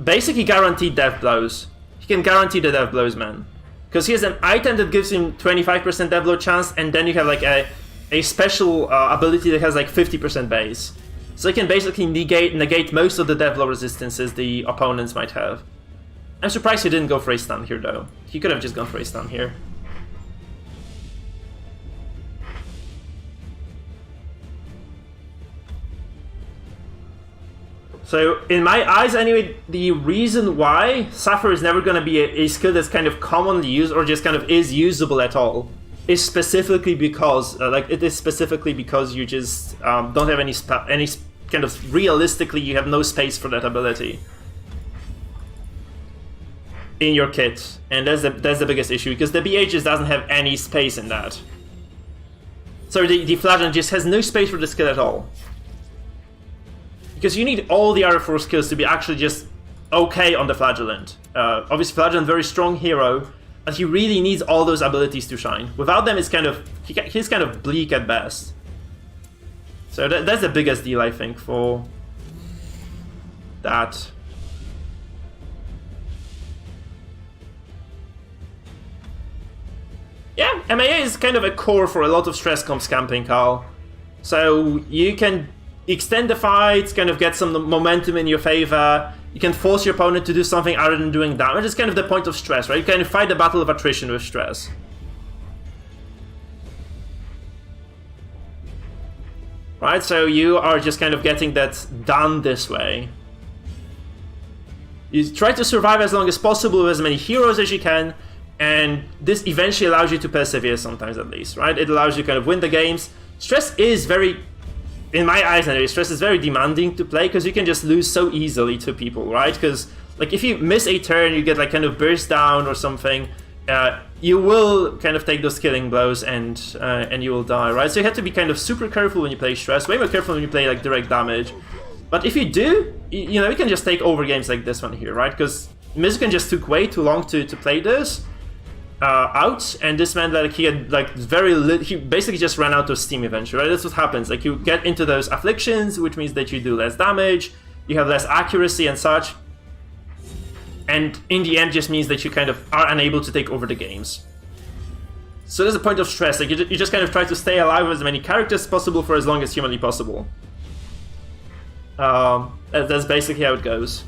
basically guaranteed death blows. He can guarantee the death blows, man. Because he has an item that gives him 25% death blow chance, and then you have like a special ability that has like 50% base. So he can basically negate most of the death blow resistances the opponents might have. I'm surprised he didn't go for a stun here though. He could have just gone for a stun here. So, in my eyes anyway, the reason why Sapphire is never going to be a skill that's kind of commonly used or just kind of is usable at all is specifically because, you just don't have any kind of, realistically, you have no space for that ability in your kit. And that's the biggest issue, because the BH just doesn't have any space in that. So the Flagellant just has no space for the skill at all. Because you need all the other 4 skills to be actually just okay on the Flagellant. Obviously, Flagellant, very strong hero, but he really needs all those abilities to shine. Without them, it's kind of he's kind of bleak at best. So that's the biggest deal, I think, for that. Yeah, MAA is kind of a core for a lot of stress comp scamping, Carl. So you can extend the fights, kind of get some momentum in your favor. You can force your opponent to do something other than doing damage. It's kind of the point of stress, right? You kind of fight the battle of attrition with stress. Right, so you are just kind of getting that done this way. You try to survive as long as possible with as many heroes as you can, and this eventually allows you to persevere sometimes at least, right? It allows you to kind of win the games. Stress is very... in my eyes anyway, stress is very demanding to play because you can just lose so easily to people, right? Because like if you miss a turn, you get like kind of burst down or something, you will kind of take those killing blows and you will die, right? So you have to be kind of super careful when you play stress, way more careful when you play like direct damage. But if you do, you know, you can just take over games like this one here, right? Because Mizukan just took way too long to play this out, and this meant that he had like he basically just ran out of steam eventually, right? That's what happens. Like you get into those afflictions, which means that you do less damage, you have less accuracy and such, and in the end just means that you kind of are unable to take over the games. So there's a point of stress. Like you just kind of try to stay alive with as many characters as possible for as long as humanly possible. That's basically how it goes.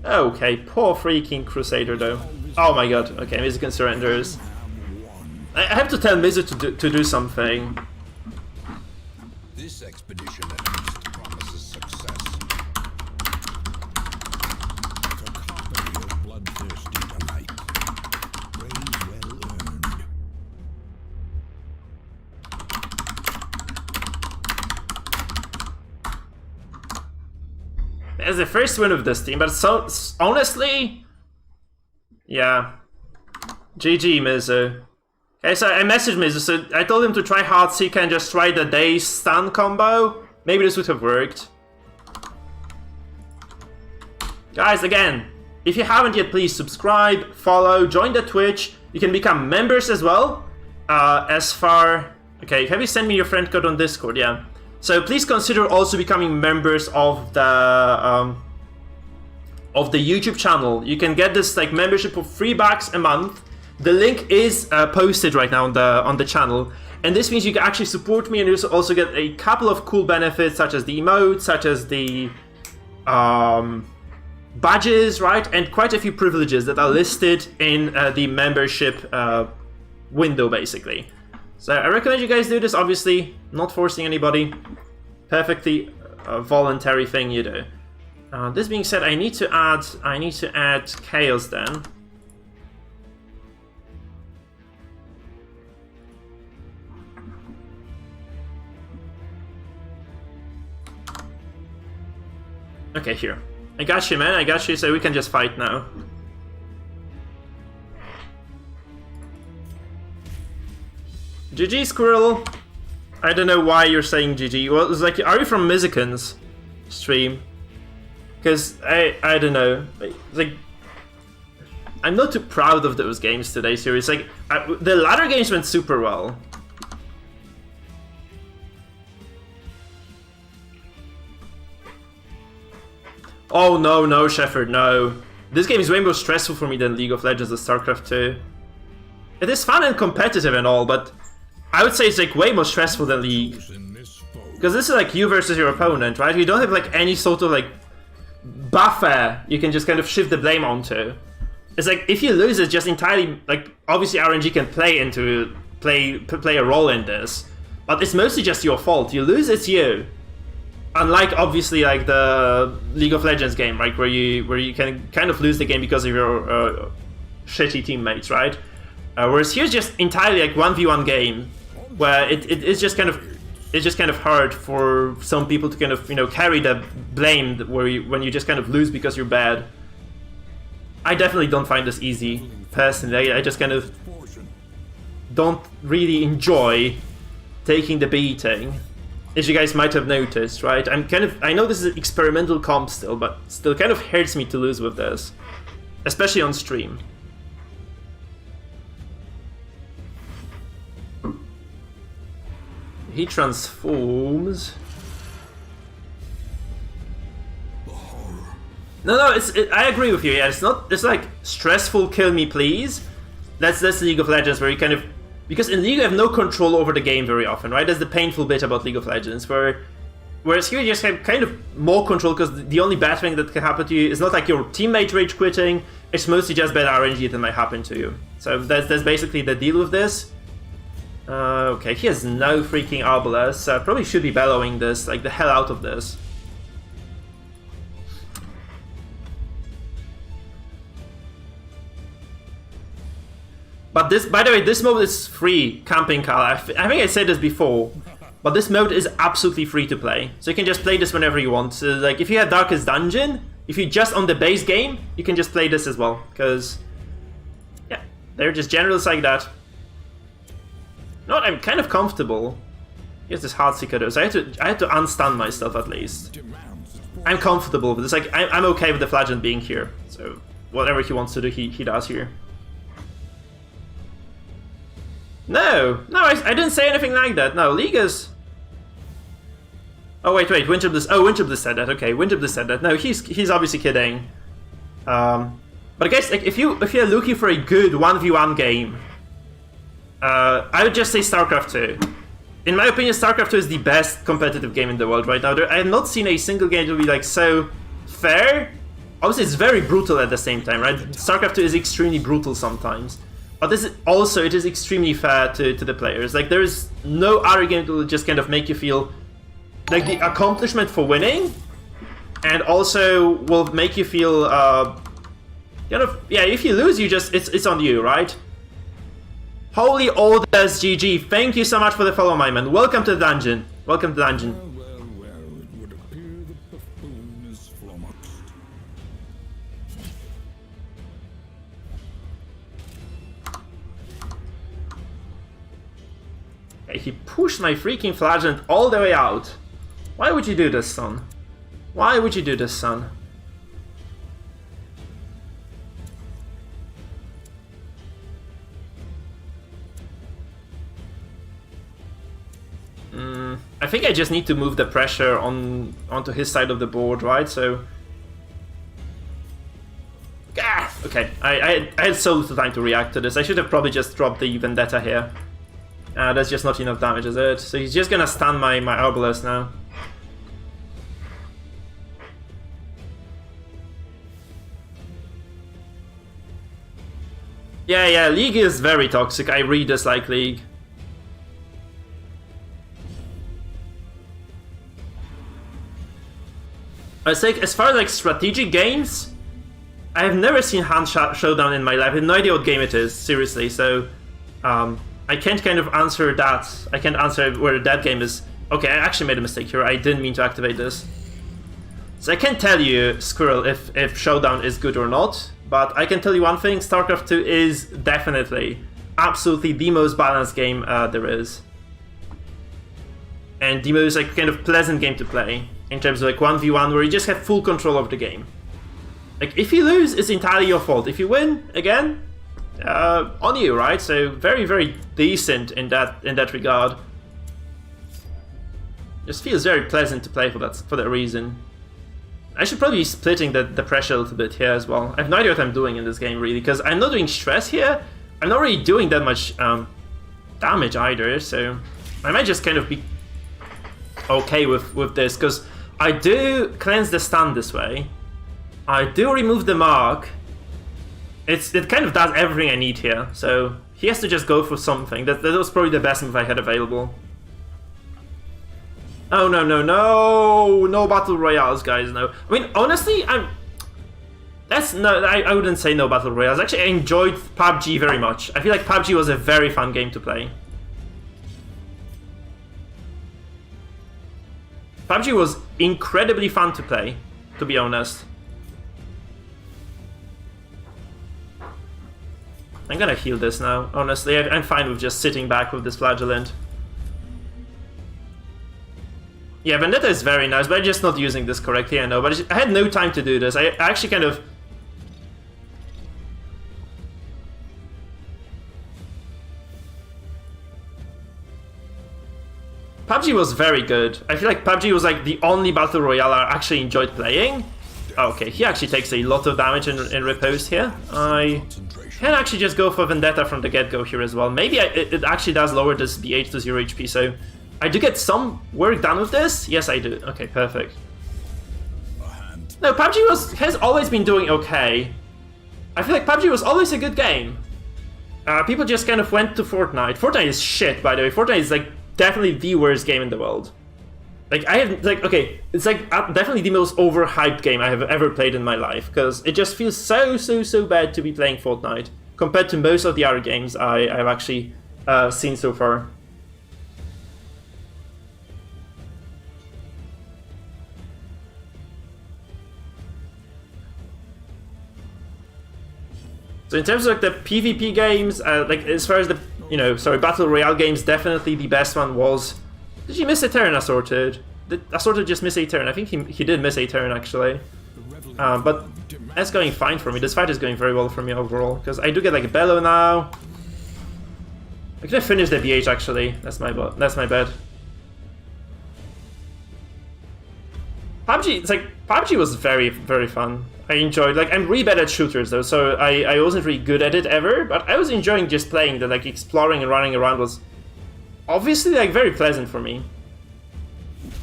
Okay, poor freaking Crusader though. Oh my god, okay, Mizukan surrenders. I have to tell Mizu to do something. This expedition at least promises success. The company is bloodthirsty tonight. Praise well earned. As the first win of this team, but so honestly, yeah, GG Mizu. Okay, so I messaged Mizu, so I told him to try hard so he can just try the day stun combo. Maybe this would have worked. Guys, again, if you haven't yet, please subscribe, follow, join the Twitch. You can become members as well. Okay, have you sent me your friend code on Discord? Yeah. So please consider also becoming members of the YouTube channel. You can get this like membership for $3 a month. The link is posted right now on the channel, and this means you can actually support me, and you also get a couple of cool benefits, such as the emotes, such as the badges, right, and quite a few privileges that are listed in the membership window, basically. So I recommend you guys do this, obviously, not forcing anybody. Perfectly voluntary thing you do. This being said, I need to add Chaos then. Okay, here. I got you, man, I got you, so we can just fight now. GG, Squirrel. I don't know why you're saying GG. Well, it's like, are you from Mizukan's stream? Because I don't know. Like, I'm not too proud of those games today, seriously. Like, the latter games went super well. Oh no, Shepard, no. This game is way more stressful for me than League of Legends or StarCraft 2. It is fun and competitive and all, but I would say it's like way more stressful than League. Because this is like you versus your opponent, right? You don't have like any sort of like buffer you can just kind of shift the blame onto. It's like if you lose, it's just entirely like obviously RNG can play a role in this, but it's mostly just your fault. You lose, it's you. Unlike obviously like the League of Legends game, right, where you can kind of lose the game because of your shitty teammates, right? Whereas here's just entirely like 1v1 game, where it's just kind of hard for some people to kind of carry the blame when you just kind of lose because you're bad. I definitely don't find this easy personally. I just kind of don't really enjoy taking the beating. As you guys might have noticed, right? I know this is an experimental comp still, but still kind of hurts me to lose with this. Especially on stream. He transforms. No, I agree with you, yeah, it's like stressful kill me please. That's League of Legends where you kind of, because in League you have no control over the game very often, right? That's the painful bit about League of Legends, whereas here you just have kind of more control because the only bad thing that can happen to you is not like your teammate rage quitting, it's mostly just bad RNG that might happen to you. So that's basically the deal with this. Okay, he has no freaking Arbalest, so I probably should be bellowing this, like the hell out of this. But this, by the way, this mode is free, Camping Cal. I think I said this before, but this mode is absolutely free to play. So you can just play this whenever you want. So like if you have Darkest Dungeon, if you're just on the base game, you can just play this as well. Because, yeah, they're just generals like that. You know what, I'm kind of comfortable. Here's this Heartseeker though, so I had to unstun myself at least. I'm comfortable with this, like, I'm okay with the Flagellant being here. So whatever he wants to do, he does here. No, I didn't say anything like that. No, League is... Oh wait, Winterbliss. Oh, Winterbliss said that. Okay, Winterbliss said that. No, he's obviously kidding. But I guess like if you're looking for a good 1v1 game, I would just say StarCraft 2. In my opinion, StarCraft 2 is the best competitive game in the world right now. I have not seen a single game to be like so fair. Obviously, it's very brutal at the same time, right? StarCraft 2 is extremely brutal sometimes. But this is also, it is extremely fair to the players. Like, there is no other game that will just kind of make you feel like the accomplishment for winning, and also will make you feel kind of, yeah, if you lose, you just, it's on you, right? Holy old as GG, thank you so much for the follow, my man. Welcome to the dungeon. Welcome to the dungeon. Well, it would appear the buffoon is flummoxed. He pushed my freaking Flagellant all the way out. Why would you do this, son? Why would you do this, son? I think I just need to move the pressure onto his side of the board, right? So... Okay, I had so little time to react to this. I should have probably just dropped the Vendetta here. That's just not enough damage, is it? So he's just gonna stun my Arbalest now. Yeah, League is very toxic. I really dislike League. I say, as far as like strategic games, I have never seen Hand Showdown in my life. I have no idea what game it is, seriously. So, I can't kind of answer that. I can't answer where that game is. Okay, I actually made a mistake here. I didn't mean to activate this. So I can't tell you, Squirrel, if Showdown is good or not. But I can tell you one thing, StarCraft 2 is definitely, absolutely the most balanced game there is. And the most like kind of pleasant game to play. In terms of like 1v1 where you just have full control of the game. Like if you lose, it's entirely your fault. If you win, again, on you, right? So very, very decent in that regard. Just feels very pleasant to play for that reason. I should probably be splitting the pressure a little bit here as well. I have no idea what I'm doing in this game, really, because I'm not doing stress here. I'm not really doing that much damage either, so I might just kind of be okay with this, because I do cleanse the stun this way. I do remove the mark. It kind of does everything I need here, so he has to just go for something. That was probably the best move I had available. Oh, no, no, no! No Battle Royales, guys, no. I mean, honestly, I wouldn't say no Battle Royales. Actually, I enjoyed PUBG very much. I feel like PUBG was a very fun game to play. PUBG was incredibly fun to play, to be honest. I'm gonna heal this now, honestly. I'm fine with just sitting back with this Flagellant. Yeah, Vendetta is very nice, but I'm just not using this correctly, I know. But I had no time to do this. I actually kind of... PUBG was very good. I feel like PUBG was like the only Battle Royale I actually enjoyed playing. Okay, he actually takes a lot of damage in riposte here. I can actually just go for Vendetta from the get-go here as well. Maybe it actually does lower this BH to 0 HP, so... I do get some work done with this? Yes, I do. Okay, perfect. No, PUBG has always been doing okay. I feel like PUBG was always a good game. People just kind of went to Fortnite. Fortnite is shit, by the way. Fortnite is like definitely the worst game in the world. Like, I have, like, okay, it's like definitely the most overhyped game I have ever played in my life, because it just feels so bad to be playing Fortnite compared to most of the other games I've actually seen so far. So in terms of like the PvP games, like as far as the, Battle Royale games, definitely the best one was... Did you miss a turn, Assorted? Did Assorted just miss a turn? I think he did miss a turn, actually. But that's going fine for me. This fight is going very well for me overall, because I do get like a Bellow now. I could have finished the BH, actually. That's my bad. PUBG was very, very fun. I enjoyed, like, I'm really bad at shooters though, so I wasn't really good at it ever, but I was enjoying just playing. Like, exploring and running around was obviously, like, very pleasant for me.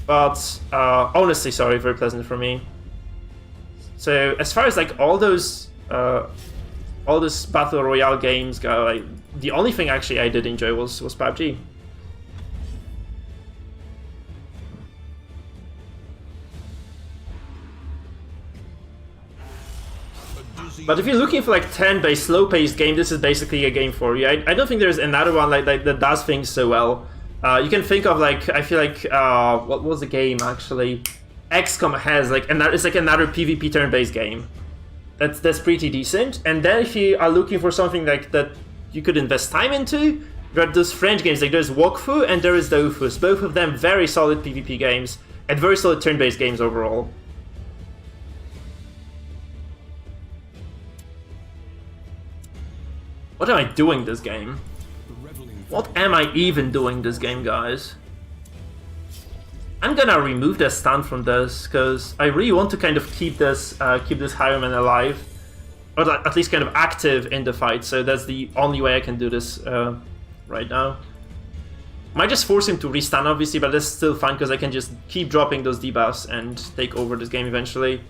But, honestly, sorry, very pleasant for me. So, as far as, like, all those Battle Royale games go, like, the only thing actually I did enjoy was PUBG. But if you're looking for like turn-based, slow-paced game, this is basically a game for you. I don't think there's another one like that does things so well. You can think of like, I feel like what was the game actually? XCOM has like it's like another PvP turn-based game. That's pretty decent. And then if you are looking for something like that you could invest time into, there are those French games, like there's Wakfu and there is Dofus. Both of them very solid PvP games and very solid turn-based games overall. What am I doing this game? What am I even doing this game, guys? I'm gonna remove the stun from this because I really want to kind of keep this Highwayman alive, or at least kind of active in the fight. So that's the only way I can do this right now. Might just force him to restun, obviously, but that's still fun because I can just keep dropping those debuffs and take over this game eventually.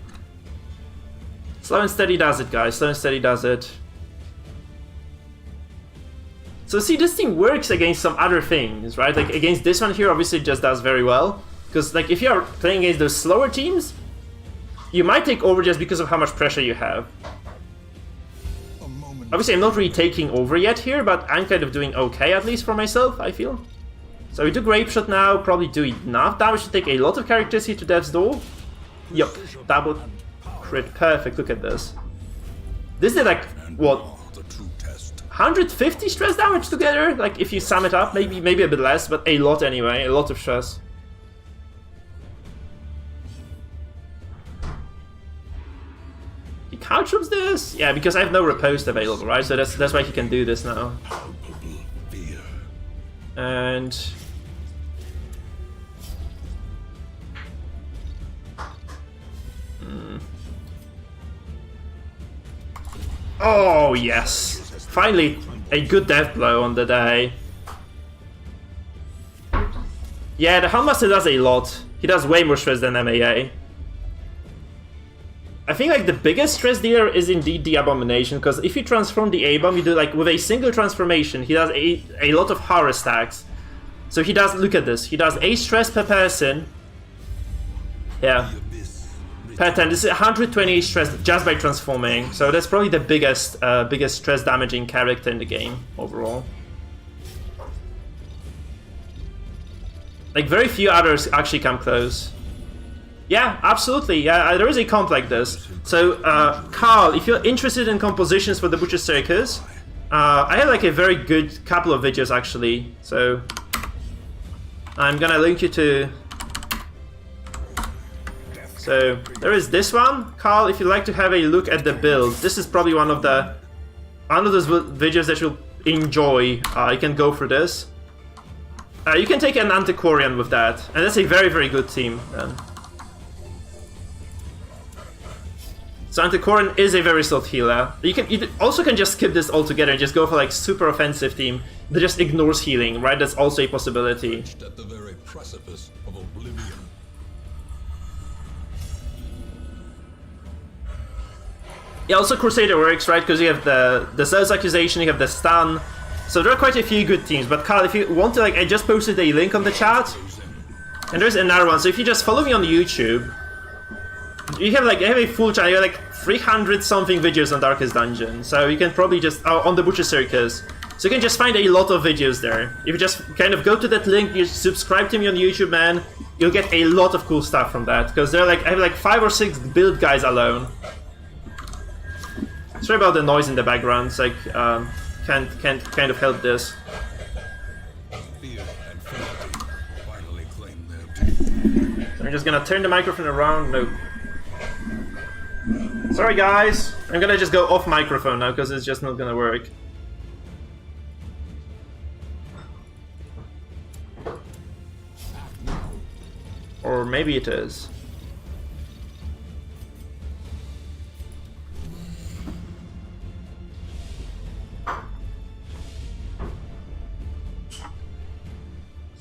Slow and steady does it, guys. Slow and steady does it. So see, this thing works against some other things, right? Like against this one here, obviously it just does very well. Because like if you're playing against those slower teams, you might take over just because of how much pressure you have. Obviously I'm not really taking over yet here, but I'm kind of doing okay, at least for myself, I feel. So we do Grape Shot now, probably do enough damage to take a lot of characters here to Death's Door. Yup, double crit, perfect, look at this. This did like, what? 150 stress damage together, like if you sum it up, maybe a bit less, but a lot anyway, a lot of stress. He couch-ups this? Yeah, because I have no riposte available, right? So that's why he can do this now. And... Oh, yes. Finally, a good death blow on the day. Yeah, the Handmaster does a lot. He does way more stress than MAA. I think like the biggest stress dealer is indeed the Abomination, because if you transform the A-Bomb, you do like with a single transformation, he does a lot of horror stacks. So he does, look at this, he does a stress per person. Yeah. Per 10, this is 128 stress just by transforming. So that's probably the biggest stress damaging character in the game overall. Like very few others actually come close. Yeah, absolutely. Yeah, there is a comp like this. So, Carl, if you're interested in compositions for the Butcher Circus, I have like a very good couple of videos actually. So, I'm gonna link you to. So there is this one, Carl. If you'd like to have a look at the build, this is probably one of those videos that you'll enjoy. You can go through this. You can take an Antiquarian with that, and that's a very, very good team then. So Antiquarian is a very solid healer. You also can just skip this altogether and just go for like super offensive team that just ignores healing, right? That's also a possibility. At the very precipice of oblivion. Yeah, also Crusader works, right? Because you have the Zealous Accusation, you have the Stun. So there are quite a few good teams. But Carl, if you want to, like, I just posted a link on the chat. And there's another one. So if you just follow me on YouTube, you have like, I have a full channel. You have like 300 something videos on Darkest Dungeon. So you can probably just, on the Butcher Circus. So you can just find a lot of videos there. If you just kind of go to that link, you subscribe to me on YouTube, man, you'll get a lot of cool stuff from that. Because they're like, I have like 5 or 6 build guys alone. Sorry about the noise in the background. It's like, can't kind of help this. Fear and frailty finally claim their due. So I'm just gonna turn the microphone around. No. Sorry guys, I'm gonna just go off microphone now because it's just not gonna work. Or maybe it is.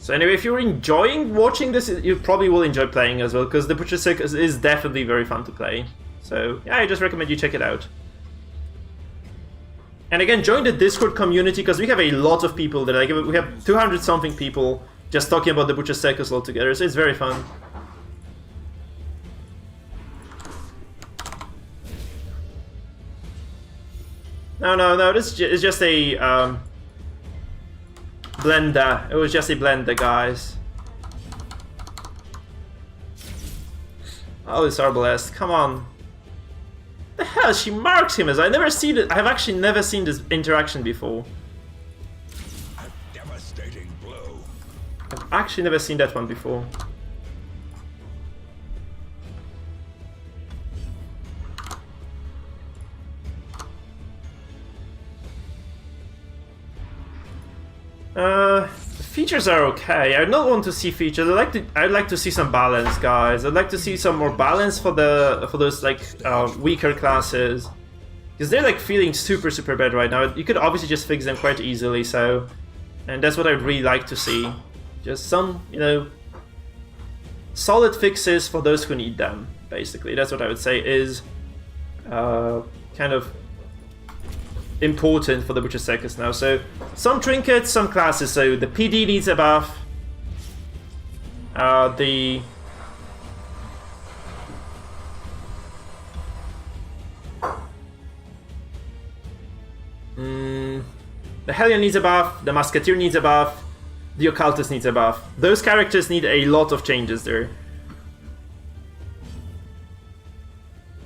So anyway, if you're enjoying watching this, you probably will enjoy playing as well, because the Butcher Circus is definitely very fun to play. So yeah, I just recommend you check it out. And again, join the Discord community, because we have a lot of people there. Like, we have 200 something people just talking about the Butcher Circus all together, so it's very fun. No, this is just a blender. It was just a blender, guys. Oh, this Arbalest, come on. The hell, she marks him as I never seen it. I have actually never seen this interaction before. A devastating blow. I've actually never seen that one before. Features are okay. I don't want to see features. I'd like to see some balance, guys. I'd like to see some more balance for those like weaker classes, because they're like feeling super bad right now. You could obviously just fix them quite easily. So, and that's what I'd really like to see. Just some, you know, solid fixes for those who need them. Basically, that's what I would say is kind of important for the Butcher Circus now. So some trinkets, some classes. So the PD needs a buff. The Hellion needs a buff. The Musketeer needs a buff. The Occultist needs a buff. Those characters need a lot of changes there.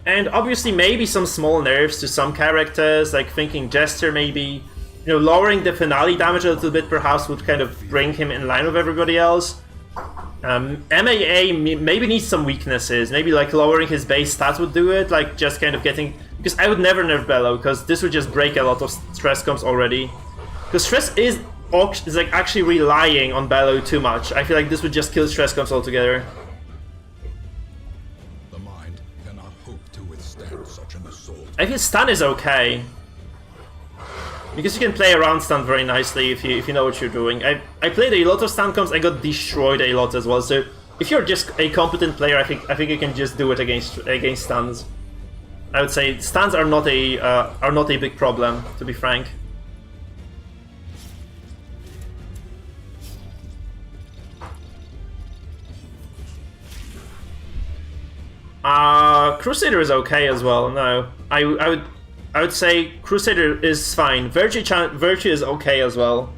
And obviously maybe some small nerfs to some characters, like thinking Jester maybe. You know, lowering the finale damage a little bit perhaps would kind of bring him in line with everybody else. MAA maybe needs some weaknesses. Maybe like lowering his base stats would do it, like just kind of getting... Because I would never nerf Bellow, because this would just break a lot of stress comps already. Because stress is like actually relying on Bellow too much. I feel like this would just kill stress comps altogether. The mind cannot hope to withstand such an assault. I feel stun is okay. Because you can play around stun very nicely if you know what you're doing. I played a lot of stun comps, I got destroyed a lot as well, so if you're just a competent player, I think you can just do it against stuns. I would say stuns are not a big problem, to be frank. Crusader is okay as well. No, I would say Crusader is fine. Virtue is okay as well.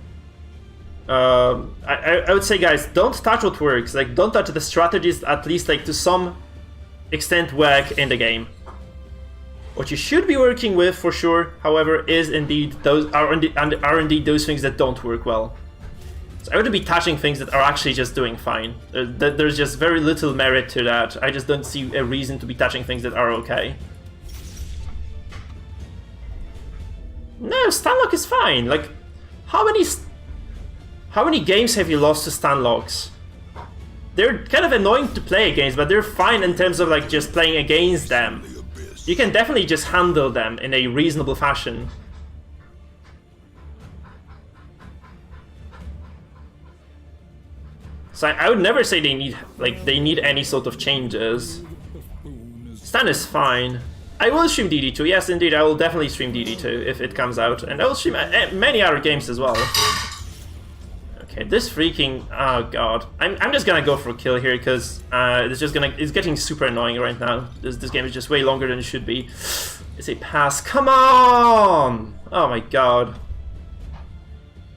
I would say, guys, don't touch what works. Like, don't touch the strategies, at least like to some extent work in the game. What you should be working with for sure, however, is indeed those are indeed those things that don't work well. So I wouldn't be touching things that are actually just doing fine. There's just very little merit to that. I just don't see a reason to be touching things that are okay. No, stunlock is fine. Like, how many games have you lost to stunlocks? They're kind of annoying to play against, but they're fine in terms of like just playing against them. You can definitely just handle them in a reasonable fashion. So I would never say they need any sort of changes. Stun is fine. I will stream DD2. Yes, indeed, I will definitely stream DD2 if it comes out, and I will stream many other games as well. Okay, this freaking oh god, I'm just gonna go for a kill here because it's getting super annoying right now. This game is just way longer than it should be. It's a pass. Come on! Oh my god.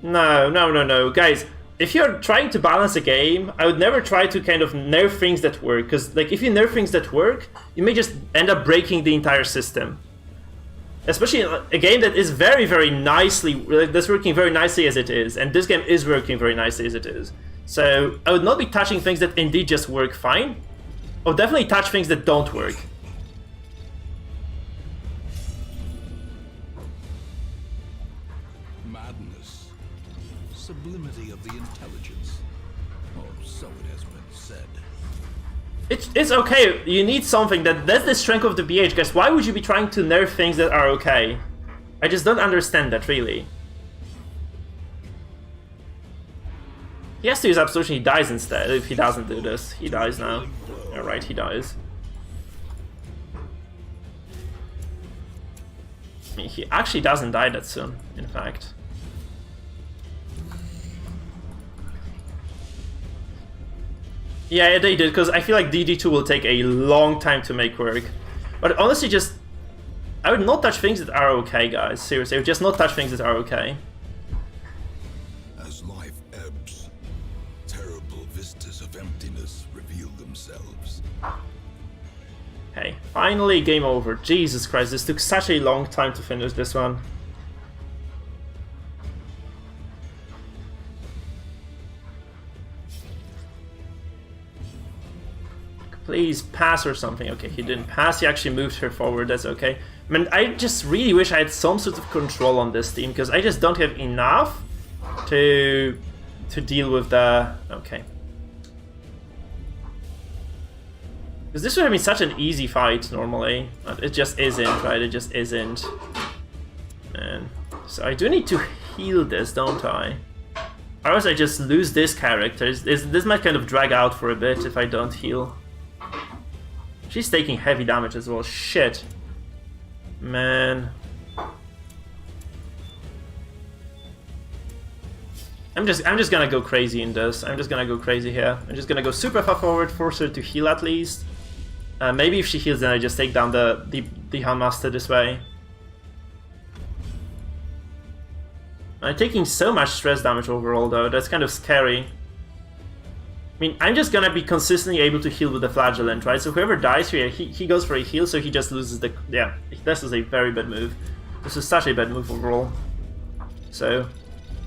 No, guys. If you're trying to balance a game, I would never try to kind of nerf things that work, because like if you nerf things that work, you may just end up breaking the entire system. Especially a game that is very, very nicely, that's working very nicely as it is, and this game is working very nicely as it is. So I would not be touching things that indeed just work fine. I would definitely touch things that don't work. Madness. Sublimity of the intelligence. Or so it has been said. It's okay, you need something that's the strength of the BH, guys. Why would you be trying to nerf things that are okay? I just don't understand that, really. He has to use Absolution, he dies instead. If he doesn't do this, he dies now. Alright, he dies. I mean, he actually doesn't die that soon, in fact. Yeah, they did, because I feel like DD2 will take a long time to make work. But honestly, just... I would not touch things that are okay, guys. Seriously, I would just not touch things that are okay. As life ebbs, terrible vistas of emptiness reveal themselves. Hey, finally game over. Jesus Christ, this took such a long time to finish this one. Please pass or something. Okay, he didn't pass, he actually moved her forward, that's okay. I mean, I just really wish I had some sort of control on this team, because I just don't have enough to deal with the... Okay. Because this would have been such an easy fight, normally. But it just isn't, right? It just isn't. And so I do need to heal this, don't I? Otherwise I just lose this character. This might kind of drag out for a bit if I don't heal. She's taking heavy damage as well. Shit. Man. I'm just gonna go crazy in this. I'm just gonna go crazy here. I'm just gonna go super far forward, force her to heal at least. Maybe if she heals, then I just take down the Handmaster this way. I'm taking so much stress damage overall, though. That's kind of scary. I mean, I'm just gonna be consistently able to heal with the Flagellant, right? So whoever dies here, he goes for a heal, so he just loses the... Yeah, this is a very bad move. This is such a bad move overall. So,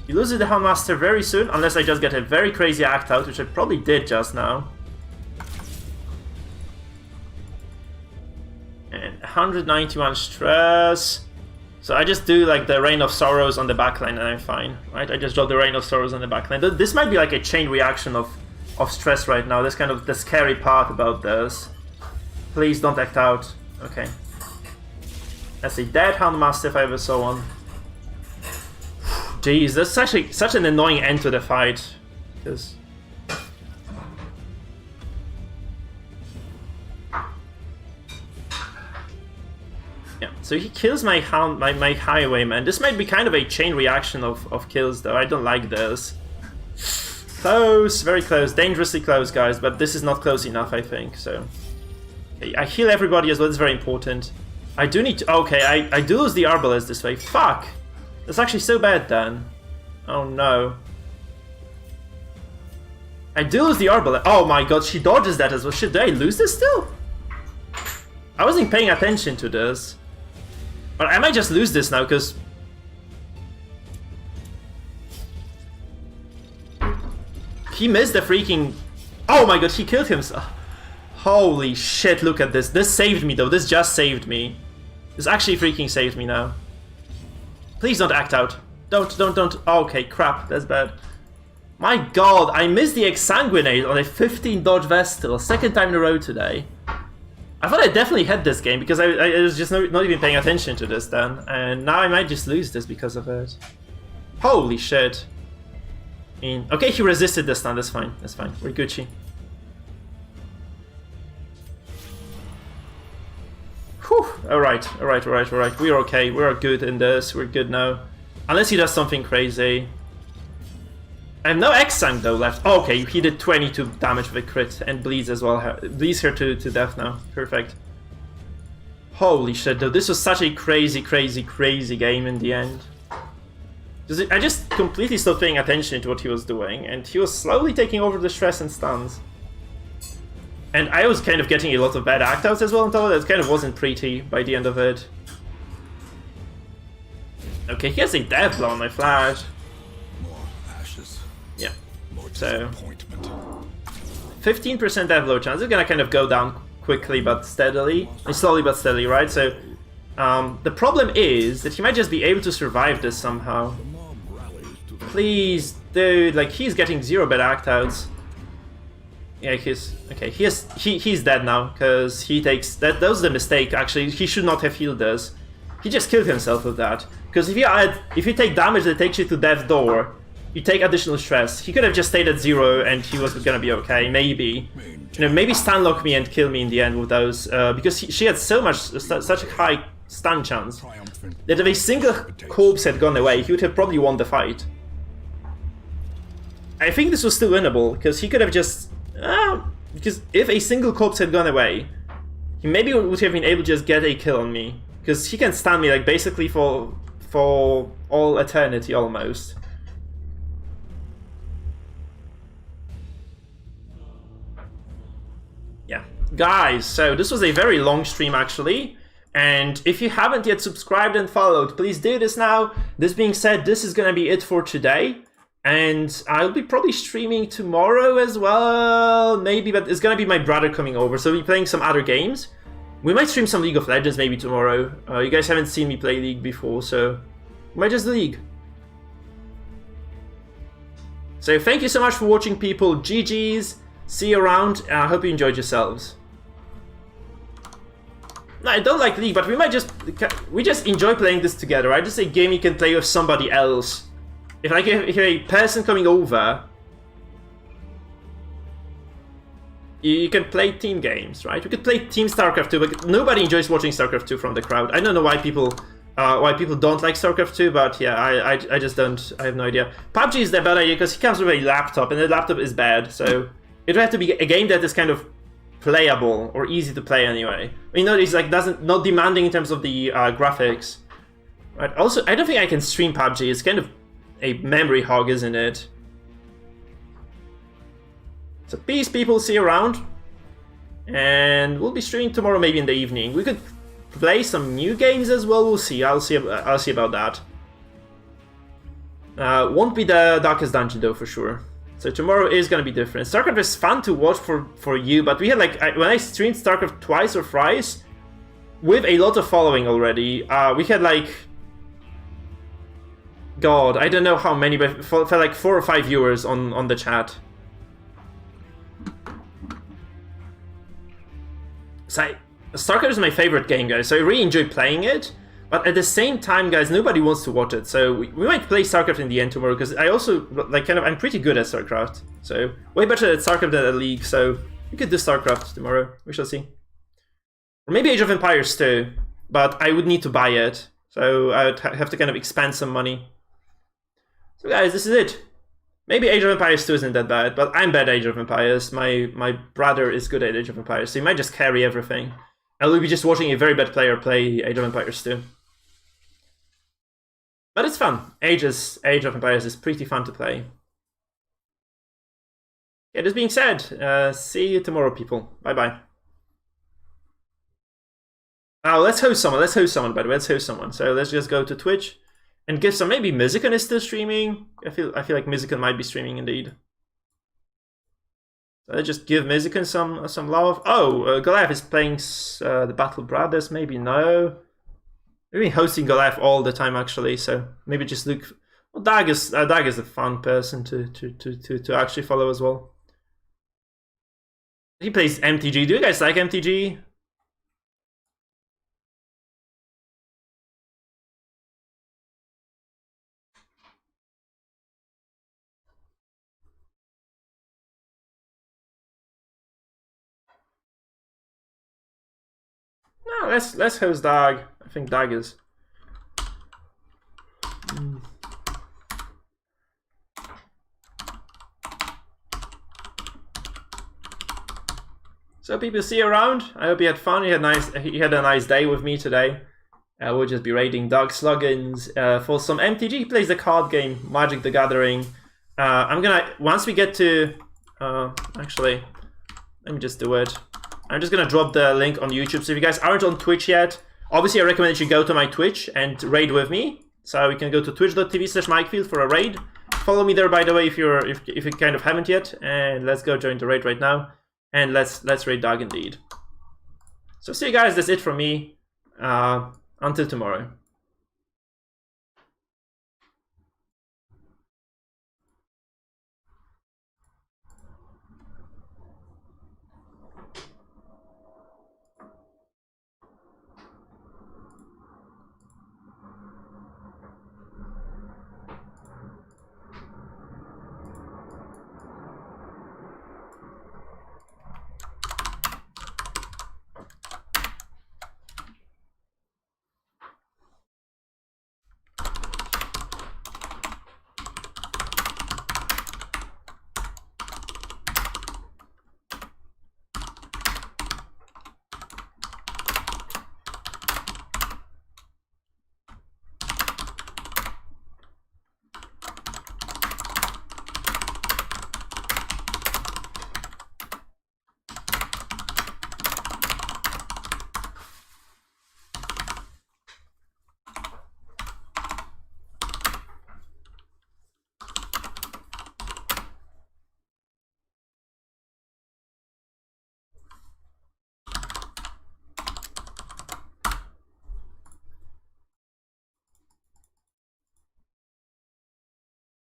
he loses the Handmaster very soon, unless I just get a very crazy act out, which I probably did just now. And 191 stress. So I just do like the Rain of Sorrows on the backline and I'm fine, right? I just drop the Rain of Sorrows on the backline. This might be like a chain reaction of stress right now. That's kind of the scary part about this. Please don't act out. Okay, That's a dead Hound Mastiff if I ever saw one. Jeez, that's actually such an annoying end to the fight. Because... yeah, so he kills my hound, my highwayman. This might be kind of a chain reaction of kills, though. I don't like this. Close, very close, dangerously close, guys. But this is not close enough, I think. So, okay, I heal everybody as well. It's very important. I do need to. Okay, I do lose the Arbalest this way. Fuck, that's actually so bad then. Oh no. I do lose the Arbalest. Oh my god, she dodges that as well. Shit, did I lose this still? I wasn't paying attention to this. But I might just lose this now, because... he missed the freaking... oh my god, he killed himself. Holy shit, look at this. This saved me, though. This just saved me. This actually freaking saved me now. Please don't act out. Don't. Oh, okay, crap. That's bad. My god, I missed the Exsanguinate on a 15 dodge Vestal. Second time in a row today. I thought I definitely had this game because I was just not even paying attention to this then. And now I might just lose this because of it. Holy shit. I mean, okay, he resisted this time. That's fine. That's fine. We're Gucci. Whew. Alright. We're okay. We're good in this. We're good now. Unless he does something crazy. I have no X-Sang though left. Oh, okay, he did 22 damage with a crit and bleeds as well. Bleeds her to death now. Perfect. Holy shit, though. This was such a crazy game in the end. I just completely stopped paying attention to what he was doing, and he was slowly taking over the stress and stuns. And I was kind of getting a lot of bad act-outs as well on top of that. It kind of wasn't pretty by the end of it. Okay, he has a death blow on my flash. Yeah, so 15% death blow chance. It's gonna kind of go down quickly but steadily, slowly but steadily, right? So the problem is that he might just be able to survive this somehow. Please, dude, like he's getting 0 bad act outs. Yeah, he's okay. He's dead now because he takes that. That was the mistake. Actually, he should not have healed this. He just killed himself with that. Because if you take damage that takes you to death's door, you take additional stress. He could have just stayed at 0 and he was gonna be okay, maybe. You know, maybe stunlock me and kill me in the end with those, because she had such a high stun chance that if a single corpse had gone away, he would have probably won the fight. I think this was still winnable, because he could have just... because if a single corpse had gone away, he maybe would have been able to just get a kill on me. Because he can stun me, like, basically for all eternity, almost. Yeah, guys, so this was a very long stream actually, and if you haven't yet subscribed and followed, please do this now. This being said, this is gonna be it for today, and I'll be probably streaming tomorrow as well, maybe, but it's gonna be my brother coming over, so we'll be playing some other games. We might stream some League of Legends maybe tomorrow. You guys haven't seen me play League before, so we might just League. So thank you so much for watching, people. GG's. See you around, and I hope you enjoyed yourselves. No, I don't like League, but we just enjoy playing this together, right? This is a game you can play with somebody else. If a person coming over, you can play team games, right? We could play Team StarCraft 2, but nobody enjoys watching StarCraft 2 from the crowd. I don't know why people don't like StarCraft 2, but yeah, I just don't. I have no idea. PUBG is the bad idea because he comes with a laptop, and the laptop is bad, so it would have to be a game that is kind of playable or easy to play anyway. You know, it's like not demanding in terms of the graphics. Right. Also, I don't think I can stream PUBG. It's kind of a memory hog, isn't it? So peace, people. See you around, and we'll be streaming tomorrow, maybe in the evening. We could play some new games as well. We'll see. I'll see about that. Won't be the Darkest Dungeon though, for sure. So tomorrow is gonna be different. StarCraft is fun to watch for you, but we had like when I streamed StarCraft twice or thrice with a lot of following already. We had like, God, I don't know how many, but felt like 4 or 5 viewers on the chat. So StarCraft is my favorite game, guys. So I really enjoy playing it. But at the same time, guys, nobody wants to watch it. So we might play StarCraft in the end tomorrow, because I also, like, I'm pretty good at StarCraft. So way better at StarCraft than at League, so we could do StarCraft tomorrow. We shall see. Or maybe Age of Empires too, but I would need to buy it. So I would have to kind of expend some money. So guys, this is it. Maybe Age of Empires 2 isn't that bad, but I'm bad at Age of Empires. My brother is good at Age of Empires, so he might just carry everything. I will be just watching a very bad player play Age of Empires 2. But it's fun. Age of Empires is pretty fun to play. Yeah, this being said, see you tomorrow, people. Bye-bye. Oh, let's host someone. Let's host someone, by the way. Let's host someone. So let's just go to Twitch. And give some, maybe Mizikon is still streaming. I feel like Mizikon might be streaming indeed. So let's just give Mizikon some love. Oh, Goliath is playing the Battle Brothers. Maybe no. Maybe hosting Goliath all the time actually. So maybe just look. Well, Dag is a fun person to actually follow as well. He plays MTG. Do you guys like MTG? No, let's host Dag. I think Dag is. So people, see you around. I hope you had fun. He had a nice day with me today. We'll just be raiding Dag Sluggins for some MTG. He plays the card game Magic the Gathering. I'm gonna, once we get to actually, let me just do it. I'm just gonna drop the link on YouTube. So if you guys aren't on Twitch yet, obviously I recommend that you go to my Twitch and raid with me. So you can go to twitch.tv/Mikefield for a raid. Follow me there, by the way, if you kind of haven't yet. And let's go join the raid right now. And let's raid Dag indeed. So see you guys. That's it from me. Until tomorrow.